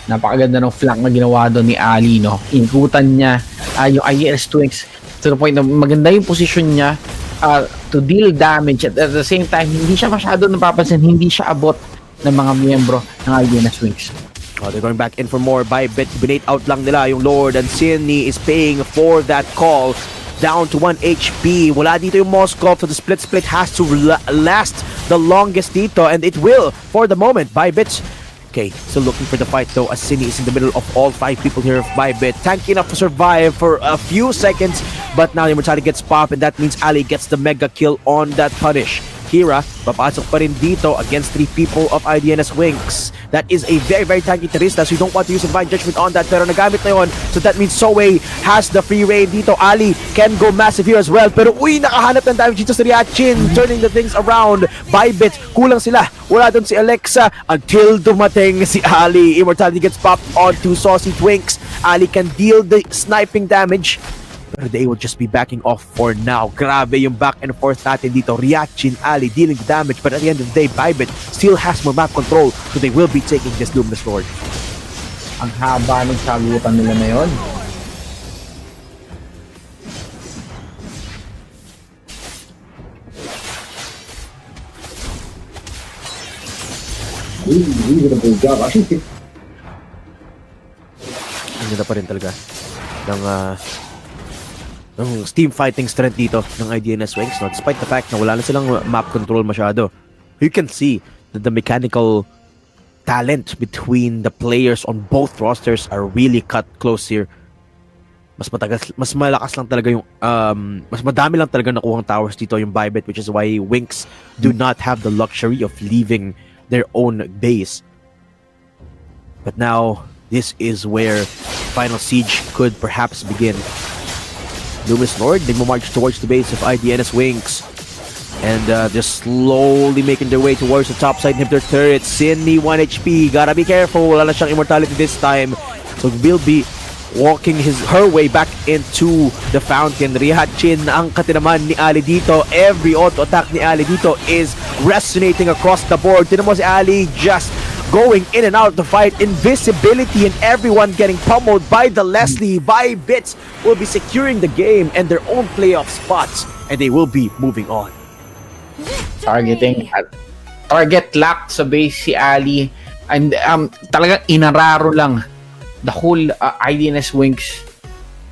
Napakaganda ng flank na ginawa doon ni Ali, no? Inikutan niya yung IDNS Twinks to the point na maganda yung position niya to deal damage. At the same time, hindi siya masyado napapansin, hindi siya abot ng mga miyembro ng IDNS Twinks. Oh, they're going back in for more. BYBIT, binate out lang nila yung Lord, and Cine is paying for that call. Down to 1 HP. Wala dito yung Moskov, so the split has to last the longest dito, and it will for the moment. BYBIT, okay, still looking for the fight though, as Cine is in the middle of all 5 people here of BYBIT. Tanky enough to survive for a few seconds, but now the Immortality gets popped, and that means Ali gets the mega kill on that punish. Kira, papasok pa rin dito against 3 people of IDNS WINX. That is a very, very tanky Terista, so you don't want to use Divine Judgment on that, pero nagamit na yun. So that means Soe has the free reign dito. Ali can go massive here as well, pero uy, nakahanap ng damage dito sa Ryachin, turning the things around. BYBIT, kulang sila. Wala doon si Alexa until dumating si Ali. Immortality gets popped onto Saucy Twinks. Ali can deal the sniping damage, pero they will just be backing off for now. Grabe yung back and forth natin dito. Ryachin, Ali dealing the damage, but at the end of the day, BYBIT still has more map control, so they will be taking this Luminous Lord. Ang haba ng sagutan nila na yun. Ang ganda pa rin talaga ng team fighting strength dito ng IDNS WINX, no? Despite the fact na wala na silang map control masyado. You can see that the mechanical talent between the players on both rosters are really cut close here. Mas malakas lang talaga yung mas madami lang talaga nakuhang towers dito yung BYBIT, which is why WINX do not have the luxury of leaving their own base. But now this is where final siege could perhaps begin. Luminous Lord, they will march towards the base of IDNS WINX. And they're slowly making their way towards the top side of their turret. Cine 1 HP. Gotta be careful. Wala na siyang immortality this time. So will be walking her way back into the fountain. Ryachin, ang katinaman ni Ali dito. Every auto attack ni Ali dito is resonating across the board. Tinan mo si Ali just going in and out of the fight. Invisibility and everyone getting pummeled by the Leslie. BYBIT will be securing the game and their own playoff spots, and they will be moving on. Target lock sa base si Ali, and talagang inararo lang the whole IDNS WINX.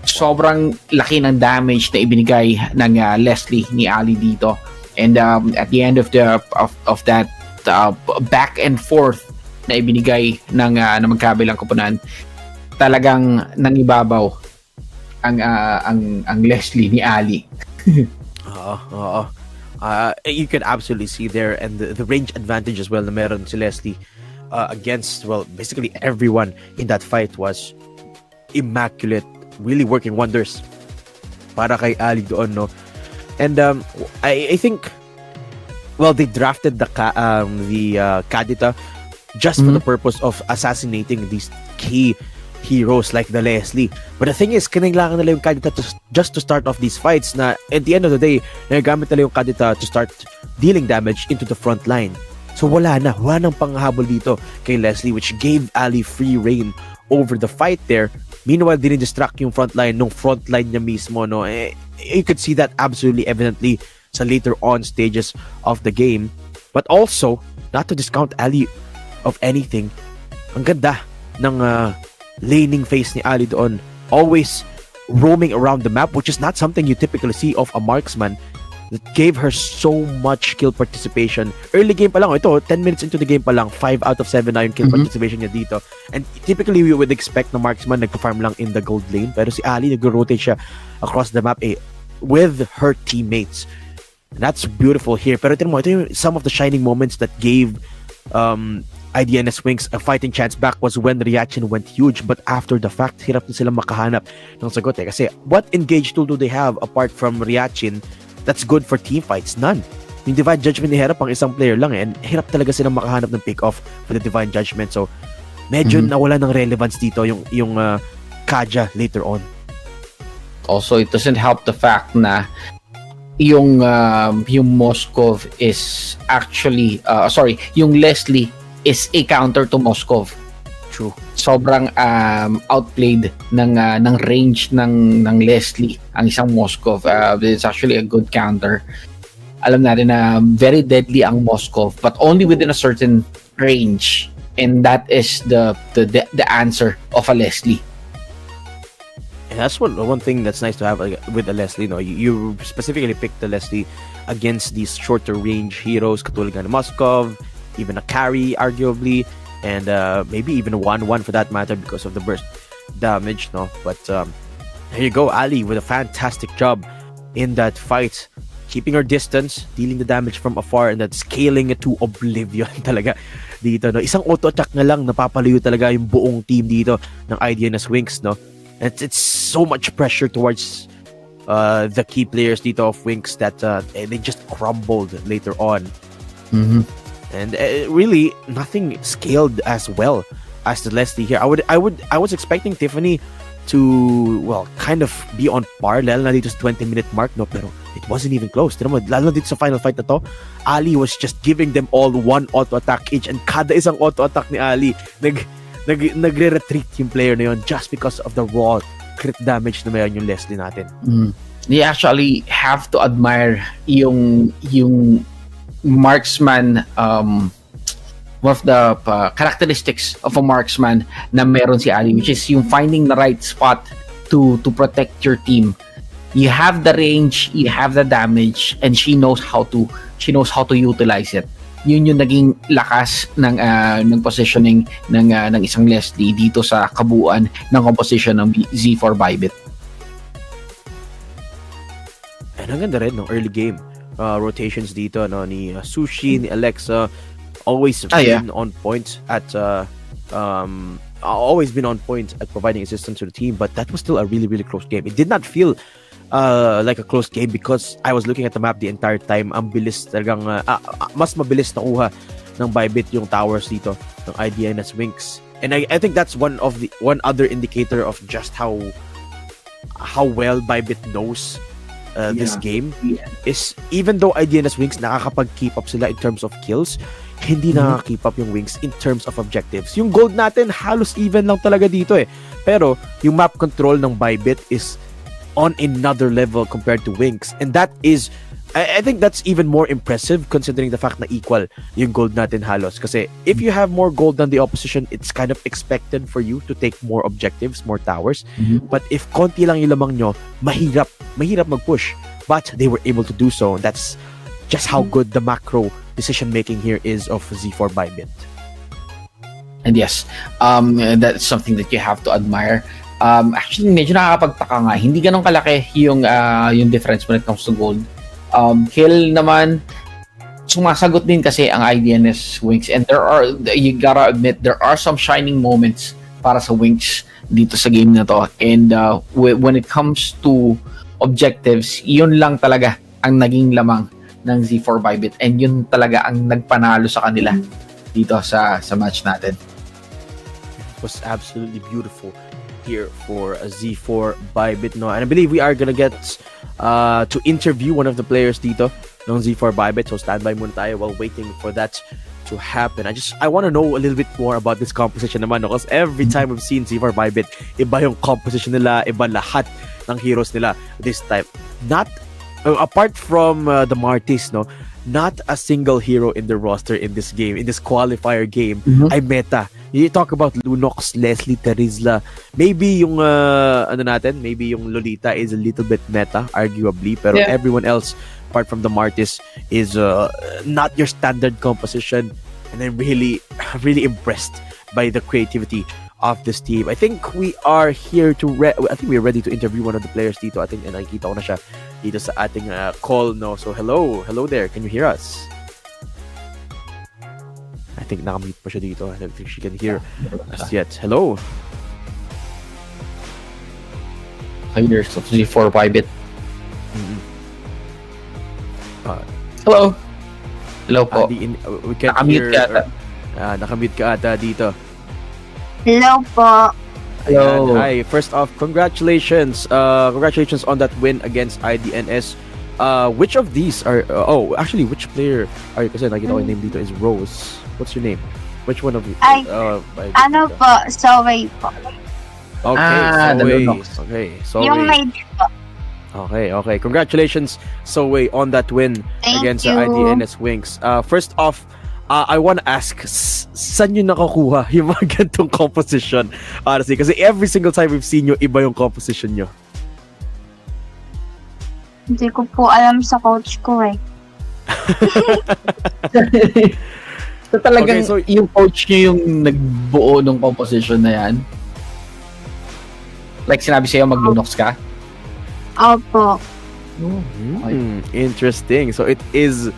Sobrang laki ng damage na ibinigay ng Leslie ni Ali dito, and at the end of that back and forth na ibinigay ng magkabilang koponan, talagang nangibabaw ang Leslie ni Ali. You can absolutely see there, and the range advantage as well na meron si Leslie against, well, basically everyone in that fight was immaculate, really working wonders para kay Ali doon, no? And I think, well, they drafted the Kadita just for the purpose of assassinating these key heroes like the Leslie. But the thing is, kailangan nila yung Kadita just to start off these fights na at the end of the day, nagagamit nila yung Kadita to start dealing damage into the front line. So wala nang panghabol dito kay Leslie, which gave Ali free reign over the fight there. Meanwhile, dinidistract yung front line niya mismo, no? You could see that absolutely evidently sa later on stages of the game. But also, not to discount Ali of anything, ang ganda ng laning phase ni Ali doon. Always roaming around the map, which is not something you typically see of a marksman. That gave her so much kill participation. Early game pa lang, ito, 10 minutes into the game pa lang, 5 out of 7 na yung kill participation niya dito. And typically, we would expect na marksman nagpa-farm lang in the gold lane. Pero si Ali, nag-rotate siya across the map with her teammates. And that's beautiful here. Pero ito yung some of the shining moments that gave IDNS WINX a fighting chance back was when the reaction went huge. But after the fact, hirap na sila makahanap ng sagot. Kasi what engage tool do they have apart from reaction that's good for team fights? None. Yung Divine Judgment ni Hera pang isang player lang and hirap talaga silang makahanap ng pick-off for the Divine Judgment. So, medyo nawala ng relevance dito yung Kaja later on. Also, it doesn't help the fact na yung Moskov is actually, yung Leslie is a counter to Moskov. True. Sobrang outplayed ng range ng Leslie ang isang Moskov. It's actually a good counter. Alam natin na very deadly ang Moskov, but only within a certain range, and that is the answer of a Leslie. And that's one thing that's nice to have with a Leslie. No, you specifically picked the Leslie against these shorter range heroes, katulad ng Moskov, even a carry, arguably. And maybe even a 1-1 for that matter because of the burst damage, no? But here you go, Ali with a fantastic job in that fight, keeping her distance, dealing the damage from afar, and then scaling it to oblivion talaga dito, no? Isang auto-attack na lang, napapalayo talaga yung buong team dito ng IDNS WINX, no? And it's so much pressure towards the key players dito of WINX that they just crumbled later on. And really, nothing scaled as well as the Leslie here. I was expecting Tiffany to, well, kind of be on par, lalo na dito sa 20-minute mark, no? Pero it wasn't even close. Tira mo, lalo na dito sa final fight na to, Ali was just giving them all one auto-attack each, and kada isang auto-attack ni Ali, nagre-retreat yung player na yun just because of the raw crit damage na mayroon yung Leslie natin. You actually have to admire yung marksman, one of the characteristics of a marksman na meron si Ali, which is yung finding the right spot to protect your team. You have the range, you have the damage, and she knows how to utilize it. Yun yung naging lakas ng positioning ng isang Leslie dito sa kabuuan ng composition ng Z4 BYBIT. And ang ganda rin ng early game. Rotations dito, no, ni Sushi, ni Alexa, always been on point at providing assistance to the team. But that was still a really, really close game. It did not feel like a close game because I was looking at the map the entire time. Ang bilis talagang mas mabilis nakuha ng BYBIT yung towers dito ng IDNS WINX. And I think that's one other indicator of just how well BYBIT knows this game is, even though IDNS WINX nakakapag-keep up sila in terms of kills, hindi nakaka-keep up yung WINX in terms of objectives. Yung gold natin halos even lang talaga dito eh. Pero yung map control ng BYBIT is on another level compared to WINX, and that is, I think that's even more impressive considering the fact na equal yung gold natin halos. Kasi if you have more gold than the opposition, it's kind of expected for you to take more objectives, more towers. But if konti lang yung lamang nyo, mahirap mag-push. But they were able to do so. And that's just how good the macro decision making here is of Z4 BYBIT. And yes, that's something that you have to admire. Actually, medyo nakakapagtaka nga. Hindi ganun kalaki yung difference when it comes to gold. Kill naman, sumasagot din kasi ang IDNS WINX. And you gotta admit, there are some shining moments para sa WINX dito sa game na to. And when it comes to objectives, yun lang talaga ang naging lamang ng Z4 BYBIT. And yun talaga ang nagpanalo sa kanila dito sa match natin. Was absolutely beautiful here for a Z4 BYBIT, no? And I believe we are gonna get to interview one of the players dito ng Z4 BYBIT, so standby muna tayo while waiting for that to happen. I want to know a little bit more about this composition naman, no? Because every time we've seen Z4 BYBIT, iba yung composition nila, iba lahat ng heroes nila this time. Not apart from the Martis, no? Not a single hero in the roster in this game, in this qualifier game, ay meta. You talk about Lunox, Leslie, Terizla, maybe yung maybe yung Lolita is a little bit meta, arguably, pero everyone else, apart from the Martis, is not your standard composition, and I'm really impressed by the creativity of this team. I think we are here to I think we're ready to interview one of the players dito. I think nakikita ko na siya dito sa ating call, no? So hello there, can you hear us? I think nakamute pa siya dito. I don't think she can hear us yet. Hello? Hi, there's Z4 BYBIT. Hello. Hello po. We can't Nakamute hear. ka ata. Nakamute ka ata dito. Hello po. Hello. Hi. First off, congratulations. Congratulations on that win against IDNS. Which of these are... actually, which player are you? Kasi nakita ko yung name dito is Rose. What's your name? Which one of you? Ano po? Soway po. Okay, Soway. Okay, Soway. Yung maid po. Okay. Congratulations, Soway, on that win against you. IDNS WINX. First off, I want to ask, saan nyo nakakuha yung mga gantong composition? Honestly, kasi every single time we've seen nyo, iba yung composition nyo. Hindi ko po alam sa coach ko eh. So talagang yung coach nyo yung nagbuo ng composition na yan? Like sinabi sa'yo, mag-Lunox ka? Opo. Interesting. So it is,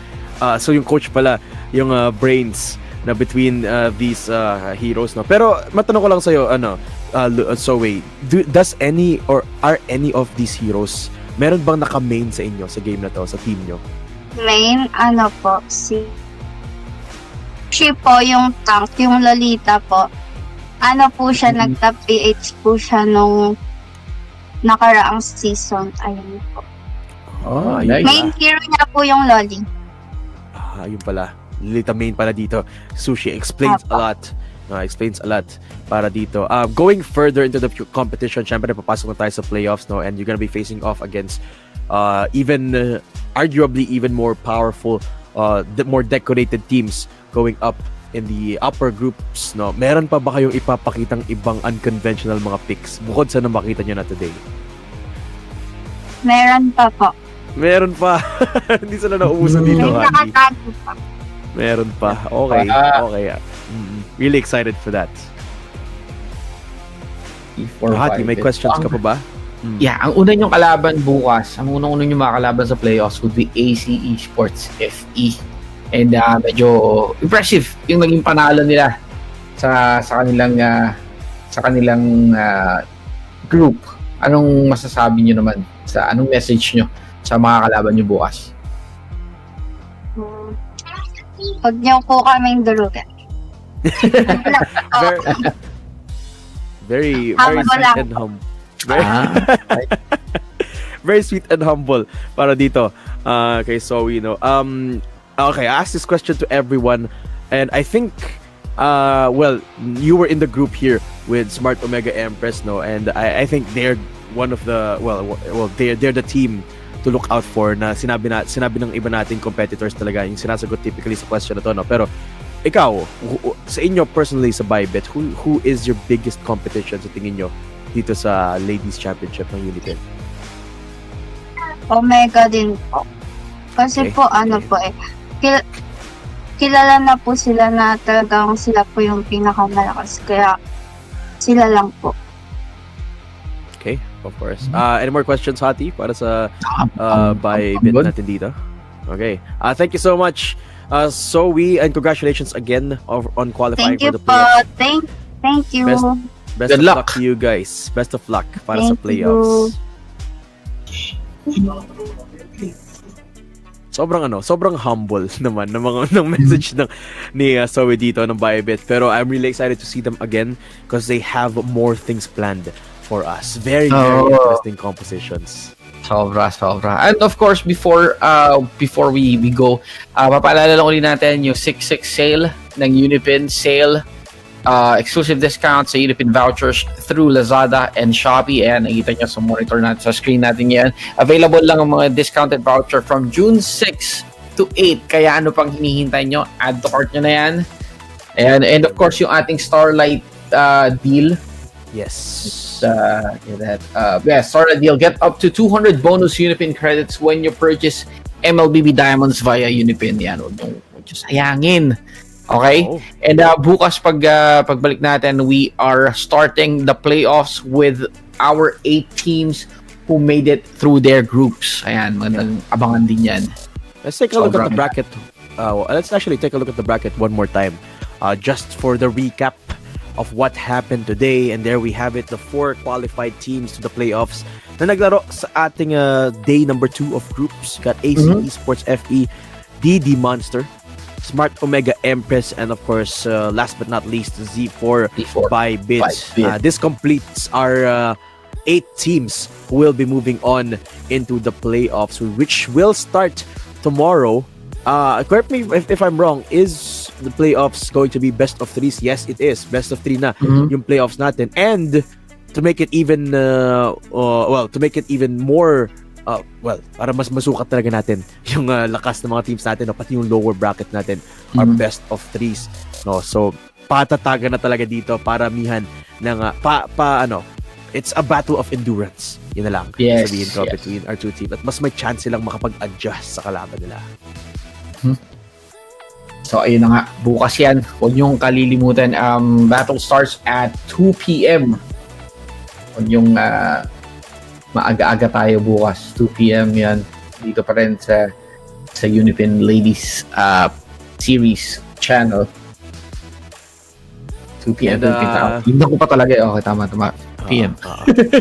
so yung coach pala, yung brains na between these heroes, no? Pero matanong ko lang sa'yo, Soway, does any or are any of these heroes, meron bang naka-main sa inyo sa game na to, sa team nyo? Main, po, she po yung tank, yung Lolita po. Po siya, nagtap PH po siya nung nakaraang season. Ayun po. Nice. Main hero niya po yung Loli. Yun pala. Lolita main pala dito. Sushi explains a lot. Explains a lot para dito. Going further into the competition, syempre papasok na tayo sa playoffs, no? And you're gonna be facing off against arguably even more powerful, more decorated teams going up in the upper groups, no? Meron pa ba kayong ipapakitang ibang unconventional mga picks bukod sa makita nyo na today? Meron pa po. Meron pa. Hindi sila nauusan dito, May nakatago pa. Meron pa. Okay. Really excited for that. Hati, may questions ka pa ba? Yeah, ang una nyong kalaban bukas, ang unang nyong makakalaban sa playoffs would be AC ESPORTS FE. And medyo impressive yung naging panalo nila sa kanilang group. Anong masasabi nyo naman? Anong message nyo sa mga kalaban nyo bukas? Huwag niyo po kaming dulugan. Very sweet and humble. Very sweet and humble para dito kay Zoe, no? Okay, I asked this question to everyone, and I think, you were in the group here with Smart Omega Empress, no? And I think they're one of the, they're the team to look out for na sinabi ng iba nating competitors talaga yung sinasagot typically sa question na to, no? Pero ikaw, sa inyo personally sa BYBIT, who is your biggest competition sa tingin nyo dito sa Ladies Championship ng UniPin? Omega din po. Kasi po, po kilala na po sila na talagang sila po yung pinakamalakas. Kaya sila lang po. Of course. Any more questions, Hati, para sa BYBIT natin dito? Okay. Thank you so much, Zoe, and congratulations again on qualifying for the playoffs. Thank you. Best of luck to you guys. Best of luck para sa playoffs. Sobrang humble naman ng message ni Zoe dito ng BYBIT. Pero I'm really excited to see them again because they have more things planned for us. Very interesting compositions. Sobra. And of course, before we go, papaalala lang ulit natin yung 6/6 sale ng UniPin sale. Exclusive discounts sa UniPin vouchers through Lazada and Shopee. And nakita nyo sa monitor natin, sa screen natin yan. Available lang ang mga discounted voucher from June 6 to 8. Kaya ano pang hinihintay nyo? Add to cart nyo na yan. And of course, yung ating Starlight deal. Yes. Starlight deal. Get up to 200 bonus UniPin credits when you purchase MLBB Diamonds via UniPin. Yan, huwag nyo sayangin. Okay? And bukas pagbalik natin, we are starting the playoffs with our 8 teams who made it through their groups. Ayan, magandang abangan din yan. Let's take a look at the bracket. Let's actually take a look at the bracket one more time. Just for the recap of what happened today. And there we have it, the 4 qualified teams to the playoffs na naglaro sa ating day number 2 of groups. Got AC Esports FE, DD Monster, Smart Omega Empress, and of course, last but not least, Z4 BYBIT. This completes our 8 teams who will be moving on into the playoffs, which will start tomorrow. Correct me if I'm wrong, is the playoffs going to be best of 3s? Yes, it is. Best of 3 na yung playoffs natin. And to make it even more para mas masukat talaga natin yung lakas ng mga teams natin, pati yung lower bracket natin are best of 3s. No, so patataga na talaga dito, paramihan ng it's a battle of endurance. Yun na lang. Sabihin ko between our 2 teams. At mas may chance silang makapag-adjust sa kalaban nila. So ayun na nga, bukas yan. Huwag niyong kalilimutan. Battle starts at 2 p.m. Huwag niyong maaga-aga tayo bukas. 2 p.m. yan. Dito pa rin sa UniPin Ladies Series channel. 2 p.m. Hindi ko pa talaga. Okay, tama. PM.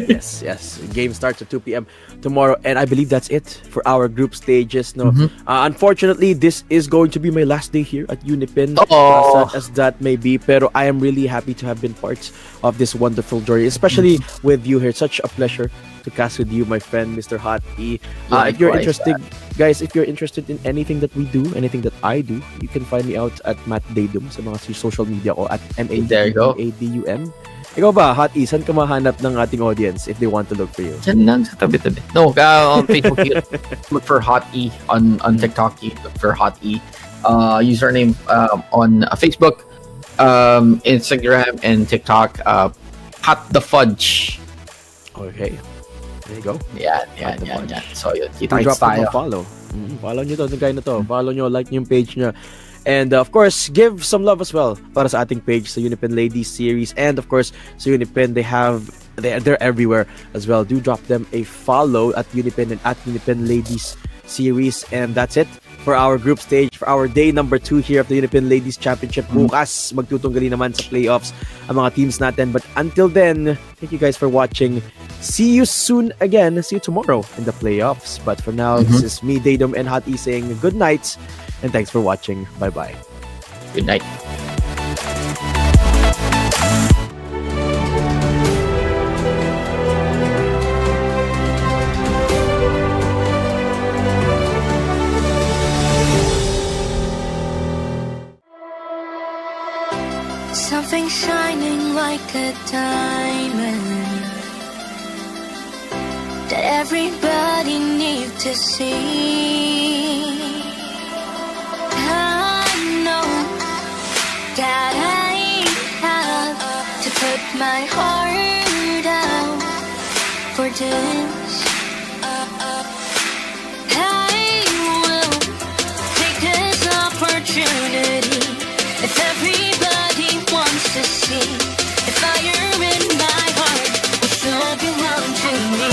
Yes. Game starts at 2 p.m. tomorrow, and I believe that's it for our group stages. No, unfortunately, this is going to be my last day here at UniPin. Sad as that may be, pero I am really happy to have been part of this wonderful journey, especially with you here. Such a pleasure to cast with you, my friend, Mr. Hot E. If you're interested, guys, if you're interested in anything that we do, anything that I do, you can find me out at Matt Daydum sa mga social media ko at MADUM. Ikaw ba, Hot E, saan ka mahanap ng ating audience if they want to look for you? Diyan lang sa tabi-tabi. No, on Facebook, look for Hot E. On TikTok, look for Hot E. Username on Facebook, Instagram, and TikTok, Hot the Fudge. Okay. There you go. Yan. So, yun. Kita-kits tayo. Follow. Follow nyo to, yung guy na to. Follow nyo, like nyo yung page nyo. And of course, give some love as well para sa ating page sa UniPin Ladies Series. And of course, sa UniPin, they're everywhere as well. Do drop them a follow at UniPin and at UniPin Ladies Series. And that's it for our group stage, for our day number 2 here of the UniPin Ladies Championship. Bukas, magtutunggali naman sa playoffs ang mga teams natin. But until then, thank you guys for watching. See you soon again. See you tomorrow in the playoffs. But for now, this is me, Daydum, and Hot E saying good night. And thanks for watching. Bye-bye. Good night. Something shining like a diamond that everybody needs to see. I know that I have to put my heart out for this. I will take this opportunity. If everybody wants to see the fire in my heart, will still belong to me.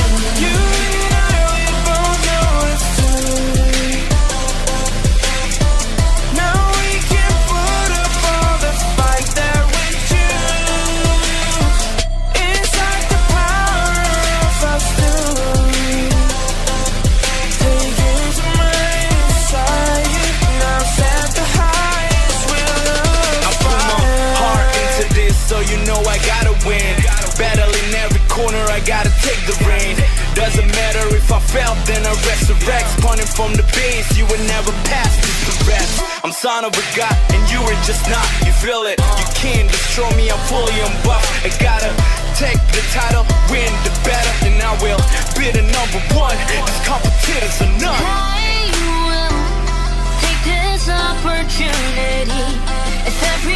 never passed, it's the rest. I'm son of a god, and you are just not. You feel it? You can't destroy me, I'm fully unbuffed. I gotta take the title, win the battle, and I will be the number one. These competitors are none. I will take this opportunity. If every